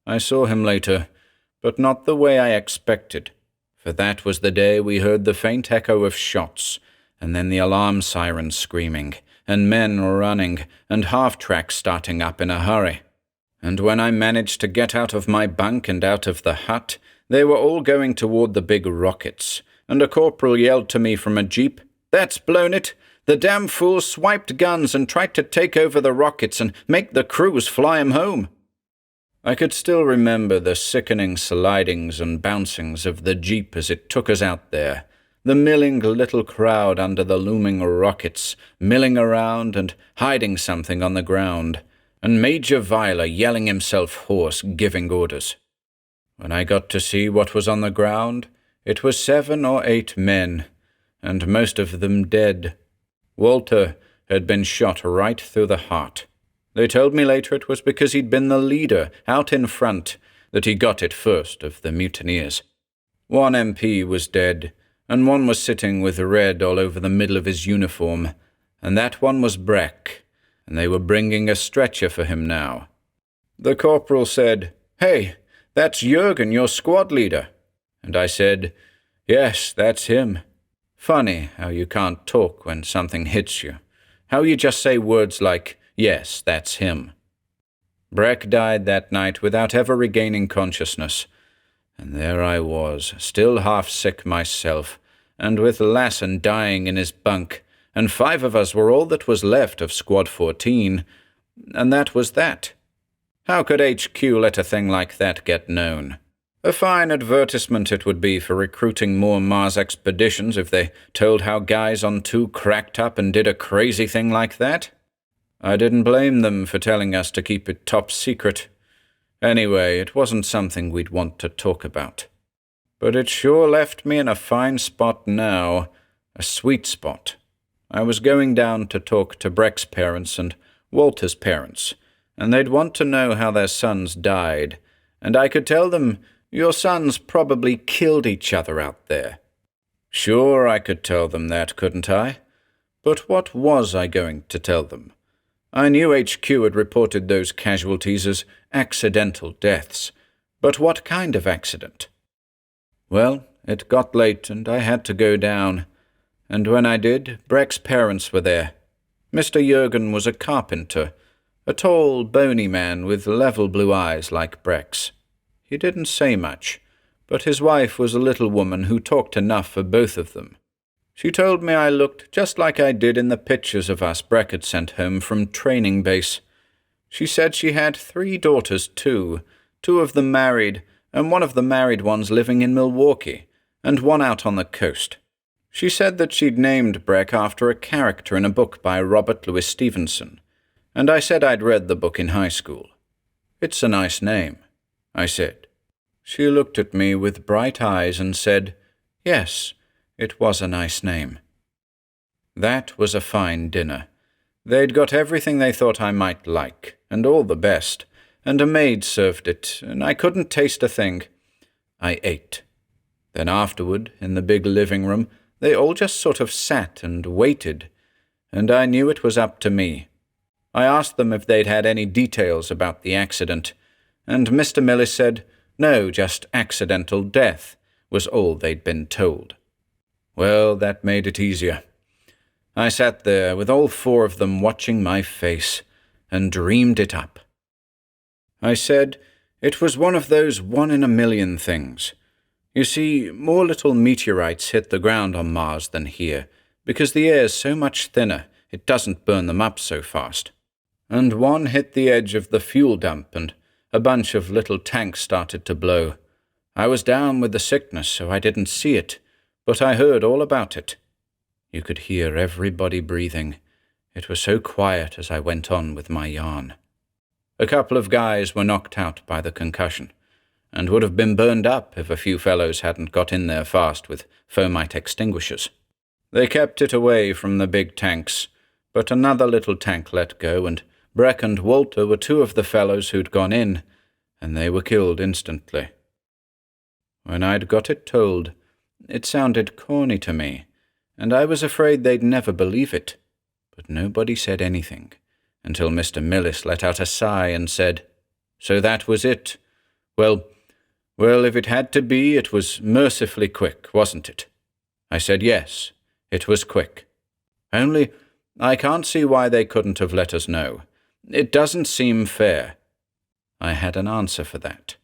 I saw him later, but not the way I expected, for that was the day we heard the faint echo of shots, and then the alarm siren screaming, and men running, and half-tracks starting up in a hurry. And when I managed to get out of my bunk and out of the hut, they were all going toward the big rockets, and a corporal yelled to me from a jeep, "That's blown it! The damn fools swiped guns and tried to take over the rockets and make the crews fly 'em home." I could still remember the sickening slidings and bouncings of the jeep as it took us out there, the milling little crowd under the looming rockets, milling around and hiding something on the ground, and Major Viler yelling himself hoarse, giving orders. When I got to see what was on the ground, it was 7 or 8 men, and most of them dead. Walter had been shot right through the heart. They told me later it was because he'd been the leader, out in front, that he got it first of the mutineers. 1 MP was dead, and 1 was sitting with red all over the middle of his uniform, and that 1 was Breck, and they were bringing a stretcher for him now. The corporal said, "Hey, that's Jürgen, your squad leader." And I said, "Yes, that's him." Funny how you can't talk when something hits you. How you just say words like, yes, that's him. Breck died that night without ever regaining consciousness, and there I was, still half sick myself, and with Lassen dying in his bunk, and 5 of us were all that was left of Squad 14, and that was that. How could HQ let a thing like that get known? A fine advertisement it would be for recruiting more Mars expeditions if they told how guys on 2 cracked up and did a crazy thing like that. I didn't blame them for telling us to keep it top secret. Anyway, it wasn't something we'd want to talk about. But it sure left me in a fine spot now, a sweet spot. I was going down to talk to Breck's parents and Walter's parents, and they'd want to know how their sons died, and I could tell them, your sons probably killed each other out there. Sure, I could tell them that, couldn't I? But what was I going to tell them? I knew HQ had reported those casualties as accidental deaths, but what kind of accident? Well, it got late and I had to go down, and when I did, Breck's parents were there. Mr. Jurgen was a carpenter, a tall, bony man with level blue eyes like Breck's. He didn't say much, but his wife was a little woman who talked enough for both of them. She told me I looked just like I did in the pictures of us Breck had sent home from training base. She said she had 3 daughters too, 2 of them married, and one of the married ones living in Milwaukee, and one out on the coast. She said that she'd named Breck after a character in a book by Robert Louis Stevenson, and I said I'd read the book in high school. It's a nice name, I said. She looked at me with bright eyes and said, yes, it was a nice name. That was a fine dinner. They'd got everything they thought I might like, and all the best, and a maid served it, and I couldn't taste a thing. I ate. Then afterward, in the big living room, they all just sort of sat and waited, and I knew it was up to me. I asked them if they'd had any details about the accident, and Mr. Millis said, no, just accidental death was all they'd been told. Well, that made it easier. I sat there with all 4 of them watching my face and dreamed it up. I said it was one of those 1-in-a-million things. You see, more little meteorites hit the ground on Mars than here, because the air's so much thinner it doesn't burn them up so fast. And one hit the edge of the fuel dump, and a bunch of little tanks started to blow. I was down with the sickness, so I didn't see it, but I heard all about it. You could hear everybody breathing. It was so quiet as I went on with my yarn. A couple of guys were knocked out by the concussion, and would have been burned up if a few fellows hadn't got in there fast with foamite extinguishers. They kept it away from the big tanks, but another little tank let go, and Breck and Walter were 2 of the fellows who'd gone in, and they were killed instantly. When I'd got it told, it sounded corny to me, and I was afraid they'd never believe it, but nobody said anything, until Mr. Millis let out a sigh and said, so that was it. Well, if it had to be, it was mercifully quick, wasn't it? I said yes, it was quick. Only, I can't see why they couldn't have let us know. It doesn't seem fair. I had an answer for that.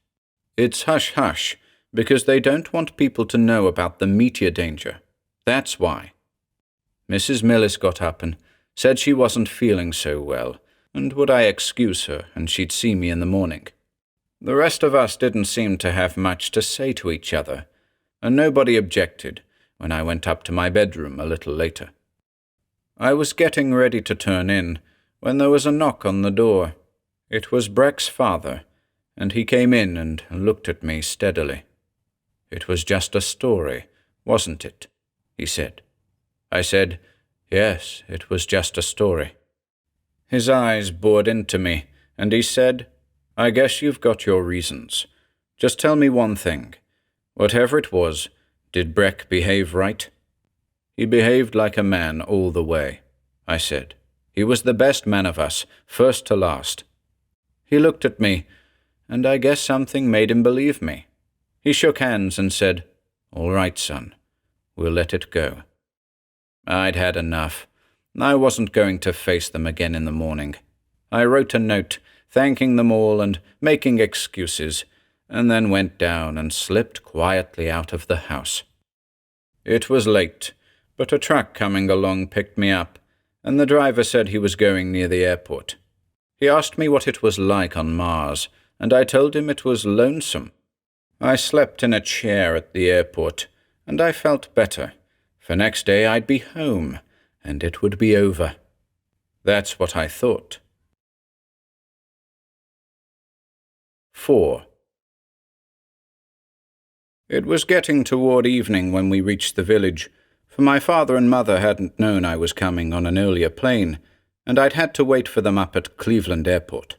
It's hush-hush, because they don't want people to know about the meteor danger. That's why. Mrs. Millis got up and said she wasn't feeling so well, and would I excuse her, and she'd see me in the morning. The rest of us didn't seem to have much to say to each other, and nobody objected when I went up to my bedroom a little later. I was getting ready to turn in when there was a knock on the door. It was Breck's father, and he came in and looked at me steadily. It was just a story, wasn't it? He said. I said, yes, it was just a story. His eyes bored into me, and he said, I guess you've got your reasons. Just tell me one thing. Whatever it was, did Breck behave right? He behaved like a man all the way, I said. He was the best man of us, first to last. He looked at me, and I guess something made him believe me. He shook hands and said, all right, son, we'll let it go. I'd had enough. I wasn't going to face them again in the morning. I wrote a note, thanking them all and making excuses, and then went down and slipped quietly out of the house. It was late, but a truck coming along picked me up, and the driver said he was going near the airport. He asked me what it was like on Mars, and I told him it was lonesome. I slept in a chair at the airport, and I felt better, for next day I'd be home, and it would be over. That's what I thought. 4. It was getting toward evening when we reached the village, for my father and mother hadn't known I was coming on an earlier plane, and I'd had to wait for them up at Cleveland Airport.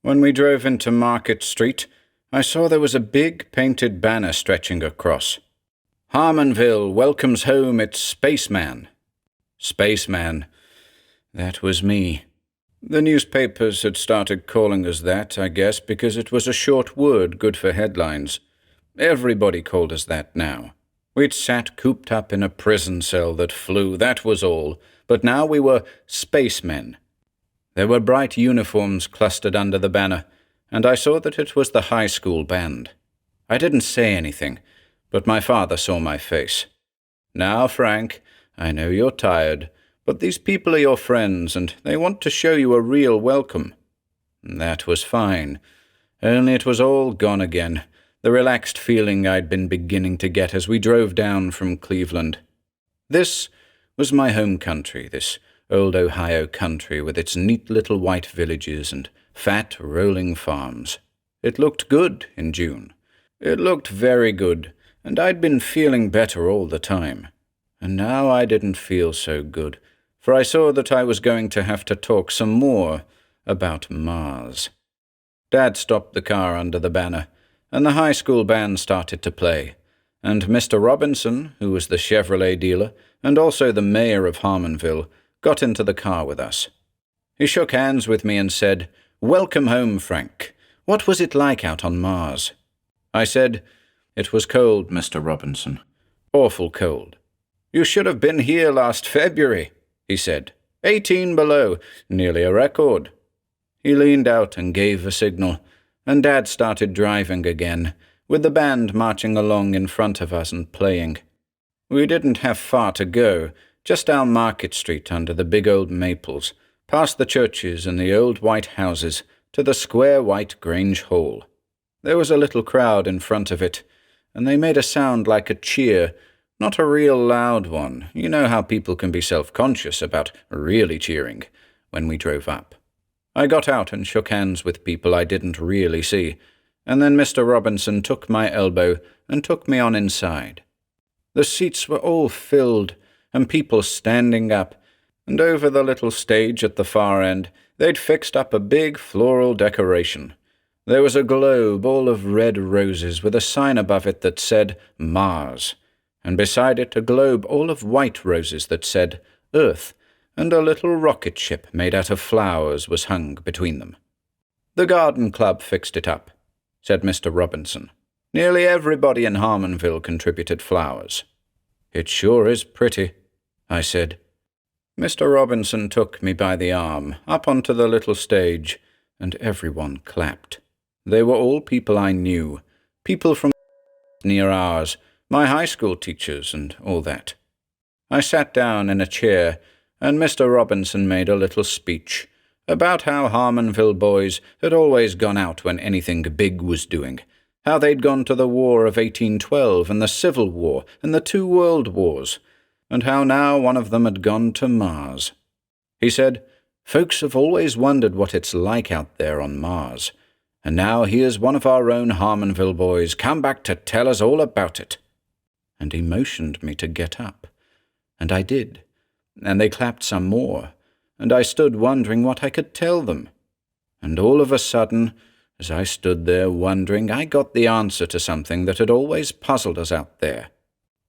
When we drove into Market Street, I saw there was a big painted banner stretching across. Harmonville welcomes home its spaceman. Spaceman. That was me. The newspapers had started calling us that, I guess, because it was a short word good for headlines. Everybody called us that now. We'd sat cooped up in a prison cell that flew, that was all, but now we were spacemen. There were bright uniforms clustered under the banner, and I saw that it was the high school band. I didn't say anything, but my father saw my face. Now, Frank, I know you're tired, but these people are your friends, and they want to show you a real welcome. That was fine, only it was all gone again, the relaxed feeling I'd been beginning to get as we drove down from Cleveland. This was my home country, this old Ohio country with its neat little white villages and fat, rolling farms. It looked good in June. It looked very good, and I'd been feeling better all the time. And now I didn't feel so good, for I saw that I was going to have to talk some more about Mars. Dad stopped the car under the banner, and the high school band started to play, and Mr. Robinson, who was the Chevrolet dealer, and also the mayor of Harmonville, got into the car with us. He shook hands with me and said, "Welcome home, Frank. What was it like out on Mars?" I said, "It was cold, Mr. Robinson. Awful cold." "You should have been here last February," he said. 18 below, nearly a record." He leaned out and gave a signal, and Dad started driving again, with the band marching along in front of us and playing. We didn't have far to go, just down Market Street under the big old maples, past the churches and the old white houses, to the square white Grange Hall. There was a little crowd in front of it, and they made a sound like a cheer, not a real loud one. You know how people can be self-conscious about really cheering, when we drove up. I got out and shook hands with people I didn't really see, and then Mr. Robinson took my elbow and took me on inside. The seats were all filled, and people standing up, and over the little stage at the far end, they'd fixed up a big floral decoration. There was a globe all of red roses with a sign above it that said Mars, and beside it a globe all of white roses that said Earth, and a little rocket ship made out of flowers was hung between them. "The garden club fixed it up," said Mr. Robinson. "Nearly everybody in Harmonville contributed flowers." "It sure is pretty," I said. Mr. Robinson took me by the arm, up onto the little stage, and everyone clapped. They were all people I knew, people from near ours, my high school teachers and all that. I sat down in a chair, and Mr. Robinson made a little speech about how Harmonville boys had always gone out when anything big was doing, how they'd gone to the War of 1812 and the Civil War and the 2 World Wars, and how now one of them had gone to Mars. He said, "Folks have always wondered what it's like out there on Mars, and now here's one of our own Harmonville boys come back to tell us all about it." And he motioned me to get up, and I did, and they clapped some more, and I stood wondering what I could tell them. And all of a sudden, as I stood there wondering, I got the answer to something that had always puzzled us out there.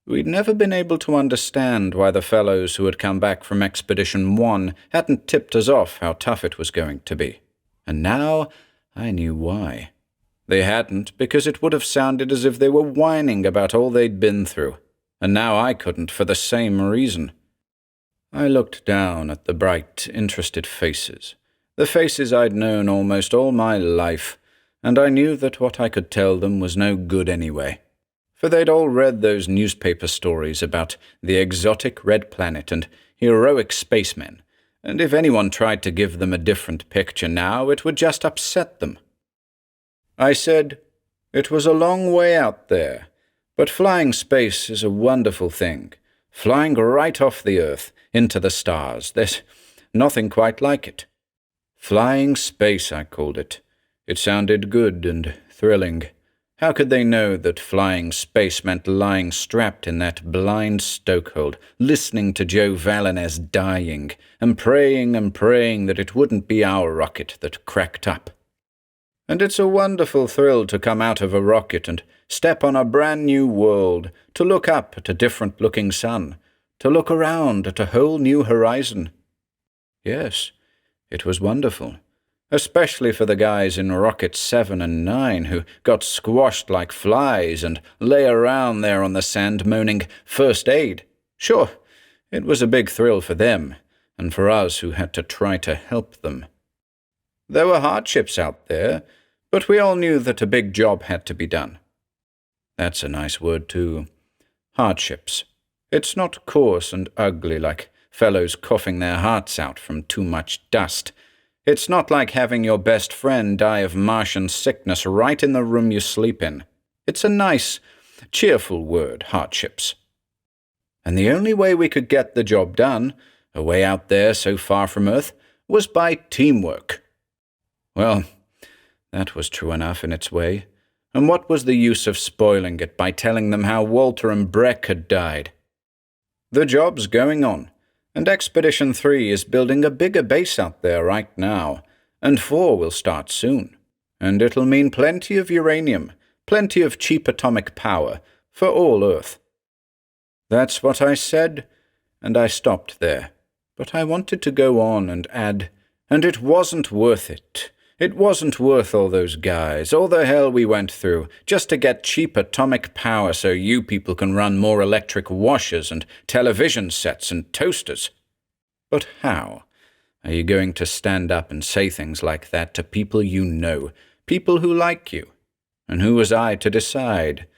We'd never been able to understand why the fellows who had come back from Expedition 1 hadn't tipped us off how tough it was going to be. And now I knew why. They hadn't, because it would have sounded as if they were whining about all they'd been through. And now I couldn't for the same reason. I looked down at the bright, interested faces, the faces I'd known almost all my life, and I knew that what I could tell them was no good anyway. For they'd all read those newspaper stories about the exotic red planet and heroic spacemen, and if anyone tried to give them a different picture now, it would just upset them. I said, "It was a long way out there, but flying space is a wonderful thing. Flying right off the Earth, into the stars. There's nothing quite like it." Flying space, I called it. It sounded good and thrilling. How could they know that flying space meant lying strapped in that blind stokehold, listening to Joe Vallinez dying, and praying that it wouldn't be our rocket that cracked up? And it's a wonderful thrill to come out of a rocket and step on a brand new world, to look up at a different-looking sun, to look around at a whole new horizon. Yes, it was wonderful. Especially for the guys in Rockets 7 and 9 who got squashed like flies and lay around there on the sand moaning, "First aid." Sure, it was a big thrill for them, and for us who had to try to help them. There were hardships out there, but we all knew that a big job had to be done. That's a nice word, too. Hardships. It's not coarse and ugly like fellows coughing their hearts out from too much dust. It's not like having your best friend die of Martian sickness right in the room you sleep in. It's a nice, cheerful word, hardships. And the only way we could get the job done, away out there so far from Earth, was by teamwork. Well, that was true enough in its way. And what was the use of spoiling it by telling them how Walter and Breck had died? The job's going on. And Expedition 3 is building a bigger base out there right now, and 4 will start soon. And it'll mean plenty of uranium, plenty of cheap atomic power, for all Earth. That's what I said, and I stopped there. But I wanted to go on and add, and it wasn't worth it. It wasn't worth all those guys, all the hell we went through, just to get cheap atomic power so you people can run more electric washers and television sets and toasters. But how are you going to stand up and say things like that to people you know, people who like you? And who was I to decide?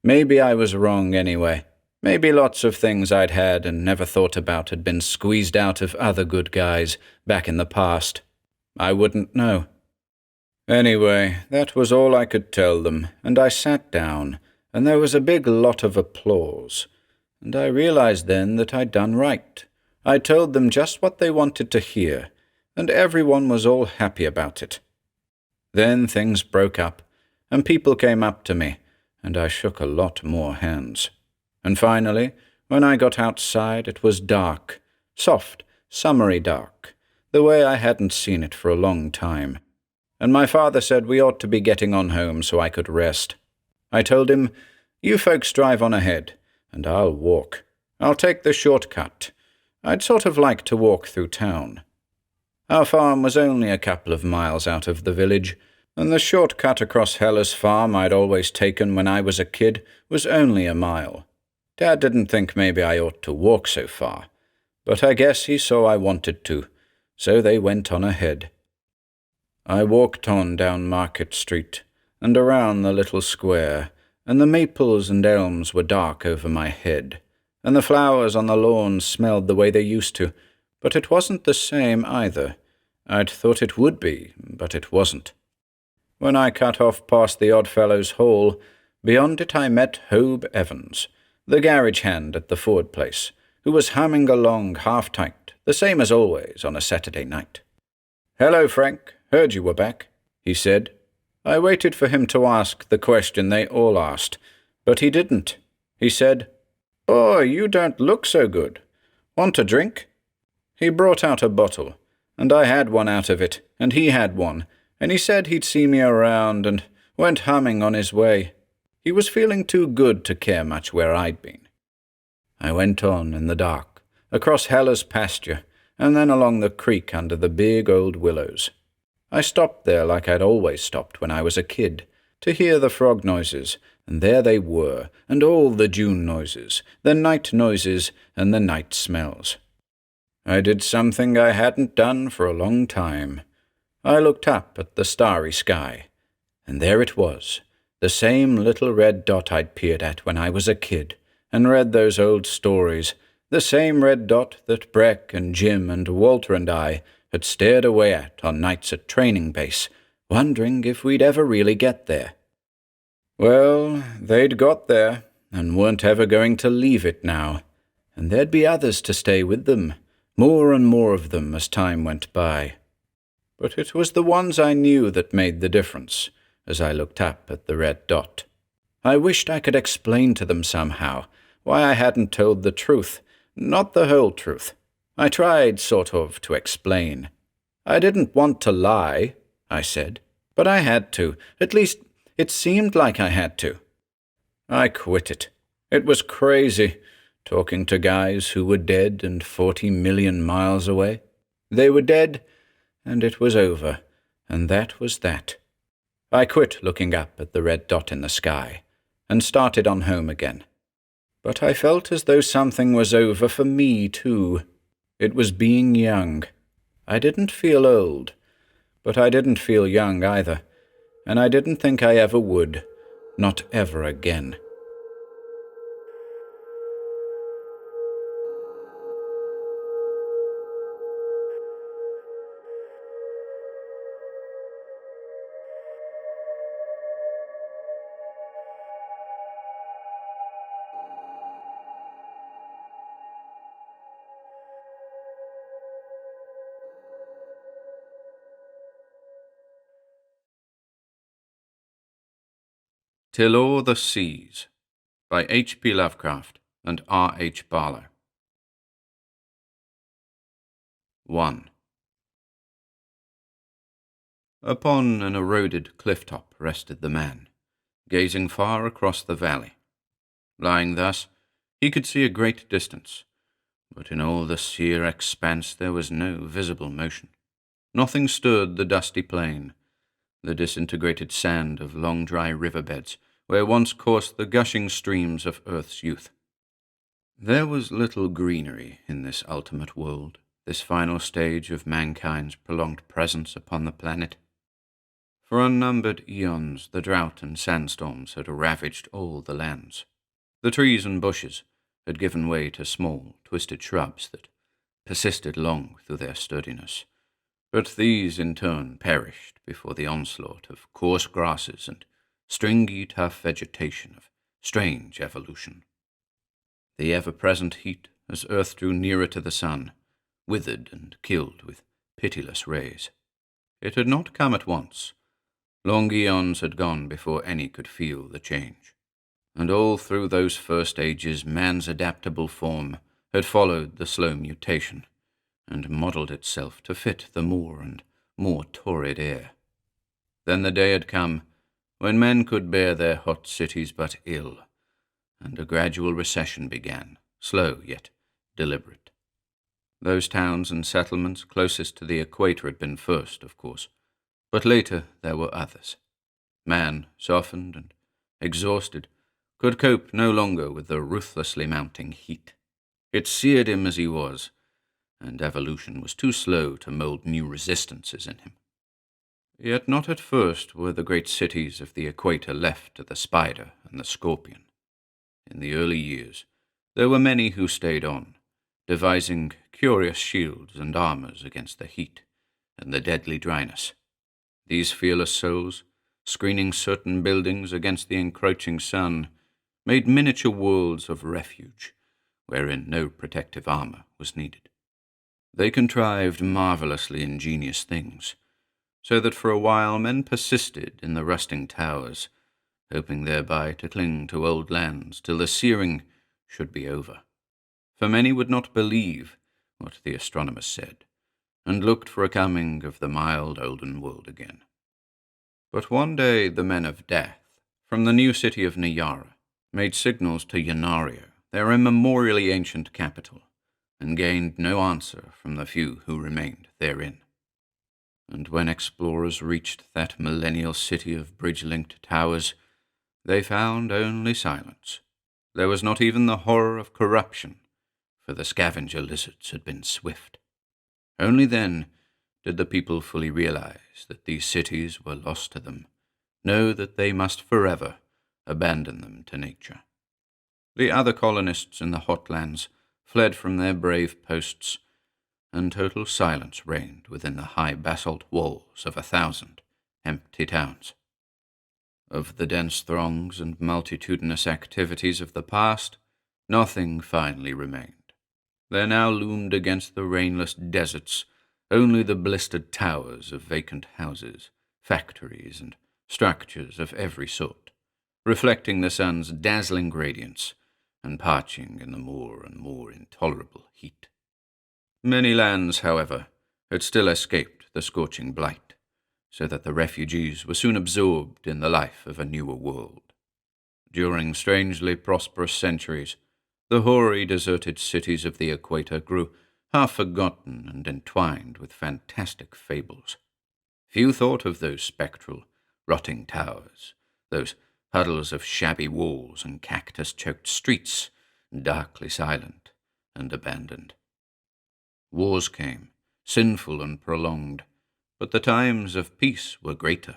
Maybe I was wrong anyway. Maybe lots of things I'd had and never thought about had been squeezed out of other good guys back in the past. I wouldn't know. Anyway, that was all I could tell them, and I sat down, and there was a big lot of applause. And I realized then that I'd done right. I told them just what they wanted to hear, and everyone was all happy about it. Then things broke up, and people came up to me, and I shook a lot more hands. And finally, when I got outside, it was dark, soft, summery dark, the way I hadn't seen it for a long time. And my father said we ought to be getting on home so I could rest. I told him, "You folks drive on ahead, and I'll walk. I'll take the shortcut. I'd sort of like to walk through town." Our farm was only a couple of miles out of the village, and the shortcut across Heller's farm I'd always taken when I was a kid was only a mile. Dad didn't think maybe I ought to walk so far, but I guess he saw I wanted to, so they went on ahead. I walked on down Market Street, and around the little square, and the maples and elms were dark over my head, and the flowers on the lawn smelled the way they used to, but it wasn't the same either. I'd thought it would be, but it wasn't. When I cut off past the Oddfellows' Hall, beyond it I met Hobe Evans, the garage hand at the Ford place, who was humming along half-tight, the same as always on a Saturday night. "Hello, Frank. Heard you were back," he said. I waited for him to ask the question they all asked, but he didn't. He said, "Boy, you don't look so good. Want a drink?" He brought out a bottle, and I had one out of it, and he had one, and he said he'd see me around and went humming on his way. He was feeling too good to care much where I'd been. I went on in the dark, across Heller's pasture, and then along the creek under the big old willows. I stopped there like I'd always stopped when I was a kid, to hear the frog noises, and there they were, and all the June noises, the night noises, and the night smells. I did something I hadn't done for a long time. I looked up at the starry sky, and there it was, the same little red dot I'd peered at when I was a kid and read those old stories, the same red dot that Breck and Jim and Walter and I had stared away at on nights at training base, wondering if we'd ever really get there. Well, they'd got there, and weren't ever going to leave it now, and there'd be others to stay with them, more and more of them as time went by. But it was the ones I knew that made the difference, as I looked up at the red dot. I wished I could explain to them somehow why I hadn't told the truth, not the whole truth. I tried, sort of, to explain. I didn't want to lie, I said, but I had to. At least, it seemed like I had to. I quit it. It was crazy, talking to guys who were dead and 40 million miles away. They were dead, and it was over, and that was that. I quit looking up at the red dot in the sky, and started on home again. But I felt as though something was over for me, too. It was being young. I didn't feel old, but I didn't feel young either, and I didn't think I ever would, not ever again. Till O'er the Seas by H.P. Lovecraft and R.H. Barlow. 1. Upon an eroded cliff-top rested the man, gazing far across the valley. Lying thus, he could see a great distance, but in all the sere expanse there was no visible motion. Nothing stirred the dusty plain, the disintegrated sand of long dry riverbeds where once coursed the gushing streams of Earth's youth. There was little greenery in this ultimate world, this final stage of mankind's prolonged presence upon the planet. For unnumbered eons the drought and sandstorms had ravaged all the lands. The trees and bushes had given way to small, twisted shrubs that persisted long through their sturdiness, but these in turn perished before the onslaught of coarse grasses and stringy, tough vegetation of strange evolution. The ever-present heat, as Earth drew nearer to the sun, withered and killed with pitiless rays. It had not come at once. Long eons had gone before any could feel the change, and all through those first ages man's adaptable form had followed the slow mutation, and modelled itself to fit the more and more torrid air. Then the day had come when men could bear their hot cities but ill, and a gradual recession began, slow yet deliberate. Those towns and settlements closest to the equator had been first, of course, but later there were others. Man, softened and exhausted, could cope no longer with the ruthlessly mounting heat. It seared him as he was, and evolution was too slow to mold new resistances in him. Yet not at first were the great cities of the equator left to the spider and the scorpion. In the early years, there were many who stayed on, devising curious shields and armors against the heat and the deadly dryness. These fearless souls, screening certain buildings against the encroaching sun, made miniature worlds of refuge, wherein no protective armor was needed. They contrived marvelously ingenious things, so that for a while men persisted in the rusting towers, hoping thereby to cling to old lands till the searing should be over. For many would not believe what the astronomers said, and looked for a coming of the mild olden world again. But one day the men of death, from the new city of Nyara, made signals to Yanario, their immemorially ancient capital, and gained no answer from the few who remained therein. And when explorers reached that millennial city of bridge-linked towers, they found only silence. There was not even the horror of corruption, for the scavenger lizards had been swift. Only then did the people fully realize that these cities were lost to them, know that they must forever abandon them to nature. The other colonists in the hot lands fled from their brave posts, and total silence reigned within the high basalt walls of 1,000 empty towns. Of the dense throngs and multitudinous activities of the past, nothing finally remained. There now loomed against the rainless deserts only the blistered towers of vacant houses, factories, and structures of every sort, reflecting the sun's dazzling radiance and parching in the more and more intolerable heat. Many lands, however, had still escaped the scorching blight, so that the refugees were soon absorbed in the life of a newer world. During strangely prosperous centuries, the hoary, deserted cities of the equator grew half-forgotten and entwined with fantastic fables. Few thought of those spectral, rotting towers, those huddles of shabby walls and cactus-choked streets, darkly silent and abandoned. Wars came, sinful and prolonged, but the times of peace were greater.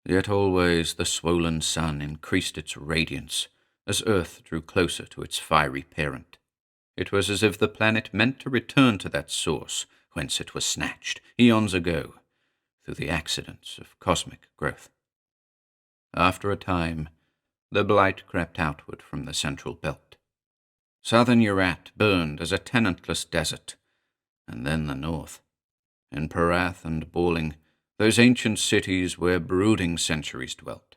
Yet always the swollen sun increased its radiance as Earth drew closer to its fiery parent. It was as if the planet meant to return to that source whence it was snatched, eons ago, through the accidents of cosmic growth. After a time, the blight crept outward from the central belt. Southern Urat burned as a tenantless desert, and then the north. In Parath and Balling, those ancient cities where brooding centuries dwelt,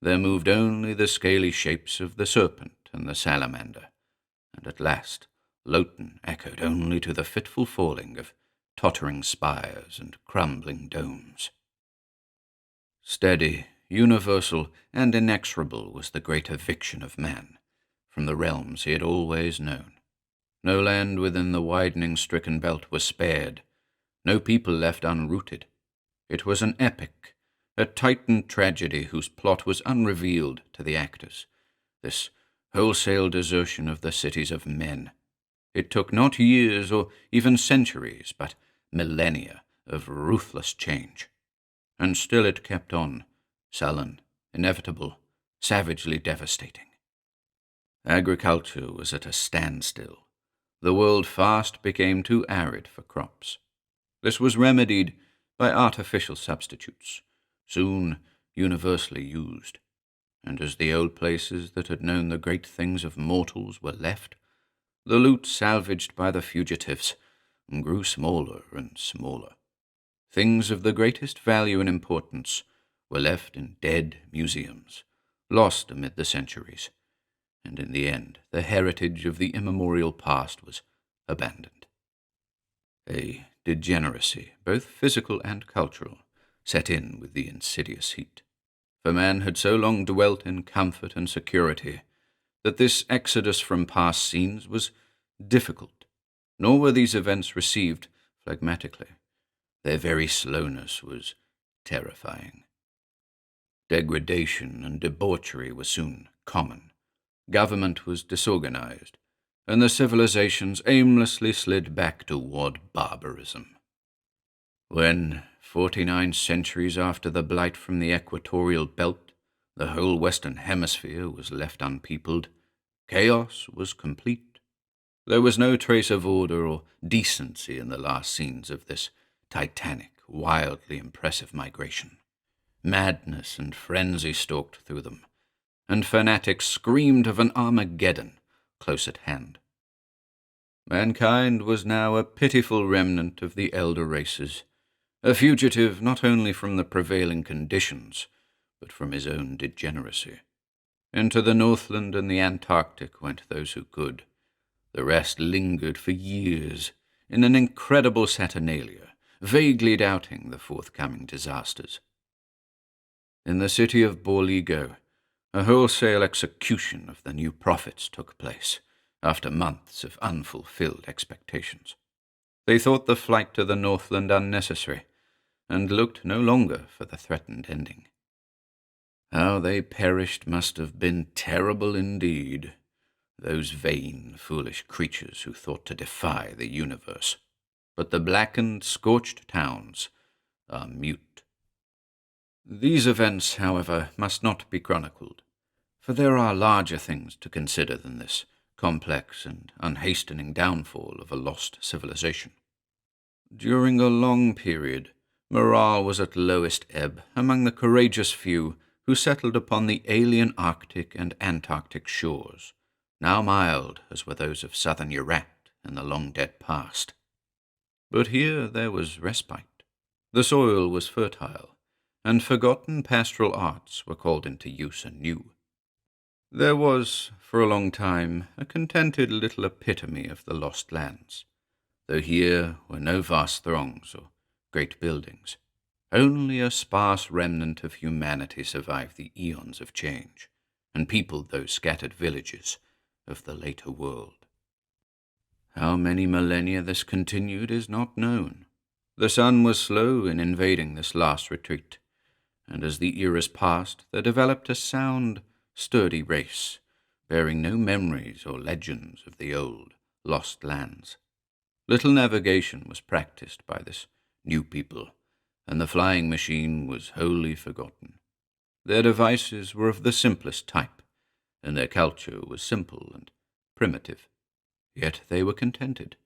there moved only the scaly shapes of the serpent and the salamander, and at last Lowton echoed only to the fitful falling of tottering spires and crumbling domes. Steady, universal, and inexorable was the great eviction of man from the realms he had always known. No land within the widening stricken belt was spared, no people left unrooted. It was an epic, a Titan tragedy whose plot was unrevealed to the actors, this wholesale desertion of the cities of men. It took not years or even centuries, but millennia of ruthless change. And still it kept on, sullen, inevitable, savagely devastating. Agriculture was at a standstill. The world fast became too arid for crops. This was remedied by artificial substitutes, soon universally used. And as the old places that had known the great things of mortals were left, the loot salvaged by the fugitives grew smaller and smaller. Things of the greatest value and importance were left in dead museums, lost amid the centuries, and in the end the heritage of the immemorial past was abandoned. A degeneracy, both physical and cultural, set in with the insidious heat. For man had so long dwelt in comfort and security that this exodus from past scenes was difficult, nor were these events received phlegmatically. Their very slowness was terrifying. Degradation and debauchery were soon common. Government was disorganized, and the civilizations aimlessly slid back toward barbarism. When, 49 centuries after the blight from the equatorial belt, the whole Western Hemisphere was left unpeopled, chaos was complete. There was no trace of order or decency in the last scenes of this titanic, wildly impressive migration. Madness and frenzy stalked through them, and fanatics screamed of an Armageddon close at hand. Mankind was now a pitiful remnant of the elder races, a fugitive not only from the prevailing conditions, but from his own degeneracy. Into the Northland and the Antarctic went those who could. The rest lingered for years in an incredible saturnalia, vaguely doubting the forthcoming disasters. In the city of Borligo, a wholesale execution of the new prophets took place, after months of unfulfilled expectations. They thought the flight to the Northland unnecessary, and looked no longer for the threatened ending. How they perished must have been terrible indeed. those vain, foolish creatures who thought to defy the universe. But the blackened, scorched towns are mute. These events, however, must not be chronicled, for there are larger things to consider than this complex and unhastening downfall of a lost civilization. During a long period, morale was at lowest ebb among the courageous few who settled upon the alien Arctic and Antarctic shores, now mild as were those of southern Urat in the long-dead past. But here there was respite. The soil was fertile, and forgotten pastoral arts were called into use anew. There was, for a long time, a contented little epitome of the lost lands, though here were no vast throngs or great buildings. Only a sparse remnant of humanity survived the eons of change, and peopled those scattered villages of the later world. How many millennia this continued is not known. The sun was slow in invading this last retreat, and as the eras passed, there developed a sound, sturdy race, bearing no memories or legends of the old, lost lands. Little navigation was practiced by this new people, and the flying machine was wholly forgotten. Their devices were of the simplest type, and their culture was simple and primitive. Yet they were contented,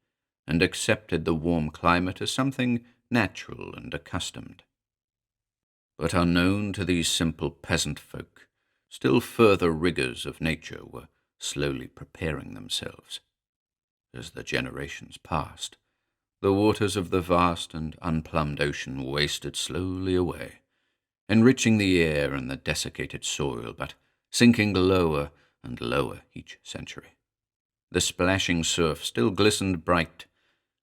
and accepted the warm climate as something natural and accustomed. But unknown to these simple peasant folk, still further rigors of nature were slowly preparing themselves. As the generations passed, the waters of the vast and unplumbed ocean wasted slowly away, enriching the air and the desiccated soil, but sinking lower and lower each century. The splashing surf still glistened bright,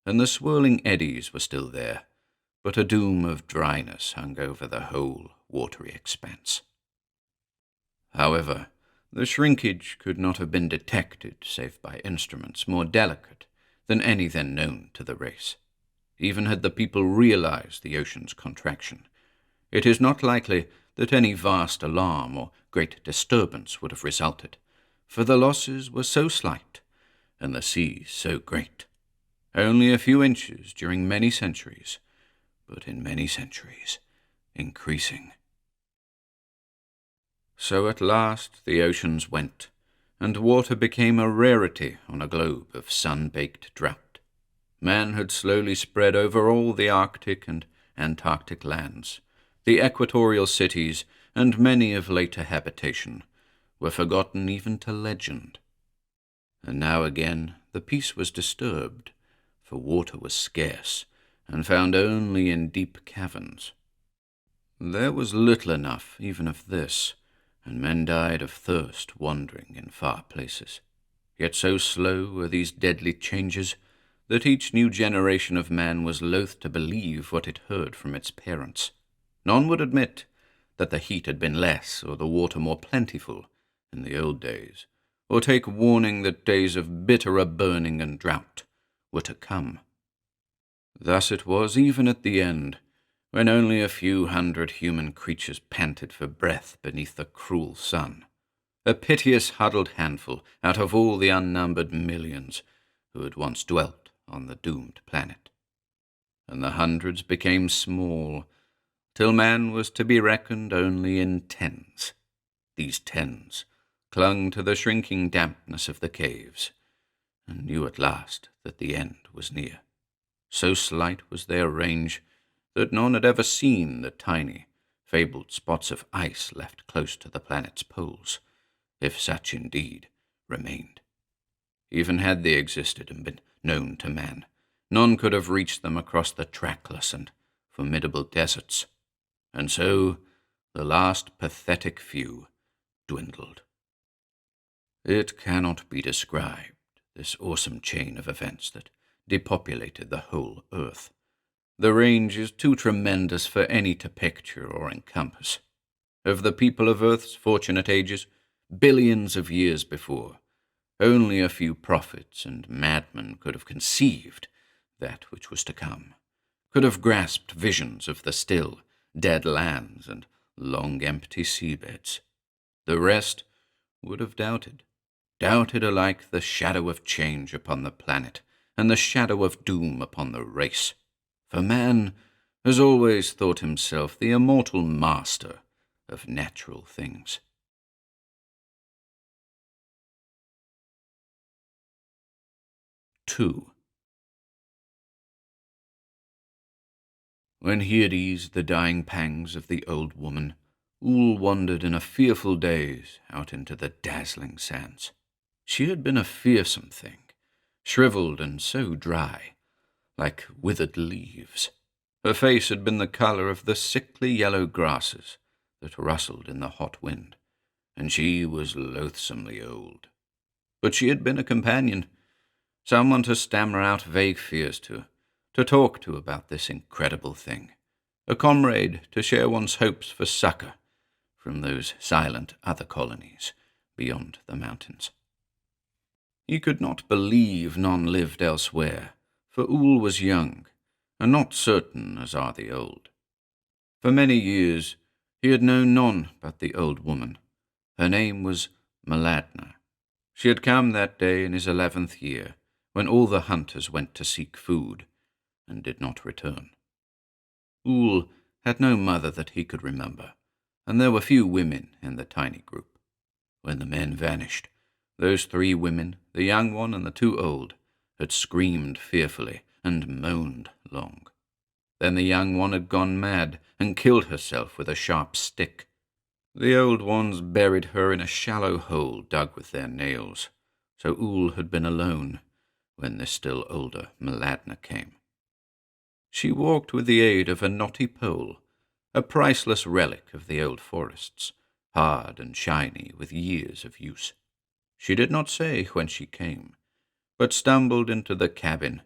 and the swirling eddies were still there, but a doom of dryness hung over the whole watery expanse. However, the shrinkage could not have been detected save by instruments more delicate than any then known to the race. Even had the people realized the ocean's contraction, it is not likely that any vast alarm or great disturbance would have resulted, for the losses were so slight and the sea so great. Only a few inches during many centuries, but in many centuries increasing. So at last the oceans went, and water became a rarity on a globe of sun-baked drought. Man had slowly spread over all the Arctic and Antarctic lands. The equatorial cities, and many of later habitation, were forgotten even to legend. And now again the peace was disturbed, for water was scarce, and found only in deep caverns. There was little enough even of this, and men died of thirst wandering in far places. Yet so slow were these deadly changes that each new generation of man was loath to believe what it heard from its parents. None would admit that the heat had been less or the water more plentiful in the old days, or take warning that days of bitterer burning and drought were to come. Thus it was even at the end, when only a few hundred human creatures panted for breath beneath the cruel sun, a piteous huddled handful out of all the unnumbered millions who had once dwelt on the doomed planet. And the hundreds became small, till man was to be reckoned only in tens. These tens clung to the shrinking dampness of the caves, and knew at last that the end was near. So slight was their range that none had ever seen the tiny, fabled spots of ice left close to the planet's poles, if such indeed remained. Even had they existed and been known to man, none could have reached them across the trackless and formidable deserts, and so the last pathetic few dwindled. It cannot be described, this awesome chain of events that depopulated the whole earth. The range is too tremendous for any to picture or encompass. Of the people of Earth's fortunate ages, billions of years before, only a few prophets and madmen could have conceived that which was to come, could have grasped visions of the still, dead lands and long empty seabeds. The rest would have doubted doubted alike the shadow of change upon the planet and the shadow of doom upon the race. For man has always thought himself the immortal master of natural things. Two. When he had eased the dying pangs of the old woman, Ool wandered in a fearful daze out into the dazzling sands. She had been a fearsome thing, shriveled and so dry, like withered leaves. Her face had been the colour of the sickly yellow grasses that rustled in the hot wind, and she was loathsomely old. But she had been a companion, someone to stammer out vague fears to talk to about this incredible thing, a comrade to share one's hopes for succour from those silent other colonies beyond the mountains. He could not believe none lived elsewhere, for Ool was young, and not certain as are the old. For many years he had known none but the old woman. Her name was Maladna. She had come that day in his 11th year, when all the hunters went to seek food, and did not return. Ool had no mother that he could remember, and there were few women in the tiny group. When the men vanished, those 3 women, the young one and the 2 old, had screamed fearfully and moaned long. Then the young one had gone mad and killed herself with a sharp stick. The old ones buried her in a shallow hole dug with their nails, so Ool had been alone when the still older Maladna came. She walked with the aid of a knotty pole, a priceless relic of the old forests, hard and shiny with years of use. She did not say whence she came, but stumbled into the cabin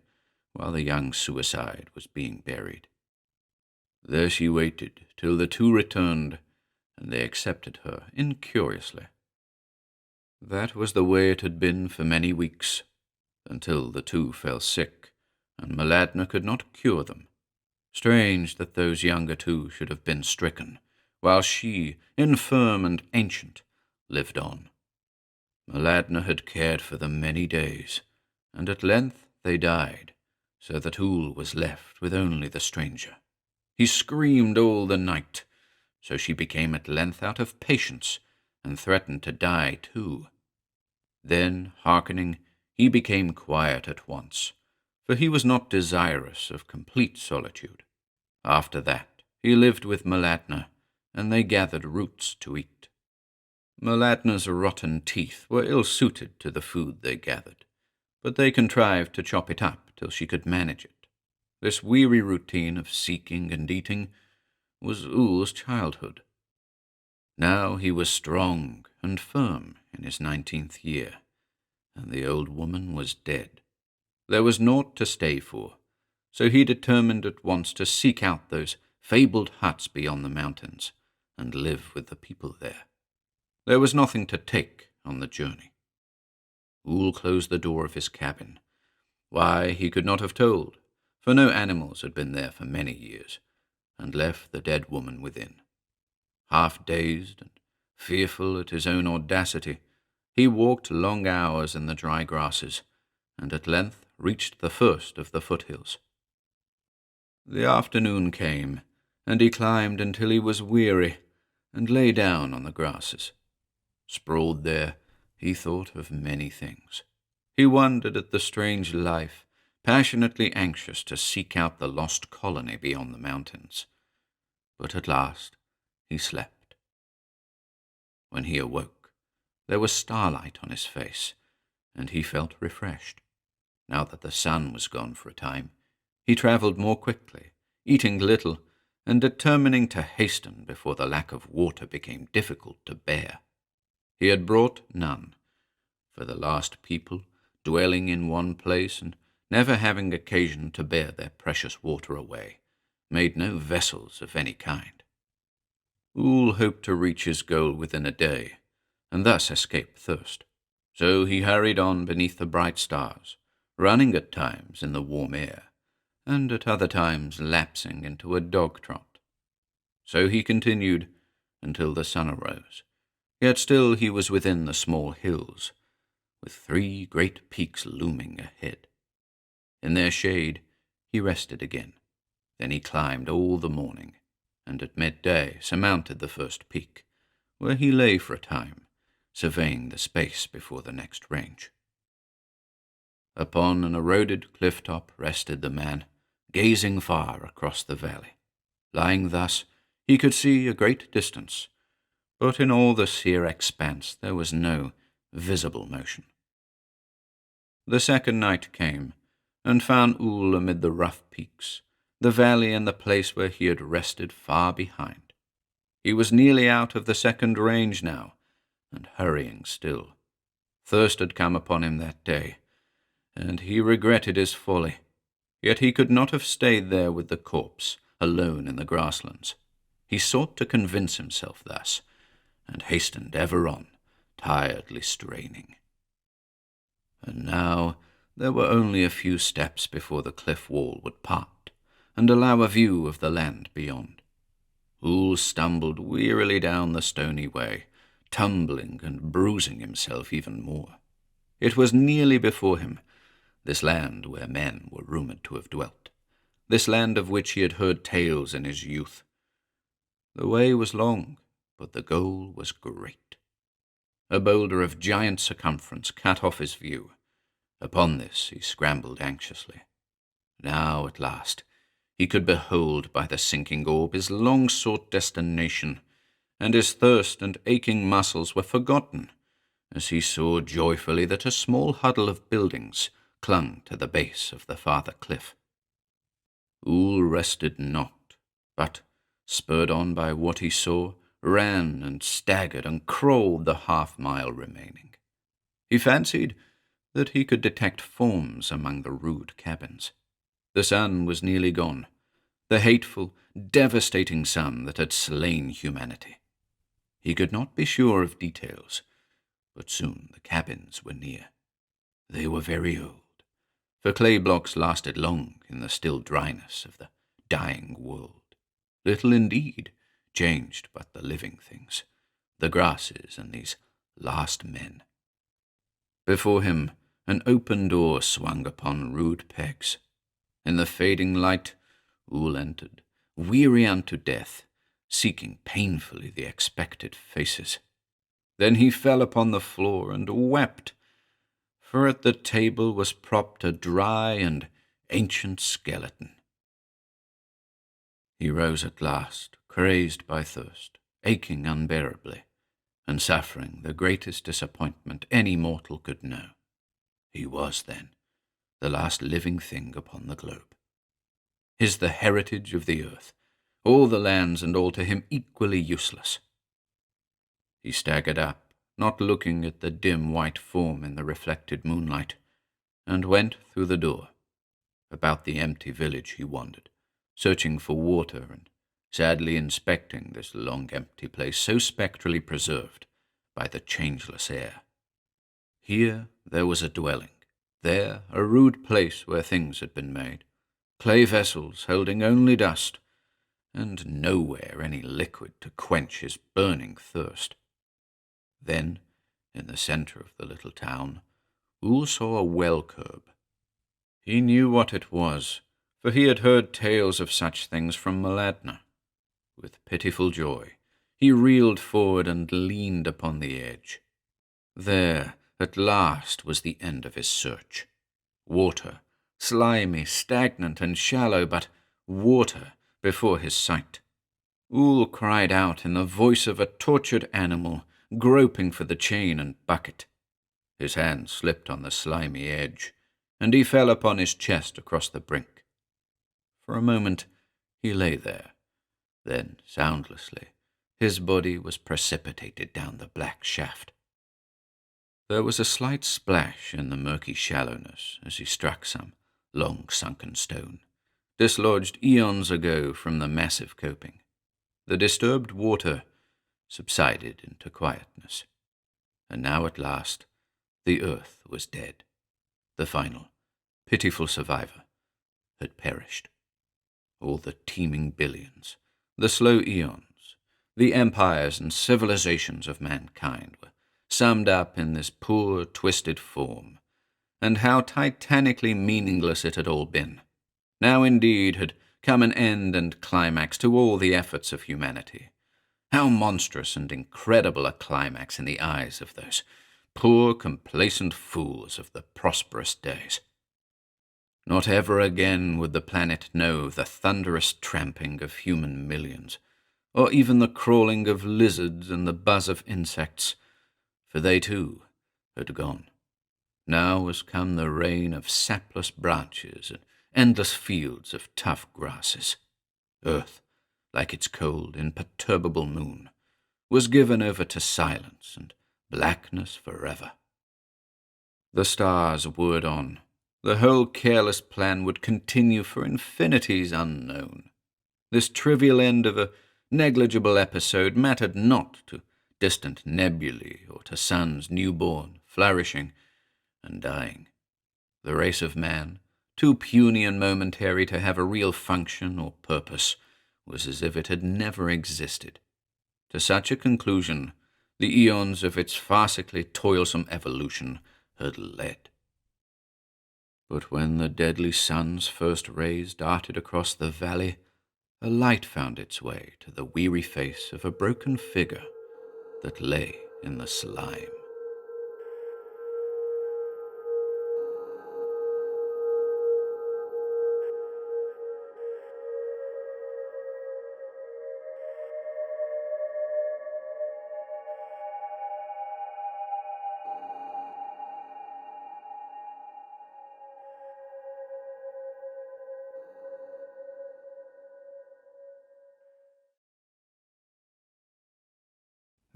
while the young suicide was being buried. There she waited till the 2 returned, and they accepted her incuriously. That was the way it had been for many weeks, until the 2 fell sick, and Maladna could not cure them. Strange that those younger 2 should have been stricken, while she, infirm and ancient, lived on. Maladna had cared for them many days, and at length they died, so that Ool was left with only the stranger. He screamed all the night, so she became at length out of patience, and threatened to die too. Then, hearkening, he became quiet at once, for he was not desirous of complete solitude. After that, he lived with Maladna, and they gathered roots to eat. Maladna's rotten teeth were ill-suited to the food they gathered, but they contrived to chop it up till she could manage it. This weary routine of seeking and eating was Ool's childhood. Now he was strong and firm in his 19th year, and the old woman was dead. There was naught to stay for, so he determined at once to seek out those fabled huts beyond the mountains, and live with the people there. There was nothing to take on the journey. Ool closed the door of his cabin. Why, he could not have told, for no animals had been there for many years, and left the dead woman within. Half dazed and fearful at his own audacity, he walked long hours in the dry grasses, and at length reached the first of the foothills. The afternoon came, and he climbed until he was weary, and lay down on the grasses. Sprawled there, he thought of many things. He wondered at the strange life, passionately anxious to seek out the lost colony beyond the mountains. But at last he slept. When he awoke, there was starlight on his face, and he felt refreshed. Now that the sun was gone for a time, he travelled more quickly, eating little, and determining to hasten before the lack of water became difficult to bear. He had brought none, for the last people, dwelling in one place and never having occasion to bear their precious water away, made no vessels of any kind. Ool hoped to reach his goal within a day, and thus escape thirst. So he hurried on beneath the bright stars, running at times in the warm air, and at other times lapsing into a dog-trot. So he continued until the sun arose, yet still he was within the small hills, with 3 great peaks looming ahead. In their shade he rested again. Then he climbed all the morning, and at midday surmounted the first peak, where he lay for a time, surveying the space before the next range. Upon an eroded cliff-top rested the man, gazing far across the valley. Lying thus, he could see a great distance, but in all the sere expanse there was no visible motion. The second night came, and found Ool amid the rough peaks, the valley and the place where he had rested far behind. He was nearly out of the second range now, and hurrying still. Thirst had come upon him that day, and he regretted his folly. Yet he could not have stayed there with the corpse, alone in the grasslands. He sought to convince himself thus, and hastened ever on, tiredly straining. And now there were only a few steps before the cliff wall would part, and allow a view of the land beyond. Ool stumbled wearily down the stony way, tumbling and bruising himself even more. It was nearly before him, this land where men were rumoured to have dwelt, this land of which he had heard tales in his youth. The way was long, but the goal was great. A boulder of giant circumference cut off his view. Upon this he scrambled anxiously. Now, at last, he could behold by the sinking orb his long-sought destination, and his thirst and aching muscles were forgotten, as he saw joyfully that a small huddle of buildings clung to the base of the farther cliff. Ool rested not, but, spurred on by what he saw, ran and staggered and crawled the half-mile remaining. He fancied that he could detect forms among the rude cabins. The sun was nearly gone, the hateful, devastating sun that had slain humanity. He could not be sure of details, but soon the cabins were near. They were very old, for clay blocks lasted long in the still dryness of the dying world. Little indeed changed but the living things, the grasses and these last men. Before him an open door swung upon rude pegs. In the fading light, Ool entered, weary unto death, seeking painfully the expected faces. Then he fell upon the floor and wept, for at the table was propped a dry and ancient skeleton. He rose at last, crazed by thirst, aching unbearably, and suffering the greatest disappointment any mortal could know. He was, then, the last living thing upon the globe. His the heritage of the earth, all the lands and all to him equally useless. He staggered up, not looking at the dim white form in the reflected moonlight, and went through the door. About the empty village he wandered, searching for water and sadly inspecting this long empty place so spectrally preserved by the changeless air. Here there was a dwelling, there a rude place where things had been made, clay vessels holding only dust, and nowhere any liquid to quench his burning thirst. Then, in the centre of the little town, Ool saw a well-curb. He knew what it was, for he had heard tales of such things from Maladna. With pitiful joy, he reeled forward and leaned upon the edge. There, at last, was the end of his search. Water, slimy, stagnant, and shallow, but water before his sight. Ool cried out in the voice of a tortured animal, groping for the chain and bucket. His hand slipped on the slimy edge, and he fell upon his chest across the brink. For a moment he lay there. Then, soundlessly, his body was precipitated down the black shaft. There was a slight splash in the murky shallowness as he struck some long-sunken stone, dislodged eons ago from the massive coping. The disturbed water subsided into quietness, and now at last the earth was dead. The final, pitiful survivor had perished. All the teeming billions, the slow eons, the empires and civilizations of mankind were summed up in this poor, twisted form, and how titanically meaningless it had all been. Now indeed had come an end and climax to all the efforts of humanity. How monstrous and incredible a climax in the eyes of those poor, complacent fools of the prosperous days. Not ever again would the planet know the thunderous tramping of human millions, or even the crawling of lizards and the buzz of insects, for they too had gone. Now was come the reign of sapless branches and endless fields of tough grasses. Earth, like its cold, imperturbable moon, was given over to silence and blackness forever. The stars whirred on. The whole careless plan would continue for infinities unknown. This trivial end of a negligible episode mattered not to distant nebulae or to suns newborn, flourishing, and dying. The race of man, too puny and momentary to have a real function or purpose, was as if it had never existed. To such a conclusion, the eons of its farcically toilsome evolution had led. But when the deadly sun's first rays darted across the valley, a light found its way to the weary face of a broken figure that lay in the slime.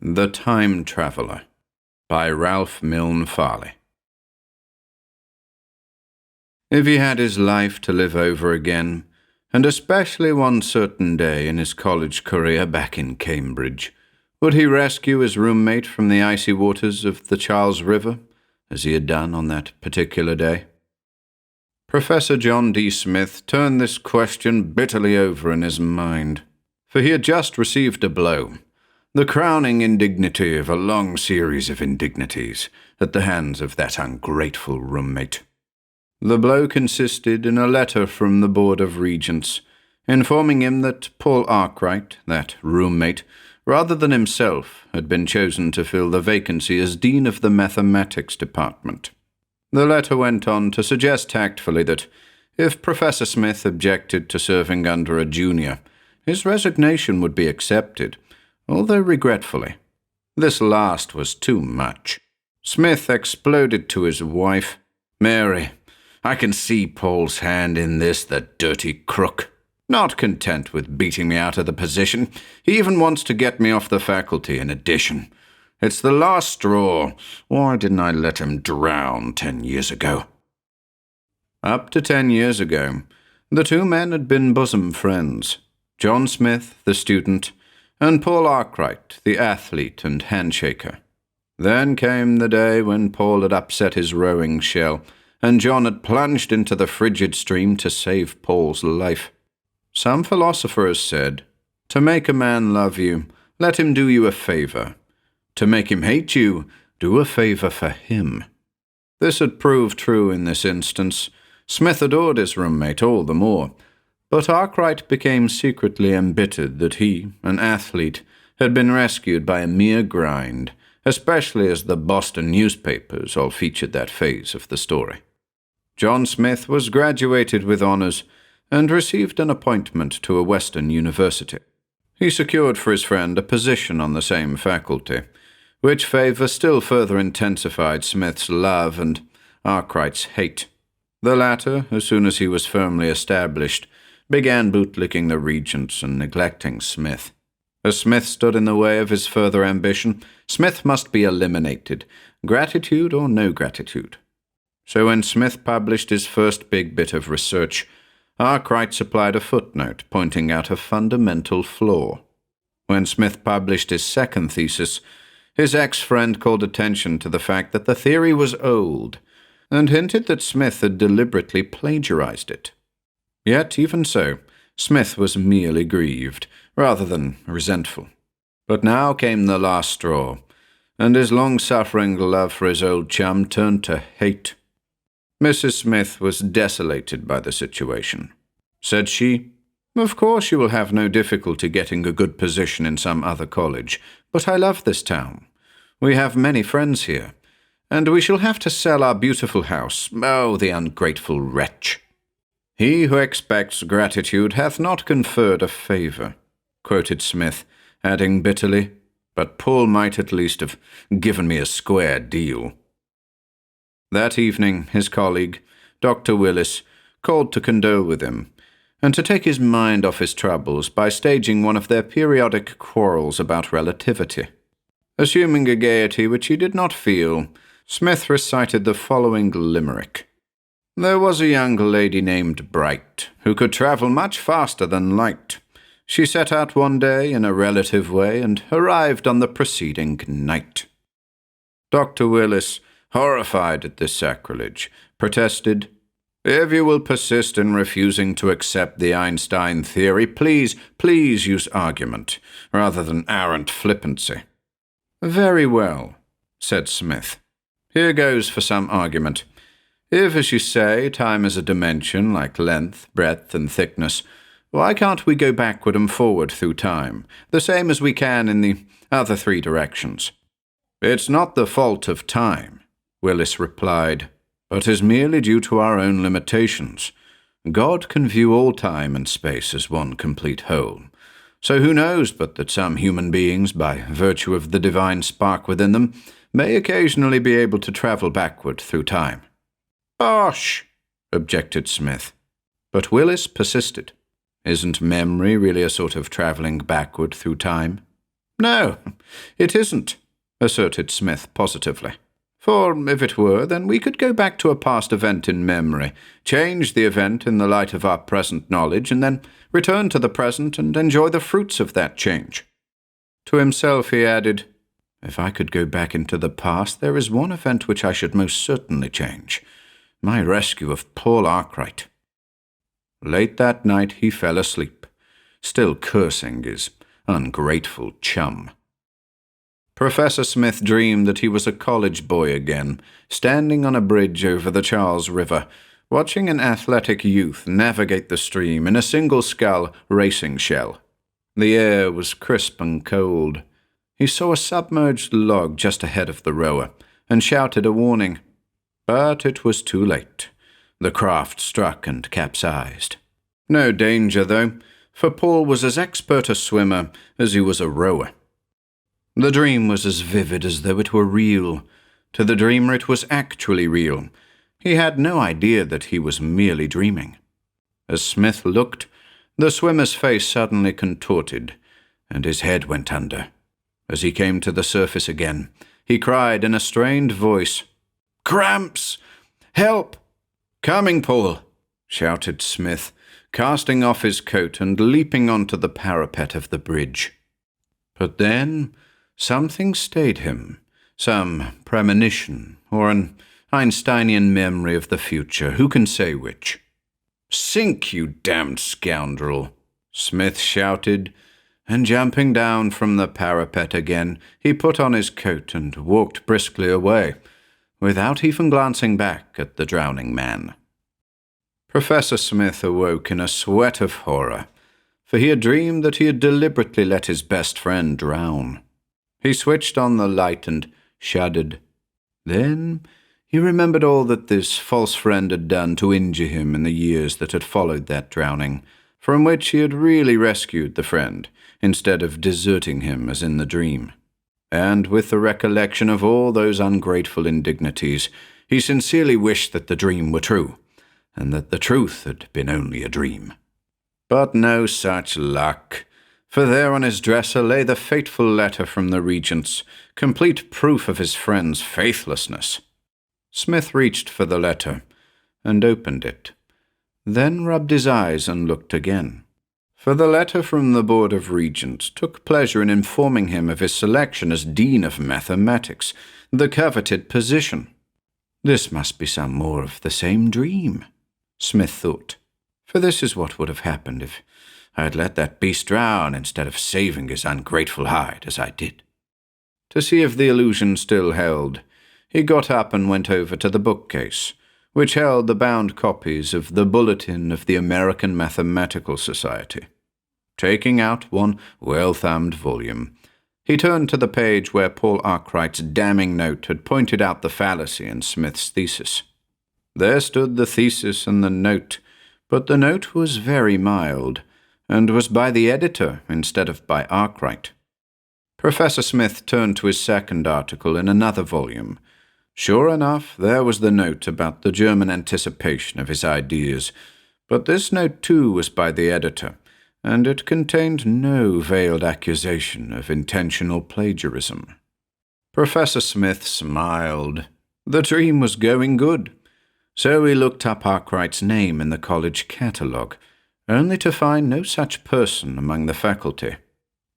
The Time Traveller by Ralph Milne Farley. If he had his life to live over again, and especially one certain day in his college career back in Cambridge, would he rescue his roommate from the icy waters of the Charles River, as he had done on that particular day? Professor John D. Smith turned this question bitterly over in his mind, for he had just received a blow, the crowning indignity of a long series of indignities at the hands of that ungrateful roommate. The blow consisted in a letter from the Board of Regents, informing him that Paul Arkwright, that roommate, rather than himself, had been chosen to fill the vacancy as Dean of the Mathematics Department. The letter went on to suggest tactfully that, if Professor Smith objected to serving under a junior, his resignation would be accepted, although regretfully. This last was too much. Smith exploded to his wife, "Mary, I can see Paul's hand in this, the dirty crook. Not content with beating me out of the position, he even wants to get me off the faculty in addition. It's the last straw. Why didn't I let him drown 10 years ago?" Up to 10 years ago, the two men had been bosom friends. John Smith, the student, and Paul Arkwright, the athlete and handshaker. Then came the day when Paul had upset his rowing shell, and John had plunged into the frigid stream to save Paul's life. Some philosopher has said, "To make a man love you, let him do you a favor. To make him hate you, do a favor for him." This had proved true in this instance. Smith adored his roommate all the more, but Arkwright became secretly embittered that he, an athlete, had been rescued by a mere grind, especially as the Boston newspapers all featured that phase of the story. John Smith was graduated with honors and received an appointment to a Western university. He secured for his friend a position on the same faculty, which favor still further intensified Smith's love and Arkwright's hate. The latter, as soon as he was firmly established, began bootlicking the regents and neglecting Smith. As Smith stood in the way of his further ambition, Smith must be eliminated, gratitude or no gratitude. So when Smith published his first big bit of research, Arkwright supplied a footnote pointing out a fundamental flaw. When Smith published his second thesis, his ex-friend called attention to the fact that the theory was old, and hinted that Smith had deliberately plagiarized it. Yet, even so, Smith was merely grieved, rather than resentful. But now came the last straw, and his long-suffering love for his old chum turned to hate. Mrs. Smith was desolated by the situation. Said she, "Of course you will have no difficulty getting a good position in some other college, but I love this town. We have many friends here, and we shall have to sell our beautiful house. Oh, the ungrateful wretch! He who expects gratitude hath not conferred a favour," quoted Smith, adding bitterly, "but Paul might at least have given me a square deal." That evening, his colleague, Dr. Willis, called to condole with him, and to take his mind off his troubles by staging one of their periodic quarrels about relativity. Assuming a gaiety which he did not feel, Smith recited the following limerick. There was a young lady named Bright, who could travel much faster than light. She set out one day in a relative way, and arrived on the preceding night. Dr. Willis, horrified at this sacrilege, protested, "If you will persist in refusing to accept the Einstein theory, please use argument, rather than arrant flippancy." "Very well," said Smith. "Here goes for some argument. If, as you say, time is a dimension like length, breadth, and thickness, why can't we go backward and forward through time, the same as we can in the other three directions?" "It's not the fault of time," Willis replied, "but is merely due to our own limitations. God can view all time and space as one complete whole. So who knows but that some human beings, by virtue of the divine spark within them, may occasionally be able to travel backward through time?" "Bosh!" objected Smith. But Willis persisted. "Isn't memory really a sort of travelling backward through time?" "No, it isn't," asserted Smith positively. "For if it were, then we could go back to a past event in memory, change the event in the light of our present knowledge, and then return to the present and enjoy the fruits of that change." To himself he added, "If I could go back into the past, there is one event which I should most certainly change. My rescue of Paul Arkwright." Late that night he fell asleep, still cursing his ungrateful chum. Professor Smith dreamed that he was a college boy again, standing on a bridge over the Charles River, watching an athletic youth navigate the stream in a single-scull racing shell. The air was crisp and cold. He saw a submerged log just ahead of the rower, and shouted a warning. But it was too late. The craft struck and capsized. No danger, though, for Paul was as expert a swimmer as he was a rower. The dream was as vivid as though it were real. To the dreamer it was actually real. He had no idea that he was merely dreaming. As Smith looked, the swimmer's face suddenly contorted, and his head went under. As he came to the surface again, he cried in a strained voice, "Cramps! Help!" "Coming, Paul!" shouted Smith, casting off his coat and leaping onto the parapet of the bridge. But then something stayed him, some premonition, or an Einsteinian memory of the future, who can say which? "Sink, you damned scoundrel!" Smith shouted, and jumping down from the parapet again, he put on his coat and walked briskly away, without even glancing back at the drowning man. Professor Smith awoke in a sweat of horror, for he had dreamed that he had deliberately let his best friend drown. He switched on the light and shuddered. Then he remembered all that this false friend had done to injure him in the years that had followed that drowning, from which he had really rescued the friend, instead of deserting him as in the dream. And with the recollection of all those ungrateful indignities, he sincerely wished that the dream were true, and that the truth had been only a dream. But no such luck, for there on his dresser lay the fateful letter from the Regents, complete proof of his friend's faithlessness. Smith reached for the letter, and opened it, then rubbed his eyes and looked again. For the letter from the Board of Regents took pleasure in informing him of his selection as Dean of Mathematics, the coveted position. This must be some more of the same dream, Smith thought, for this is what would have happened if I had let that beast drown instead of saving his ungrateful hide as I did. To see if the illusion still held, he got up and went over to the bookcase, which held the bound copies of the Bulletin of the American Mathematical Society. Taking out one well-thumbed volume, he turned to the page where Paul Arkwright's damning note had pointed out the fallacy in Smith's thesis. There stood the thesis and the note, but the note was very mild, and was by the editor instead of by Arkwright. Professor Smith turned to his second article in another volume. Sure enough, there was the note about the German anticipation of his ideas, but this note too was by the editor, and it contained no veiled accusation of intentional plagiarism. Professor Smith smiled. The dream was going good. So he looked up Arkwright's name in the college catalogue, only to find no such person among the faculty.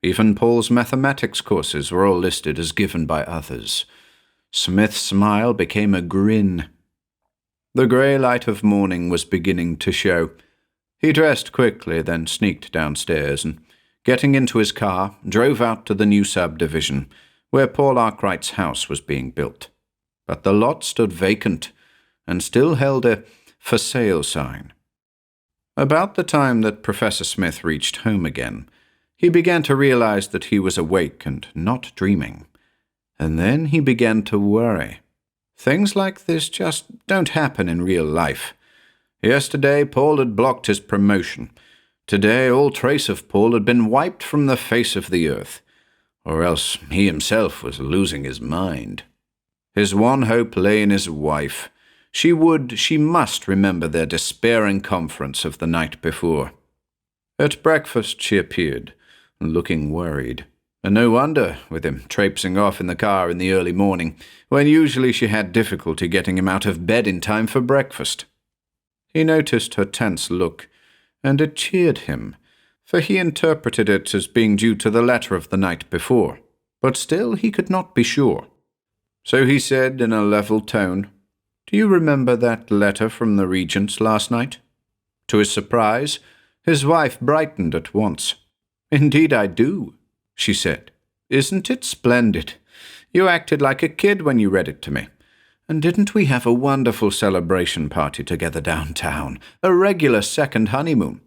Even Paul's mathematics courses were all listed as given by others. Smith's smile became a grin. The grey light of morning was beginning to show. He dressed quickly, then sneaked downstairs, and, getting into his car, drove out to the new subdivision, where Paul Arkwright's house was being built. But the lot stood vacant, and still held a "for sale" sign. About the time that Professor Smith reached home again, he began to realize that he was awake and not dreaming. And then he began to worry. Things like this just don't happen in real life. Yesterday, Paul had blocked his promotion. Today, all trace of Paul had been wiped from the face of the earth. Or else he himself was losing his mind. His one hope lay in his wife. She must remember their despairing conference of the night before. At breakfast she appeared, looking worried. And no wonder, with him traipsing off in the car in the early morning, when usually she had difficulty getting him out of bed in time for breakfast. He noticed her tense look, and it cheered him, for he interpreted it as being due to the letter of the night before, but still he could not be sure. So he said in a level tone, "Do you remember that letter from the Regents last night?" To his surprise, his wife brightened at once. "Indeed I do," she said. "Isn't it splendid? You acted like a kid when you read it to me. And didn't we have a wonderful celebration party together downtown? A regular second honeymoon.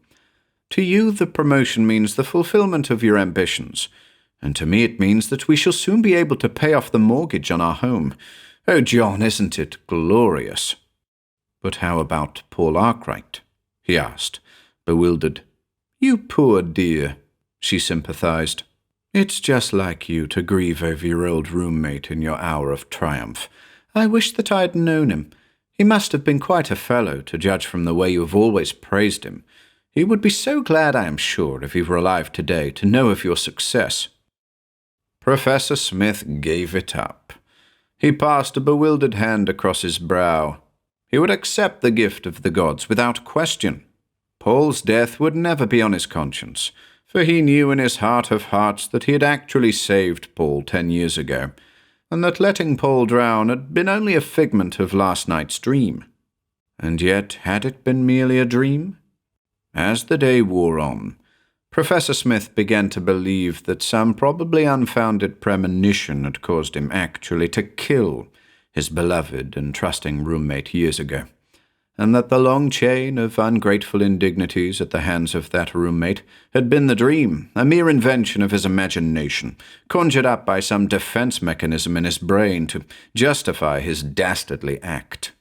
To you, the promotion means the fulfillment of your ambitions, and to me it means that we shall soon be able to pay off the mortgage on our home. Oh, John, isn't it glorious?" "But how about Paul Arkwright?" he asked, bewildered. "You poor dear," she sympathized. "It's just like you to grieve over your old roommate in your hour of triumph. I wish that I had known him. He must have been quite a fellow, to judge from the way you have always praised him. He would be so glad, I am sure, if he were alive today, to know of your success." Professor Smith gave it up. He passed a bewildered hand across his brow. He would accept the gift of the gods without question. Paul's death would never be on his conscience, for he knew in his heart of hearts that he had actually saved Paul 10 years ago, and that letting Paul drown had been only a figment of last night's dream. And yet, had it been merely a dream? As the day wore on, Professor Smith began to believe that some probably unfounded premonition had caused him actually to kill his beloved and trusting roommate years ago, and that the long chain of ungrateful indignities at the hands of that roommate had been the dream, a mere invention of his imagination, conjured up by some defense mechanism in his brain to justify his dastardly act.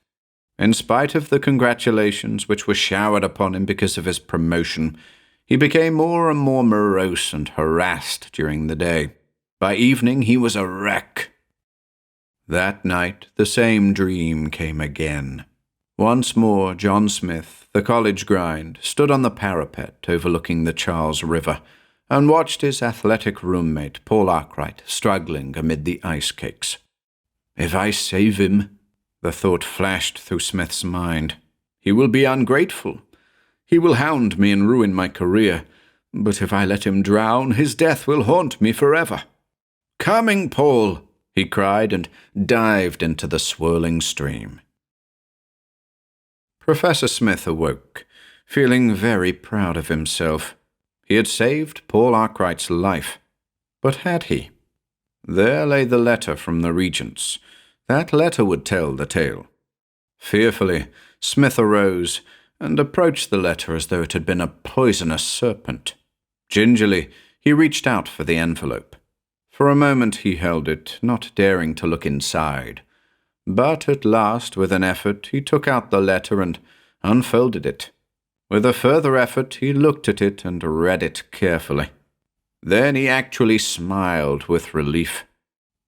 In spite of the congratulations which were showered upon him because of his promotion, he became more and more morose and harassed during the day. By evening he was a wreck. That night the same dream came again. Once more John Smith, the college grind, stood on the parapet overlooking the Charles River and watched his athletic roommate Paul Arkwright struggling amid the ice cakes. "If I save him," the thought flashed through Smith's mind, "he will be ungrateful. He will hound me and ruin my career. But if I let him drown, his death will haunt me forever. "Coming, Paul!" he cried, and dived into the swirling stream. Professor Smith awoke, feeling very proud of himself. He had saved Paul Arkwright's life. But had he? There lay the letter from the regents. That letter would tell the tale. Fearfully, Smith arose and approached the letter as though it had been a poisonous serpent. Gingerly, he reached out for the envelope. For a moment he held it, not daring to look inside. But at last, with an effort, he took out the letter and unfolded it. With a further effort, he looked at it and read it carefully. Then he actually smiled with relief.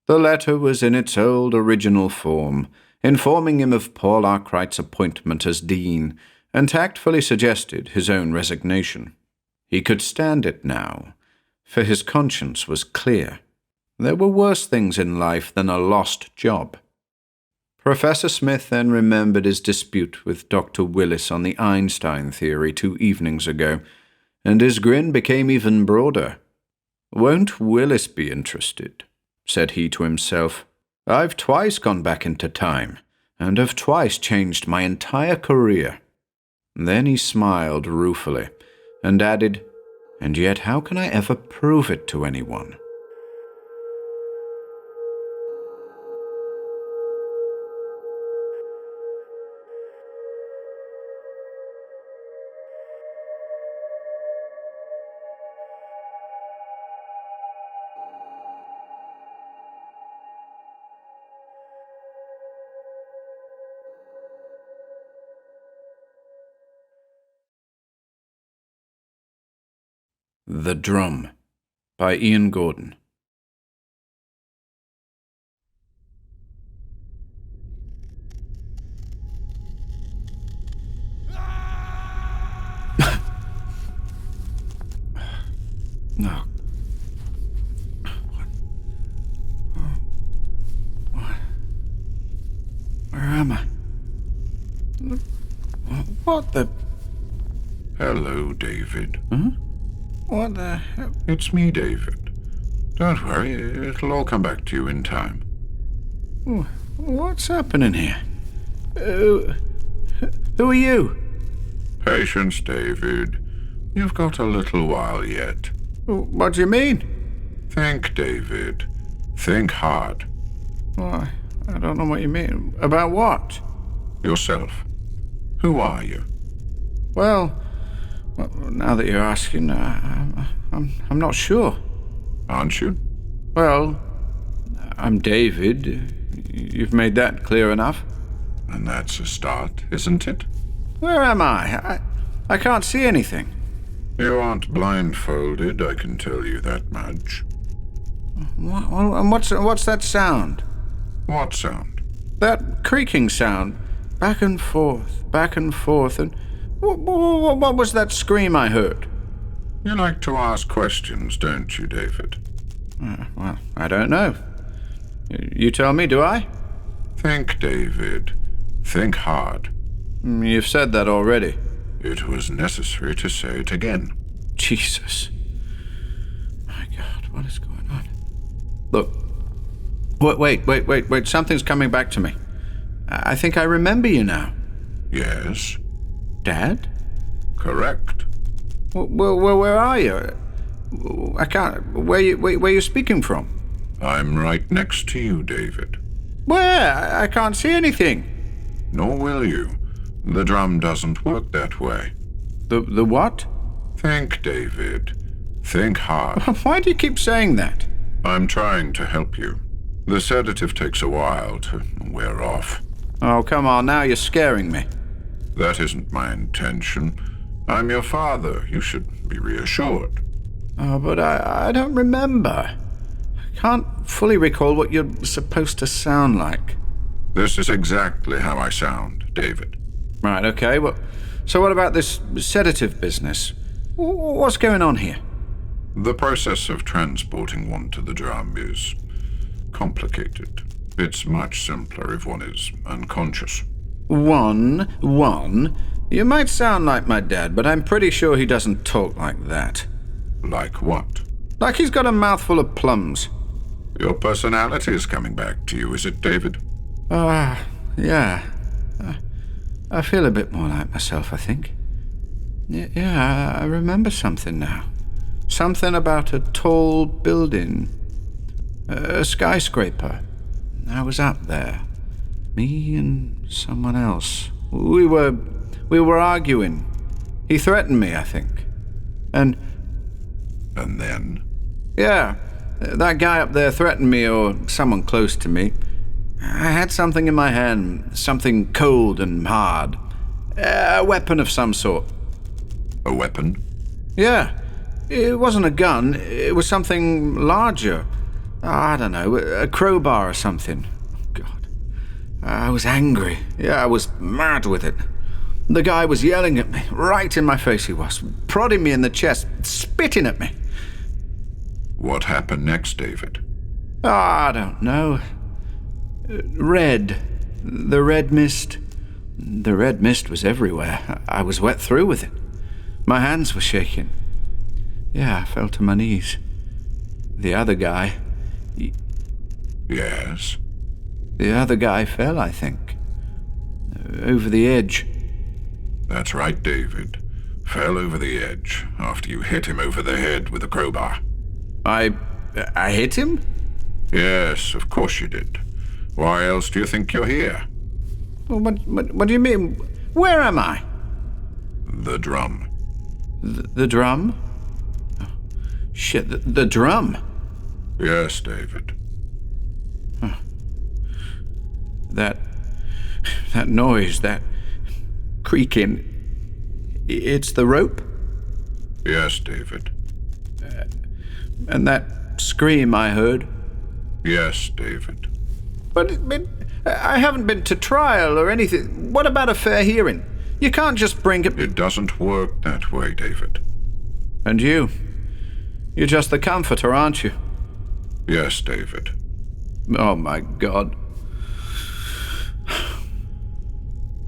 The letter was in its old original form, informing him of Paul Arkwright's appointment as dean, and tactfully suggested his own resignation. He could stand it now, for his conscience was clear. There were worse things in life than a lost job. Professor Smith then remembered his dispute with Dr. Willis on the Einstein theory 2 evenings ago, and his grin became even broader. "Won't Willis be interested?" said he to himself. "I've twice gone back into time, and have twice changed my entire career." Then he smiled ruefully, and added, "And yet how can I ever prove it to anyone?" The Drum by Ian Gordon. No. Where am I? What the... Hello, David. Huh? What the hell? It's me, David. Don't worry, it'll all come back to you in time. What's happening here? Who are you? Patience, David. You've got a little while yet. What do you mean? Think, David. Think hard. Why, I don't know what you mean. About what? Yourself. Who are you? Well, now that you're asking, I'm not sure. Aren't you? Well, I'm David. You've made that clear enough. And that's a start, isn't it? Where am I? I can't see anything. You aren't blindfolded, I can tell you that much. And what's that sound? What sound? That creaking sound. Back and forth, and... What was that scream I heard? You like to ask questions, don't you, David? Well, I don't know. You tell me, do I? Think, David. Think hard. You've said that already. It was necessary to say it again. Jesus. My God, what is going on? Look. Wait. Something's coming back to me. I think I remember you now. Yes? Dad? Correct. Well, where are you? I can't... Where you speaking from? I'm right next to you, David. Where? I can't see anything. Nor will you. The drum doesn't work that way. The what? Think, David. Think hard. Why do you keep saying that? I'm trying to help you. The sedative takes a while to wear off. Oh, come on, now you're scaring me. That isn't my intention. I'm your father. You should be reassured. Oh, but I don't remember. I can't fully recall what you're supposed to sound like. This is exactly how I sound, David. Right, okay. Well, so what about this sedative business? What's going on here? The process of transporting one to the drum is complicated. It's much simpler if one is unconscious. One? You might sound like my dad, but I'm pretty sure he doesn't talk like that. Like what? Like he's got a mouthful of plums. Your personality is coming back to you, is it, David? Yeah. I feel a bit more like myself, I think. Yeah, I remember something now. Something about a tall building. A skyscraper. I was up there. Me and someone else. We were arguing. He threatened me, I think. And then? Yeah, that guy up there threatened me, or someone close to me. I had something in my hand, something cold and hard. A weapon of some sort. A weapon? Yeah, it wasn't a gun, it was something larger. I don't know, a crowbar or something. God, I was angry. Yeah, I was mad with it. The guy was yelling at me, right in my face he was, prodding me in the chest, spitting at me. What happened next, David? Oh, I don't know. Red. The red mist. The red mist was everywhere. I was wet through with it. My hands were shaking. Yeah, I fell to my knees. The other guy... Yes? The other guy fell, I think. Over the edge. That's right, David. Fell over the edge after you hit him over the head with a crowbar. I hit him? Yes, of course you did. Why else do you think you're here? Well, what do you mean? Where am I? The drum. The drum? Oh, shit, the drum? Yes, David. Huh. That noise, that creaking, it's the rope? Yes, David. And that scream I heard? Yes, David. But I haven't been to trial or anything. What about a fair hearing? You can't just bring it... It doesn't work that way, David. And you? You're just the comforter, aren't you? Yes, David. Oh, my God.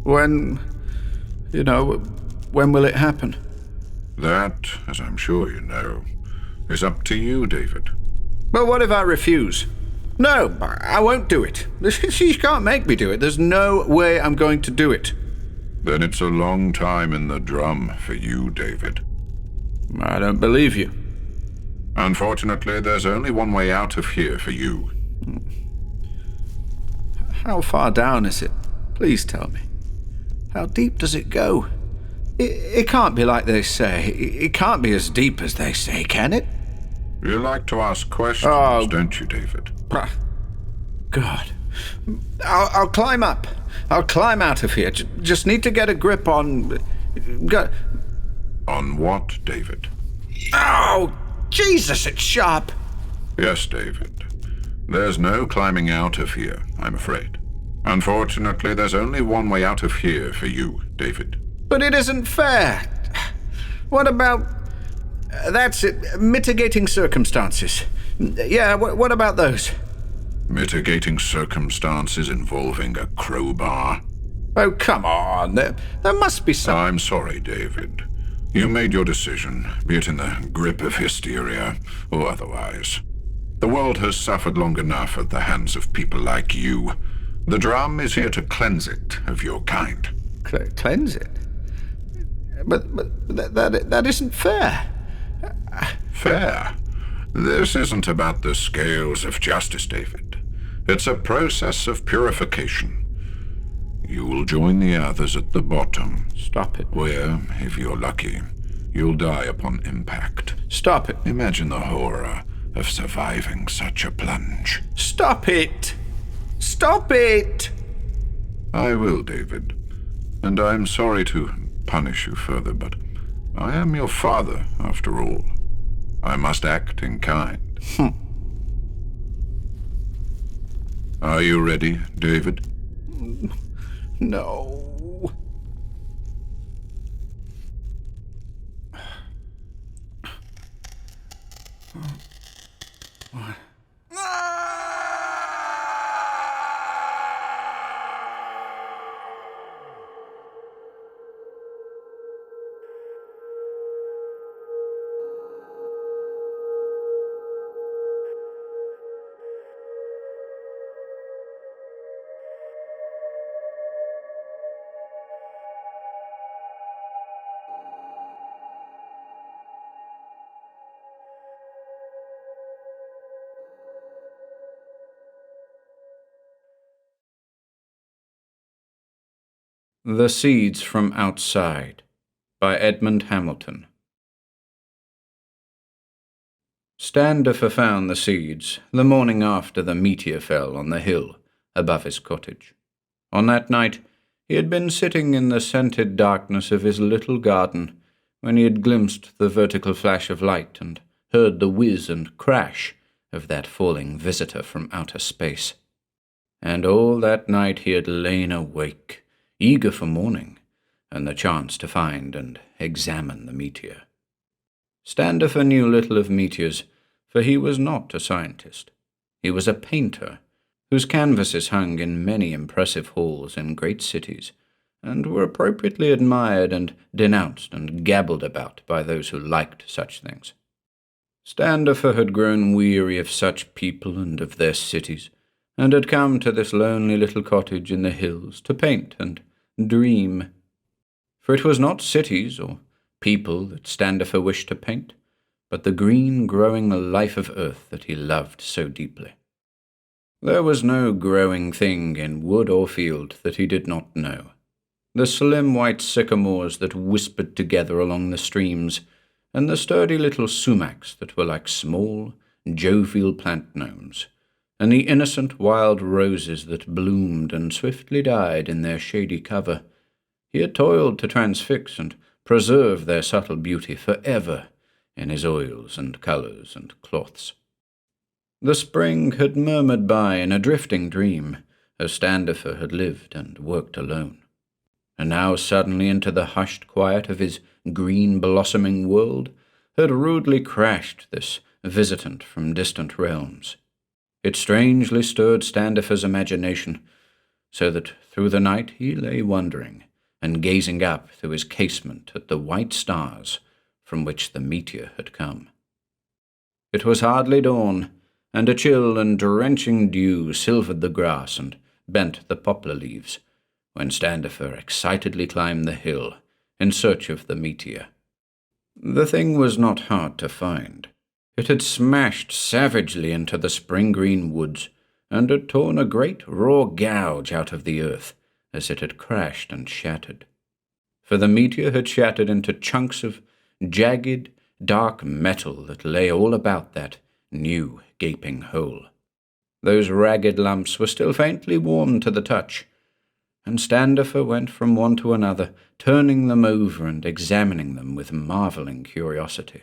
When will it happen? That, as I'm sure you know, is up to you, David. Well, what if I refuse? No, I won't do it. She can't make me do it. There's no way I'm going to do it. Then it's a long time in the drum for you, David. I don't believe you. Unfortunately, there's only one way out of here for you. How far down is it? Please tell me. How deep does it go? It can't be like they say. It can't be as deep as they say, can it? You like to ask questions, don't you, David? God. I'll climb up. I'll climb out of here. Just need to get a grip on... On what, David? Oh, Jesus, it's sharp. Yes, David. There's no climbing out of here, I'm afraid. Unfortunately, there's only one way out of here for you, David. But it isn't fair. What about... that's it. Mitigating circumstances. Yeah, what about those? Mitigating circumstances involving a crowbar? Oh, come on. There must be some... I'm sorry, David. You made your decision, be it in the grip of hysteria or otherwise. The world has suffered long enough at the hands of people like you. The drum is here to cleanse it of your kind. Cleanse it? But that isn't fair. Fair? This isn't about the scales of justice, David. It's a process of purification. You will join the others at the bottom. Stop it. Where, if you're lucky, you'll die upon impact. Stop it. Imagine the horror of surviving such a plunge. Stop it! Stop it! I will, David. And I'm sorry to punish you further, but I am your father, after all. I must act in kind. Are you ready, David? No. What? The Seeds from Outside by Edmond Hamilton. Standifer found the seeds the morning after the meteor fell on the hill above his cottage. On that night he had been sitting in the scented darkness of his little garden when he had glimpsed the vertical flash of light and heard the whiz and crash of that falling visitor from outer space. And all that night he had lain awake, eager for morning and the chance to find and examine the meteor. Standifer knew little of meteors, for he was not a scientist. He was a painter, whose canvases hung in many impressive halls in great cities, and were appropriately admired and denounced and gabbled about by those who liked such things. Standifer had grown weary of such people and of their cities, and had come to this lonely little cottage in the hills to paint and dream. For it was not cities or people that Standifer wished to paint, but the green growing life of earth that he loved so deeply. There was no growing thing in wood or field that he did not know. The slim white sycamores that whispered together along the streams, and the sturdy little sumacs that were like small, jovial plant gnomes, and the innocent wild roses that bloomed and swiftly died in their shady cover. He had toiled to transfix and preserve their subtle beauty forever in his oils and colours and cloths. The spring had murmured by in a drifting dream, as Standifer had lived and worked alone. And now suddenly into the hushed quiet of his green blossoming world had rudely crashed this visitant from distant realms. It strangely stirred Standifer's imagination, so that through the night he lay wondering and gazing up through his casement at the white stars from which the meteor had come. It was hardly dawn, and a chill and drenching dew silvered the grass and bent the poplar leaves, when Standifer excitedly climbed the hill in search of the meteor. The thing was not hard to find. It had smashed savagely into the spring-green woods, and had torn a great raw gouge out of the earth as it had crashed and shattered. For the meteor had shattered into chunks of jagged, dark metal that lay all about that new, gaping hole. Those ragged lumps were still faintly warm to the touch, and Standifer went from one to another, turning them over and examining them with marvelling curiosity.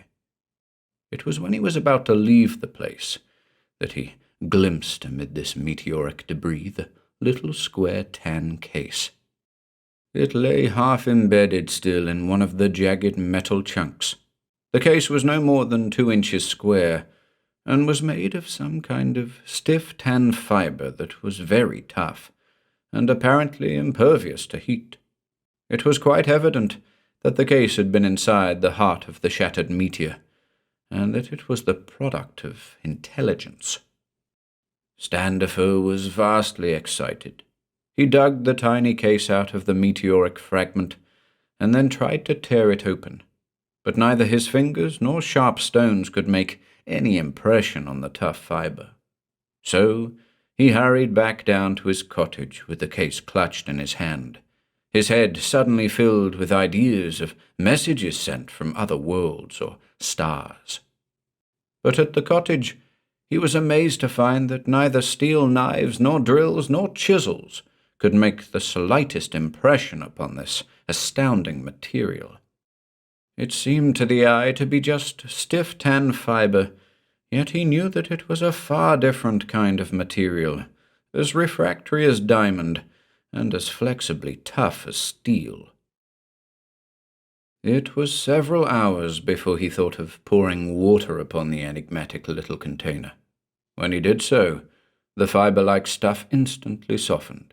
It was when he was about to leave the place that he glimpsed amid this meteoric debris the little square tan case. It lay half embedded still in one of the jagged metal chunks. The case was no more than 2 inches square, and was made of some kind of stiff tan fibre that was very tough, and apparently impervious to heat. It was quite evident that the case had been inside the heart of the shattered meteor, and that it was the product of intelligence. Standifer was vastly excited. He dug the tiny case out of the meteoric fragment, and then tried to tear it open, but neither his fingers nor sharp stones could make any impression on the tough fibre. So he hurried back down to his cottage with the case clutched in his hand, his head suddenly filled with ideas of messages sent from other worlds or stars. But at the cottage he was amazed to find that neither steel knives nor drills nor chisels could make the slightest impression upon this astounding material. It seemed to the eye to be just stiff tan fibre, yet he knew that it was a far different kind of material, as refractory as diamond, and as flexibly tough as steel. It was several hours before he thought of pouring water upon the enigmatic little container. When he did so, the fibre-like stuff instantly softened.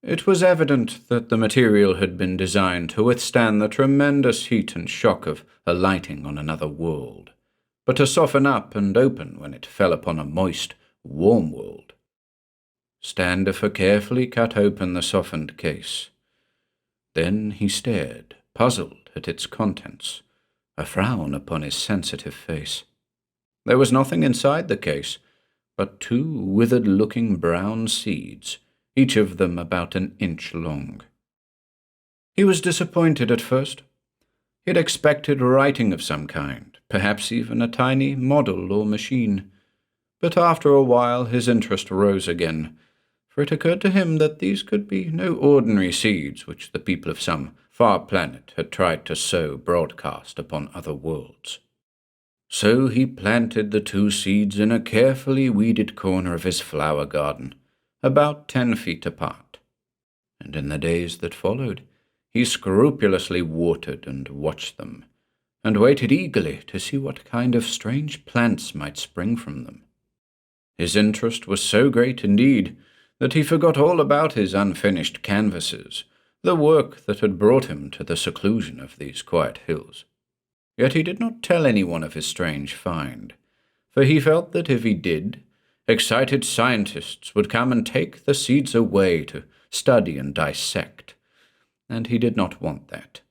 It was evident that the material had been designed to withstand the tremendous heat and shock of alighting on another world, but to soften up and open when it fell upon a moist, warm world. Standifer carefully cut open the softened case. Then he stared, puzzled, at its contents, a frown upon his sensitive face. There was nothing inside the case but 2 withered-looking brown seeds, each of them about 1 inch long. He was disappointed at first. He had expected writing of some kind, perhaps even a tiny model or machine. But after a while his interest rose again, for it occurred to him that these could be no ordinary seeds which the people of some far planet had tried to sow broadcast upon other worlds. So he planted the 2 seeds in a carefully weeded corner of his flower garden, about 10 feet apart. And in the days that followed, he scrupulously watered and watched them, and waited eagerly to see what kind of strange plants might spring from them. His interest was so great indeed that he forgot all about his unfinished canvases, the work that had brought him to the seclusion of these quiet hills. Yet he did not tell anyone of his strange find, for he felt that if he did, excited scientists would come and take the seeds away to study and dissect, and he did not want that.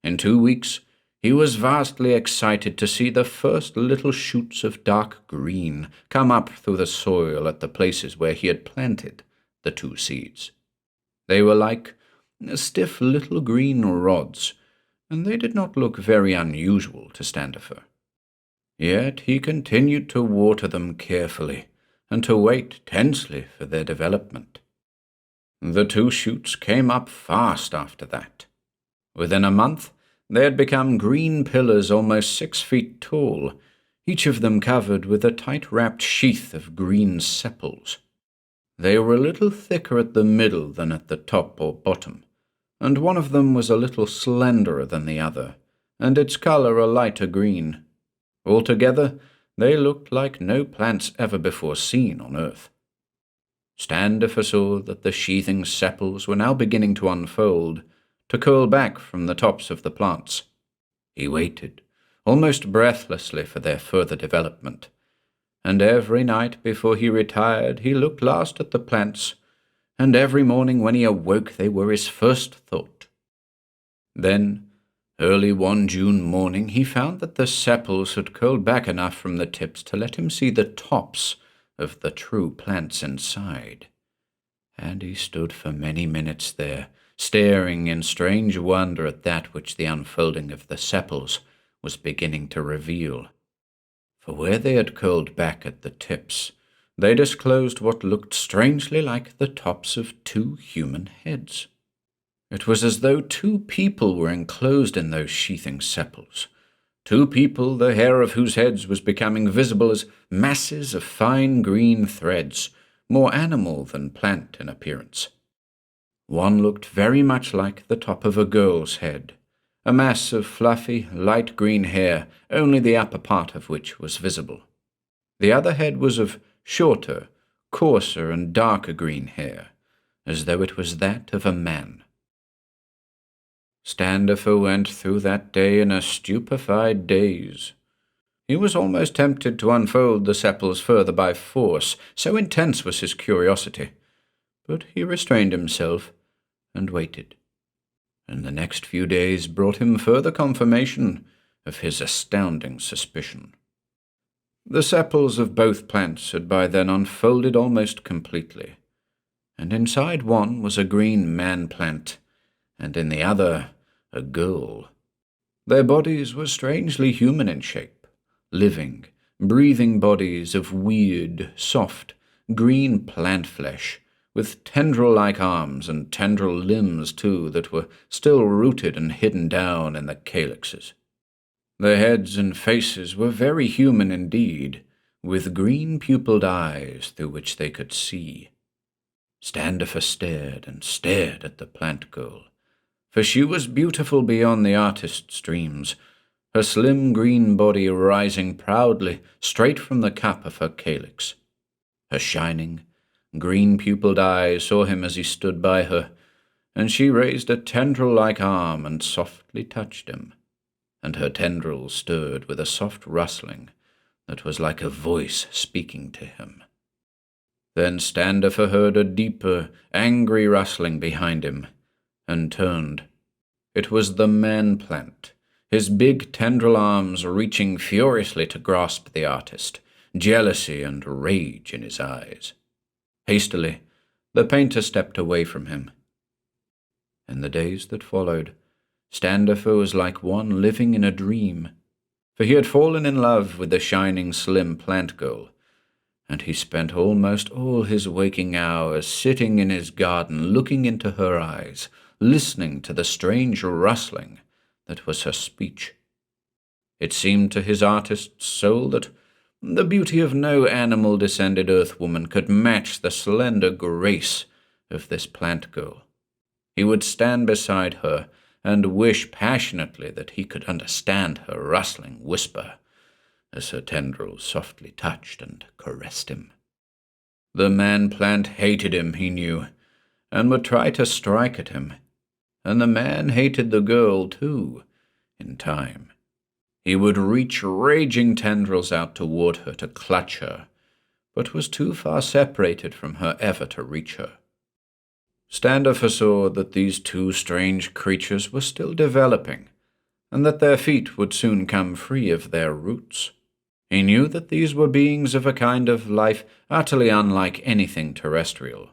In 2 weeks, he was vastly excited to see the first little shoots of dark green come up through the soil at the places where he had planted the 2 seeds. They were like stiff little green rods, and they did not look very unusual to Standifer. Yet he continued to water them carefully, and to wait tensely for their development. The 2 shoots came up fast after that. Within a month, they had become green pillars almost 6 feet tall, each of them covered with a tight-wrapped sheath of green sepals. They were a little thicker at the middle than at the top or bottom, and one of them was a little slenderer than the other, and its colour a lighter green. Altogether, they looked like no plants ever before seen on earth. Standifer saw that the sheathing sepals were now beginning to unfold, to curl back from the tops of the plants. He waited, almost breathlessly, for their further development, and every night before he retired he looked last at the plants, and every morning when he awoke they were his first thought. Then, early one June morning, he found that the sepals had curled back enough from the tips to let him see the tops of the true plants inside, and he stood for many minutes there, staring in strange wonder at that which the unfolding of the sepals was beginning to reveal. For where they had curled back at the tips, they disclosed what looked strangely like the tops of 2 human heads. It was as though 2 people were enclosed in those sheathing sepals, 2 people the hair of whose heads was becoming visible as masses of fine green threads, more animal than plant in appearance. One looked very much like the top of a girl's head, a mass of fluffy, light green hair, only the upper part of which was visible. The other head was of shorter, coarser, and darker green hair, as though it was that of a man. Standifer went through that day in a stupefied daze. He was almost tempted to unfold the sepals further by force, so intense was his curiosity, but he restrained himself and waited, and the next few days brought him further confirmation of his astounding suspicion. The sepals of both plants had by then unfolded almost completely, and inside one was a green man-plant, and in the other a girl. Their bodies were strangely human in shape, living, breathing bodies of weird, soft, green plant flesh, with tendril-like arms and tendril limbs, too, that were still rooted and hidden down in the calyxes. Their heads and faces were very human indeed, with green pupilled eyes through which they could see. Standifer stared and stared at the plant girl, for she was beautiful beyond the artist's dreams, her slim green body rising proudly straight from the cup of her calyx. Her shining, green-pupilled eyes saw him as he stood by her, and she raised a tendril-like arm and softly touched him, and her tendrils stirred with a soft rustling that was like a voice speaking to him. Then Standifer heard a deeper, angry rustling behind him, and turned. It was the man-plant, his big tendril arms reaching furiously to grasp the artist, jealousy and rage in his eyes. Hastily, the painter stepped away from him. In the days that followed, Standifer was like one living in a dream, for he had fallen in love with the shining, slim plant girl, and he spent almost all his waking hours sitting in his garden looking into her eyes, listening to the strange rustling that was her speech. It seemed to his artist's soul that the beauty of no animal-descended earthwoman could match the slender grace of this plant girl. He would stand beside her and wish passionately that he could understand her rustling whisper as her tendrils softly touched and caressed him. The man-plant hated him, he knew, and would try to strike at him, and the man hated the girl, too, in time. He would reach raging tendrils out toward her to clutch her, but was too far separated from her ever to reach her. Standifer saw that these two strange creatures were still developing, and that their feet would soon come free of their roots. He knew that these were beings of a kind of life utterly unlike anything terrestrial,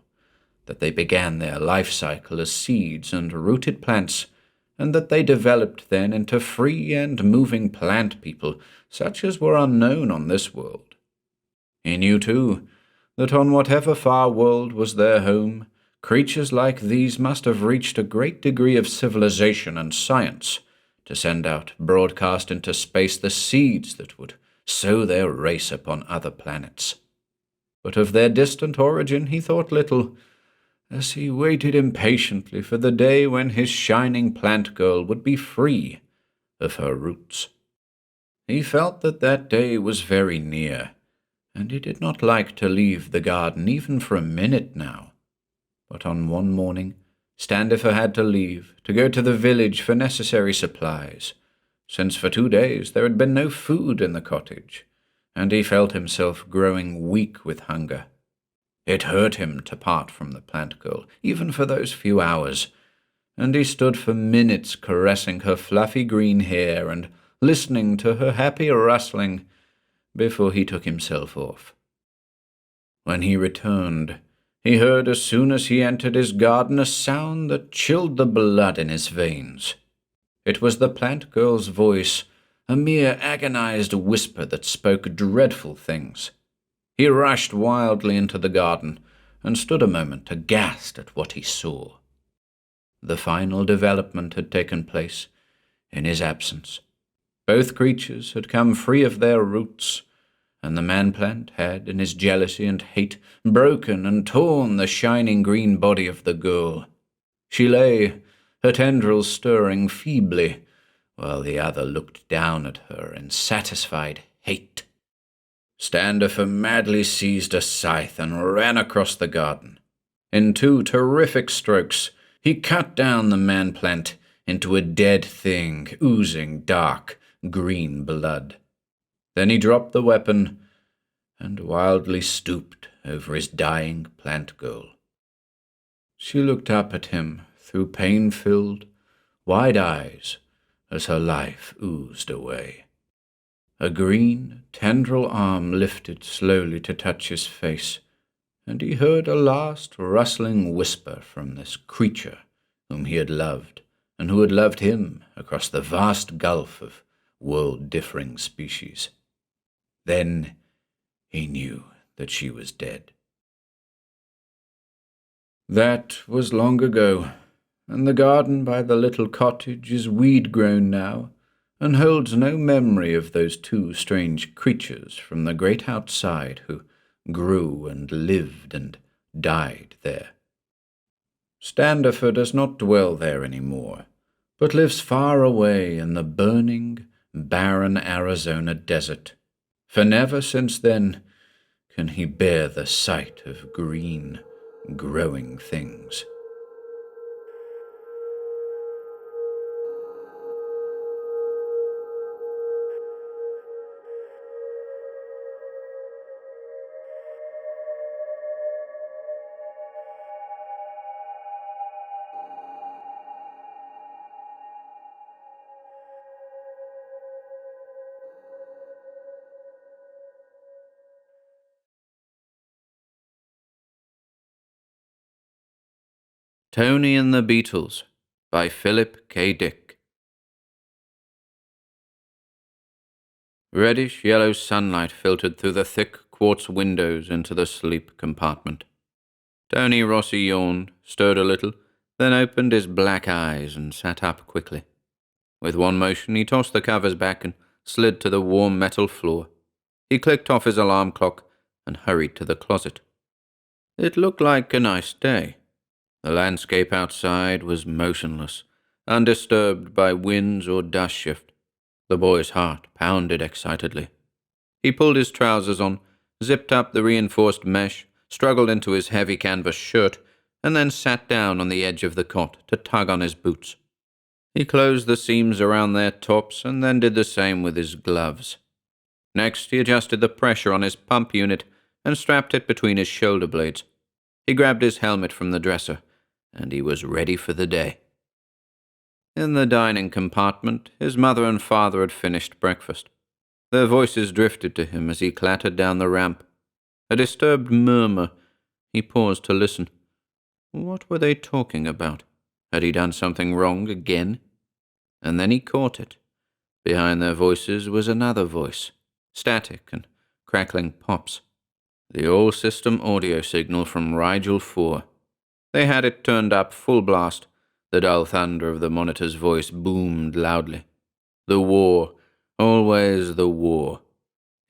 that they began their life cycle as seeds and rooted plants, and that they developed then into free and moving plant people such as were unknown on this world. He knew, too, that on whatever far world was their home, creatures like these must have reached a great degree of civilization and science to send out broadcast into space the seeds that would sow their race upon other planets. But of their distant origin he thought little, as he waited impatiently for the day when his shining plant girl would be free of her roots. He felt that that day was very near, and he did not like to leave the garden even for a minute now. But on one morning, Standifer had to leave to go to the village for necessary supplies, since for 2 days there had been no food in the cottage, and he felt himself growing weak with hunger. It hurt him to part from the plant girl, even for those few hours, and he stood for minutes caressing her fluffy green hair and listening to her happy rustling before he took himself off. When he returned, he heard as soon as he entered his garden a sound that chilled the blood in his veins. It was the plant girl's voice, a mere agonized whisper that spoke dreadful things. He rushed wildly into the garden and stood a moment aghast at what he saw. The final development had taken place in his absence. Both creatures had come free of their roots, and the man-plant had, in his jealousy and hate, broken and torn the shining green body of the girl. She lay, her tendrils stirring feebly, while the other looked down at her in satisfied hate. Standifer madly seized a scythe and ran across the garden. In 2 terrific strokes, he cut down the man-plant into a dead thing oozing dark green blood. Then he dropped the weapon and wildly stooped over his dying plant girl. She looked up at him through pain-filled, wide eyes as her life oozed away. A green, tendril arm lifted slowly to touch his face, and he heard a last rustling whisper from this creature whom he had loved, and who had loved him across the vast gulf of world-differing species. Then he knew that she was dead. That was long ago, and the garden by the little cottage is weed-grown now, and holds no memory of those 2 strange creatures from the great outside who grew and lived and died there. Standifer does not dwell there any more, but lives far away in the burning, barren Arizona desert, for never since then can he bear the sight of green, growing things. Tony and the Beetles, by Philip K. Dick. Reddish-yellow sunlight filtered through the thick quartz windows into the sleep compartment. Tony Rossi yawned, stirred a little, then opened his black eyes and sat up quickly. With one motion, he tossed the covers back and slid to the warm metal floor. He clicked off his alarm clock and hurried to the closet. It looked like a nice day. The landscape outside was motionless, undisturbed by winds or dust shift. The boy's heart pounded excitedly. He pulled his trousers on, zipped up the reinforced mesh, struggled into his heavy canvas shirt, and then sat down on the edge of the cot to tug on his boots. He closed the seams around their tops and then did the same with his gloves. Next, he adjusted the pressure on his pump unit and strapped it between his shoulder blades. He grabbed his helmet from the dresser, and he was ready for the day. In the dining compartment, his mother and father had finished breakfast. Their voices drifted to him as he clattered down the ramp. A disturbed murmur. He paused to listen. What were they talking about? Had he done something wrong again? And then he caught it. Behind their voices was another voice, static and crackling pops. The all-system audio signal from Rigel 4. They had it turned up full blast. The dull thunder of the monitor's voice boomed loudly. The war, always the war.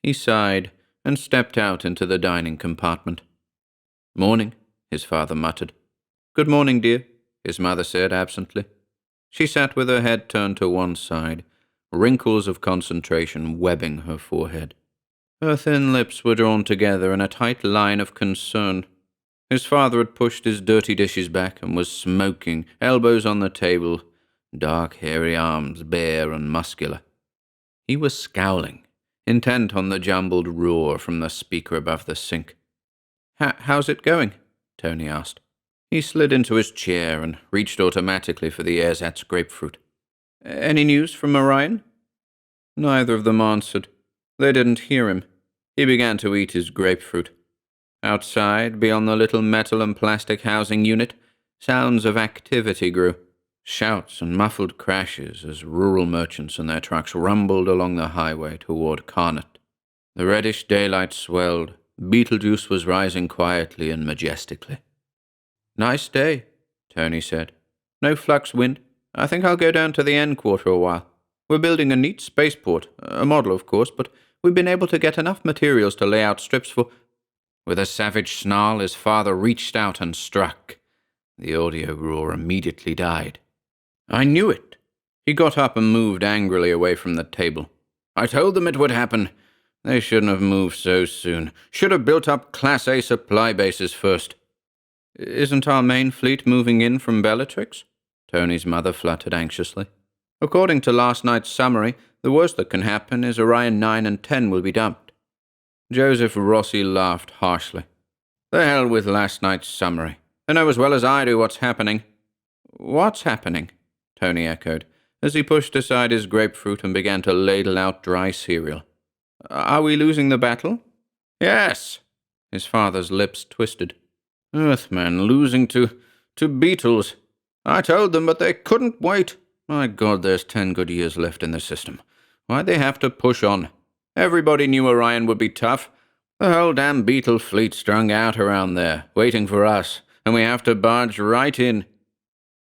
He sighed and stepped out into the dining compartment. Morning, his father muttered. Good morning, dear, his mother said absently. She sat with her head turned to one side, wrinkles of concentration webbing her forehead. Her thin lips were drawn together in a tight line of concern. His father had pushed his dirty dishes back and was smoking, elbows on the table, dark hairy arms bare and muscular. He was scowling, intent on the jumbled roar from the speaker above the sink. How's it going? Tony asked. He slid into his chair and reached automatically for the ersatz grapefruit. Any news from Orion? Neither of them answered. They didn't hear him. He began to eat his grapefruit. Outside, beyond the little metal and plastic housing unit, sounds of activity grew. Shouts and muffled crashes as rural merchants and their trucks rumbled along the highway toward Carnot. The reddish daylight swelled. Beetlejuice was rising quietly and majestically. Nice day, Tony said. No flux wind. I think I'll go down to the N quarter a while. We're building a neat spaceport, a model of course, but we've been able to get enough materials to lay out strips for... With a savage snarl, his father reached out and struck. The audio roar immediately died. I knew it. He got up and moved angrily away from the table. I told them it would happen. They shouldn't have moved so soon. Should have built up Class A supply bases first. Isn't our main fleet moving in from Bellatrix? Tony's mother fluttered anxiously. According to last night's summary, the worst that can happen is Orion 9 and 10 will be dumped. Joseph Rossi laughed harshly. The hell with last night's summary. They know as well as I do what's happening. What's happening? Tony echoed, as he pushed aside his grapefruit and began to ladle out dry cereal. Are we losing the battle? Yes. His father's lips twisted. Earthmen losing to Beetles. I told them, but they couldn't wait. My God, there's 10 good years left in the system. Why'd they have to push on? Everybody knew Orion would be tough. The whole damn Beetle fleet strung out around there, waiting for us, and we have to barge right in.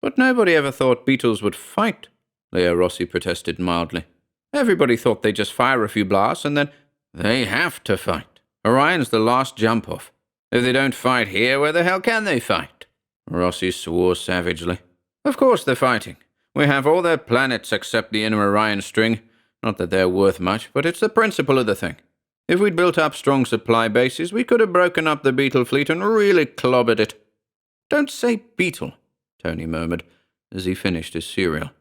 But nobody ever thought Beetles would fight, Leo Rossi protested mildly. Everybody thought they'd just fire a few blasts, and then... They have to fight. Orion's the last jump-off. If they don't fight here, where the hell can they fight? Rossi swore savagely. Of course they're fighting. We have all their planets except the inner Orion string. Not that they're worth much, but it's the principle of the thing. If we'd built up strong supply bases, we could have broken up the Beetle fleet and really clobbered it. Don't say Beetle, Tony murmured, as he finished his cereal.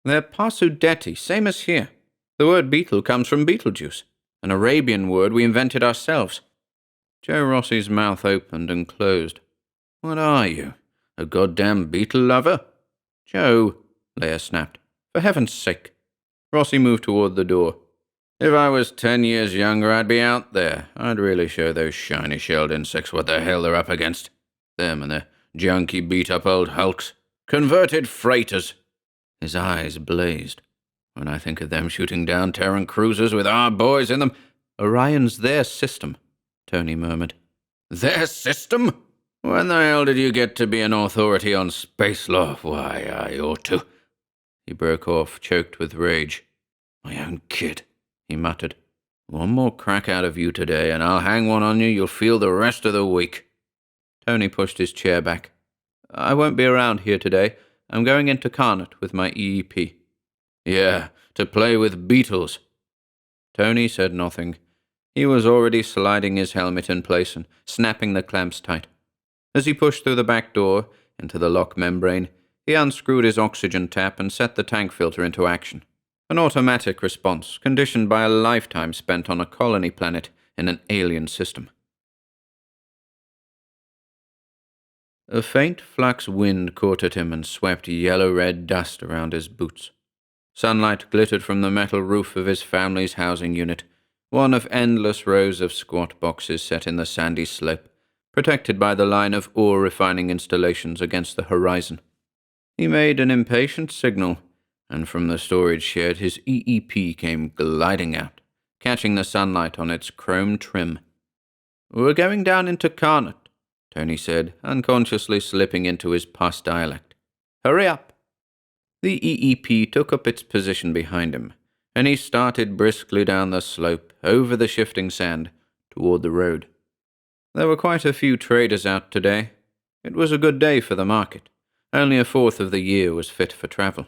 They're Pasudeti, same as here. The word beetle comes from Beetlejuice, an Arabian word we invented ourselves. Joe Rossi's mouth opened and closed. What are you, a goddamn beetle lover? Joe, Leia snapped. For heaven's sake. Rossi moved toward the door. If I was 10 years younger, I'd be out there. I'd really show those shiny-shelled insects what the hell they're up against. Them and their junky, beat-up old hulks. Converted freighters. His eyes blazed. When I think of them shooting down Terran cruisers with our boys in them— Orion's their system, Tony murmured. Their system? When the hell did you get to be an authority on space law? Why, I ought to— He broke off, choked with rage. My own kid, he muttered. One more crack out of you today, and I'll hang one on you you'll feel the rest of the week. Tony pushed his chair back. I won't be around here today. I'm going into Carnot with my EEP. Yeah, to play with Beetles. Tony said nothing. He was already sliding his helmet in place and snapping the clamps tight. As he pushed through the back door into the lock membrane, he unscrewed his oxygen tap and set the tank filter into action. An automatic response, conditioned by a lifetime spent on a colony planet in an alien system. A faint flux wind caught at him and swept yellow-red dust around his boots. Sunlight glittered from the metal roof of his family's housing unit, one of endless rows of squat boxes set in the sandy slope, protected by the line of ore-refining installations against the horizon. He made an impatient signal, and from the storage shed his EEP came gliding out, catching the sunlight on its chrome trim. We're going down into Carnot, Tony said, unconsciously slipping into his past dialect. Hurry up! The EEP took up its position behind him, and he started briskly down the slope, over the shifting sand, toward the road. There were quite a few traders out today. It was a good day for the market. Only a fourth of the year was fit for travel.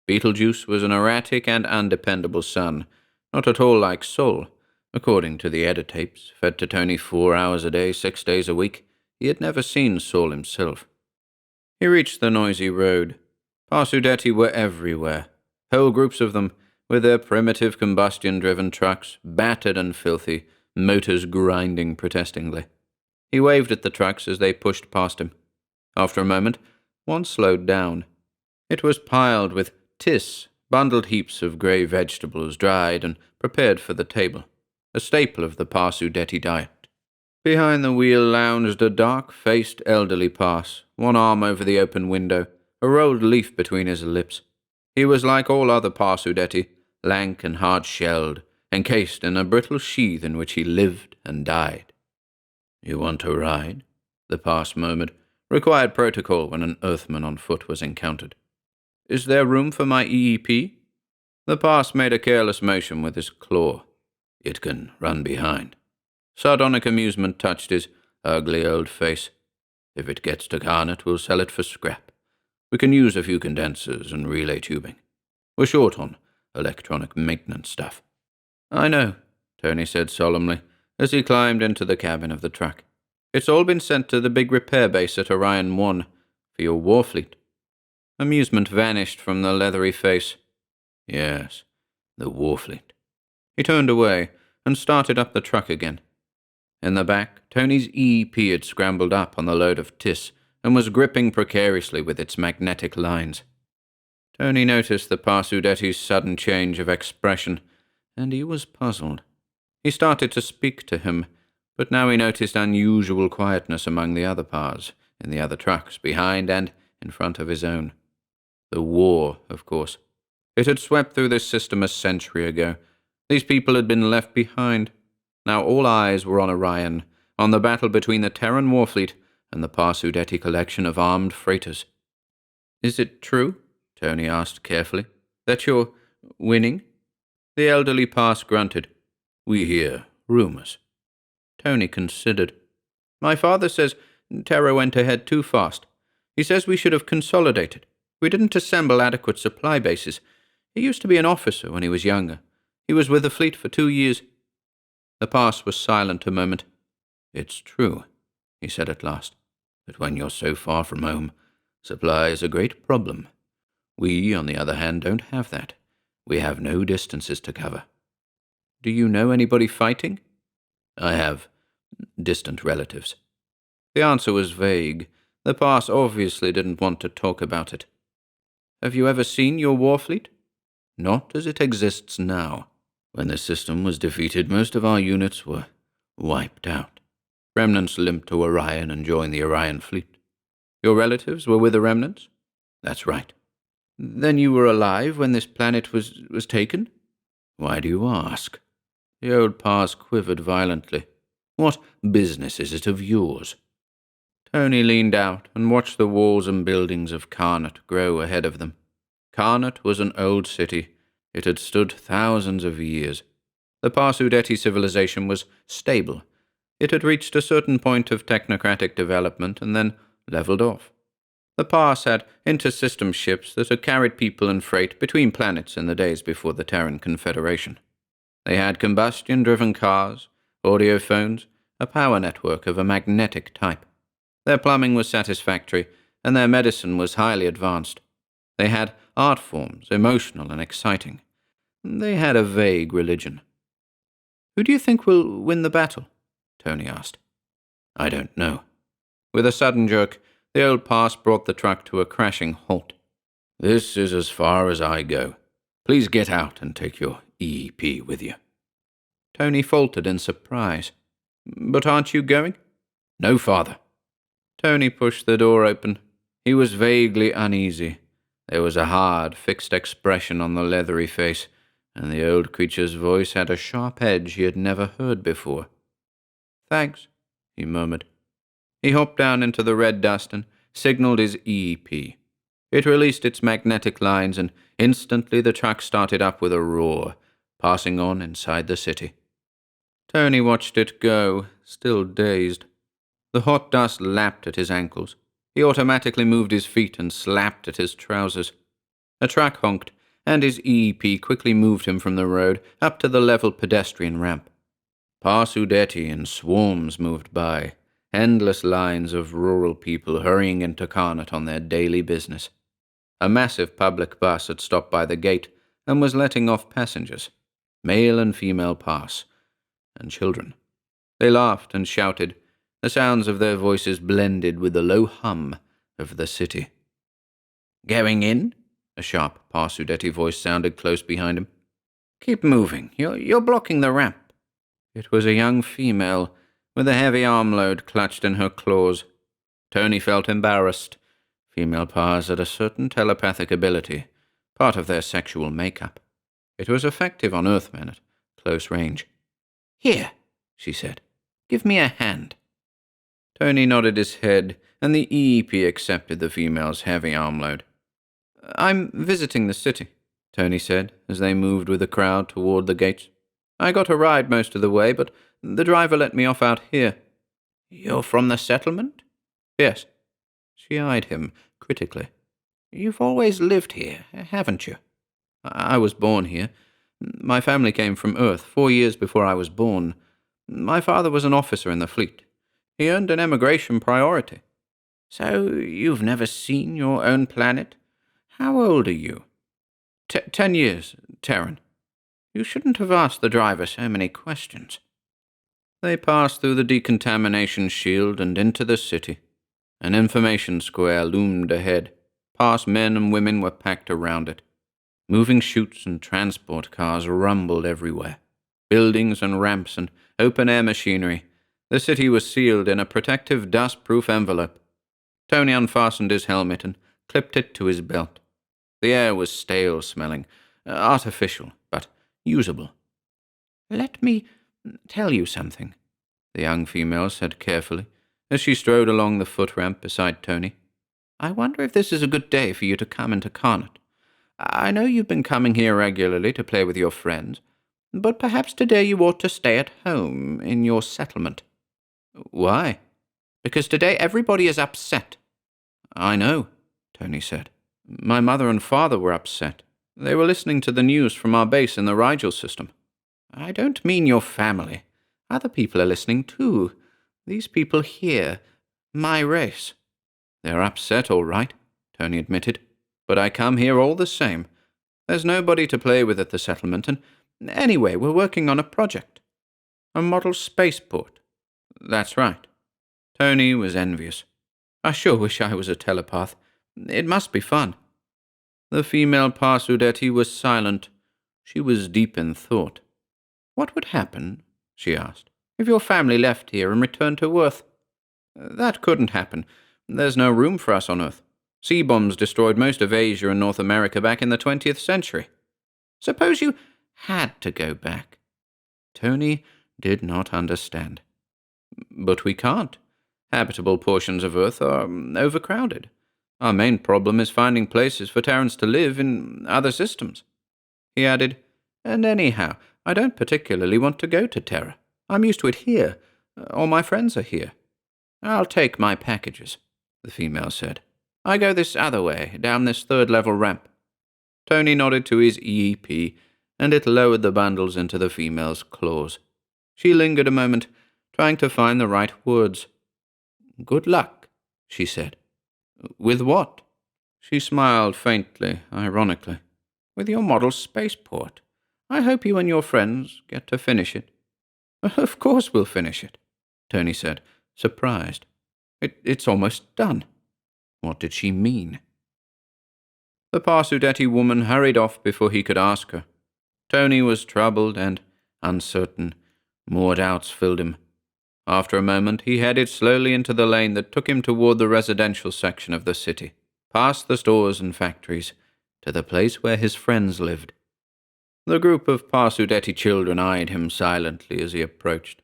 Beetlejuice was an erratic and undependable son, not at all like Sol. According to the editapes, fed to Tony 4 hours a day, 6 days a week, he had never seen Sol himself. He reached the noisy road. Parsudetti were everywhere, whole groups of them, with their primitive combustion-driven trucks, battered and filthy, motors grinding protestingly. He waved at the trucks as they pushed past him. After a moment, one slowed down. It was piled with tis, bundled heaps of grey vegetables dried and prepared for the table, a staple of the Parsudetti diet. Behind the wheel lounged a dark-faced elderly Pars, one arm over the open window, a rolled leaf between his lips. He was like all other Parsudetti, lank and hard-shelled, encased in a brittle sheath in which he lived and died. You want to ride? The Pars murmured, required protocol when an Earthman on foot was encountered. Is there room for my EEP? The Pars made a careless motion with his claw. It can run behind. Sardonic amusement touched his ugly old face. If it gets to Carnot, we'll sell it for scrap. We can use a few condensers and relay tubing. We're short on electronic maintenance stuff. I know, Tony said solemnly, as he climbed into the cabin of the truck. It's all been sent to the big repair base at Orion 1 for your war fleet. Amusement vanished from the leathery face. Yes, the war fleet. He turned away and started up the truck again. In the back, Tony's EEP had scrambled up on the load of tis and was gripping precariously with its magnetic lines. Tony noticed the Parsudetti's sudden change of expression, and he was puzzled. He started to speak to him, but now he noticed unusual quietness among the other Pars, in the other trucks, behind and in front of his own. The war, of course. It had swept through this system a century ago. These people had been left behind. Now all eyes were on Orion, on the battle between the Terran Warfleet and the Parsudetti collection of armed freighters. Is it true, Tony asked carefully, that you're winning? The elderly Pars grunted. We hear rumors. Tony considered. My father says Terra went ahead too fast. He says we should have consolidated. We didn't assemble adequate supply bases. He used to be an officer when he was younger. He was with the fleet for 2 years. The Pars was silent a moment. It's true, he said at last, that when you're so far from home, supply is a great problem. We, on the other hand, don't have that. We have no distances to cover. Do you know anybody fighting? I have distant relatives. The answer was vague. The Pars obviously didn't want to talk about it. Have you ever seen your war fleet? Not as it exists now. When the system was defeated, most of our units were wiped out. Remnants limped to Orion and joined the Orion fleet. Your relatives were with the remnants? That's right. Then you were alive when this planet was taken? Why do you ask? The old pars quivered violently. What business is it of yours? Tony leaned out and watched the walls and buildings of Karnat grow ahead of them. Karnat was an old city. It had stood thousands of years. The Parsudeti civilization was stable. It had reached a certain point of technocratic development and then leveled off. The Pars had inter-system ships that had carried people and freight between planets in the days before the Terran Confederation. They had combustion-driven cars, audiophones, a power network of a magnetic type. Their plumbing was satisfactory, and their medicine was highly advanced. They had art forms, emotional and exciting. They had a vague religion. Who do you think will win the battle? Tony asked. I don't know. With a sudden jerk, the old Pars brought the truck to a crashing halt. This is as far as I go. Please get out and take your EEP with you. Tony faltered in surprise. But aren't you going? No, Father. Tony pushed the door open. He was vaguely uneasy. There was a hard, fixed expression on the leathery face, and the old creature's voice had a sharp edge he had never heard before. Thanks, he murmured. He hopped down into the red dust and signaled his EEP. It released its magnetic lines, and instantly the truck started up with a roar, passing on inside the city. Tony watched it go, still dazed. The hot dust lapped at his ankles. He automatically moved his feet and slapped at his trousers. A truck honked, and his EEP quickly moved him from the road up to the level pedestrian ramp. Parsudeti in swarms moved by, endless lines of rural people hurrying into Karnat on their daily business. A massive public bus had stopped by the gate and was letting off passengers, male and female Pars, and children. They laughed and shouted. The sounds of their voices blended with the low hum of the city. Going in? A sharp Parsudeti voice sounded close behind him. Keep moving. You're blocking the ramp. It was a young female, with a heavy armload clutched in her claws. Tony felt embarrassed. Female Pars had a certain telepathic ability, part of their sexual makeup. It was effective on Earthmen at close range. Here, she said. Give me a hand. Tony nodded his head, and the EEP accepted the female's heavy armload. I'm visiting the city, Tony said, as they moved with the crowd toward the gates. I got a ride most of the way, but the driver let me off out here. You're from the settlement? Yes. She eyed him critically. You've always lived here, haven't you? I was born here. My family came from Earth 4 years before I was born. My father was an officer in the fleet. He earned an emigration priority. So you've never seen your own planet? How old are you? 10 years, Terran. You shouldn't have asked the driver so many questions. They passed through the decontamination shield and into the city. An information square loomed ahead. Past men and women were packed around it. Moving chutes and transport cars rumbled everywhere. Buildings and ramps and open-air machinery. The city was sealed in a protective dust-proof envelope. Tony unfastened his helmet and clipped it to his belt. The air was stale-smelling, artificial, but usable. Let me tell you something, the young female said carefully, as she strode along the foot-ramp beside Tony. I wonder if this is a good day for you to come into Karnat. I know you've been coming here regularly to play with your friends, but perhaps today you ought to stay at home in your settlement. Why? Because today everybody is upset. I know, Tony said. My mother and father were upset. They were listening to the news from our base in the Rigel system. I don't mean your family. Other people are listening too. These people here, my race. They're upset, all right, Tony admitted. But I come here all the same. There's nobody to play with at the settlement, and anyway, we're working on a project. A model spaceport. That's right. Tony was envious. I sure wish I was a telepath. It must be fun. The female Parsudeti was silent. She was deep in thought. What would happen, she asked, if your family left here and returned to Earth? That couldn't happen. There's no room for us on Earth. Sea bombs destroyed most of Asia and North America back in the 20th century. Suppose you had to go back. Tony did not understand. But we can't. Habitable portions of Earth are overcrowded. Our main problem is finding places for Terrans to live in other systems. He added, and anyhow, I don't particularly want to go to Terra. I'm used to it here. All my friends are here. I'll take my packages, the female said. I go this other way, down this third-level ramp. Tony nodded to his EEP, and it lowered the bundles into the female's claws. She lingered a moment, trying to find the right words. Good luck, she said. With what? She smiled faintly, ironically. With your model spaceport. I hope you and your friends get to finish it. Of course we'll finish it, Tony said, surprised. It's almost done. What did she mean? The Parsudetti woman hurried off before he could ask her. Tony was troubled and uncertain. More doubts filled him. After a moment, he headed slowly into the lane that took him toward the residential section of the city, past the stores and factories, to the place where his friends lived. The group of Parsudetti children eyed him silently as he approached.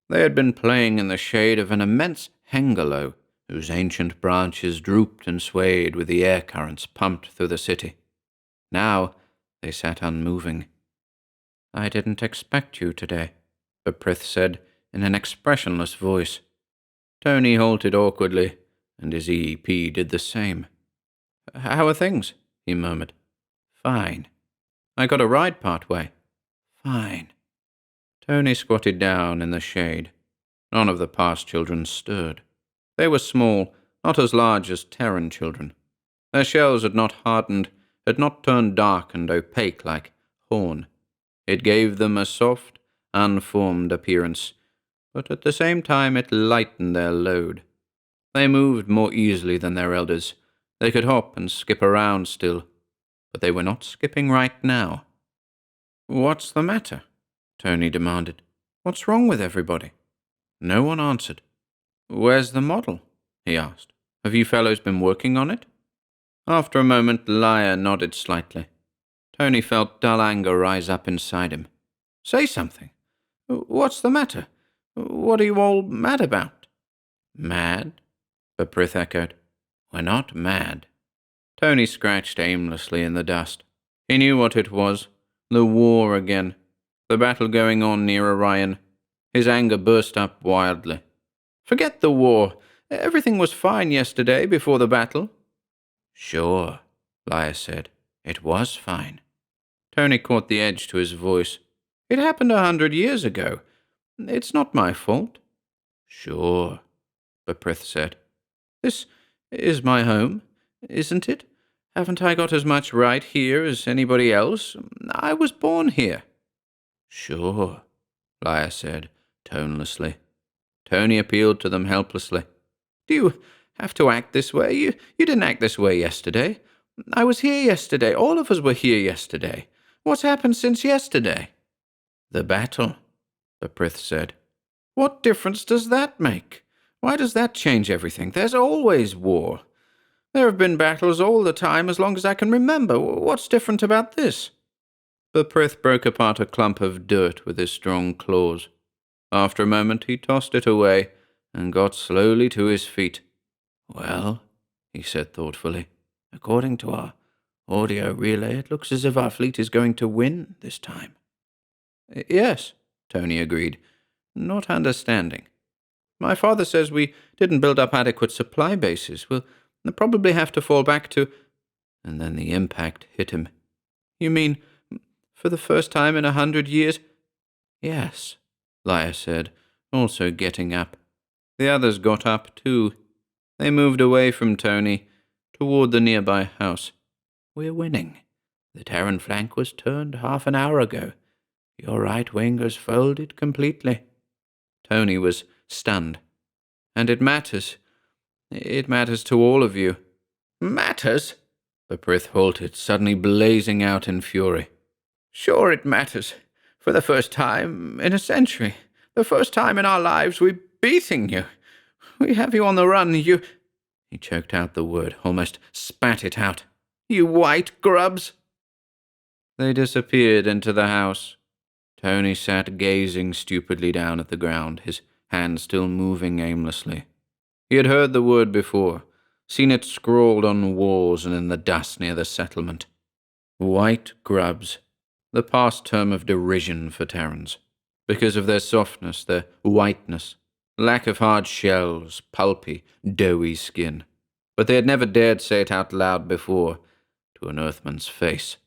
They had been playing in the shade of an immense hengelo, whose ancient branches drooped and swayed with the air currents pumped through the city. Now they sat unmoving. I didn't expect you today, Beprith said in an expressionless voice. Tony halted awkwardly, and his EEP did the same. How are things? He murmured. Fine. I got a ride part way. Fine. Tony squatted down in the shade. None of the past children stirred. They were small, not as large as Terran children. Their shells had not hardened, had not turned dark and opaque like horn. It gave them a soft, unformed appearance, but at the same time it lightened their load. They moved more easily than their elders. They could hop and skip around still, but they were not skipping right now. What's the matter? Tony demanded. What's wrong with everybody? No one answered. Where's the model? He asked. Have you fellows been working on it? After a moment, Liar nodded slightly. Tony felt dull anger rise up inside him. Say something. What's the matter? What are you all mad about? Mad? Beprith echoed. We're not mad. Tony scratched aimlessly in the dust. He knew what it was. The war again. The battle going on near Orion. His anger burst up wildly. Forget the war. Everything was fine yesterday before the battle. Sure, Liar said. It was fine. Tony caught the edge to his voice. It happened 100 years ago. It's not my fault. Sure, Beprith said. This is my home, isn't it? Haven't I got as much right here as anybody else? I was born here. Sure, Liar said, tonelessly. Tony appealed to them helplessly. Do you have to act this way? You didn't act this way yesterday. I was here yesterday. All of us were here yesterday. What's happened since yesterday? The battle, Beprith said. What difference does that make? Why does that change everything? There's always war. There have been battles all the time as long as I can remember. What's different about this? Beprith broke apart a clump of dirt with his strong claws. After a moment, he tossed it away and got slowly to his feet. Well, he said thoughtfully, according to our audio relay, it looks as if our fleet is going to win this time. Yes, Tony agreed, not understanding. My father says we didn't build up adequate supply bases. We'll probably have to fall back to... And then the impact hit him. You mean, for the first time in 100 years? Yes, Liar said, also getting up. The others got up too. They moved away from Tony, toward the nearby house. We're winning. The Terran flank was turned half an hour ago. Your right wing has folded completely. Tony was stunned. And it matters. It matters to all of you. Matters? Beprith halted, suddenly blazing out in fury. Sure it matters. For the first time in a century. The first time in our lives we're beating you. We have you on the run. He He choked out the word, almost spat it out. "You white grubs!" They disappeared into the house. Tony sat gazing stupidly down at the ground, his hand still moving aimlessly. He had heard the word before, seen it scrawled on walls and in the dust near the settlement. White grubs, the past term of derision for Terrans, because of their softness, their whiteness, lack of hard shells, pulpy, doughy skin. But they had never dared say it out loud before, to an Earthman's face.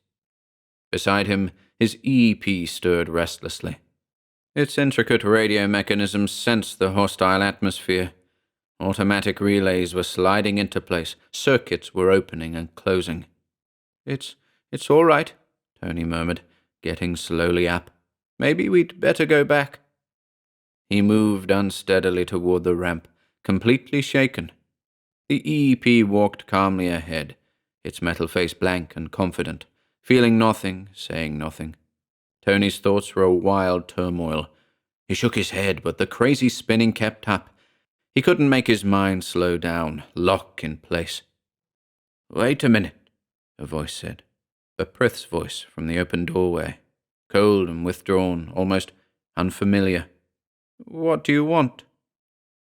Beside him, his EEP stirred restlessly. Its intricate radio mechanisms sensed the hostile atmosphere. Automatic relays were sliding into place. Circuits were opening and closing. It's all right, Tony murmured, getting slowly up. Maybe we'd better go back. He moved unsteadily toward the ramp, completely shaken. The EEP walked calmly ahead, its metal face blank and confident, feeling nothing, saying nothing. Tony's thoughts were a wild turmoil. He shook his head, but the crazy spinning kept up. He couldn't make his mind slow down, lock in place. "Wait a minute," a voice said. A Prith's voice from the open doorway, cold and withdrawn, almost unfamiliar. "What do you want?"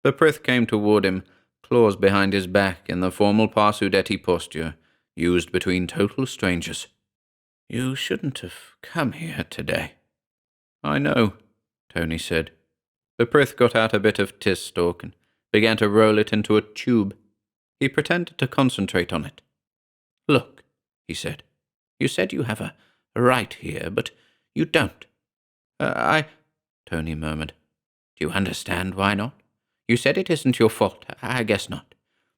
The Prith came toward him, claws behind his back in the formal Parsudeti posture used between total strangers. "You shouldn't have come here today." "I know," Tony said. The Prith got out a bit of tis stalk and began to roll it into a tube. He pretended to concentrate on it. "Look," he said. "You said you have a right here, but you don't." Tony murmured. "Do you understand why not? You said it isn't your fault. I guess not.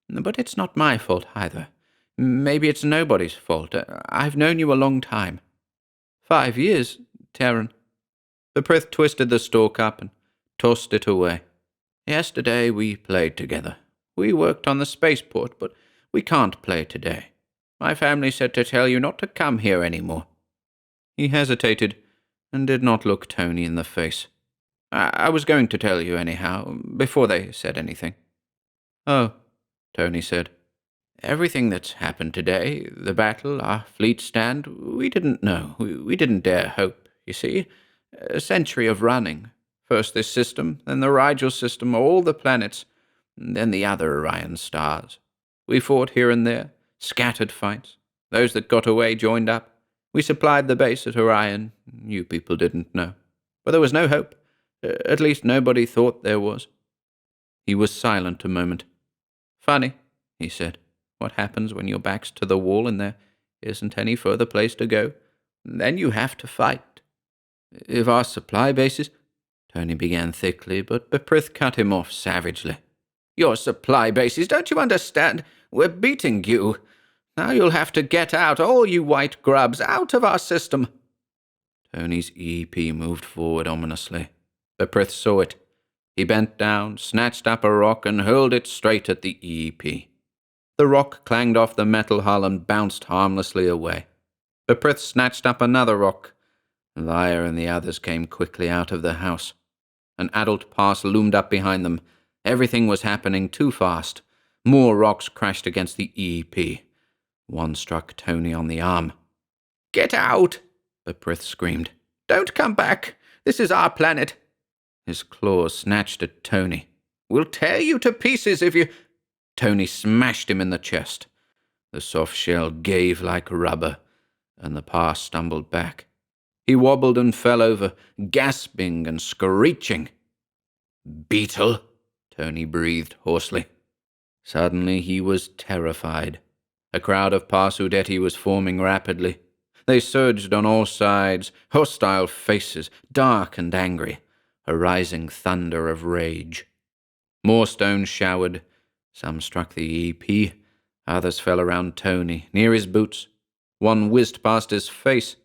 But it's not my fault either. Maybe it's nobody's fault. I've known you a long time." 5 years, Terran." The Prith twisted the stalk up and tossed it away. "Yesterday we played together. We worked on the spaceport, but we can't play today. My family said to tell you not to come here anymore." He hesitated and did not look Tony in the face. I was going to tell you anyhow, before they said anything." "Oh," Tony said. "Everything that's happened today, the battle, our fleet stand, we didn't know. We didn't dare hope, you see. A century of running. First this system, then the Rigel system, all the planets, then the other Orion stars. We fought here and there, scattered fights. Those that got away joined up. We supplied the base at Orion. You people didn't know. But there was no hope. At least nobody thought there was." He was silent a moment. "Funny," he said, "what happens when your back's to the wall and there isn't any further place to go. Then you have to fight. If our supply bases—" Tony began thickly, but Beprith cut him off savagely. "Your supply bases, don't you understand? We're beating you. Now you'll have to get out, all you white grubs, out of our system." Tony's EEP moved forward ominously. Beprith saw it. He bent down, snatched up a rock, and hurled it straight at the EEP. The rock clanged off the metal hull and bounced harmlessly away. Beprith snatched up another rock. Liar and the others came quickly out of the house. An adult pass loomed up behind them. Everything was happening too fast. More rocks crashed against the EEP. One struck Tony on the arm. "Get out!" Beprith screamed. "Don't come back! This is our planet!" His claws snatched at Tony. "We'll tear you to pieces if you—" Tony smashed him in the chest. The soft shell gave like rubber, and the pass stumbled back. He wobbled and fell over, gasping and screeching. "Beetle!" Tony breathed hoarsely. Suddenly he was terrified. A crowd of Parsudeti was forming rapidly. They surged on all sides, hostile faces, dark and angry, a rising thunder of rage. More stones showered. Some struck the EEP. Others fell around Tony, near his boots. One whizzed past his face.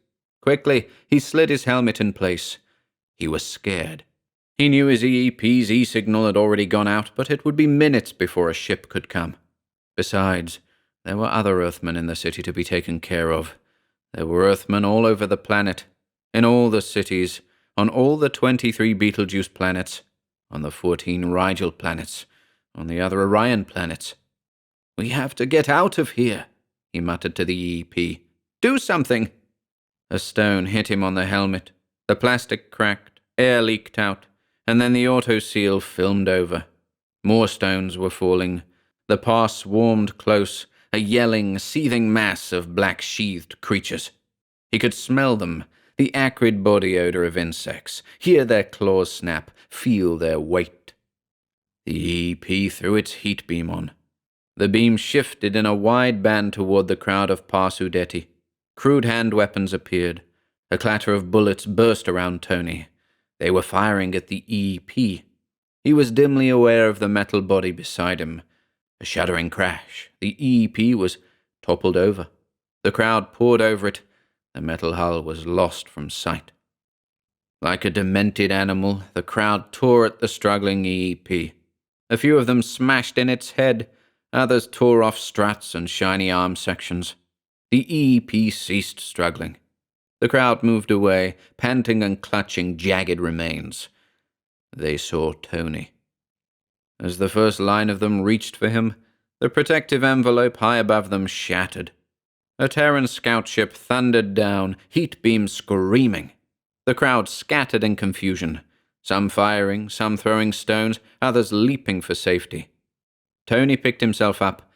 Quickly, he slid his helmet in place. He was scared. He knew his EEP's E-signal had already gone out, but it would be minutes before a ship could come. Besides, there were other Earthmen in the city to be taken care of. There were Earthmen all over the planet, in all the cities, on all the 23 Beetlejuice planets, on the 14 Rigel planets, on the other Orion planets. "We have to get out of here," he muttered to the EEP. "Do something!" A stone hit him on the helmet. The plastic cracked, air leaked out, and then the auto-seal filmed over. More stones were falling. The pass swarmed close, a yelling, seething mass of black-sheathed creatures. He could smell them, the acrid body odor of insects, hear their claws snap, feel their weight. The EEP threw its heat beam on. The beam shifted in a wide band toward the crowd of Parsudetti. Crude hand weapons appeared. A clatter of bullets burst around Tony. They were firing at the EEP. He was dimly aware of the metal body beside him. A shuddering crash. The EEP was toppled over. The crowd poured over it. The metal hull was lost from sight. Like a demented animal, the crowd tore at the struggling EEP. A few of them smashed in its head. Others tore off struts and shiny arm sections. The EEP ceased struggling. The crowd moved away, panting and clutching jagged remains. They saw Tony. As the first line of them reached for him, the protective envelope high above them shattered. A Terran scout ship thundered down, heat beams screaming. The crowd scattered in confusion, some firing, some throwing stones, others leaping for safety. Tony picked himself up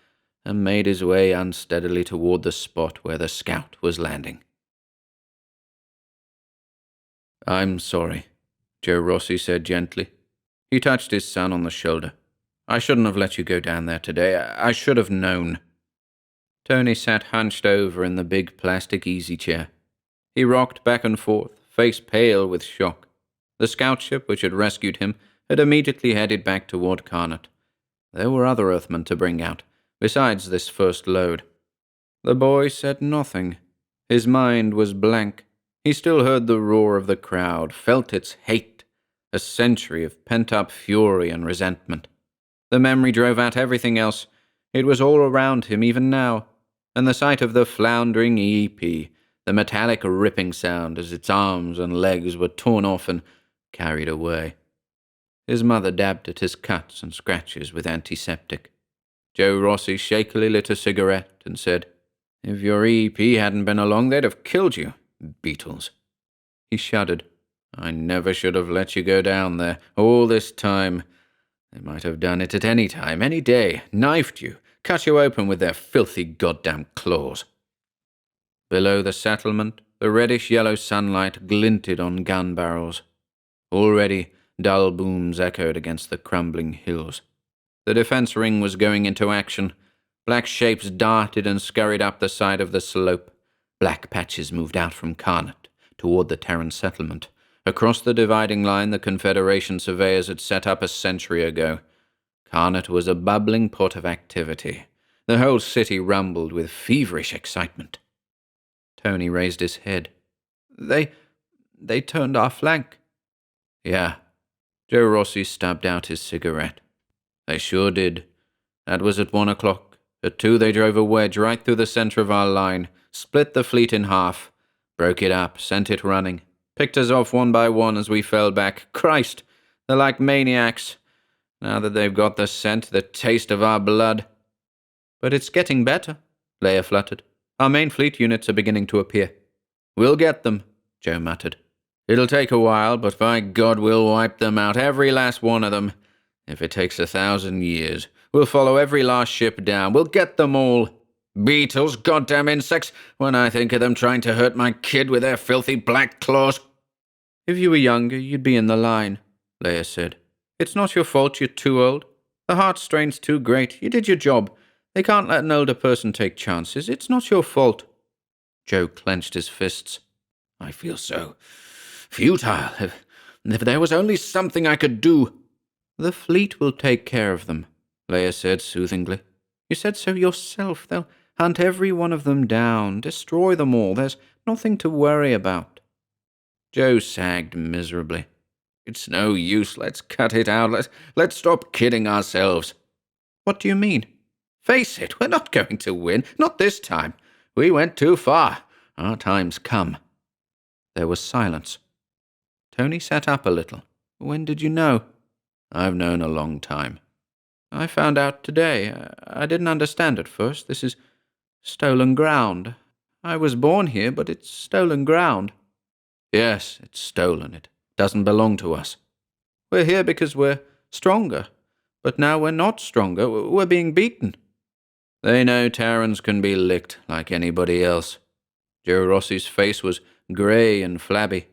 and made his way unsteadily toward the spot where the scout was landing. "I'm sorry," Joe Rossi said gently. He touched his son on the shoulder. "I shouldn't have let you go down there today. I should have known." Tony sat hunched over in the big plastic easy chair. He rocked back and forth, face pale with shock. The scout ship which had rescued him had immediately headed back toward Karnat. There were other Earthmen to bring out, besides this first load. The boy said nothing. His mind was blank. He still heard the roar of the crowd, felt its hate, a century of pent-up fury and resentment. The memory drove out everything else. It was all around him even now, and the sight of the floundering EEP, the metallic ripping sound as its arms and legs were torn off and carried away. His mother dabbed at his cuts and scratches with antiseptic. Joe Rossi shakily lit a cigarette and said, "If your EEP hadn't been along, they'd have killed you, Beetles." He shuddered. "I never should have let you go down there. All this time. They might have done it at any time, any day, knifed you, cut you open with their filthy goddamn claws." Below the settlement, the reddish-yellow sunlight glinted on gun barrels. Already, dull booms echoed against the crumbling hills. The defense ring was going into action. Black shapes darted and scurried up the side of the slope. Black patches moved out from Karnat toward the Terran settlement. Across the dividing line the Confederation surveyors had set up a century ago. Karnat was a bubbling pot of activity. The whole city rumbled with feverish excitement. Tony raised his head. They turned our flank." "Yeah." Joe Rossi stubbed out his cigarette. "They sure did. That was at 1 o'clock. At 2 they drove a wedge right through the center of our line, split the fleet in half, broke it up, sent it running, picked us off one by one as we fell back. Christ, they're like maniacs. Now that they've got the scent, the taste of our blood." "But it's getting better," Leia fluttered. "Our main fleet units are beginning to appear." "We'll get them," Joe muttered. "It'll take a while, but by God we'll wipe them out, every last one of them. If it takes 1,000 years, we'll follow every last ship down. We'll get them all. Beetles, goddamn insects, when I think of them trying to hurt my kid with their filthy black claws." "If you were younger, you'd be in the line," Leia said. "It's not your fault you're too old. The heart strain's too great. You did your job. They can't let an older person take chances. It's not your fault." Joe clenched his fists. "I feel so futile. If there was only something I could do." "The fleet will take care of them," Leia said soothingly. "You said so yourself. They'll hunt every one of them down, destroy them all. There's nothing to worry about." Joe sagged miserably. "It's no use. Let's cut it out. Let's stop kidding ourselves." "What do you mean?" "Face it, we're not going to win. Not this time. We went too far. Our time's come." There was silence. Tony sat up a little. "When did you know?" "I've known a long time." I found out today. I didn't understand at first. This is stolen ground. I was born here, but it's stolen ground. Yes, it's stolen. It doesn't belong to us. We're here because we're stronger. But now we're not stronger. We're being beaten. They know Terrans can be licked like anybody else. Joe Rossi's face was grey and flabby.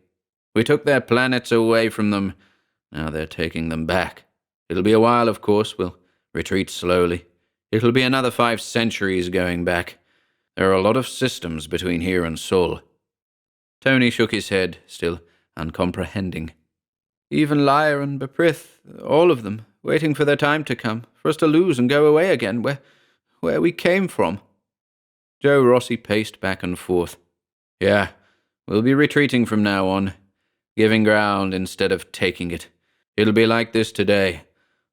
We took their planets away from them. Now they're taking them back. It'll be a while, of course. We'll retreat slowly. It'll be another 5 centuries going back. There are a lot of systems between here and Sol. Tony shook his head, still uncomprehending. Even Lyre and Beprith, all of them, waiting for their time to come, for us to lose and go away again, where we came from. Joe Rossi paced back and forth. Yeah, we'll be retreating from now on, giving ground instead of taking it. It'll be like this today,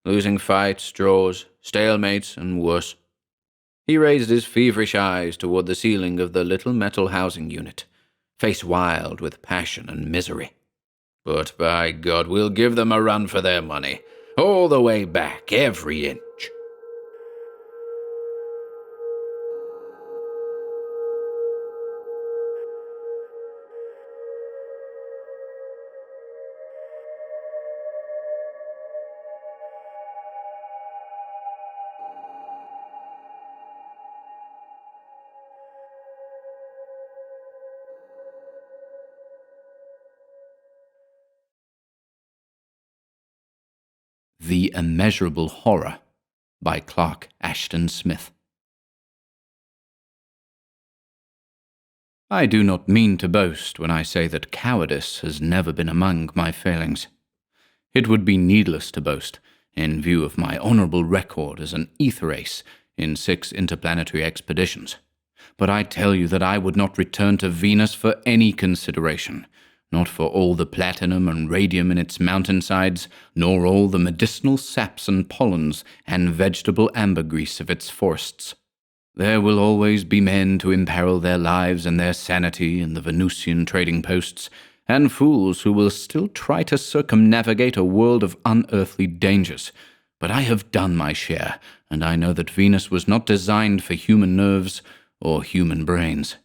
losing fights, draws, stalemates, and worse. He raised his feverish eyes toward the ceiling of the little metal housing unit, face wild with passion and misery. But by God, we'll give them a run for their money, all the way back, every inch. The Immeasurable Horror by Clark Ashton Smith. I do not mean to boast when I say that cowardice has never been among my failings. It would be needless to boast, in view of my honorable record as an ether ace in 6 interplanetary expeditions. But I tell you that I would not return to Venus for any consideration, not for all the platinum and radium in its mountainsides, nor all the medicinal saps and pollens and vegetable ambergris of its forests. There will always be men to imperil their lives and their sanity in the Venusian trading posts, and fools who will still try to circumnavigate a world of unearthly dangers. But I have done my share, and I know that Venus was not designed for human nerves or human brains.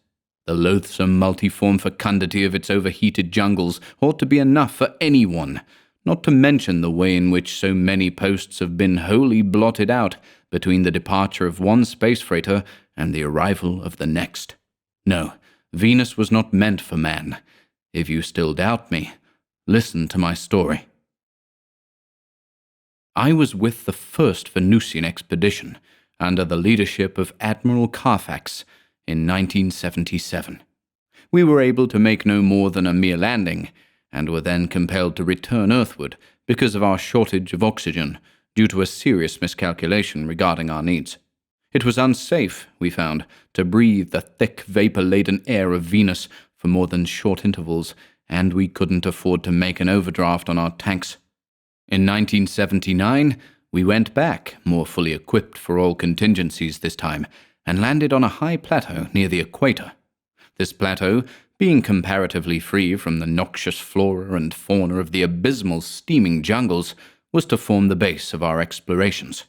The loathsome multiform fecundity of its overheated jungles ought to be enough for anyone, not to mention the way in which so many posts have been wholly blotted out between the departure of one space freighter and the arrival of the next. No, Venus was not meant for man. If you still doubt me, listen to my story. I was with the first Venusian expedition, under the leadership of Admiral Carfax, in 1977. We were able to make no more than a mere landing, and were then compelled to return earthward because of our shortage of oxygen due to a serious miscalculation regarding our needs. It was unsafe, we found, to breathe the thick, vapor-laden air of Venus for more than short intervals, and we couldn't afford to make an overdraft on our tanks. In 1979, we went back, more fully equipped for all contingencies this time, and landed on a high plateau near the equator. This plateau, being comparatively free from the noxious flora and fauna of the abysmal steaming jungles, was to form the base of our explorations.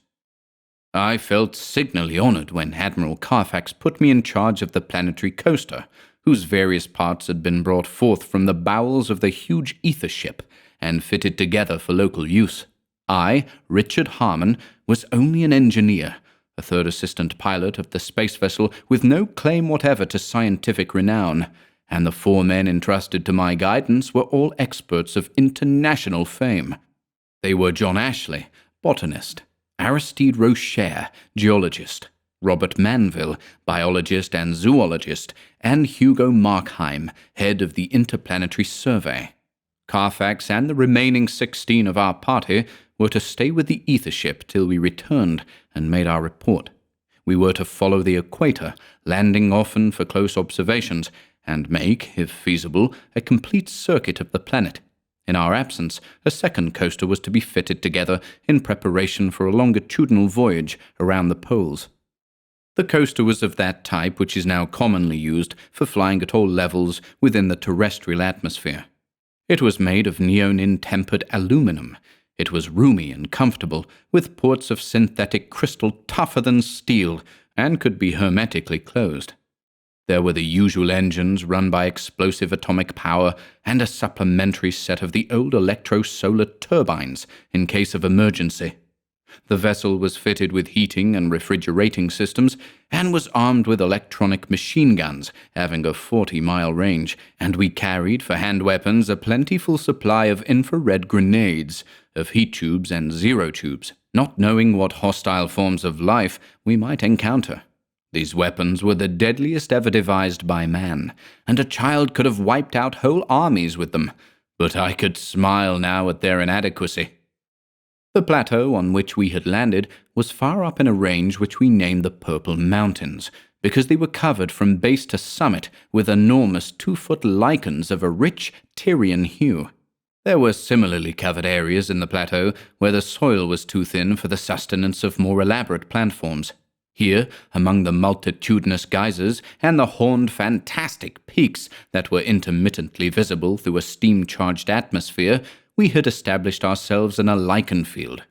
I felt signally honored when Admiral Carfax put me in charge of the planetary coaster, whose various parts had been brought forth from the bowels of the huge ether ship and fitted together for local use. I, Richard Harmon, was only an engineer, a third assistant pilot of the space vessel with no claim whatever to scientific renown, and the 4 men entrusted to my guidance were all experts of international fame. They were John Ashley, botanist, Aristide Rocher, geologist, Robert Manville, biologist and zoologist, and Hugo Markheim, head of the Interplanetary Survey. Carfax and the remaining 16 of our party were to stay with the ether ship till we returned and made our report. We were to follow the equator, landing often for close observations, and make, if feasible, a complete circuit of the planet. In our absence, a second coaster was to be fitted together in preparation for a longitudinal voyage around the poles. The coaster was of that type which is now commonly used for flying at all levels within the terrestrial atmosphere. It was made of neonin-tempered aluminum. It was roomy and comfortable, with ports of synthetic crystal tougher than steel, and could be hermetically closed. There were the usual engines run by explosive atomic power and a supplementary set of the old electro-solar turbines in case of emergency. The vessel was fitted with heating and refrigerating systems and was armed with electronic machine guns having a 40-mile range, and we carried for hand weapons a plentiful supply of infrared grenades, of heat tubes and zero tubes, not knowing what hostile forms of life we might encounter. These weapons were the deadliest ever devised by man, and a child could have wiped out whole armies with them, but I could smile now at their inadequacy. The plateau on which we had landed was far up in a range which we named the Purple Mountains, because they were covered from base to summit with enormous 2-foot lichens of a rich Tyrian hue. There were similarly covered areas in the plateau where the soil was too thin for the sustenance of more elaborate plant forms. Here, among the multitudinous geysers and the horned fantastic peaks that were intermittently visible through a steam-charged atmosphere, we had established ourselves in a lichen field.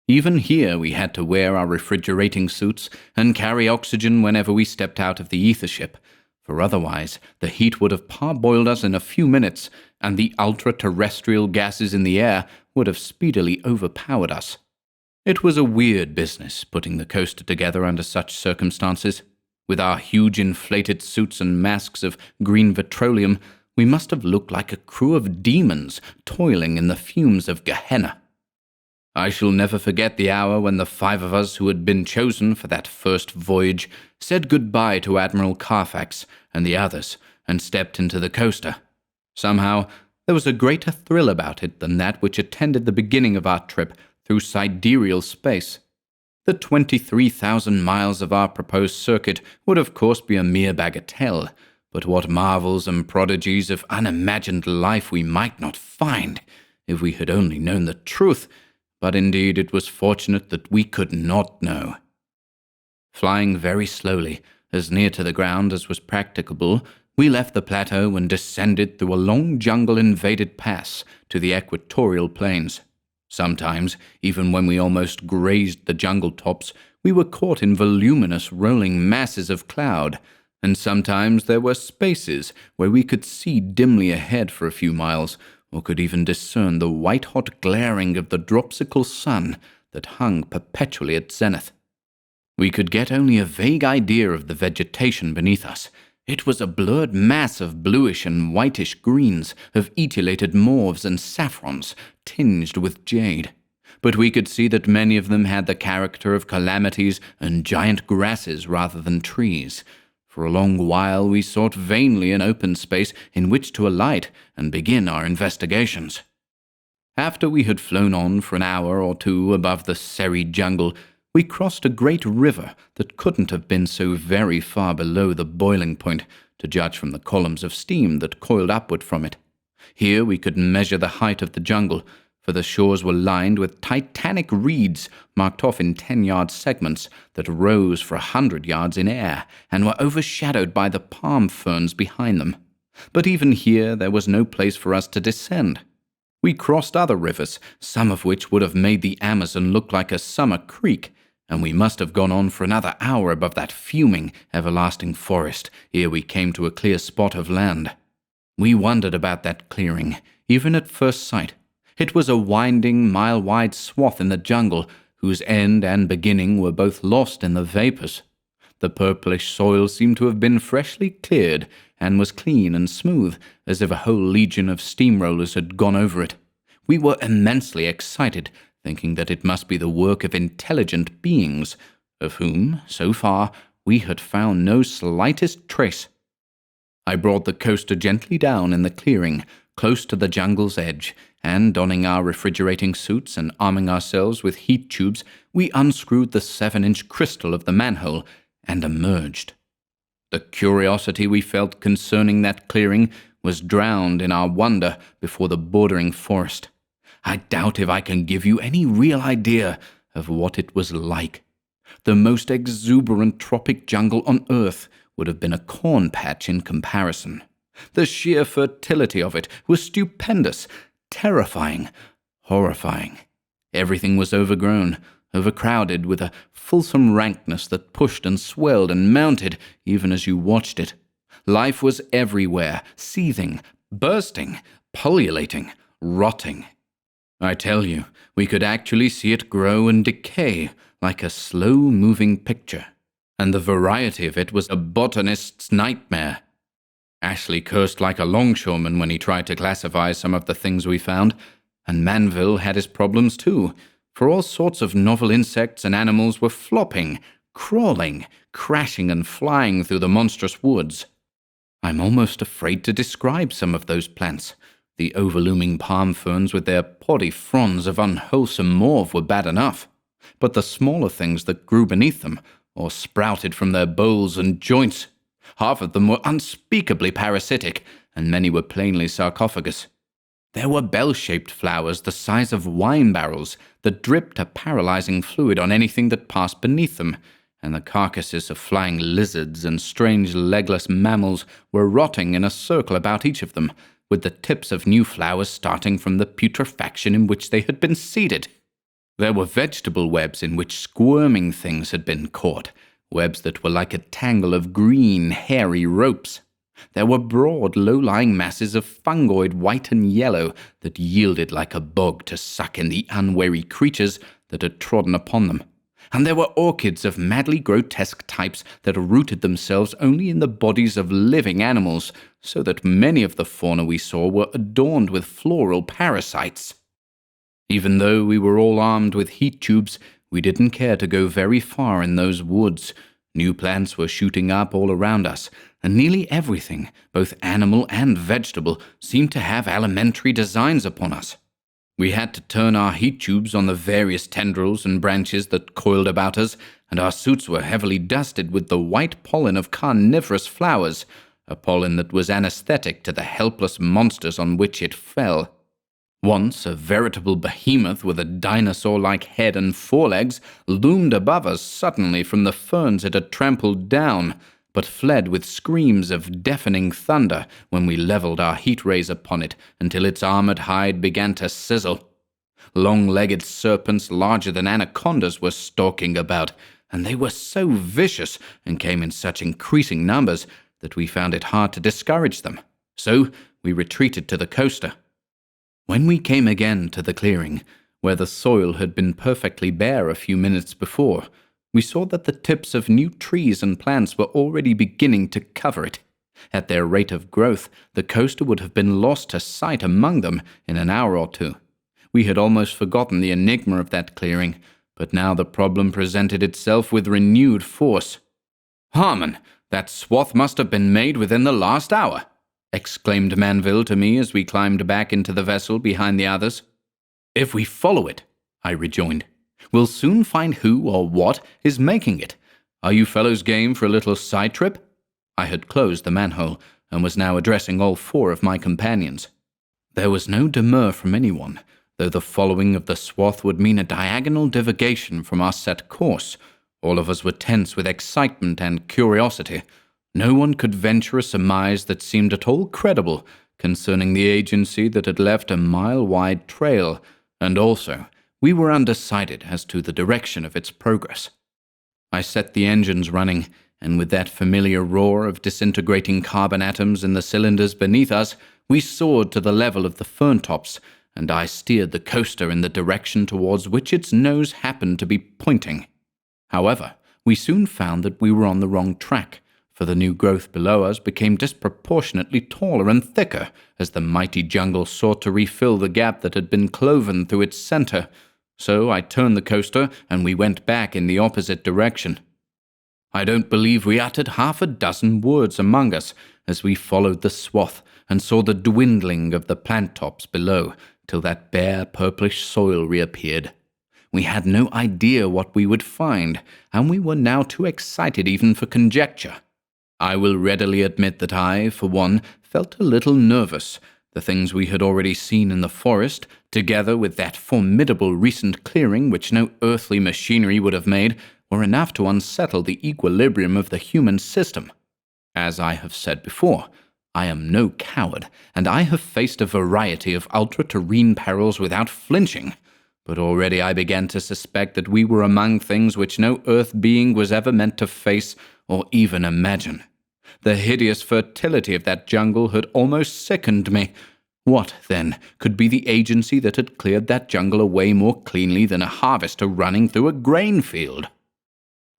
Even here we had to wear our refrigerating suits and carry oxygen whenever we stepped out of the ether ship, for otherwise the heat would have parboiled us in a few minutes, and the ultra-terrestrial gases in the air would have speedily overpowered us. It was a weird business putting the coaster together under such circumstances. With our huge inflated suits and masks of green petroleum, we must have looked like a crew of demons toiling in the fumes of Gehenna. I shall never forget the hour when the 5 of us who had been chosen for that first voyage said goodbye to Admiral Carfax and the others and stepped into the coaster. Somehow, there was a greater thrill about it than that which attended the beginning of our trip through sidereal space. The 23,000 miles of our proposed circuit would of course be a mere bagatelle, but what marvels and prodigies of unimagined life we might not find, if we had only known the truth, but indeed it was fortunate that we could not know. Flying very slowly, as near to the ground as was practicable, we left the plateau and descended through a long jungle-invaded pass to the equatorial plains. Sometimes, even when we almost grazed the jungle tops, we were caught in voluminous rolling masses of cloud, and sometimes there were spaces where we could see dimly ahead for a few miles, or could even discern the white-hot glaring of the dropsical sun that hung perpetually at zenith. We could get only a vague idea of the vegetation beneath us. It was a blurred mass of bluish and whitish greens, of etiolated mauves and saffrons, tinged with jade. But we could see that many of them had the character of calamities and giant grasses rather than trees. For a long while we sought vainly an open space in which to alight and begin our investigations. After we had flown on for an hour or two above the serried jungle, we crossed a great river that couldn't have been so very far below the boiling point, to judge from the columns of steam that coiled upward from it. Here we could measure the height of the jungle, for the shores were lined with titanic reeds marked off in 10-yard segments that rose for 100 yards in air and were overshadowed by the palm ferns behind them. But even here there was no place for us to descend. We crossed other rivers, some of which would have made the Amazon look like a summer creek, and we must have gone on for another hour above that fuming, everlasting forest ere we came to a clear spot of land. We wondered about that clearing, even at first sight. It was a winding, mile-wide swath in the jungle, whose end and beginning were both lost in the vapors. The purplish soil seemed to have been freshly cleared, and was clean and smooth, as if a whole legion of steamrollers had gone over it. We were immensely excited, thinking that it must be the work of intelligent beings, of whom, so far, we had found no slightest trace. I brought the coaster gently down in the clearing, close to the jungle's edge, and donning our refrigerating suits and arming ourselves with heat tubes, we unscrewed the 7-inch crystal of the manhole and emerged. The curiosity we felt concerning that clearing was drowned in our wonder before the bordering forest. I doubt if I can give you any real idea of what it was like. The most exuberant tropic jungle on earth would have been a corn patch in comparison. The sheer fertility of it was stupendous, terrifying, horrifying. Everything was overgrown, overcrowded, with a fulsome rankness that pushed and swelled and mounted even as you watched it. Life was everywhere, seething, bursting, pullulating, rotting. I tell you, we could actually see it grow and decay like a slow-moving picture, and the variety of it was a botanist's nightmare. Ashley cursed like a longshoreman when he tried to classify some of the things we found, and Manville had his problems too, for all sorts of novel insects and animals were flopping, crawling, crashing and flying through the monstrous woods. I'm almost afraid to describe some of those plants. The overlooming palm ferns with their poddy fronds of unwholesome mauve were bad enough, but the smaller things that grew beneath them, or sprouted from their boles and joints, half of them were unspeakably parasitic, and many were plainly sarcophagus. There were bell-shaped flowers the size of wine barrels that dripped a paralyzing fluid on anything that passed beneath them, and the carcasses of flying lizards and strange legless mammals were rotting in a circle about each of them, with the tips of new flowers starting from the putrefaction in which they had been seeded. There were vegetable webs in which squirming things had been caught, webs that were like a tangle of green, hairy ropes. There were broad, low-lying masses of fungoid white and yellow that yielded like a bog to suck in the unwary creatures that had trodden upon them. And there were orchids of madly grotesque types that rooted themselves only in the bodies of living animals, so that many of the fauna we saw were adorned with floral parasites. Even though we were all armed with heat tubes, we didn't care to go very far in those woods. New plants were shooting up all around us, and nearly everything, both animal and vegetable, seemed to have alimentary designs upon us. We had to turn our heat tubes on the various tendrils and branches that coiled about us, and our suits were heavily dusted with the white pollen of carnivorous flowers, a pollen that was anesthetic to the helpless monsters on which it fell. Once, a veritable behemoth with a dinosaur-like head and forelegs loomed above us suddenly from the ferns it had trampled down, but fled with screams of deafening thunder when we levelled our heat rays upon it until its armoured hide began to sizzle. Long-legged serpents larger than anacondas were stalking about, and they were so vicious and came in such increasing numbers that we found it hard to discourage them. So we retreated to the coaster. When we came again to the clearing, where the soil had been perfectly bare a few minutes before, we saw that the tips of new trees and plants were already beginning to cover it. At their rate of growth, the coaster would have been lost to sight among them in an hour or two. We had almost forgotten the enigma of that clearing, but now the problem presented itself with renewed force. "Harmon, that swath must have been made within the last hour," exclaimed Manville to me as we climbed back into the vessel behind the others. "If we follow it," I rejoined, "we'll soon find who or what is making it. Are you fellows game for a little side trip?" I had closed the manhole and was now addressing all four of my companions. There was no demur from anyone, though the following of the swath would mean a diagonal divagation from our set course. All of us were tense with excitement and curiosity. No one could venture a surmise that seemed at all credible concerning the agency that had left a mile-wide trail, and also we were undecided as to the direction of its progress. I set the engines running, and with that familiar roar of disintegrating carbon atoms in the cylinders beneath us, we soared to the level of the fern tops, and I steered the coaster in the direction towards which its nose happened to be pointing. However, we soon found that we were on the wrong track, for the new growth below us became disproportionately taller and thicker as the mighty jungle sought to refill the gap that had been cloven through its center. So I turned the coaster, and we went back in the opposite direction. I don't believe we uttered half a dozen words among us as we followed the swath and saw the dwindling of the plant tops below till that bare purplish soil reappeared. We had no idea what we would find, and we were now too excited even for conjecture. I will readily admit that I, for one, felt a little nervous. The things we had already seen in the forest, together with that formidable recent clearing which no earthly machinery would have made, were enough to unsettle the equilibrium of the human system. As I have said before, I am no coward, and I have faced a variety of ultra-terrene perils without flinching. but already I began to suspect that we were among things which no Earth being was ever meant to face or even imagine. The hideous fertility of that jungle had almost sickened me. What, then, could be the agency that had cleared that jungle away more cleanly than a harvester running through a grain field?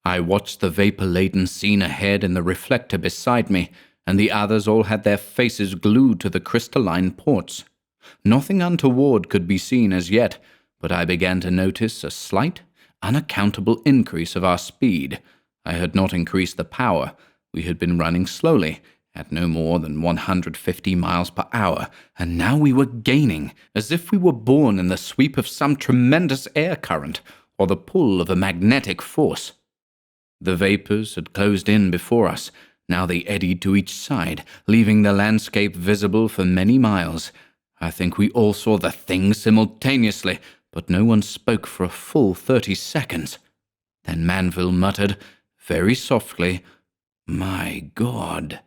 I watched the vapor-laden scene ahead in the reflector beside me, and the others all had their faces glued to the crystalline ports. Nothing untoward could be seen as yet, but I began to notice a slight, unaccountable increase of our speed. I had not increased the power. We had been running slowly, at no more than 150 miles per hour, and now we were gaining, as if we were borne in the sweep of some tremendous air current, or the pull of a magnetic force. The vapors had closed in before us. Now they eddied to each side, leaving the landscape visible for many miles. I think we all saw the thing simultaneously, but no one spoke for a full 30 seconds. Then Manville muttered, very softly, "My God."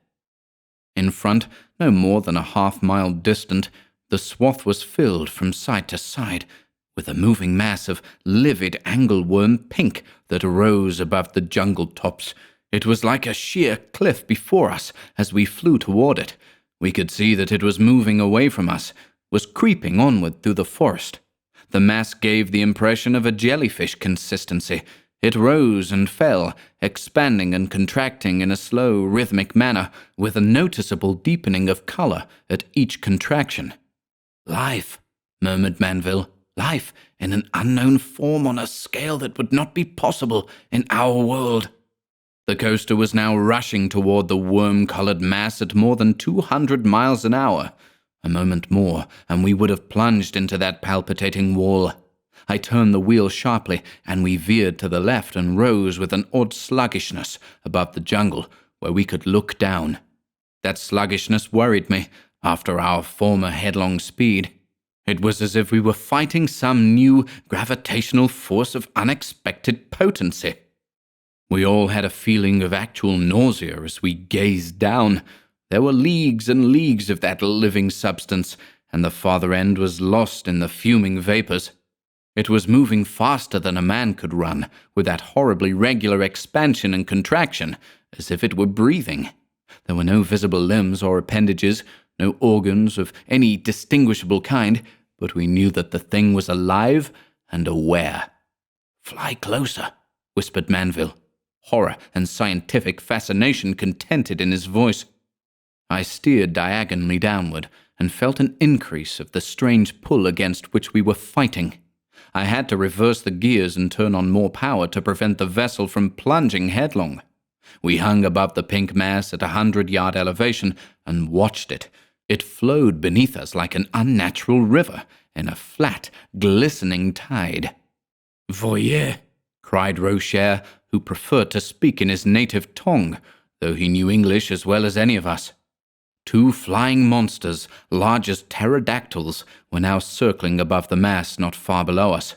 In front, no more than a half-mile distant, the swath was filled from side to side with a moving mass of livid angleworm pink that rose above the jungle tops. It was like a sheer cliff before us as we flew toward it. We could see that it was moving away from us, was creeping onward through the forest. The mass gave the impression of a jellyfish consistency. It rose and fell, expanding and contracting in a slow, rhythmic manner, with a noticeable deepening of color at each contraction. "Life," murmured Manville. "Life in an unknown form on a scale that would not be possible in our world." The coaster was now rushing toward the worm-colored mass at more than 200 miles an hour. A moment more, and we would have plunged into that palpitating wall. I turned the wheel sharply, and we veered to the left and rose with an odd sluggishness above the jungle, where we could look down. That sluggishness worried me, after our former headlong speed. It was as if we were fighting some new gravitational force of unexpected potency. We all had a feeling of actual nausea as we gazed down. There were leagues and leagues of that living substance, and the farther end was lost in the fuming vapors. It was moving faster than a man could run, with that horribly regular expansion and contraction, as if it were breathing. There were no visible limbs or appendages, no organs of any distinguishable kind, but we knew that the thing was alive and aware. "Fly closer," whispered Manville, horror and scientific fascination contented in his voice. I steered diagonally downward and felt an increase of the strange pull against which we were fighting. I had to reverse the gears and turn on more power to prevent the vessel from plunging headlong. We hung above the pink mass at 100-yard elevation and watched it. It flowed beneath us like an unnatural river in a flat, glistening tide. "Voyez!" cried Rocher, who preferred to speak in his native tongue, though he knew English as well as any of us. Two flying monsters, large as pterodactyls, were now circling above the mass not far below us.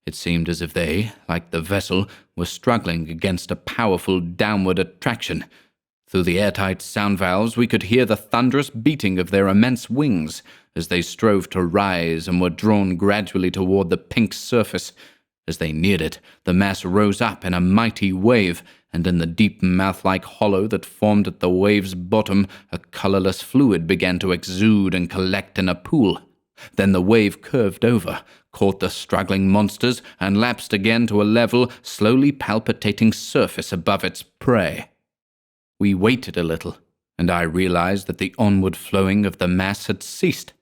It seemed as if they, like the vessel, were struggling against a powerful downward attraction. Through the airtight sound valves we could hear the thunderous beating of their immense wings as they strove to rise and were drawn gradually toward the pink surface. As they neared it, the mass rose up in a mighty wave, and in the deep mouth-like hollow that formed at the wave's bottom, a colorless fluid began to exude and collect in a pool. Then the wave curved over, caught the struggling monsters, and lapsed again to a level, slowly palpitating surface above its prey. We waited a little, and I realized that the onward flowing of the mass had ceased.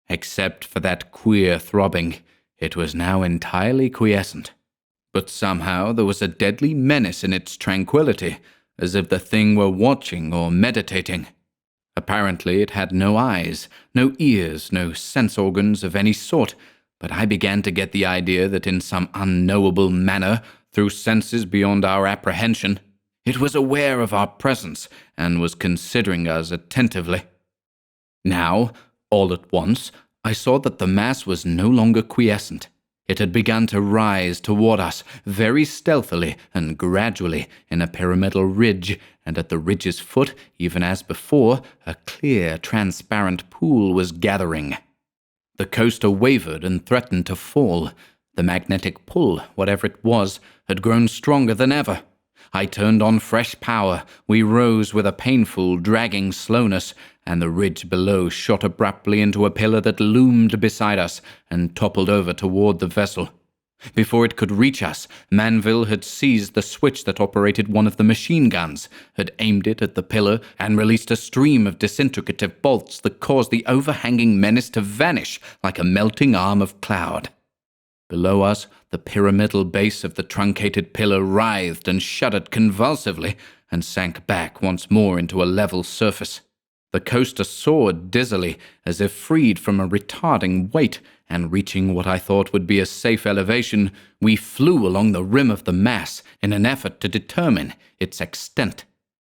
Except for that queer throbbing, it was now entirely quiescent. But somehow there was a deadly menace in its tranquility, as if the thing were watching or meditating. Apparently it had no eyes, no ears, no sense organs of any sort, but I began to get the idea that in some unknowable manner, through senses beyond our apprehension, it was aware of our presence and was considering us attentively. Now, all at once, I saw that the mass was no longer quiescent. It had begun to rise toward us, very stealthily and gradually, in a pyramidal ridge, and at the ridge's foot, even as before, a clear, transparent pool was gathering. The coaster wavered and threatened to fall. The magnetic pull, whatever it was, had grown stronger than ever. I turned on fresh power. We rose with a painful, dragging slowness, and the ridge below shot abruptly into a pillar that loomed beside us and toppled over toward the vessel. Before it could reach us, Manville had seized the switch that operated one of the machine guns, had aimed it at the pillar, and released a stream of disintegrative bolts that caused the overhanging menace to vanish like a melting arm of cloud. Below us, the pyramidal base of the truncated pillar writhed and shuddered convulsively and sank back once more into a level surface. The coaster soared dizzily, as if freed from a retarding weight, and reaching what I thought would be a safe elevation, we flew along the rim of the mass in an effort to determine its extent.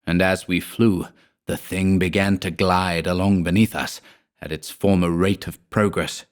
And as we flew, the thing began to glide along beneath us at its former rate of progress.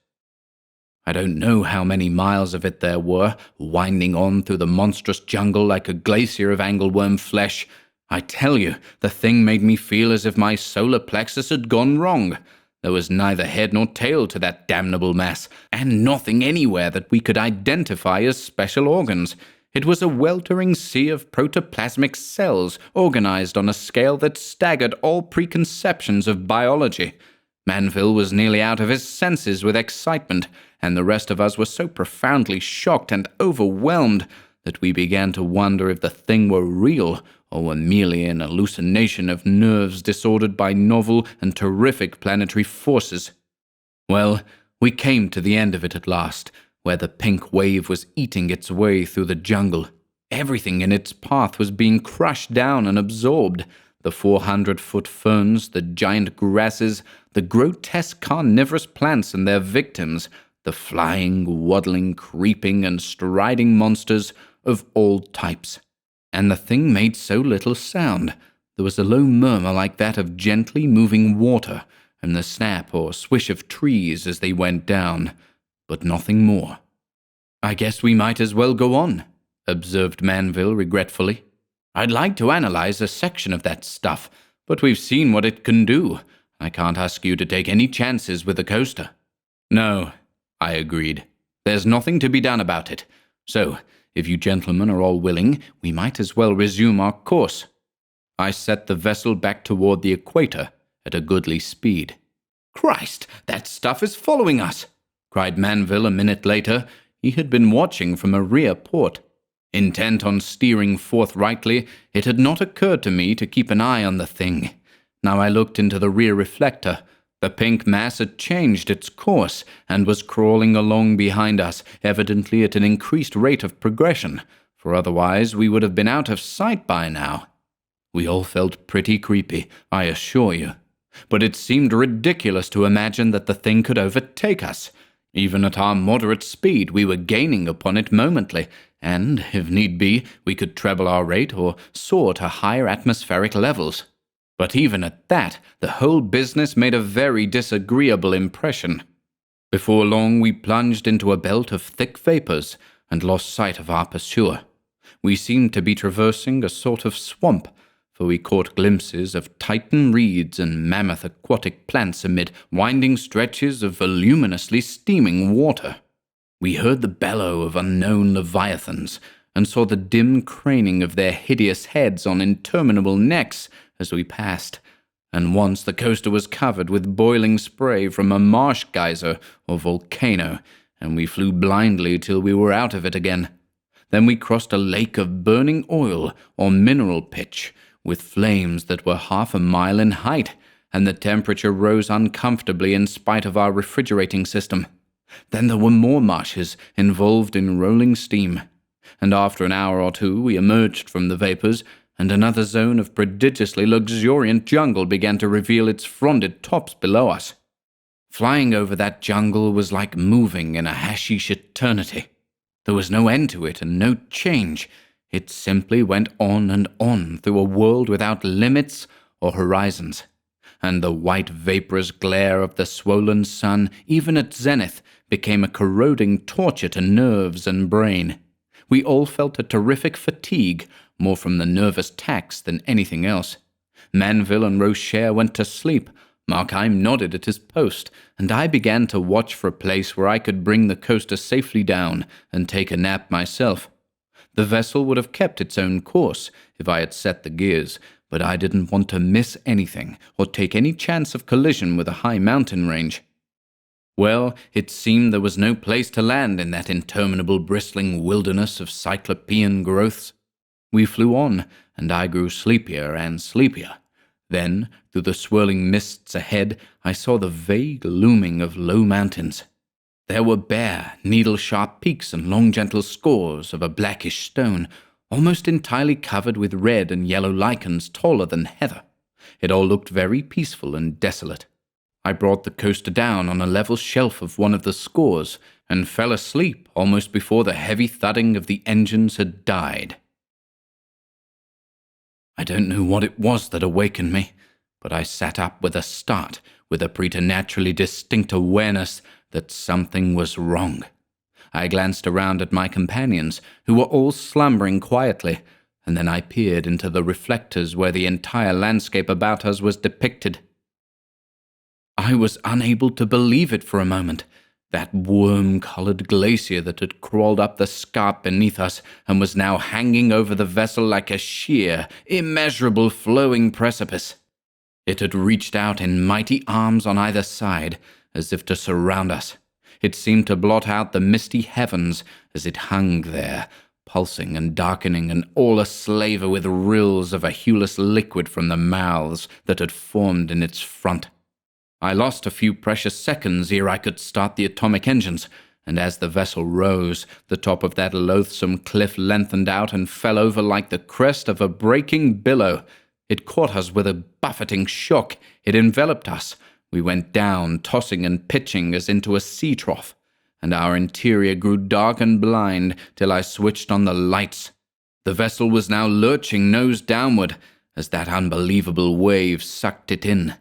I don't know how many miles of it there were, winding on through the monstrous jungle like a glacier of angleworm flesh. I tell you, the thing made me feel as if my solar plexus had gone wrong. There was neither head nor tail to that damnable mass, and nothing anywhere that we could identify as special organs. It was a weltering sea of protoplasmic cells, organized on a scale that staggered all preconceptions of biology. Manville was nearly out of his senses with excitement, and the rest of us were so profoundly shocked and overwhelmed that we began to wonder if the thing were real or were merely an hallucination of nerves disordered by novel and terrific planetary forces. Well, we came to the end of it at last, where the pink wave was eating its way through the jungle. Everything in its path was being crushed down and absorbed. The 400-foot ferns, the giant grasses, the grotesque carnivorous plants and their victims, the flying, waddling, creeping, and striding monsters of all types. And the thing made so little sound. There was a low murmur like that of gently moving water, and the snap or swish of trees as they went down, but nothing more. "I guess we might as well go on," observed Manville regretfully. "I'd like to analyze a section of that stuff, but we've seen what it can do. I can't ask you to take any chances with the coaster." "No," I agreed. "There's nothing to be done about it. So, if you gentlemen are all willing, we might as well resume our course." I set the vessel back toward the equator at a goodly speed. "Christ, that stuff is following us!" cried Manville a minute later. He had been watching from a rear port. Intent on steering forthrightly, it had not occurred to me to keep an eye on the thing. Now I looked into the rear reflector. The pink mass had changed its course and was crawling along behind us, evidently at an increased rate of progression, for otherwise we would have been out of sight by now. We all felt pretty creepy, I assure you. But it seemed ridiculous to imagine that the thing could overtake us. Even at our moderate speed, we were gaining upon it momently, and, if need be, we could treble our rate or soar to higher atmospheric levels. But even at that, the whole business made a very disagreeable impression. Before long, we plunged into a belt of thick vapors and lost sight of our pursuer. We seemed to be traversing a sort of swamp, for we caught glimpses of Titan reeds and mammoth aquatic plants amid winding stretches of voluminously steaming water. We heard the bellow of unknown leviathans, and saw the dim craning of their hideous heads on interminable necks as we passed, and once the coaster was covered with boiling spray from a marsh geyser or volcano, and we flew blindly till we were out of it again. Then we crossed a lake of burning oil or mineral pitch, with flames that were 1/2 mile in height, and the temperature rose uncomfortably in spite of our refrigerating system. Then there were more marshes involved in rolling steam, and after an hour or two we emerged from the vapors, and another zone of prodigiously luxuriant jungle began to reveal its fronded tops below us. Flying over that jungle was like moving in a hashish eternity. There was no end to it and no change. It simply went on and on through a world without limits or horizons. And the white vaporous glare of the swollen sun, even at zenith, became a corroding torture to nerves and brain. We all felt a terrific fatigue, more from the nervous tax than anything else. Manville and Rocher went to sleep. Markheim nodded at his post, and I began to watch for a place where I could bring the coaster safely down and take a nap myself. The vessel would have kept its own course if I had set the gears, but I didn't want to miss anything or take any chance of collision with a high mountain range. Well, it seemed there was no place to land in that interminable bristling wilderness of cyclopean growths. We flew on, and I grew sleepier and sleepier. Then, through the swirling mists ahead, I saw the vague looming of low mountains. There were bare, needle-sharp peaks and long gentle scores of a blackish stone, almost entirely covered with red and yellow lichens taller than heather. It all looked very peaceful and desolate. I brought the coaster down on a level shelf of one of the scores and fell asleep almost before the heavy thudding of the engines had died. I don't know what it was that awakened me, but I sat up with a start, with a preternaturally distinct awareness that something was wrong. I glanced around at my companions, who were all slumbering quietly, and then I peered into the reflectors where the entire landscape about us was depicted. I was unable to believe it for a moment. That worm-colored glacier that had crawled up the scarp beneath us and was now hanging over the vessel like a sheer, immeasurable flowing precipice. It had reached out in mighty arms on either side, as if to surround us. It seemed to blot out the misty heavens as it hung there, pulsing and darkening and all aslaver with rills of a hueless liquid from the mouths that had formed in its front. I lost a few precious seconds ere I could start the atomic engines, and as the vessel rose, the top of that loathsome cliff lengthened out and fell over like the crest of a breaking billow. It caught us with a buffeting shock. It enveloped us. We went down, tossing and pitching as into a sea trough, and our interior grew dark and blind till I switched on the lights. The vessel was now lurching nose downward as that unbelievable wave sucked it in.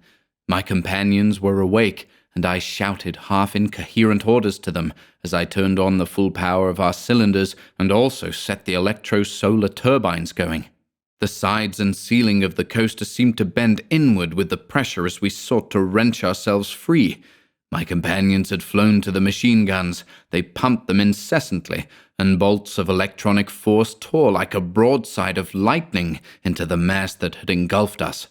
My companions were awake, and I shouted half-incoherent orders to them as I turned on the full power of our cylinders and also set the electro-solar turbines going. The sides and ceiling of the coaster seemed to bend inward with the pressure as we sought to wrench ourselves free. My companions had flown to the machine guns. They pumped them incessantly, and bolts of electronic force tore like a broadside of lightning into the mass that had engulfed us.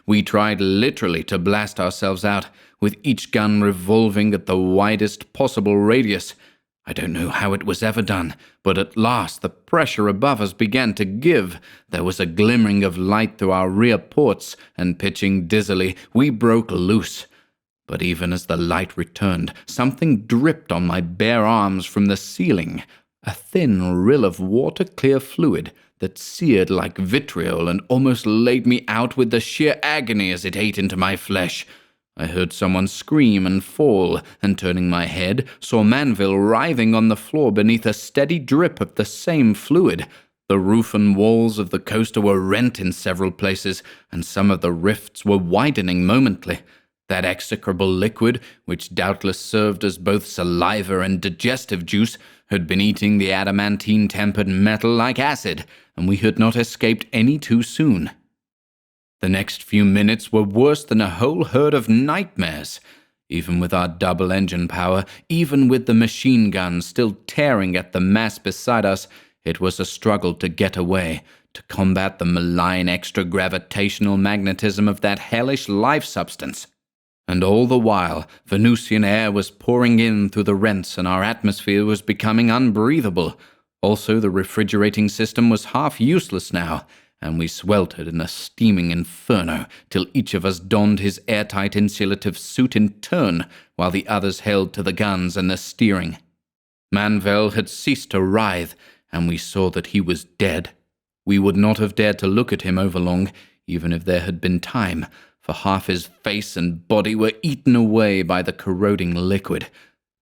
We tried literally to blast ourselves out, with each gun revolving at the widest possible radius. I don't know how it was ever done, but at last the pressure above us began to give. There was a glimmering of light through our rear ports, and pitching dizzily, we broke loose. But even as the light returned, something dripped on my bare arms from the ceiling, a thin rill of water-clear fluid that seared like vitriol and almost laid me out with the sheer agony as it ate into my flesh. I heard someone scream and fall, and turning my head, saw Manville writhing on the floor beneath a steady drip of the same fluid. The roof and walls of the coaster were rent in several places, and some of the rifts were widening momently. That execrable liquid, which doubtless served as both saliva and digestive juice, had been eating the adamantine-tempered metal like acid, and we had not escaped any too soon. The next few minutes were worse than a whole herd of nightmares. Even with our double engine power, even with the machine gun still tearing at the mass beside us, it was a struggle to get away, to combat the malign extra-gravitational magnetism of that hellish life substance. And all the while, Venusian air was pouring in through the rents and our atmosphere was becoming unbreathable. Also, the refrigerating system was half useless now, and we sweltered in a steaming inferno till each of us donned his airtight insulative suit in turn while the others held to the guns and the steering. Manville had ceased to writhe, and we saw that he was dead. We would not have dared to look at him overlong, even if there had been time, for half his face and body were eaten away by the corroding liquid.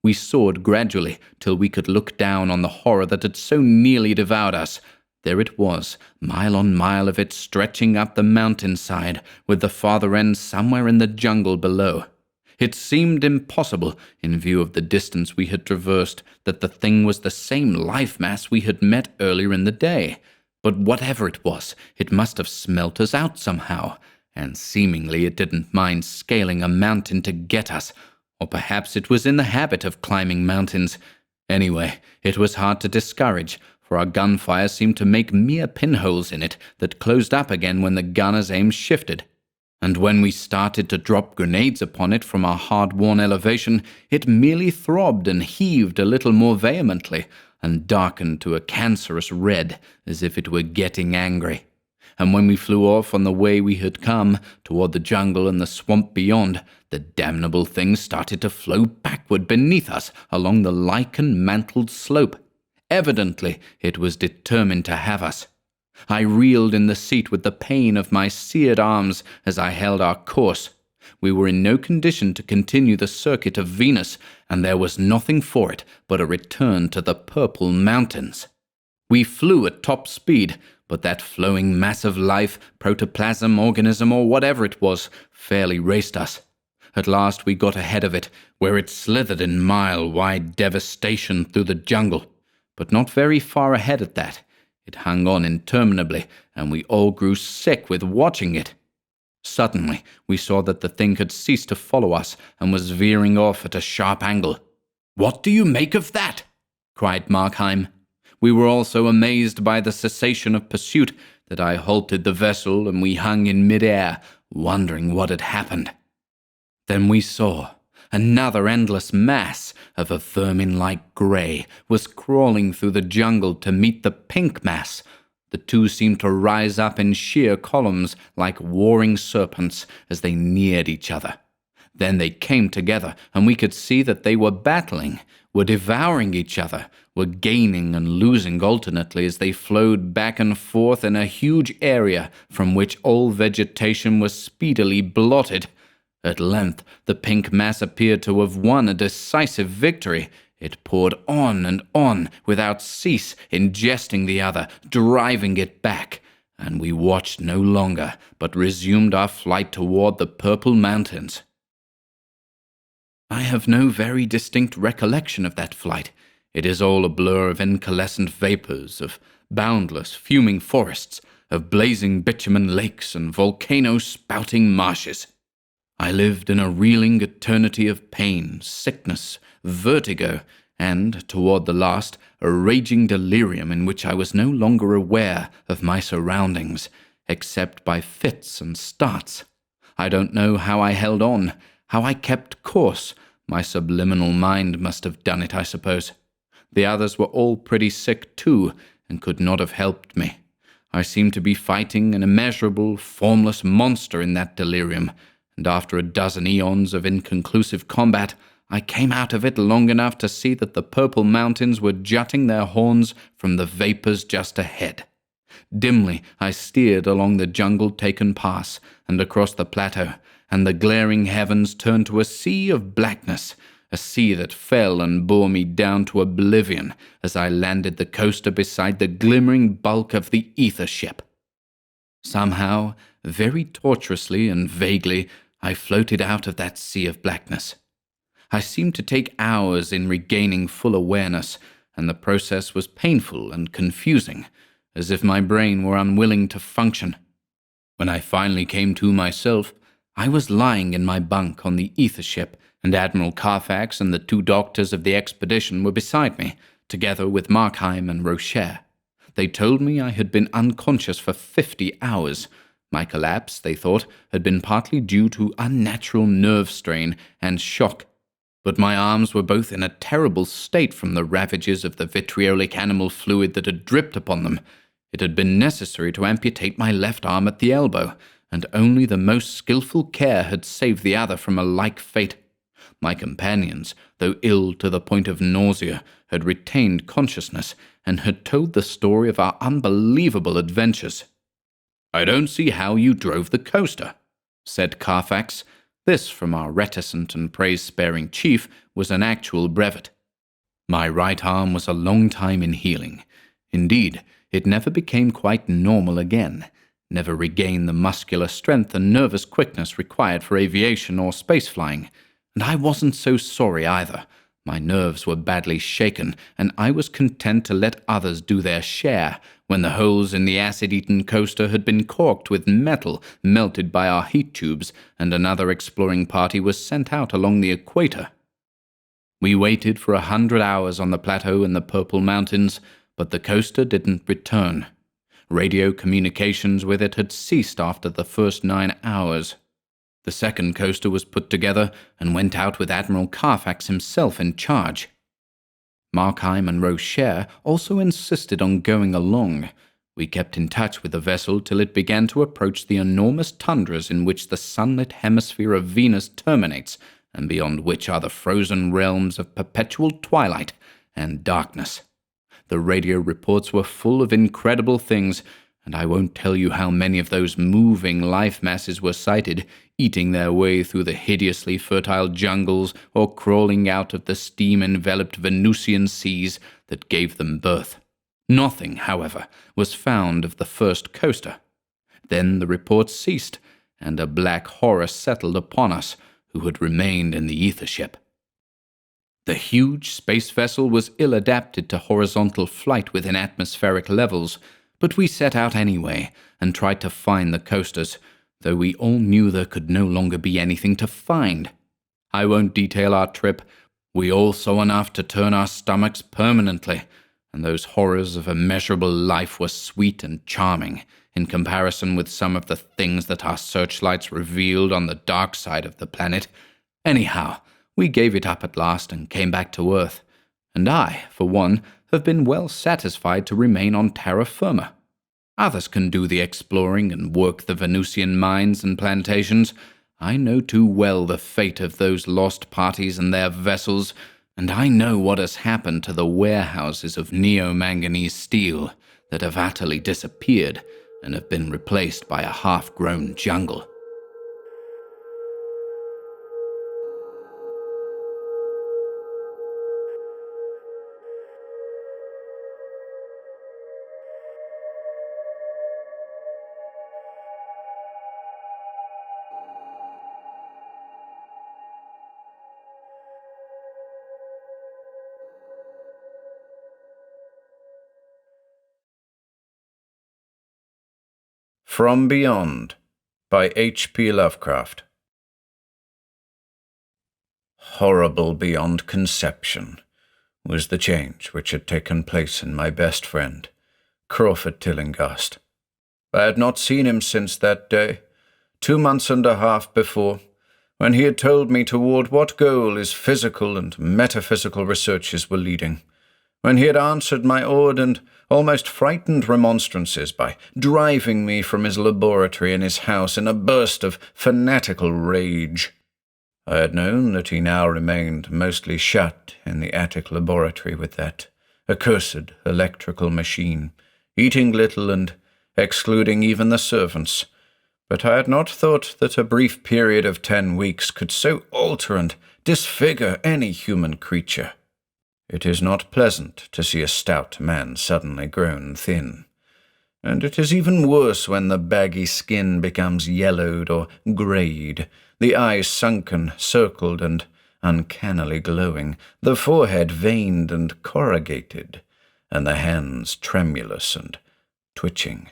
We soared gradually till we could look down on the horror that had so nearly devoured us. There it was, mile on mile of it stretching up the mountainside, with the farther end somewhere in the jungle below. It seemed impossible, in view of the distance we had traversed, that the thing was the same life mass we had met earlier in the day. But whatever it was, it must have smelt us out somehow, and seemingly it didn't mind scaling a mountain to get us, or perhaps it was in the habit of climbing mountains. Anyway, it was hard to discourage, for our gunfire seemed to make mere pinholes in it that closed up again when the gunner's aim shifted. And when we started to drop grenades upon it from our hard-worn elevation, it merely throbbed and heaved a little more vehemently, and darkened to a cancerous red, as if it were getting angry. And when we flew off on the way we had come, toward the jungle and the swamp beyond, the damnable thing started to flow backward beneath us along the lichen-mantled slope. Evidently, it was determined to have us. I reeled in the seat with the pain of my seared arms as I held our course. We were in no condition to continue the circuit of Venus, and there was nothing for it but a return to the Purple Mountains. We flew at top speed, but that flowing mass of life, protoplasm, organism, or whatever it was, fairly raced us. At last we got ahead of it, where it slithered in mile-wide devastation through the jungle. But not very far ahead at that. It hung on interminably, and we all grew sick with watching it. Suddenly, we saw that the thing had ceased to follow us and was veering off at a sharp angle. "What do you make of that?" cried Markheim. We were all so amazed by the cessation of pursuit that I halted the vessel and we hung in mid-air, wondering what had happened. Then we saw another endless mass of a vermin-like grey was crawling through the jungle to meet the pink mass. The two seemed to rise up in sheer columns like warring serpents as they neared each other. Then they came together, and we could see that they were battling, were devouring each other, were gaining and losing alternately as they flowed back and forth in a huge area from which all vegetation was speedily blotted. At length, the pink mass appeared to have won a decisive victory. It poured on and on without cease, ingesting the other, driving it back, and we watched no longer, but resumed our flight toward the Purple Mountains. I have no very distinct recollection of that flight. It is all a blur of incandescent vapors, of boundless, fuming forests, of blazing bitumen lakes and volcano-spouting marshes. I lived in a reeling eternity of pain, sickness, vertigo, and, toward the last, a raging delirium in which I was no longer aware of my surroundings, except by fits and starts. I don't know how I held on, how I kept course. My subliminal mind must have done it, I suppose. The others were all pretty sick too, and could not have helped me. I seemed to be fighting an immeasurable, formless monster in that delirium, and after a dozen eons of inconclusive combat, I came out of it long enough to see that the Purple Mountains were jutting their horns from the vapors just ahead. Dimly I steered along the jungle-taken pass and across the plateau, and the glaring heavens turned to a sea of blackness, a sea that fell and bore me down to oblivion as I landed the coaster beside the glimmering bulk of the ether ship. Somehow, very tortuously and vaguely, I floated out of that sea of blackness. I seemed to take hours in regaining full awareness, and the process was painful and confusing, as if my brain were unwilling to function. When I finally came to myself, I was lying in my bunk on the ether ship, and Admiral Carfax and the two doctors of the expedition were beside me, together with Markheim and Rocher. They told me I had been unconscious for 50 hours. My collapse, they thought, had been partly due to unnatural nerve strain and shock. But my arms were both in a terrible state from the ravages of the vitriolic animal fluid that had dripped upon them. It had been necessary to amputate my left arm at the elbow, and only the most skilful care had saved the other from a like fate. My companions, though ill to the point of nausea, had retained consciousness and had told the story of our unbelievable adventures. "I don't see how you drove the coaster," said Carfax. This, from our reticent and praise-sparing chief, was an actual brevet. My right arm was a long time in healing. Indeed, it never became quite normal again, never regained the muscular strength and nervous quickness required for aviation or space flying. And I wasn't so sorry either. My nerves were badly shaken, and I was content to let others do their share, when the holes in the acid-eaten coaster had been corked with metal melted by our heat tubes, and another exploring party was sent out along the equator. We waited for 100 hours on the plateau in the Purple Mountains, but the coaster didn't return. Radio communications with it had ceased after the first 9 hours. The second coaster was put together and went out with Admiral Carfax himself in charge. Markheim and Rocher also insisted on going along. We kept in touch with the vessel till it began to approach the enormous tundras in which the sunlit hemisphere of Venus terminates, and beyond which are the frozen realms of perpetual twilight and darkness. The radio reports were full of incredible things, and I won't tell you how many of those moving life masses were sighted, eating their way through the hideously fertile jungles or crawling out of the steam-enveloped Venusian seas that gave them birth. Nothing, however, was found of the first coaster. Then the reports ceased, and a black horror settled upon us who had remained in the ether ship. The huge space vessel was ill-adapted to horizontal flight within atmospheric levels, but we set out anyway and tried to find the coasters, though we all knew there could no longer be anything to find. I won't detail our trip. We all saw enough to turn our stomachs permanently, and those horrors of immeasurable life were sweet and charming in comparison with some of the things that our searchlights revealed on the dark side of the planet. Anyhow, we gave it up at last and came back to Earth, and I, for one, have been well satisfied to remain on terra firma. Others can do the exploring and work the Venusian mines and plantations. I know too well the fate of those lost parties and their vessels, and I know what has happened to the warehouses of neo-manganese steel that have utterly disappeared and have been replaced by a half-grown jungle. From Beyond by H.P. Lovecraft. Horrible beyond conception was the change which had taken place in my best friend, Crawford Tillinghast. I had not seen him since that day, 2 months and a half before, when he had told me toward what goal his physical and metaphysical researches were leading, when he had answered my awed and almost frightened remonstrances by driving me from his laboratory in his house in a burst of fanatical rage. I had known that he now remained mostly shut in the attic laboratory with that accursed electrical machine, eating little and excluding even the servants, but I had not thought that a brief period of 10 weeks could so alter and disfigure any human creature. It is not pleasant to see a stout man suddenly grown thin, and it is even worse when the baggy skin becomes yellowed or greyed, the eyes sunken, circled, and uncannily glowing, the forehead veined and corrugated, and the hands tremulous and twitching.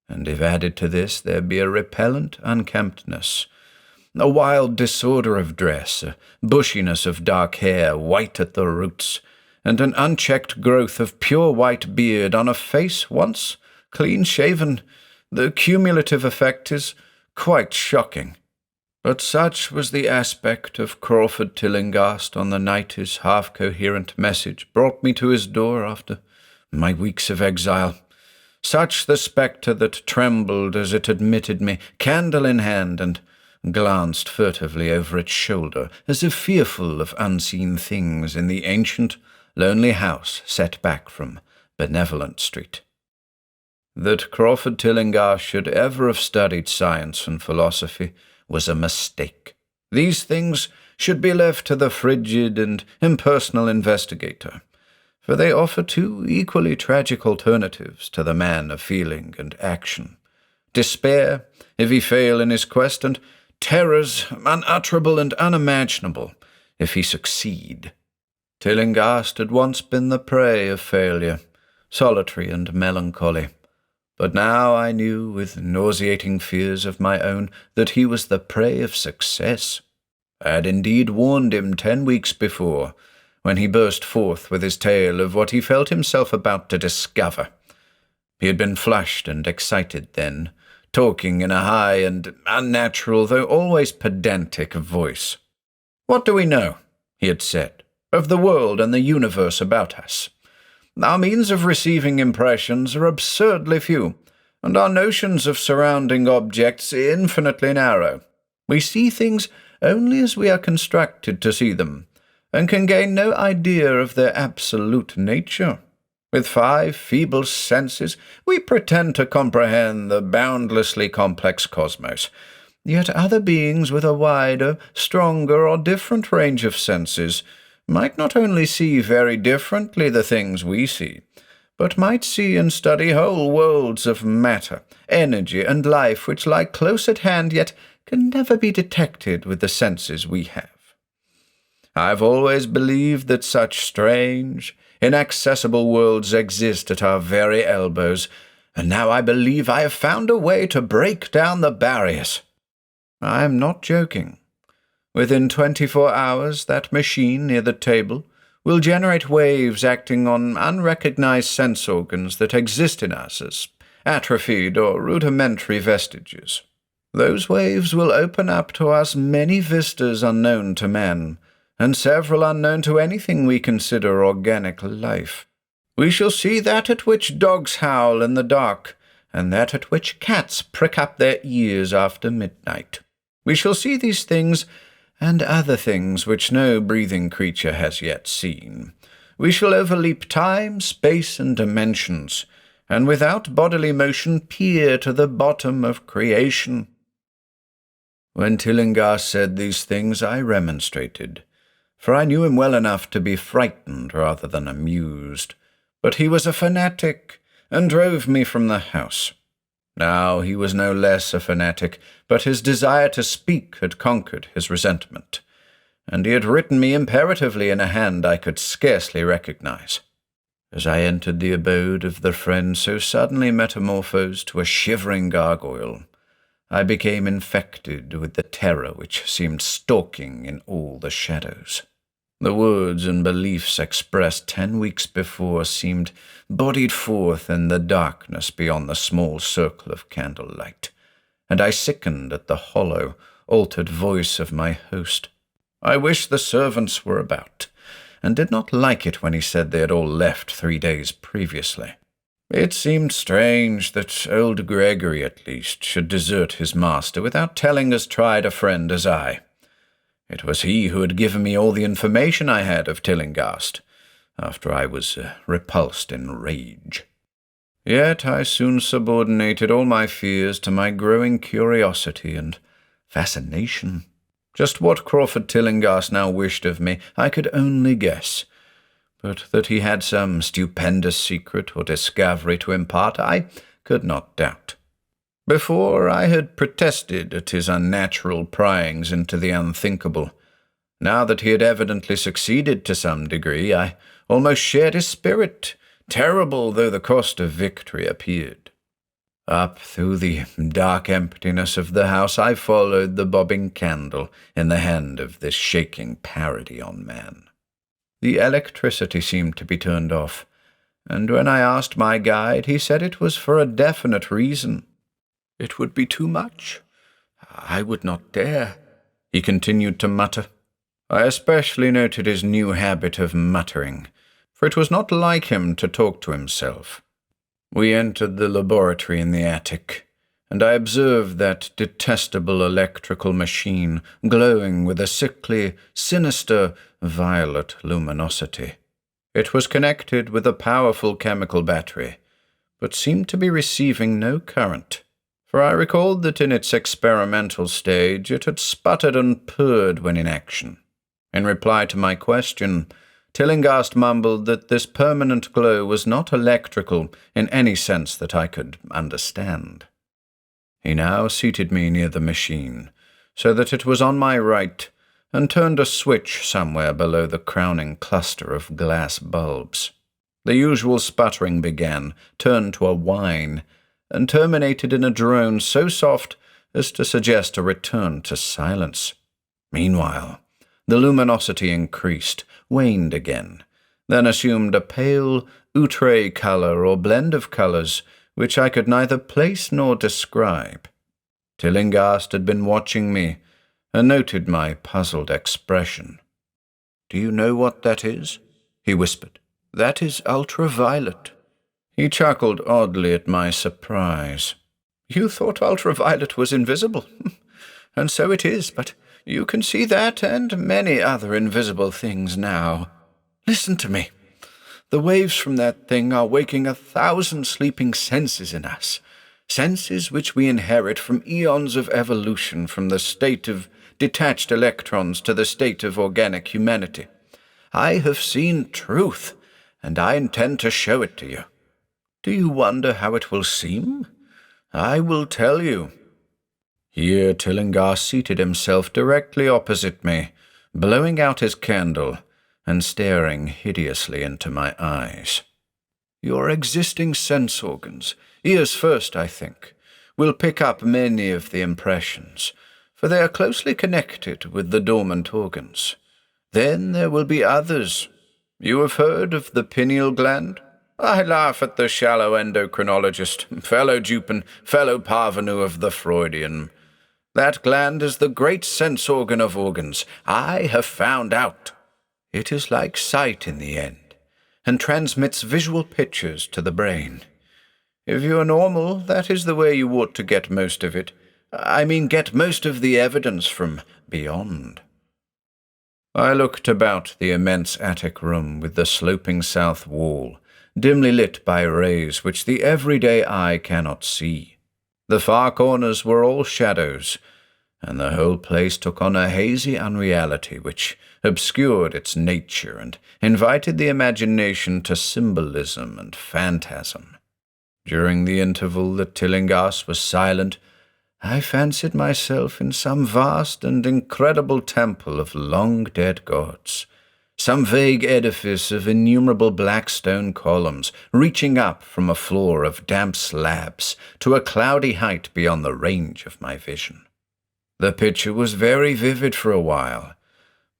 And if added to this there be a repellent unkemptness, a wild disorder of dress, a bushiness of dark hair, white at the roots, and an unchecked growth of pure white beard on a face once clean-shaven, the cumulative effect is quite shocking. But such was the aspect of Crawford Tillinghast on the night his half-coherent message brought me to his door after my weeks of exile. Such the spectre that trembled as it admitted me, candle in hand, and glanced furtively over its shoulder, as if fearful of unseen things in the ancient, lonely house set back from Benevolent Street. That Crawford Tillinghast should ever have studied science and philosophy was a mistake. These things should be left to the frigid and impersonal investigator, for they offer two equally tragic alternatives to the man of feeling and action: despair, if he fail in his quest, and terrors unutterable and unimaginable, if he succeed. Tillinghast had once been the prey of failure, solitary and melancholy. But now I knew, with nauseating fears of my own, that he was the prey of success. I had indeed warned him 10 weeks before, when he burst forth with his tale of what he felt himself about to discover. He had been flushed and excited then, talking in a high and unnatural, though always pedantic, voice. "What do we know," he had said, "of the world and the universe about us? Our means of receiving impressions are absurdly few, and our notions of surrounding objects infinitely narrow. We see things only as we are constructed to see them, and can gain no idea of their absolute nature. With 5 feeble senses, we pretend to comprehend the boundlessly complex cosmos. Yet other beings with a wider, stronger, or different range of senses might not only see very differently the things we see, but might see and study whole worlds of matter, energy, and life which lie close at hand, yet can never be detected with the senses we have. I have always believed that such strange, inaccessible worlds exist at our very elbows, and now I believe I have found a way to break down the barriers. I am not joking. Within 24 hours, that machine near the table will generate waves acting on unrecognized sense organs that exist in us as atrophied or rudimentary vestiges. Those waves will open up to us many vistas unknown to man, and several unknown to anything we consider organic life. We shall see that at which dogs howl in the dark, and that at which cats prick up their ears after midnight. We shall see these things and other things which no breathing creature has yet seen. We shall overleap time, space, and dimensions, and without bodily motion peer to the bottom of creation." When Tillinghast said these things, I remonstrated, for I knew him well enough to be frightened rather than amused. But he was a fanatic, and drove me from the house. Now he was no less a fanatic, but his desire to speak had conquered his resentment, and he had written me imperatively in a hand I could scarcely recognize. As I entered the abode of the friend so suddenly metamorphosed to a shivering gargoyle, I became infected with the terror which seemed stalking in all the shadows. The words and beliefs expressed 10 weeks before seemed bodied forth in the darkness beyond the small circle of candlelight, and I sickened at the hollow, altered voice of my host. I wished the servants were about, and did not like it when he said they had all left 3 days previously. It seemed strange that old Gregory, at least, should desert his master without telling as tried a friend as I. It was he who had given me all the information I had of Tillinghast, after I was repulsed in rage. Yet I soon subordinated all my fears to my growing curiosity and fascination. Just what Crawford Tillinghast now wished of me I could only guess, but that he had some stupendous secret or discovery to impart I could not doubt. Before, I had protested at his unnatural pryings into the unthinkable. Now that he had evidently succeeded to some degree, I almost shared his spirit, terrible though the cost of victory appeared. Up through the dark emptiness of the house I followed the bobbing candle in the hand of this shaking parody on man. The electricity seemed to be turned off, and when I asked my guide, he said it was for a definite reason. It would be too much. I would not dare, he continued to mutter. I especially noted his new habit of muttering, for it was not like him to talk to himself. We entered the laboratory in the attic, and I observed that detestable electrical machine glowing with a sickly, sinister, violet luminosity. It was connected with a powerful chemical battery, but seemed to be receiving no current, for I recalled that in its experimental stage it had sputtered and purred when in action. In reply to my question, Tillinghast mumbled that this permanent glow was not electrical in any sense that I could understand. He now seated me near the machine, so that it was on my right, and turned a switch somewhere below the crowning cluster of glass bulbs. The usual sputtering began, turned to a whine, and terminated in a drone so soft as to suggest a return to silence. Meanwhile, the luminosity increased, waned again, then assumed a pale, outre color or blend of colors which I could neither place nor describe. Tillinghast had been watching me and noted my puzzled expression. "Do you know what that is?" he whispered. "That is ultraviolet." He chuckled oddly at my surprise. "You thought ultraviolet was invisible? And so it is, but you can see that and many other invisible things now. Listen to me. The waves from that thing are waking 1,000 sleeping senses in us, senses which we inherit from eons of evolution, from the state of detached electrons to the state of organic humanity. I have seen truth, and I intend to show it to you. Do you wonder how it will seem? I will tell you." Here Tillinghast seated himself directly opposite me, blowing out his candle and staring hideously into my eyes. "Your existing sense organs, ears first, I think, will pick up many of the impressions, for they are closely connected with the dormant organs. Then there will be others. You have heard of the pineal gland? I laugh at the shallow endocrinologist, fellow Dupin, fellow parvenu of the Freudian. That gland is the great sense organ of organs. I have found out. It is like sight in the end, and transmits visual pictures to the brain. If you are normal, that is the way you ought to get most of it. Get most of the evidence from beyond." I looked about the immense attic room with the sloping south wall, dimly lit by rays which the everyday eye cannot see. The far corners were all shadows, and the whole place took on a hazy unreality which obscured its nature and invited the imagination to symbolism and phantasm. During the interval that Tillinghast was silent, I fancied myself in some vast and incredible temple of long-dead gods, some vague edifice of innumerable black stone columns reaching up from a floor of damp slabs to a cloudy height beyond the range of my vision. The picture was very vivid for a while,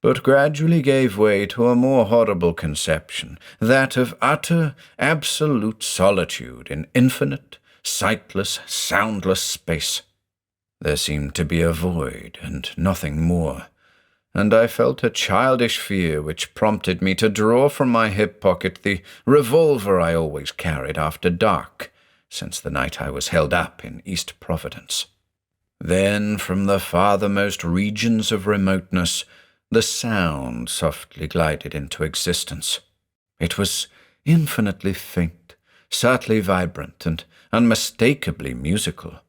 but gradually gave way to a more horrible conception, that of utter, absolute solitude in infinite, sightless, soundless space. There seemed to be a void and nothing more, and I felt a childish fear which prompted me to draw from my hip pocket the revolver I always carried after dark, since the night I was held up in East Providence. Then, from the farthermost regions of remoteness, the sound softly glided into existence. It was infinitely faint, subtly vibrant, and unmistakably musical,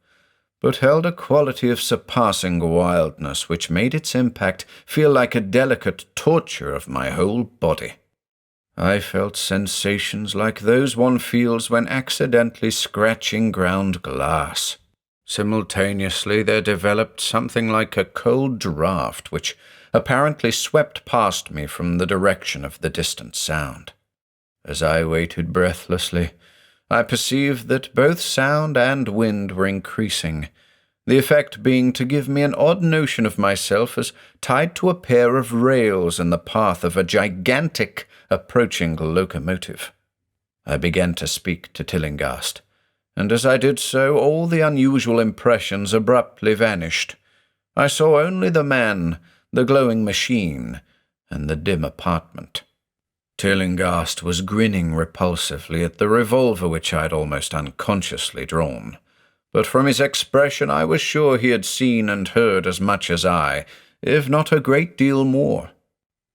but held a quality of surpassing wildness which made its impact feel like a delicate torture of my whole body. I felt sensations like those one feels when accidentally scratching ground glass. Simultaneously there developed something like a cold draught which apparently swept past me from the direction of the distant sound. As I waited breathlessly, I perceived that both sound and wind were increasing, the effect being to give me an odd notion of myself as tied to a pair of rails in the path of a gigantic approaching locomotive. I began to speak to Tillinghast, and as I did so all the unusual impressions abruptly vanished. I saw only the man, the glowing machine, and the dim apartment. Tillinghast was grinning repulsively at the revolver which I had almost unconsciously drawn, but from his expression I was sure he had seen and heard as much as I, if not a great deal more.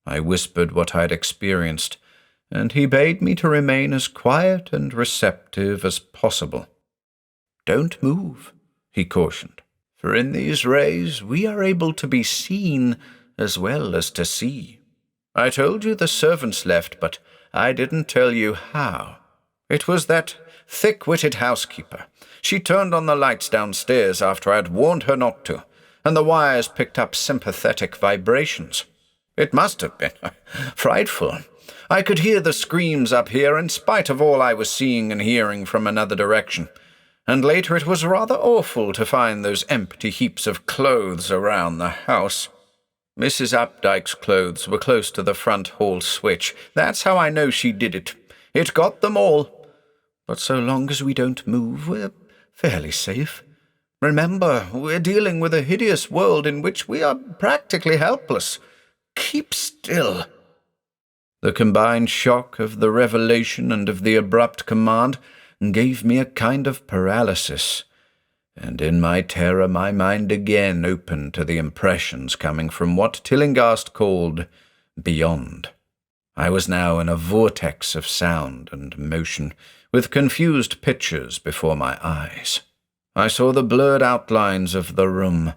I whispered what I had experienced, and he bade me to remain as quiet and receptive as possible. "Don't move," he cautioned, "for in these rays we are able to be seen as well as to see. I told you the servants left, but I didn't tell you how. It was that thick-witted housekeeper. She turned on the lights downstairs after I had warned her not to, and the wires picked up sympathetic vibrations. It must have been frightful, I could hear the screams up here in spite of all I was seeing and hearing from another direction. And later it was rather awful to find those empty heaps of clothes around the house. Mrs. Updike's clothes were close to the front hall switch. That's how I know she did it. It got them all. But so long as we don't move, we're fairly safe. Remember, we're dealing with a hideous world in which we are practically helpless. Keep still." The combined shock of the revelation and of the abrupt command gave me a kind of paralysis, and in my terror my mind again opened to the impressions coming from what Tillinghast called beyond. I was now in a vortex of sound and motion, with confused pictures before my eyes. I saw the blurred outlines of the room,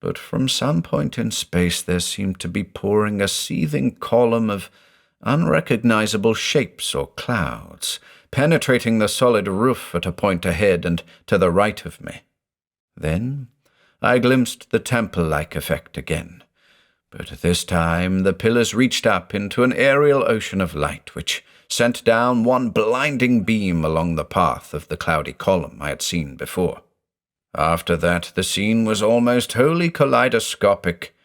but from some point in space there seemed to be pouring a seething column of unrecognizable shapes or clouds, penetrating the solid roof at a point ahead and to the right of me. Then I glimpsed the temple-like effect again, but this time the pillars reached up into an aerial ocean of light which sent down one blinding beam along the path of the cloudy column I had seen before. After that the scene was almost wholly kaleidoscopic,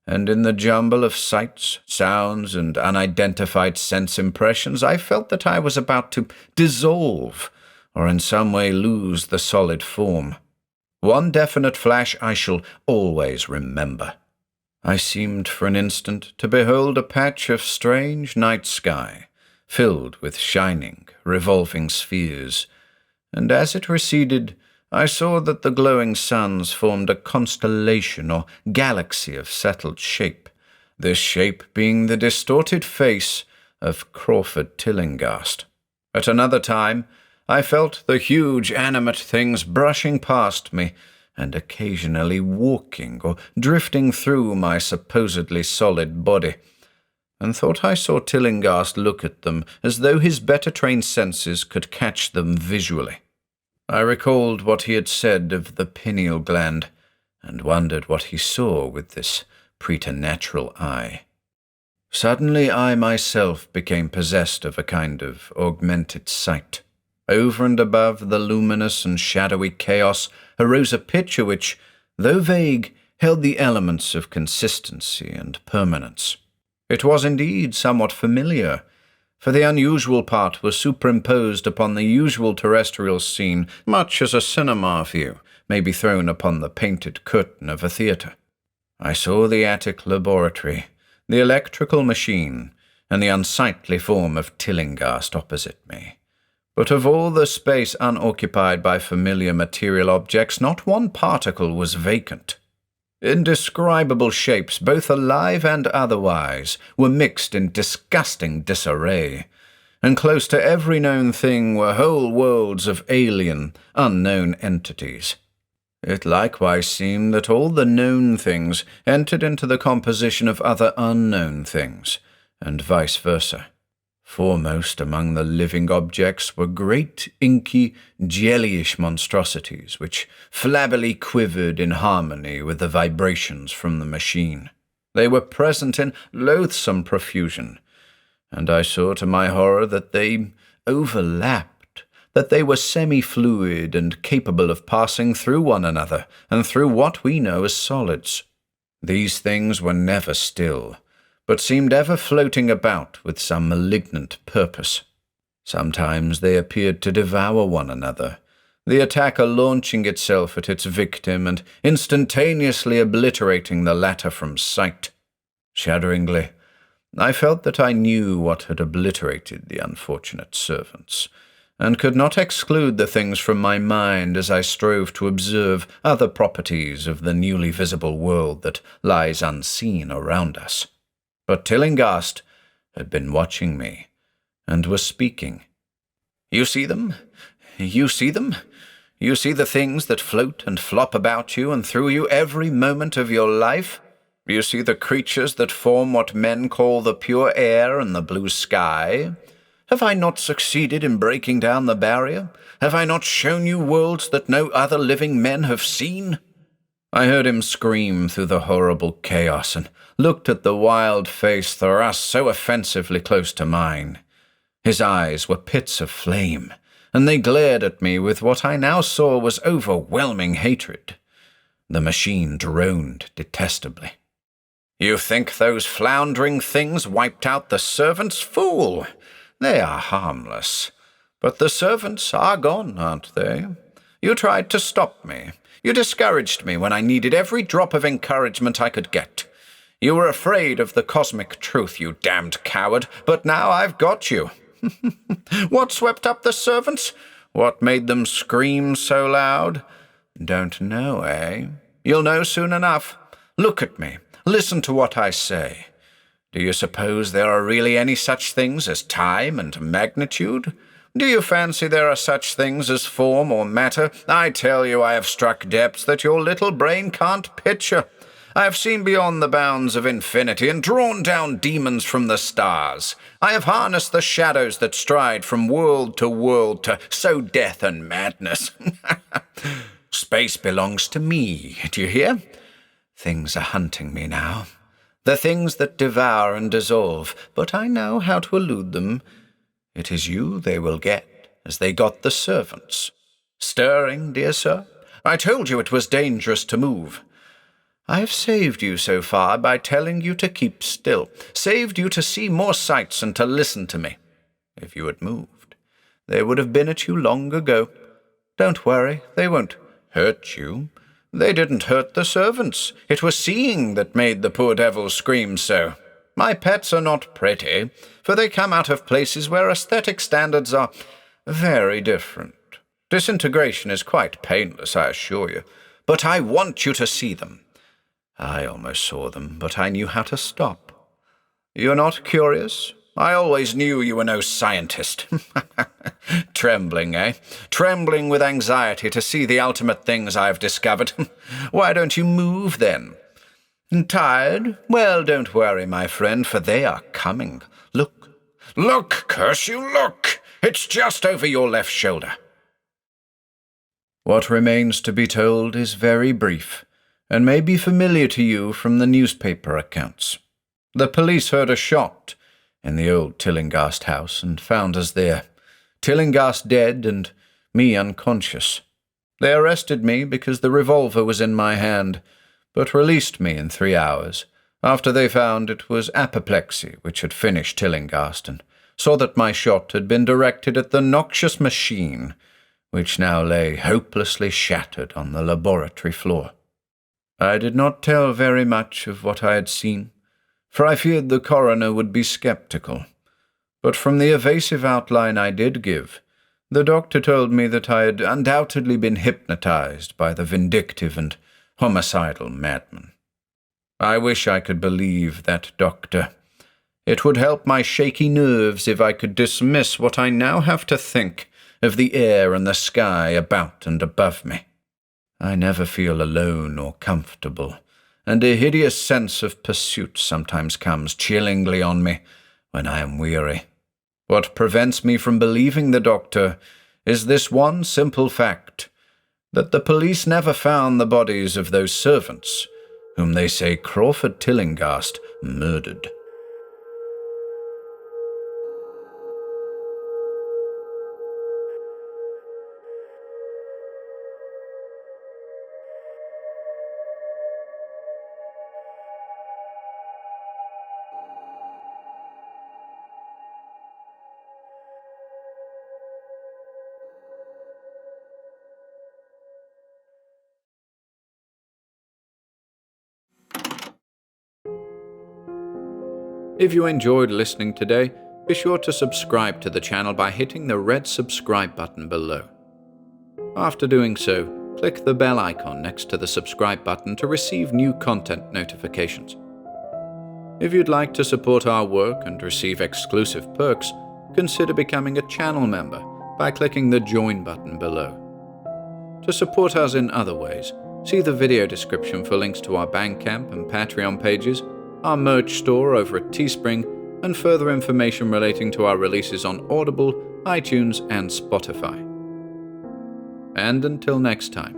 and in the jumble of sights, sounds, and unidentified sense impressions I felt that I was about to dissolve, or in some way lose the solid form. One definite flash I shall always remember. I seemed for an instant to behold a patch of strange night sky, filled with shining, revolving spheres, and as it receded, I saw that the glowing suns formed a constellation or galaxy of settled shape, this shape being the distorted face of Crawford Tillinghast. At another time, I felt the huge animate things brushing past me and occasionally walking or drifting through my supposedly solid body, and thought I saw Tillinghast look at them as though his better-trained senses could catch them visually. I recalled what he had said of the pineal gland, and wondered what he saw with this preternatural eye. Suddenly I myself became possessed of a kind of augmented sight. Over and above the luminous and shadowy chaos arose a picture which, though vague, held the elements of consistency and permanence. It was indeed somewhat familiar, for the unusual part was superimposed upon the usual terrestrial scene, much as a cinema view may be thrown upon the painted curtain of a theatre. I saw the attic laboratory, the electrical machine, and the unsightly form of Tillinghast opposite me. But of all the space unoccupied by familiar material objects, not one particle was vacant. Indescribable shapes, both alive and otherwise, were mixed in disgusting disarray, and close to every known thing were whole worlds of alien, unknown entities. It likewise seemed that all the known things entered into the composition of other unknown things, and vice versa. Foremost among the living objects were great, inky, jellyish monstrosities, which flabbily quivered in harmony with the vibrations from the machine. They were present in loathsome profusion, and I saw to my horror that they overlapped, that they were semi-fluid and capable of passing through one another and through what we know as solids. These things were never still, but seemed ever floating about with some malignant purpose. Sometimes they appeared to devour one another, the attacker launching itself at its victim and instantaneously obliterating the latter from sight. Shudderingly, I felt that I knew what had obliterated the unfortunate servants, and could not exclude the things from my mind as I strove to observe other properties of the newly visible world that lies unseen around us. But Tillinghast had been watching me, and was speaking. "You see them? You see them? You see the things that float and flop about you and through you every moment of your life? You see the creatures that form what men call the pure air and the blue sky? Have I not succeeded in breaking down the barrier? Have I not shown you worlds that no other living men have seen? I heard him scream through the horrible chaos and looked at the wild face thrust so offensively close to mine. His eyes were pits of flame, and they glared at me with what I now saw was overwhelming hatred. The machine droned detestably. "You think those floundering things wiped out the servants? Fool! They are harmless. But the servants are gone, aren't they? You tried to stop me. You discouraged me when I needed every drop of encouragement I could get. You were afraid of the cosmic truth, you damned coward, but now I've got you. What swept up the servants? What made them scream so loud? Don't know, eh? You'll know soon enough. Look at me. Listen to what I say. Do you suppose there are really any such things as time and magnitude? Do you fancy there are such things as form or matter? I tell you I have struck depths that your little brain can't picture. I have seen beyond the bounds of infinity and drawn down demons from the stars. I have harnessed the shadows that stride from world to sow death and madness. Space belongs to me, do you hear? Things are hunting me now. The things that devour and dissolve, but I know how to elude them. It is you they will get, as they got the servants. Stirring, dear sir? I told you it was dangerous to move. I have saved you so far by telling you to keep still, saved you to see more sights and to listen to me. If you had moved, they would have been at you long ago. Don't worry, they won't hurt you. They didn't hurt the servants. It was seeing that made the poor devils scream so. My pets are not pretty, for they come out of places where aesthetic standards are very different. Disintegration is quite painless, I assure you, but I want you to see them. I almost saw them, but I knew how to stop. You're not curious? I always knew you were no scientist. Trembling, eh? Trembling with anxiety to see the ultimate things I've discovered. Why don't you move, then? Tired? Well, don't worry, my friend, for they are coming. Look. Look, curse you, look! It's just over your left shoulder. What remains to be told is very brief, and may be familiar to you from the newspaper accounts. The police heard a shot in the old Tillinghast house and found us there, Tillinghast dead and me unconscious. They arrested me because the revolver was in my hand, but released me in 3 hours, after they found it was apoplexy which had finished Tillinghast, and saw that my shot had been directed at the noxious machine, which now lay hopelessly shattered on the laboratory floor. I did not tell very much of what I had seen, for I feared the coroner would be skeptical. But from the evasive outline I did give, the doctor told me that I had undoubtedly been hypnotized by the vindictive and homicidal madman. I wish I could believe that doctor. It would help my shaky nerves if I could dismiss what I now have to think of the air and the sky about and above me. I never feel alone or comfortable, and a hideous sense of pursuit sometimes comes chillingly on me when I am weary. What prevents me from believing the doctor is this one simple fact, that the police never found the bodies of those servants whom they say Crawford Tillinghast murdered. If you enjoyed listening today, be sure to subscribe to the channel by hitting the red subscribe button below. After doing so, click the bell icon next to the subscribe button to receive new content notifications. If you'd like to support our work and receive exclusive perks, consider becoming a channel member by clicking the join button below. To support us in other ways, see the video description for links to our Bandcamp and Patreon pages, our merch store over at Teespring, and further information relating to our releases on Audible, iTunes, and Spotify. And until next time,